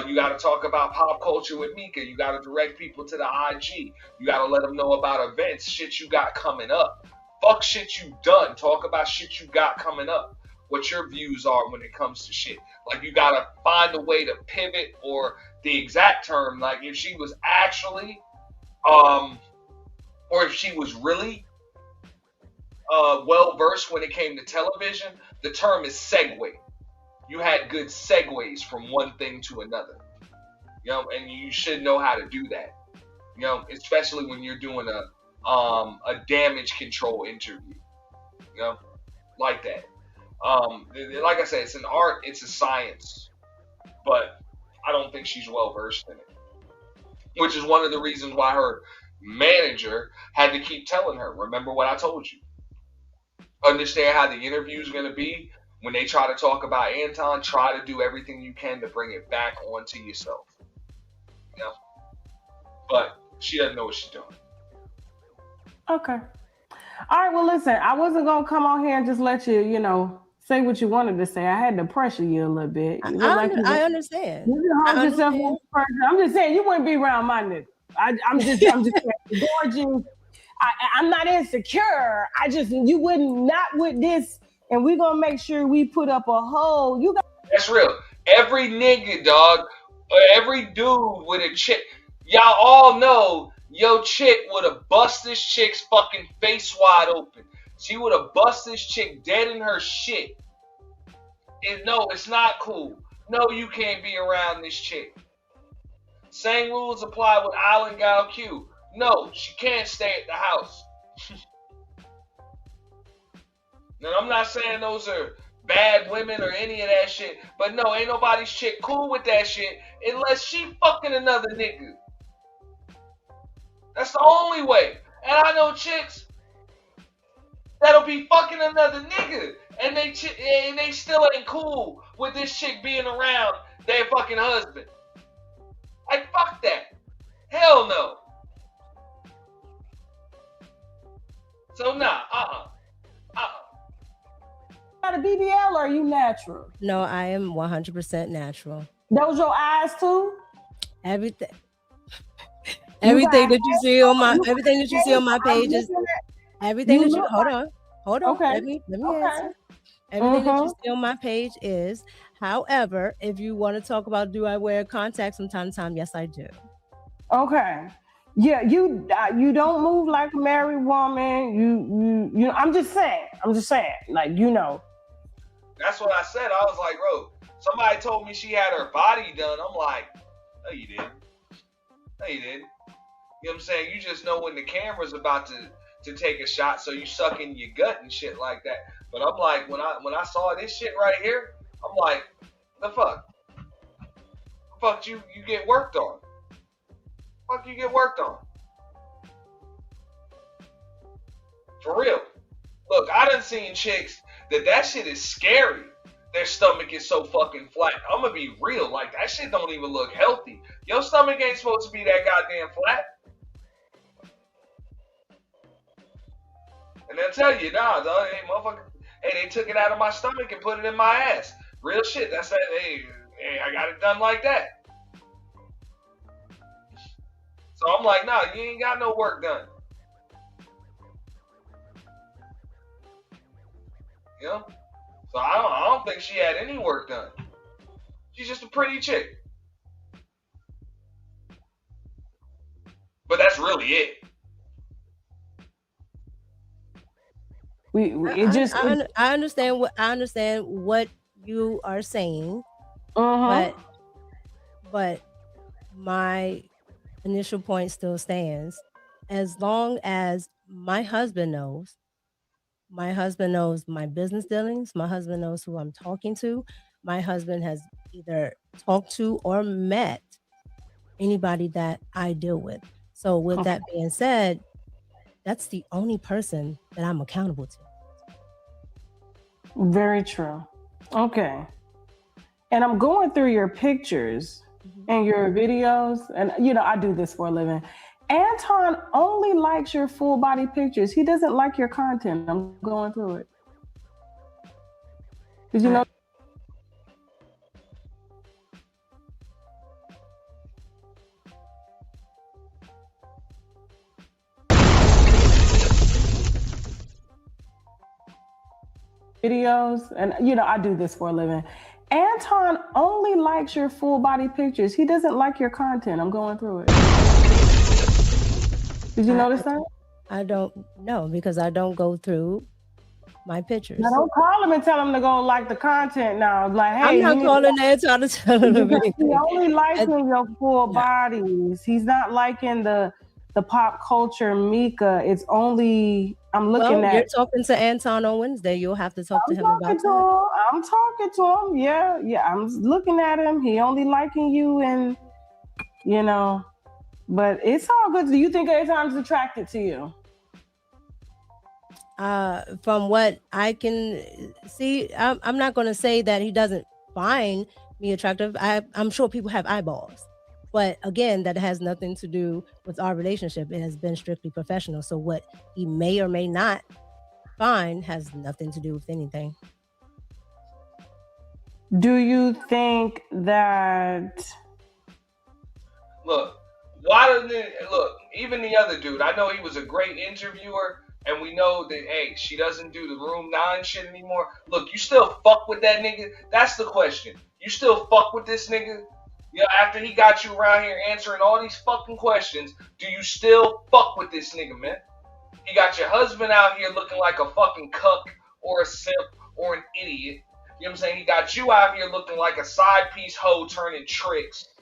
You got to talk about pop culture with Micca. You got to direct people to the IG. You got to let them know about events, shit you got coming up. Fuck shit you done. Talk about shit you got coming up. What your views are when it comes to shit. Like you got to find a way to pivot, or the exact term, like if she was actually, or if she was really well versed when it came to television, the term is segue. You had good segues from one thing to another, and you should know how to do that, especially when you're doing a damage control interview, like that. Like I said, it's an art, it's a science, but I don't think she's well versed in it, which is one of the reasons why her manager had to keep telling her, remember what I told you. Understand how the interview is going to be. When they try to talk about Anton, try to do everything you can to bring it back onto yourself. But she doesn't know what she's doing. Okay. All right, well, listen, I wasn't going to come on here and just let you, say what you wanted to say. I had to pressure you a little bit. I understand. I'm just saying, you wouldn't be around my nigga. I'm just saying, gorgeous. I'm not insecure. You wouldn't, not with this. And we're going to make sure we put up a hole. That's real. Every nigga, dog, or every dude with a chick, y'all all know your chick would have bust this chick's fucking face wide open. She would have bust this chick dead in her shit. And no, it's not cool. No, you can't be around this chick. Same rules apply with Island Gal Q. No, she can't stay at the house. Now, I'm not saying those are bad women or any of that shit, but no, ain't nobody's chick cool with that shit unless she fucking another nigga. That's the only way. And I know chicks that'll be fucking another nigga, and they still ain't cool with this chick being around their fucking husband. Like, fuck that. Hell no. So nah, A BBL, or are you natural? No, I am 100% natural. Those your eyes too? Everything that you see on my pages. Everything that you hold on. Okay. Let me answer. Everything that you see on my page is. However, if you want to talk about, do I wear contacts from time to time? Yes, I do. Okay. Yeah, you don't move like a married woman. You. I'm just saying. Like, That's what I said. I was like, bro, somebody told me she had her body done. I'm like, no, you didn't. No, you didn't. You know what I'm saying? You just know when the camera's about to take a shot, so you suck in your gut and shit like that. But I'm like, when I saw this shit right here, I'm like, the fuck? The fuck you get worked on? Fuck you get worked on? For real. Look, I done seen chicks that shit is scary. Their stomach is so fucking flat. I'm gonna be real. Like, that shit don't even look healthy. Your stomach ain't supposed to be that goddamn flat. And they'll tell you, nah, dog, hey, motherfucker, hey, they took it out of my stomach and put it in my ass. Real shit. That's that. Hey, I got it done like that. So I'm like, nah, you ain't got no work done. You know? So I don't think she had any work done. She's just a pretty chick. But that's really it. I understand what you are saying, but my initial point still stands. As long as my husband knows my business dealings, my husband knows who I'm talking to, my husband has either talked to or met anybody that I deal with. So with that being said, that's the only person that I'm accountable to. Very true. Okay. And I'm going through your pictures and your videos, and I do this for a living. Anton only likes your full body pictures. He doesn't like your content. I'm going through it. Did you know? Videos, and I do this for a living. Anton only likes your full body pictures. He doesn't like your content. I'm going through it. Did you notice that? I don't know, because I don't go through my pictures. Now don't call him and tell him to go like the content now. Like, hey, I'm not calling Anton to tell him he only liking your full bodies. He's not liking the pop culture Micca. It's only You're talking to Anton on Wednesday. You'll have to talk to him about that. I'm talking to him. Yeah. I'm looking at him. He only liking you, and but it's all good. Do you think Anton's attracted to you? From what I can see, I'm not going to say that he doesn't find me attractive. I'm sure people have eyeballs. But again, that has nothing to do with our relationship. It has been strictly professional. So what he may or may not find has nothing to do with anything. Do you think that... Look, even the other dude, I know he was a great interviewer, and we know that, hey, she doesn't do the room 9 shit anymore. Look, you still fuck with that nigga? That's the question. You still fuck with this nigga? After he got you around here answering all these fucking questions, do you still fuck with this nigga, man? He got your husband out here looking like a fucking cuck or a simp or an idiot. You know what I'm saying? He got you out here looking like a side piece hoe turning tricks.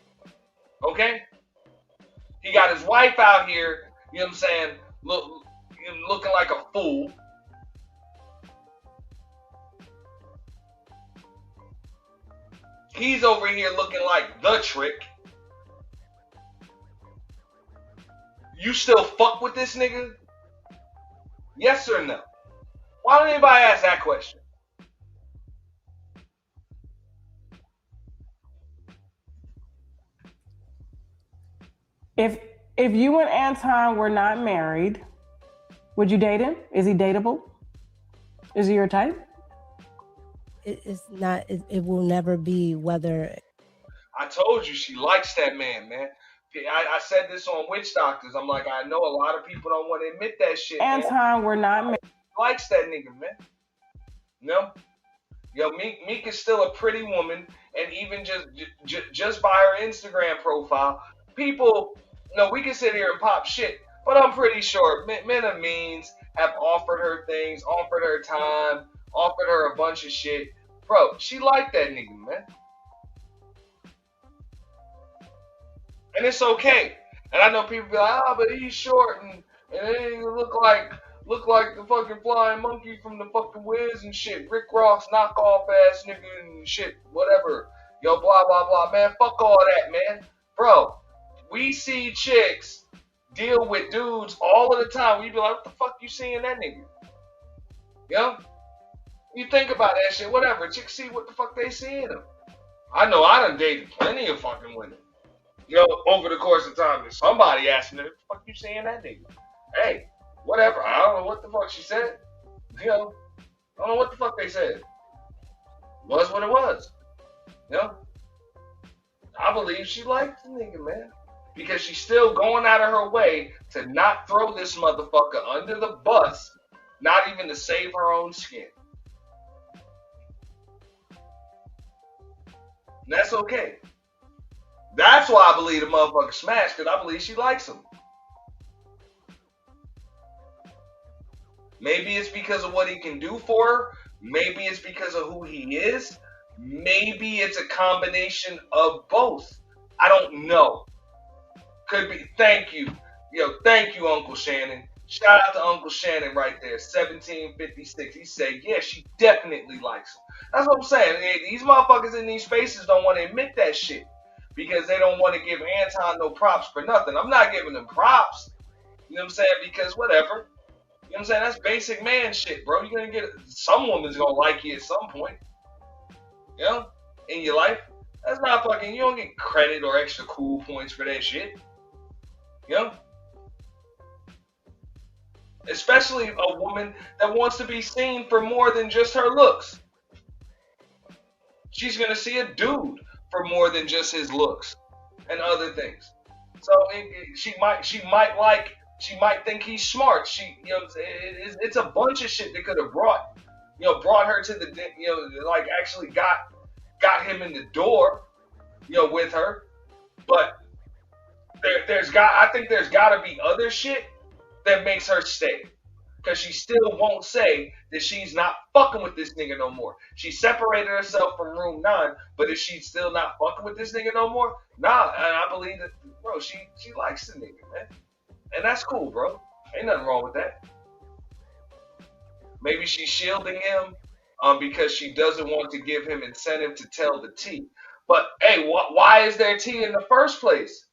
Okay? He got his wife out here, you know what I'm saying, looking like a fool. He's over here looking like the trick. You still fuck with this nigga? Yes or no? Why don't anybody ask that question? If you and Anton were not married, would you date him? Is he dateable? Is he your type? It's not. It will never be whether. I told you she likes that man. I said this on Witch Doctors. I'm like, I know a lot of people don't want to admit that shit. Anton, we're not married. Likes that nigga, man. Micca's still a pretty woman, and even just by her Instagram profile, people, we can sit here and pop shit, but I'm pretty sure men of means have offered her things, offered her time, offered her a bunch of shit. Bro, she liked that nigga, man. And it's okay. And I know people be like, but he's short and he look like the fucking flying monkey from the fucking Wiz and shit. Rick Ross knockoff ass nigga and shit, whatever. Blah, blah, blah. Man, fuck all that, man. Bro, we see chicks deal with dudes all of the time. We be like, what the fuck you seeing that nigga? You think about that shit, whatever. Chicks see what the fuck they see in them. I know I done dated plenty of fucking women. Over the course of time, somebody asked me, what the fuck you seeing that nigga? Hey, whatever. I don't know what the fuck she said. I don't know what the fuck they said. It was what it was. I believe she liked the nigga, man. Because she's still going out of her way to not throw this motherfucker under the bus, not even to save her own skin. And that's okay. That's why I believe the motherfucker smashed, because I believe she likes him. Maybe it's because of what he can do for her. Maybe it's because of who he is. Maybe it's a combination of both. I don't know. Could be. Thank you. Thank you, Uncle Shannon. Shout out to Uncle Shannon right there, 1756. He said, yeah, she definitely likes him. That's what I'm saying. These motherfuckers in these spaces don't want to admit that shit because they don't want to give Anton no props for nothing. I'm not giving him props. You know what I'm saying? Because whatever. You know what I'm saying? That's basic man shit, bro. You're going to get some woman's going to like you at some point. You know? In your life. That's not fucking, you don't get credit or extra cool points for that shit. You know? Especially a woman that wants to be seen for more than just her looks. She's going to see a dude for more than just his looks and other things. So she might think he's smart. It's a bunch of shit that could have brought her to the, actually got him in the door, with her. But I think there's got to be other shit that makes her stay. Because she still won't say that she's not fucking with this nigga no more. She separated herself from room 9, but is she still not fucking with this nigga no more? Nah, and I believe that, bro, she likes the nigga, man. And that's cool, bro. Ain't nothing wrong with that. Maybe she's shielding him because she doesn't want to give him incentive to tell the tea. But, hey, why is there tea in the first place?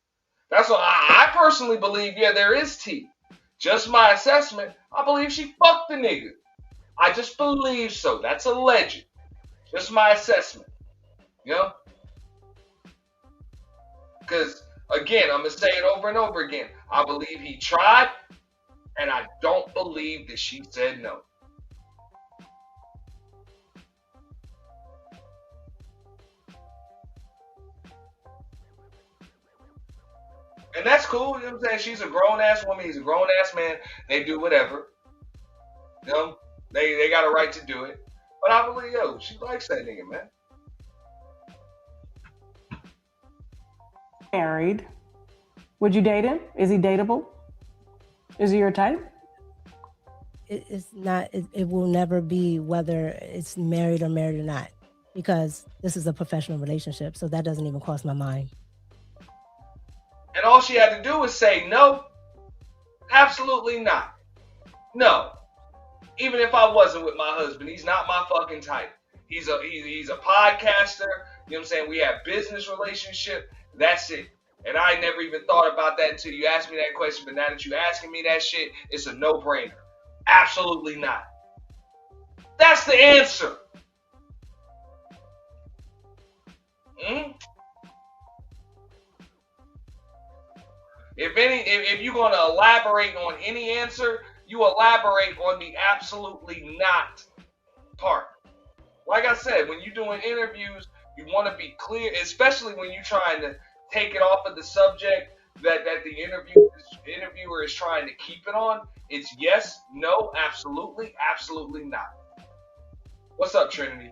That's what I personally believe, yeah, there is tea. Just my assessment, I believe she fucked the nigga. I just believe so. That's alleged. Just my assessment. You know? Because, again, I'm going to say it over and over again. I believe he tried, and I don't believe that she said no. And that's cool, you know what I'm saying? She's a grown-ass woman, he's a grown-ass man. They do whatever. You know? They got a right to do it. But I believe, she likes that nigga, man. Married. Would you date him? Is he dateable? Is he your type? It's not, it will never be whether it's married or not, because this is a professional relationship. So that doesn't even cross my mind. And all she had to do was say no. Absolutely not. No. Even if I wasn't with my husband, he's not my fucking type. He's a podcaster. You know what I'm saying? We have business relationship. That's it. And I never even thought about that until you asked me that question. But now that you asking me that shit, it's a no-brainer. Absolutely not. That's the answer. If you're going to elaborate on any answer, you elaborate on the absolutely not part. Like I said, when you're doing interviews, you want to be clear, especially when you're trying to take it off of the subject that the interviewer is trying to keep it on. It's yes, no, absolutely, absolutely not. What's up, Trinity?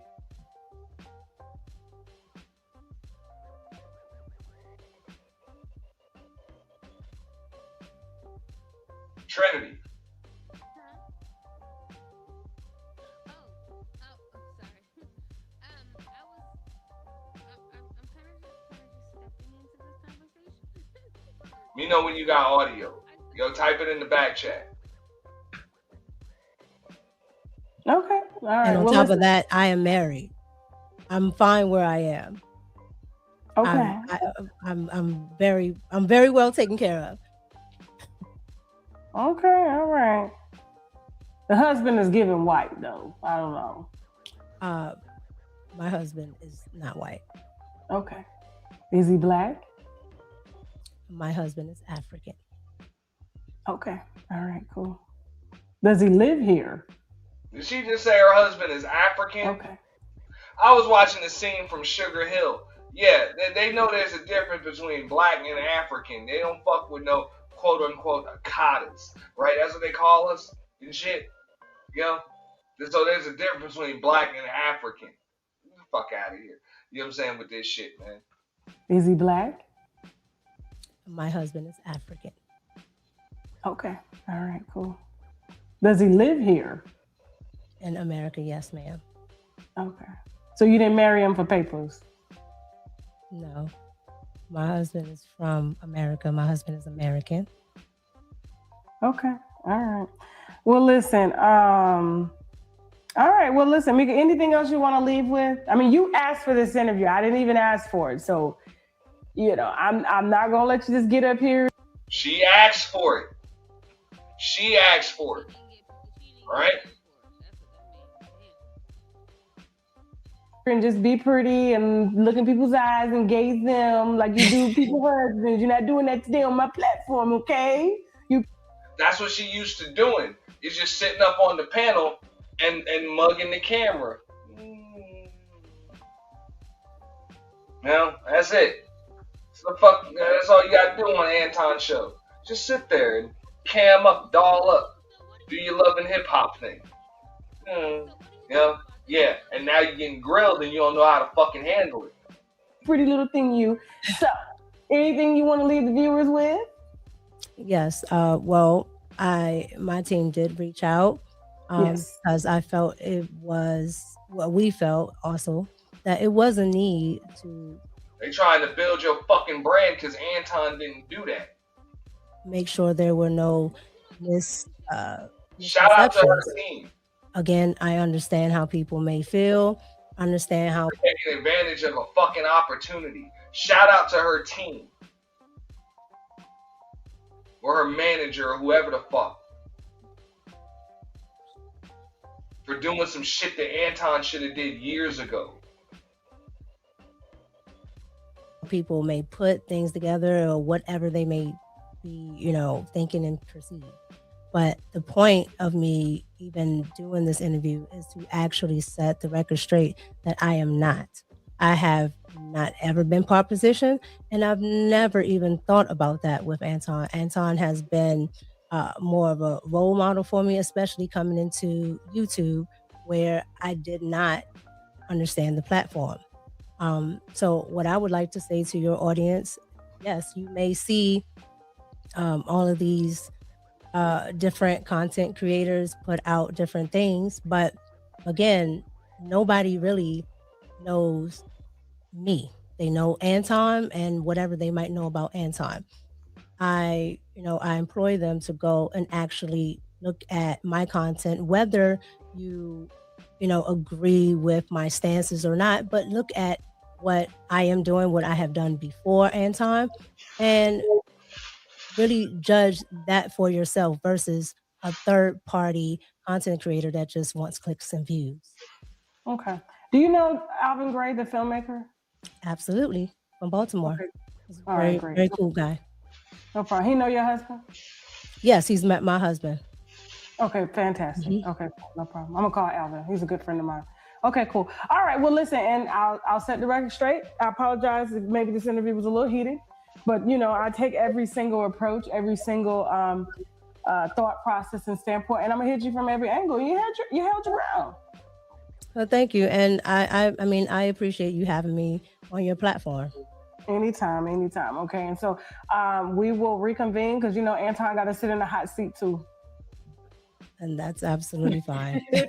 Trinity. You know when you got audio. Type it in the back chat. Okay. All right. And on top of that, I am married. I'm fine where I am. Okay. I'm very well taken care of. Okay, all right. The husband is giving white though. I don't know. My husband is not white. Okay. Is he black? My husband is African. Okay. All right, cool. Does he live here? Did she just say her husband is African? Okay. I was watching the scene from Sugar Hill. Yeah, they know there's a difference between black and African. They don't fuck with no quote unquote Akatas, right? That's what they call us and shit. So there's a difference between black and African. Get the fuck out of here. You know what I'm saying, with this shit, man. Is he black? My husband is African. Okay. All right, cool. Does he live here? In America, yes, ma'am. Okay. So you didn't marry him for papers? No. My husband is from America. My husband is American. Okay. All right. Well, listen. All right. Well, listen, Micca, anything else you want to leave with? I mean, you asked for this interview. I didn't even ask for it. So, you know, I'm not gonna let you just get up here. She asked for it. She asked for it. Right? And just be pretty and look in people's eyes and gaze them like you do people's husbands. You're not doing that today on my platform, okay? That's what she used to doing. Is just sitting up on the panel and mugging the camera. Well, that's it. That's all you gotta do on an Anton show. Just sit there and cam up, doll up, do your love and hip hop thing. You know? Yeah. And now you're getting grilled and you don't know how to fucking handle it. Pretty little thing, you. So, anything you want to leave the viewers with? Yes. Well, my team did reach out Yes. because I felt we felt also that it was a need to They trying to build your fucking brand because Anton didn't do that. make sure there were no Shout out to her misconceptions. team. Again, I understand how people may feel. Understand how Taking advantage of a fucking opportunity. Shout out to her team. Or her manager or whoever the fuck. For doing some shit that Anton should have did years ago. people may put things together or whatever they may be, thinking and perceive. But the point of me even doing this interview is to actually set the record straight that I am not. I have not ever been propositioned, and I've never even thought about that with Anton. Anton has been more of a role model for me, especially coming into YouTube, where I did not understand the platform. So what I would like to say to your audience, yes, you may see all of these different content creators put out different things, but again, nobody really knows me. They know Anton and whatever they might know about Anton. I employ them to go and actually look at my content, whether you agree with my stances or not, but look at what I am doing, what I have done before Anton, and really judge that for yourself versus a third party content creator that just wants clicks and views. Okay. Do you know Alvin Gray, the filmmaker? Absolutely. From Baltimore. Okay. He's a All very, right, great. very cool guy. No problem. He know your husband? Yes, he's met my husband. Okay, fantastic. Okay, no problem. I'm gonna call Alvin. He's a good friend of mine. Okay, cool. All right, well, listen, and I'll set the record straight. I apologize if maybe this interview was a little heated, but I take every single approach, every single thought process and standpoint, and I'm gonna hit you from every angle. You held your ground. Well, thank you, and I appreciate you having me on your platform. Anytime. Okay, and so we will reconvene because Anton got to sit in the hot seat too. And that's absolutely fine. All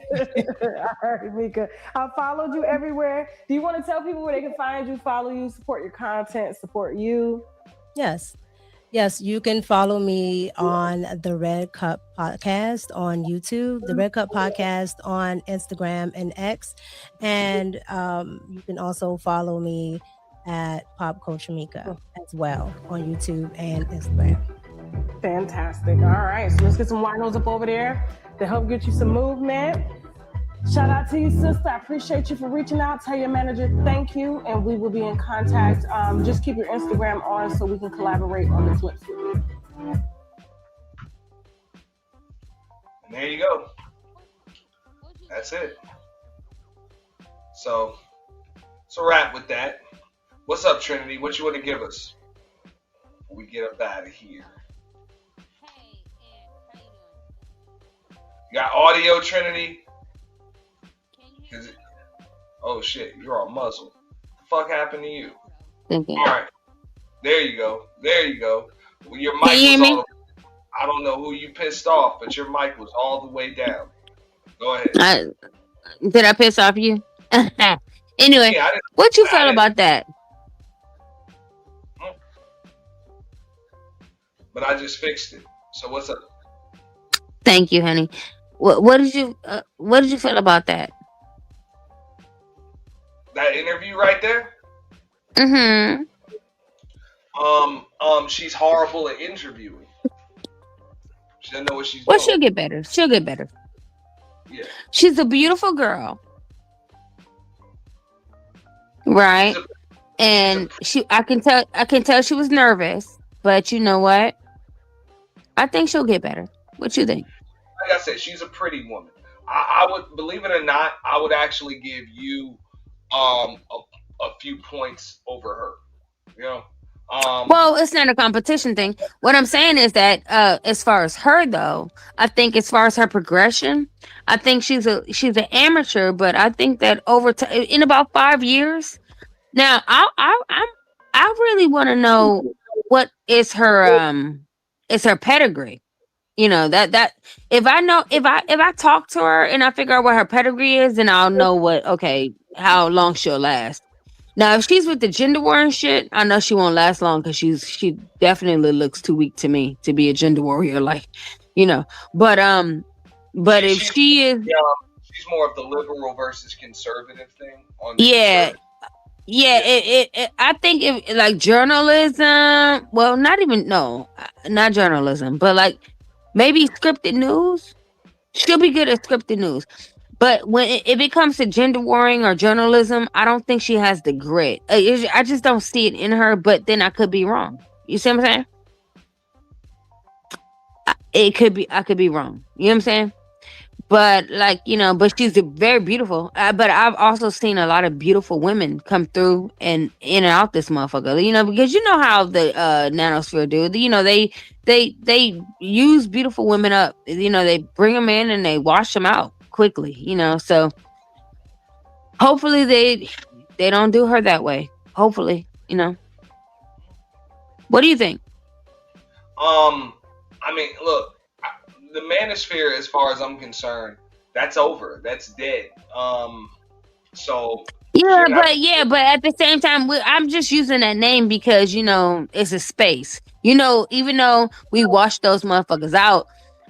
right, Micca. I followed you everywhere. Do you want to tell people where they can find you, follow you, support your content, support you? Yes, you can follow me on the Red Cup Podcast on YouTube, the Red Cup Podcast on Instagram and X, and you can also follow me at Pop Culture Micca as well on YouTube and Instagram. Fantastic. All right, so let's get some winos up over there to help get you some movement. Shout out to you, sister. I appreciate you for reaching out. Tell your manager thank you, and we will be in contact. Just keep your Instagram on so we can collaborate on the clips with you. And there you go. That's it. So it's a wrap with that. What's up, Trinity? What you want to give us before we get up out of here? You got audio, Trinity? Oh shit, you're all muzzled. fuck happened to you? Thinking. All right. There you go. There you go. Well, your Can mic you hear was all me? I don't know who you pissed off, but your mic was all the way down. Go ahead. Did I piss off you? Anyway, Yeah, what you feel about that? but I just fixed it. So what's up? Thank you, honey. What did you feel about that? That interview right there? Mm-hmm. She's horrible at interviewing. She doesn't know what she's Well, doing. she'll get better. She'll get better. Yeah. She's a beautiful girl. Right? And I can tell she was nervous, but you know what? I think she'll get better. What you think? Like I said, she's a pretty woman. I would, believe it or not, I would actually give you a few points over her. You know? Well, it's not a competition thing. What I'm saying is that as far as her though, I think as far as her progression, I think she's an amateur, but I think that over time, in about 5 years. Now, I really want to know what is her pedigree. You know, that if I talk to her and I figure out what her pedigree is, then I'll know how long she'll last. Now, if she's with the gender war and shit, I know she won't last long because she definitely looks too weak to me to be a gender warrior, like, you know. But if she is, she's more of the liberal versus conservative thing on yeah. I think if like journalism, well, not journalism, but like maybe scripted news. She'll be good at scripted news. But if it comes to gender warring or journalism, I don't think she has the grit. I just don't see it in her. But then I could be wrong. You see what I'm saying? I could be wrong. You know what I'm saying? But like, you know, but she's very beautiful. But I've also seen a lot of beautiful women come through and in and out this motherfucker. You know, because you know how the nanosphere do. You know, they use beautiful women up. You know, they bring them in and they wash them out quickly. You know, so hopefully they don't do her that way. Hopefully, you know. What do you think? I mean, look, the manosphere, as far as I'm concerned, that's over. That's dead. So yeah, but at the same time, I'm just using that name because, you know, it's a space. You know, even though we wash those motherfuckers out,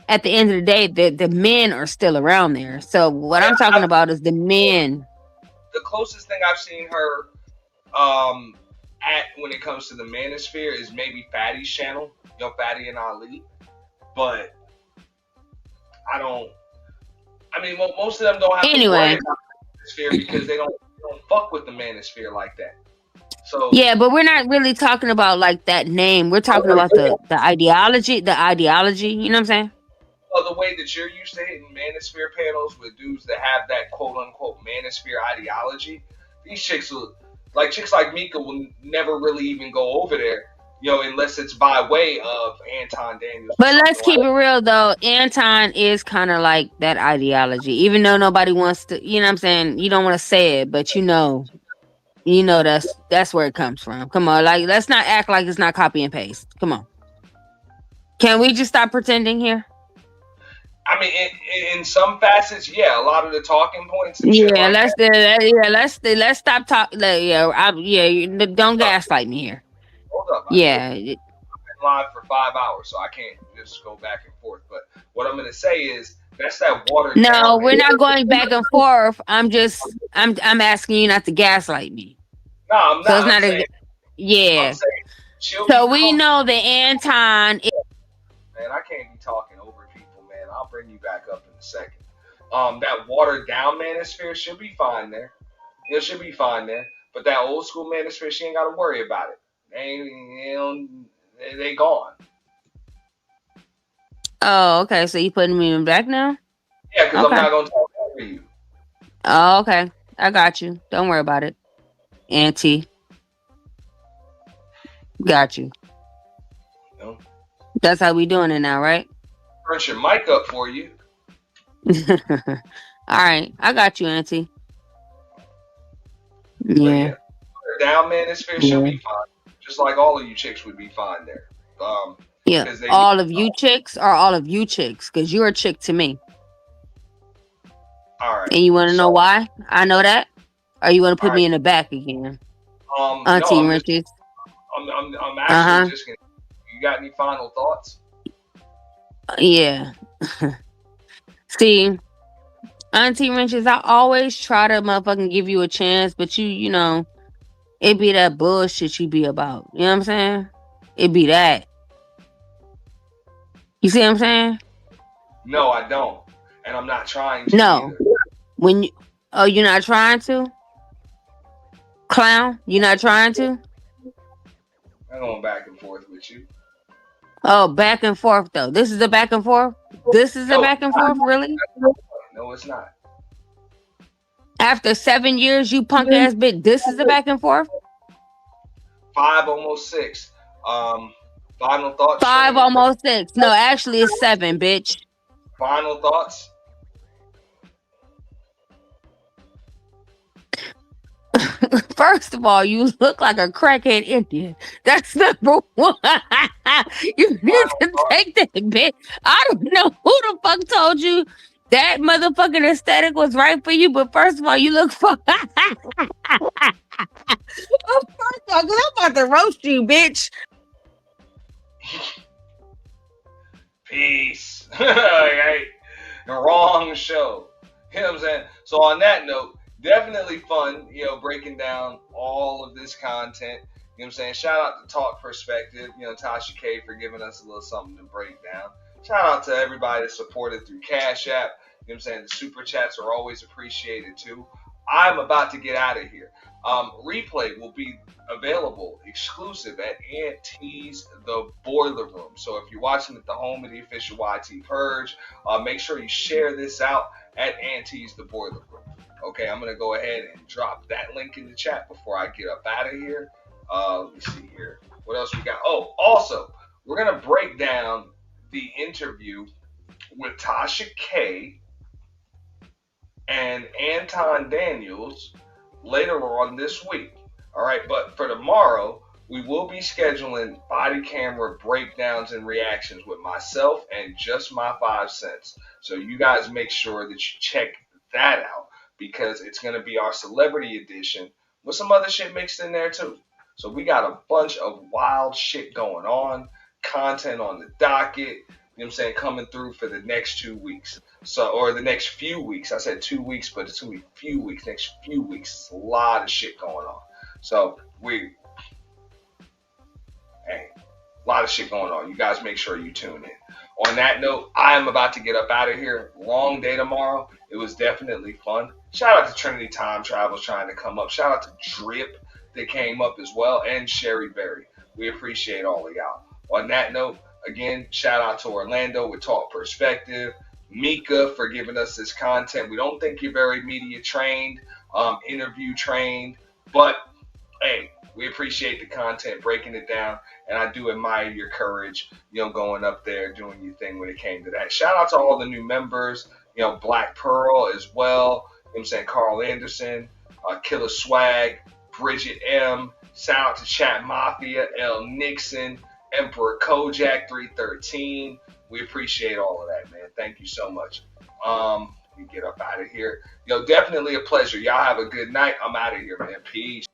at the end of the day, the men are still around there. So what I'm talking about is the men. The closest thing I've seen her at when it comes to the manosphere is maybe Fatty's channel, you know, Fatty and Ali. But I mean, most of them don't have to worry about the manosphere because they don't fuck with the manosphere like that. So yeah, but we're not really talking about like that name. We're talking about the ideology. You know what I'm saying? Well, the way that you're used to hitting manosphere panels with dudes that have that quote unquote manosphere ideology, these chicks like Micca will never really even go over there. You know, unless it's by way of Anton Daniels. But let's keep it real, though. Anton is kind of like that ideology, even though nobody wants to. You know what I'm saying? You don't want to say it, but you know that's where it comes from. Come on, like let's not act like it's not copy and paste. Come on, can we just stop pretending here? I mean, in some facets, yeah, a lot of the talking points. And yeah, shit like let's stop talking. Don't gaslight me here. Hold up. Yeah. I've been live for 5 hours, so I can't just go back and forth. But what I'm going to say is that's that water. No, we're not going back and forth. I'm asking you not to gaslight me. No, I'm not. So it's not saying, yeah. So we know the Anton. Man, I can't be talking over people, man. I'll bring you back up in a second. That watered down manosphere should be fine there. It should be fine there. But that old school manosphere, she ain't got to worry about it. They gone. Oh, okay. So you putting me in back now? Yeah, because I'm not going to talk over you. Oh, okay. I got you. Don't worry about it, Auntie. Got you. No. That's how we doing it now, right? Press your mic up for you. All right. I got you, Auntie. Yeah. down manosphere, she'll be fine. Just like all of you chicks would be fine there. Yeah, Because they all of you chicks or all of you chicks, because you're a chick to me. all right. And you want to know So, why I know that? Or you want to all put me right. in the back again? No, Auntie Wrenches. I'm Uh actually huh. just gonna. You got any final thoughts? Yeah. See, Auntie Wrenches, I always try to motherfucking give you a chance, but you know, it be that bullshit you be about. You know what I'm saying? It be that. You see what I'm saying? No, I don't, and I'm not trying to No. either. When you, oh, you're not trying to? Clown? You're not trying to? I'm going back and forth with you. Oh, back and forth though. This is a back and forth? This is a No, back and forth, really? no, it's not. After 7 years, you punk ass bitch, this is a back and forth? 5, almost 6. Final thoughts, 5, Trinity. almost 6. No, actually it's 7, bitch. Final thoughts. First of all, you look like a crackhead Indian. That's number one. You need to take that, bitch. I don't know who the fuck told you that motherfucking aesthetic was right for you, but first of all, you look First of all, 'cause I'm about to roast you, bitch. Peace. Right? The wrong show. You know what I'm saying? So on that note, definitely fun, breaking down all of this content. You know what I'm saying? Shout out to Talk Perspective, Tasha K for giving us a little something to break down. Shout out to everybody that supported through Cash App. You know what I'm saying? The super chats are always appreciated too. I'm about to get out of here. Replay will be available exclusive at Auntie's The Boiler Room. So if you're watching at the home of the official YT Purge, make sure you share this out at Auntie's The Boiler Room. Okay, I'm going to go ahead and drop that link in the chat before I get up out of here. Let me see here. What else we got? Oh, also, we're going to break down the interview with Tasha K and Anton Daniels later on this week. All right, but for tomorrow, we will be scheduling body camera breakdowns and reactions with myself and just my 5 cents. So you guys make sure that you check that out because it's going to be our celebrity edition with some other shit mixed in there too. So we got a bunch of wild shit going on, content on the docket, you know what I'm saying, coming through for the next 2 weeks. So, or the next few weeks. I said 2 weeks, but it's going to be few weeks, next few weeks. It's a lot of shit going on. So a lot of shit going on. You guys make sure you tune in. On that note, I am about to get up out of here. Long day tomorrow. It was definitely fun. Shout out to Trinity Time Travels trying to come up. Shout out to Drip that came up as well, and Sherry Berry. We appreciate all of y'all. On that note, again, shout out to Orlando with Talk Perspective. Micca for giving us this content. We don't think you're very media trained, interview trained, but hey, we appreciate the content, breaking it down, and I do admire your courage, going up there, doing your thing when it came to that. Shout out to all the new members, Black Pearl as well, I'm saying, Carl Anderson, Killer Swag, Bridget M, shout out to Chat Mafia, L Nixon, Emperor Kojak 313. We appreciate all of that, man. Thank you so much. You get up out of here. Definitely a pleasure. Y'all have a good night. I'm out of here, man. Peace.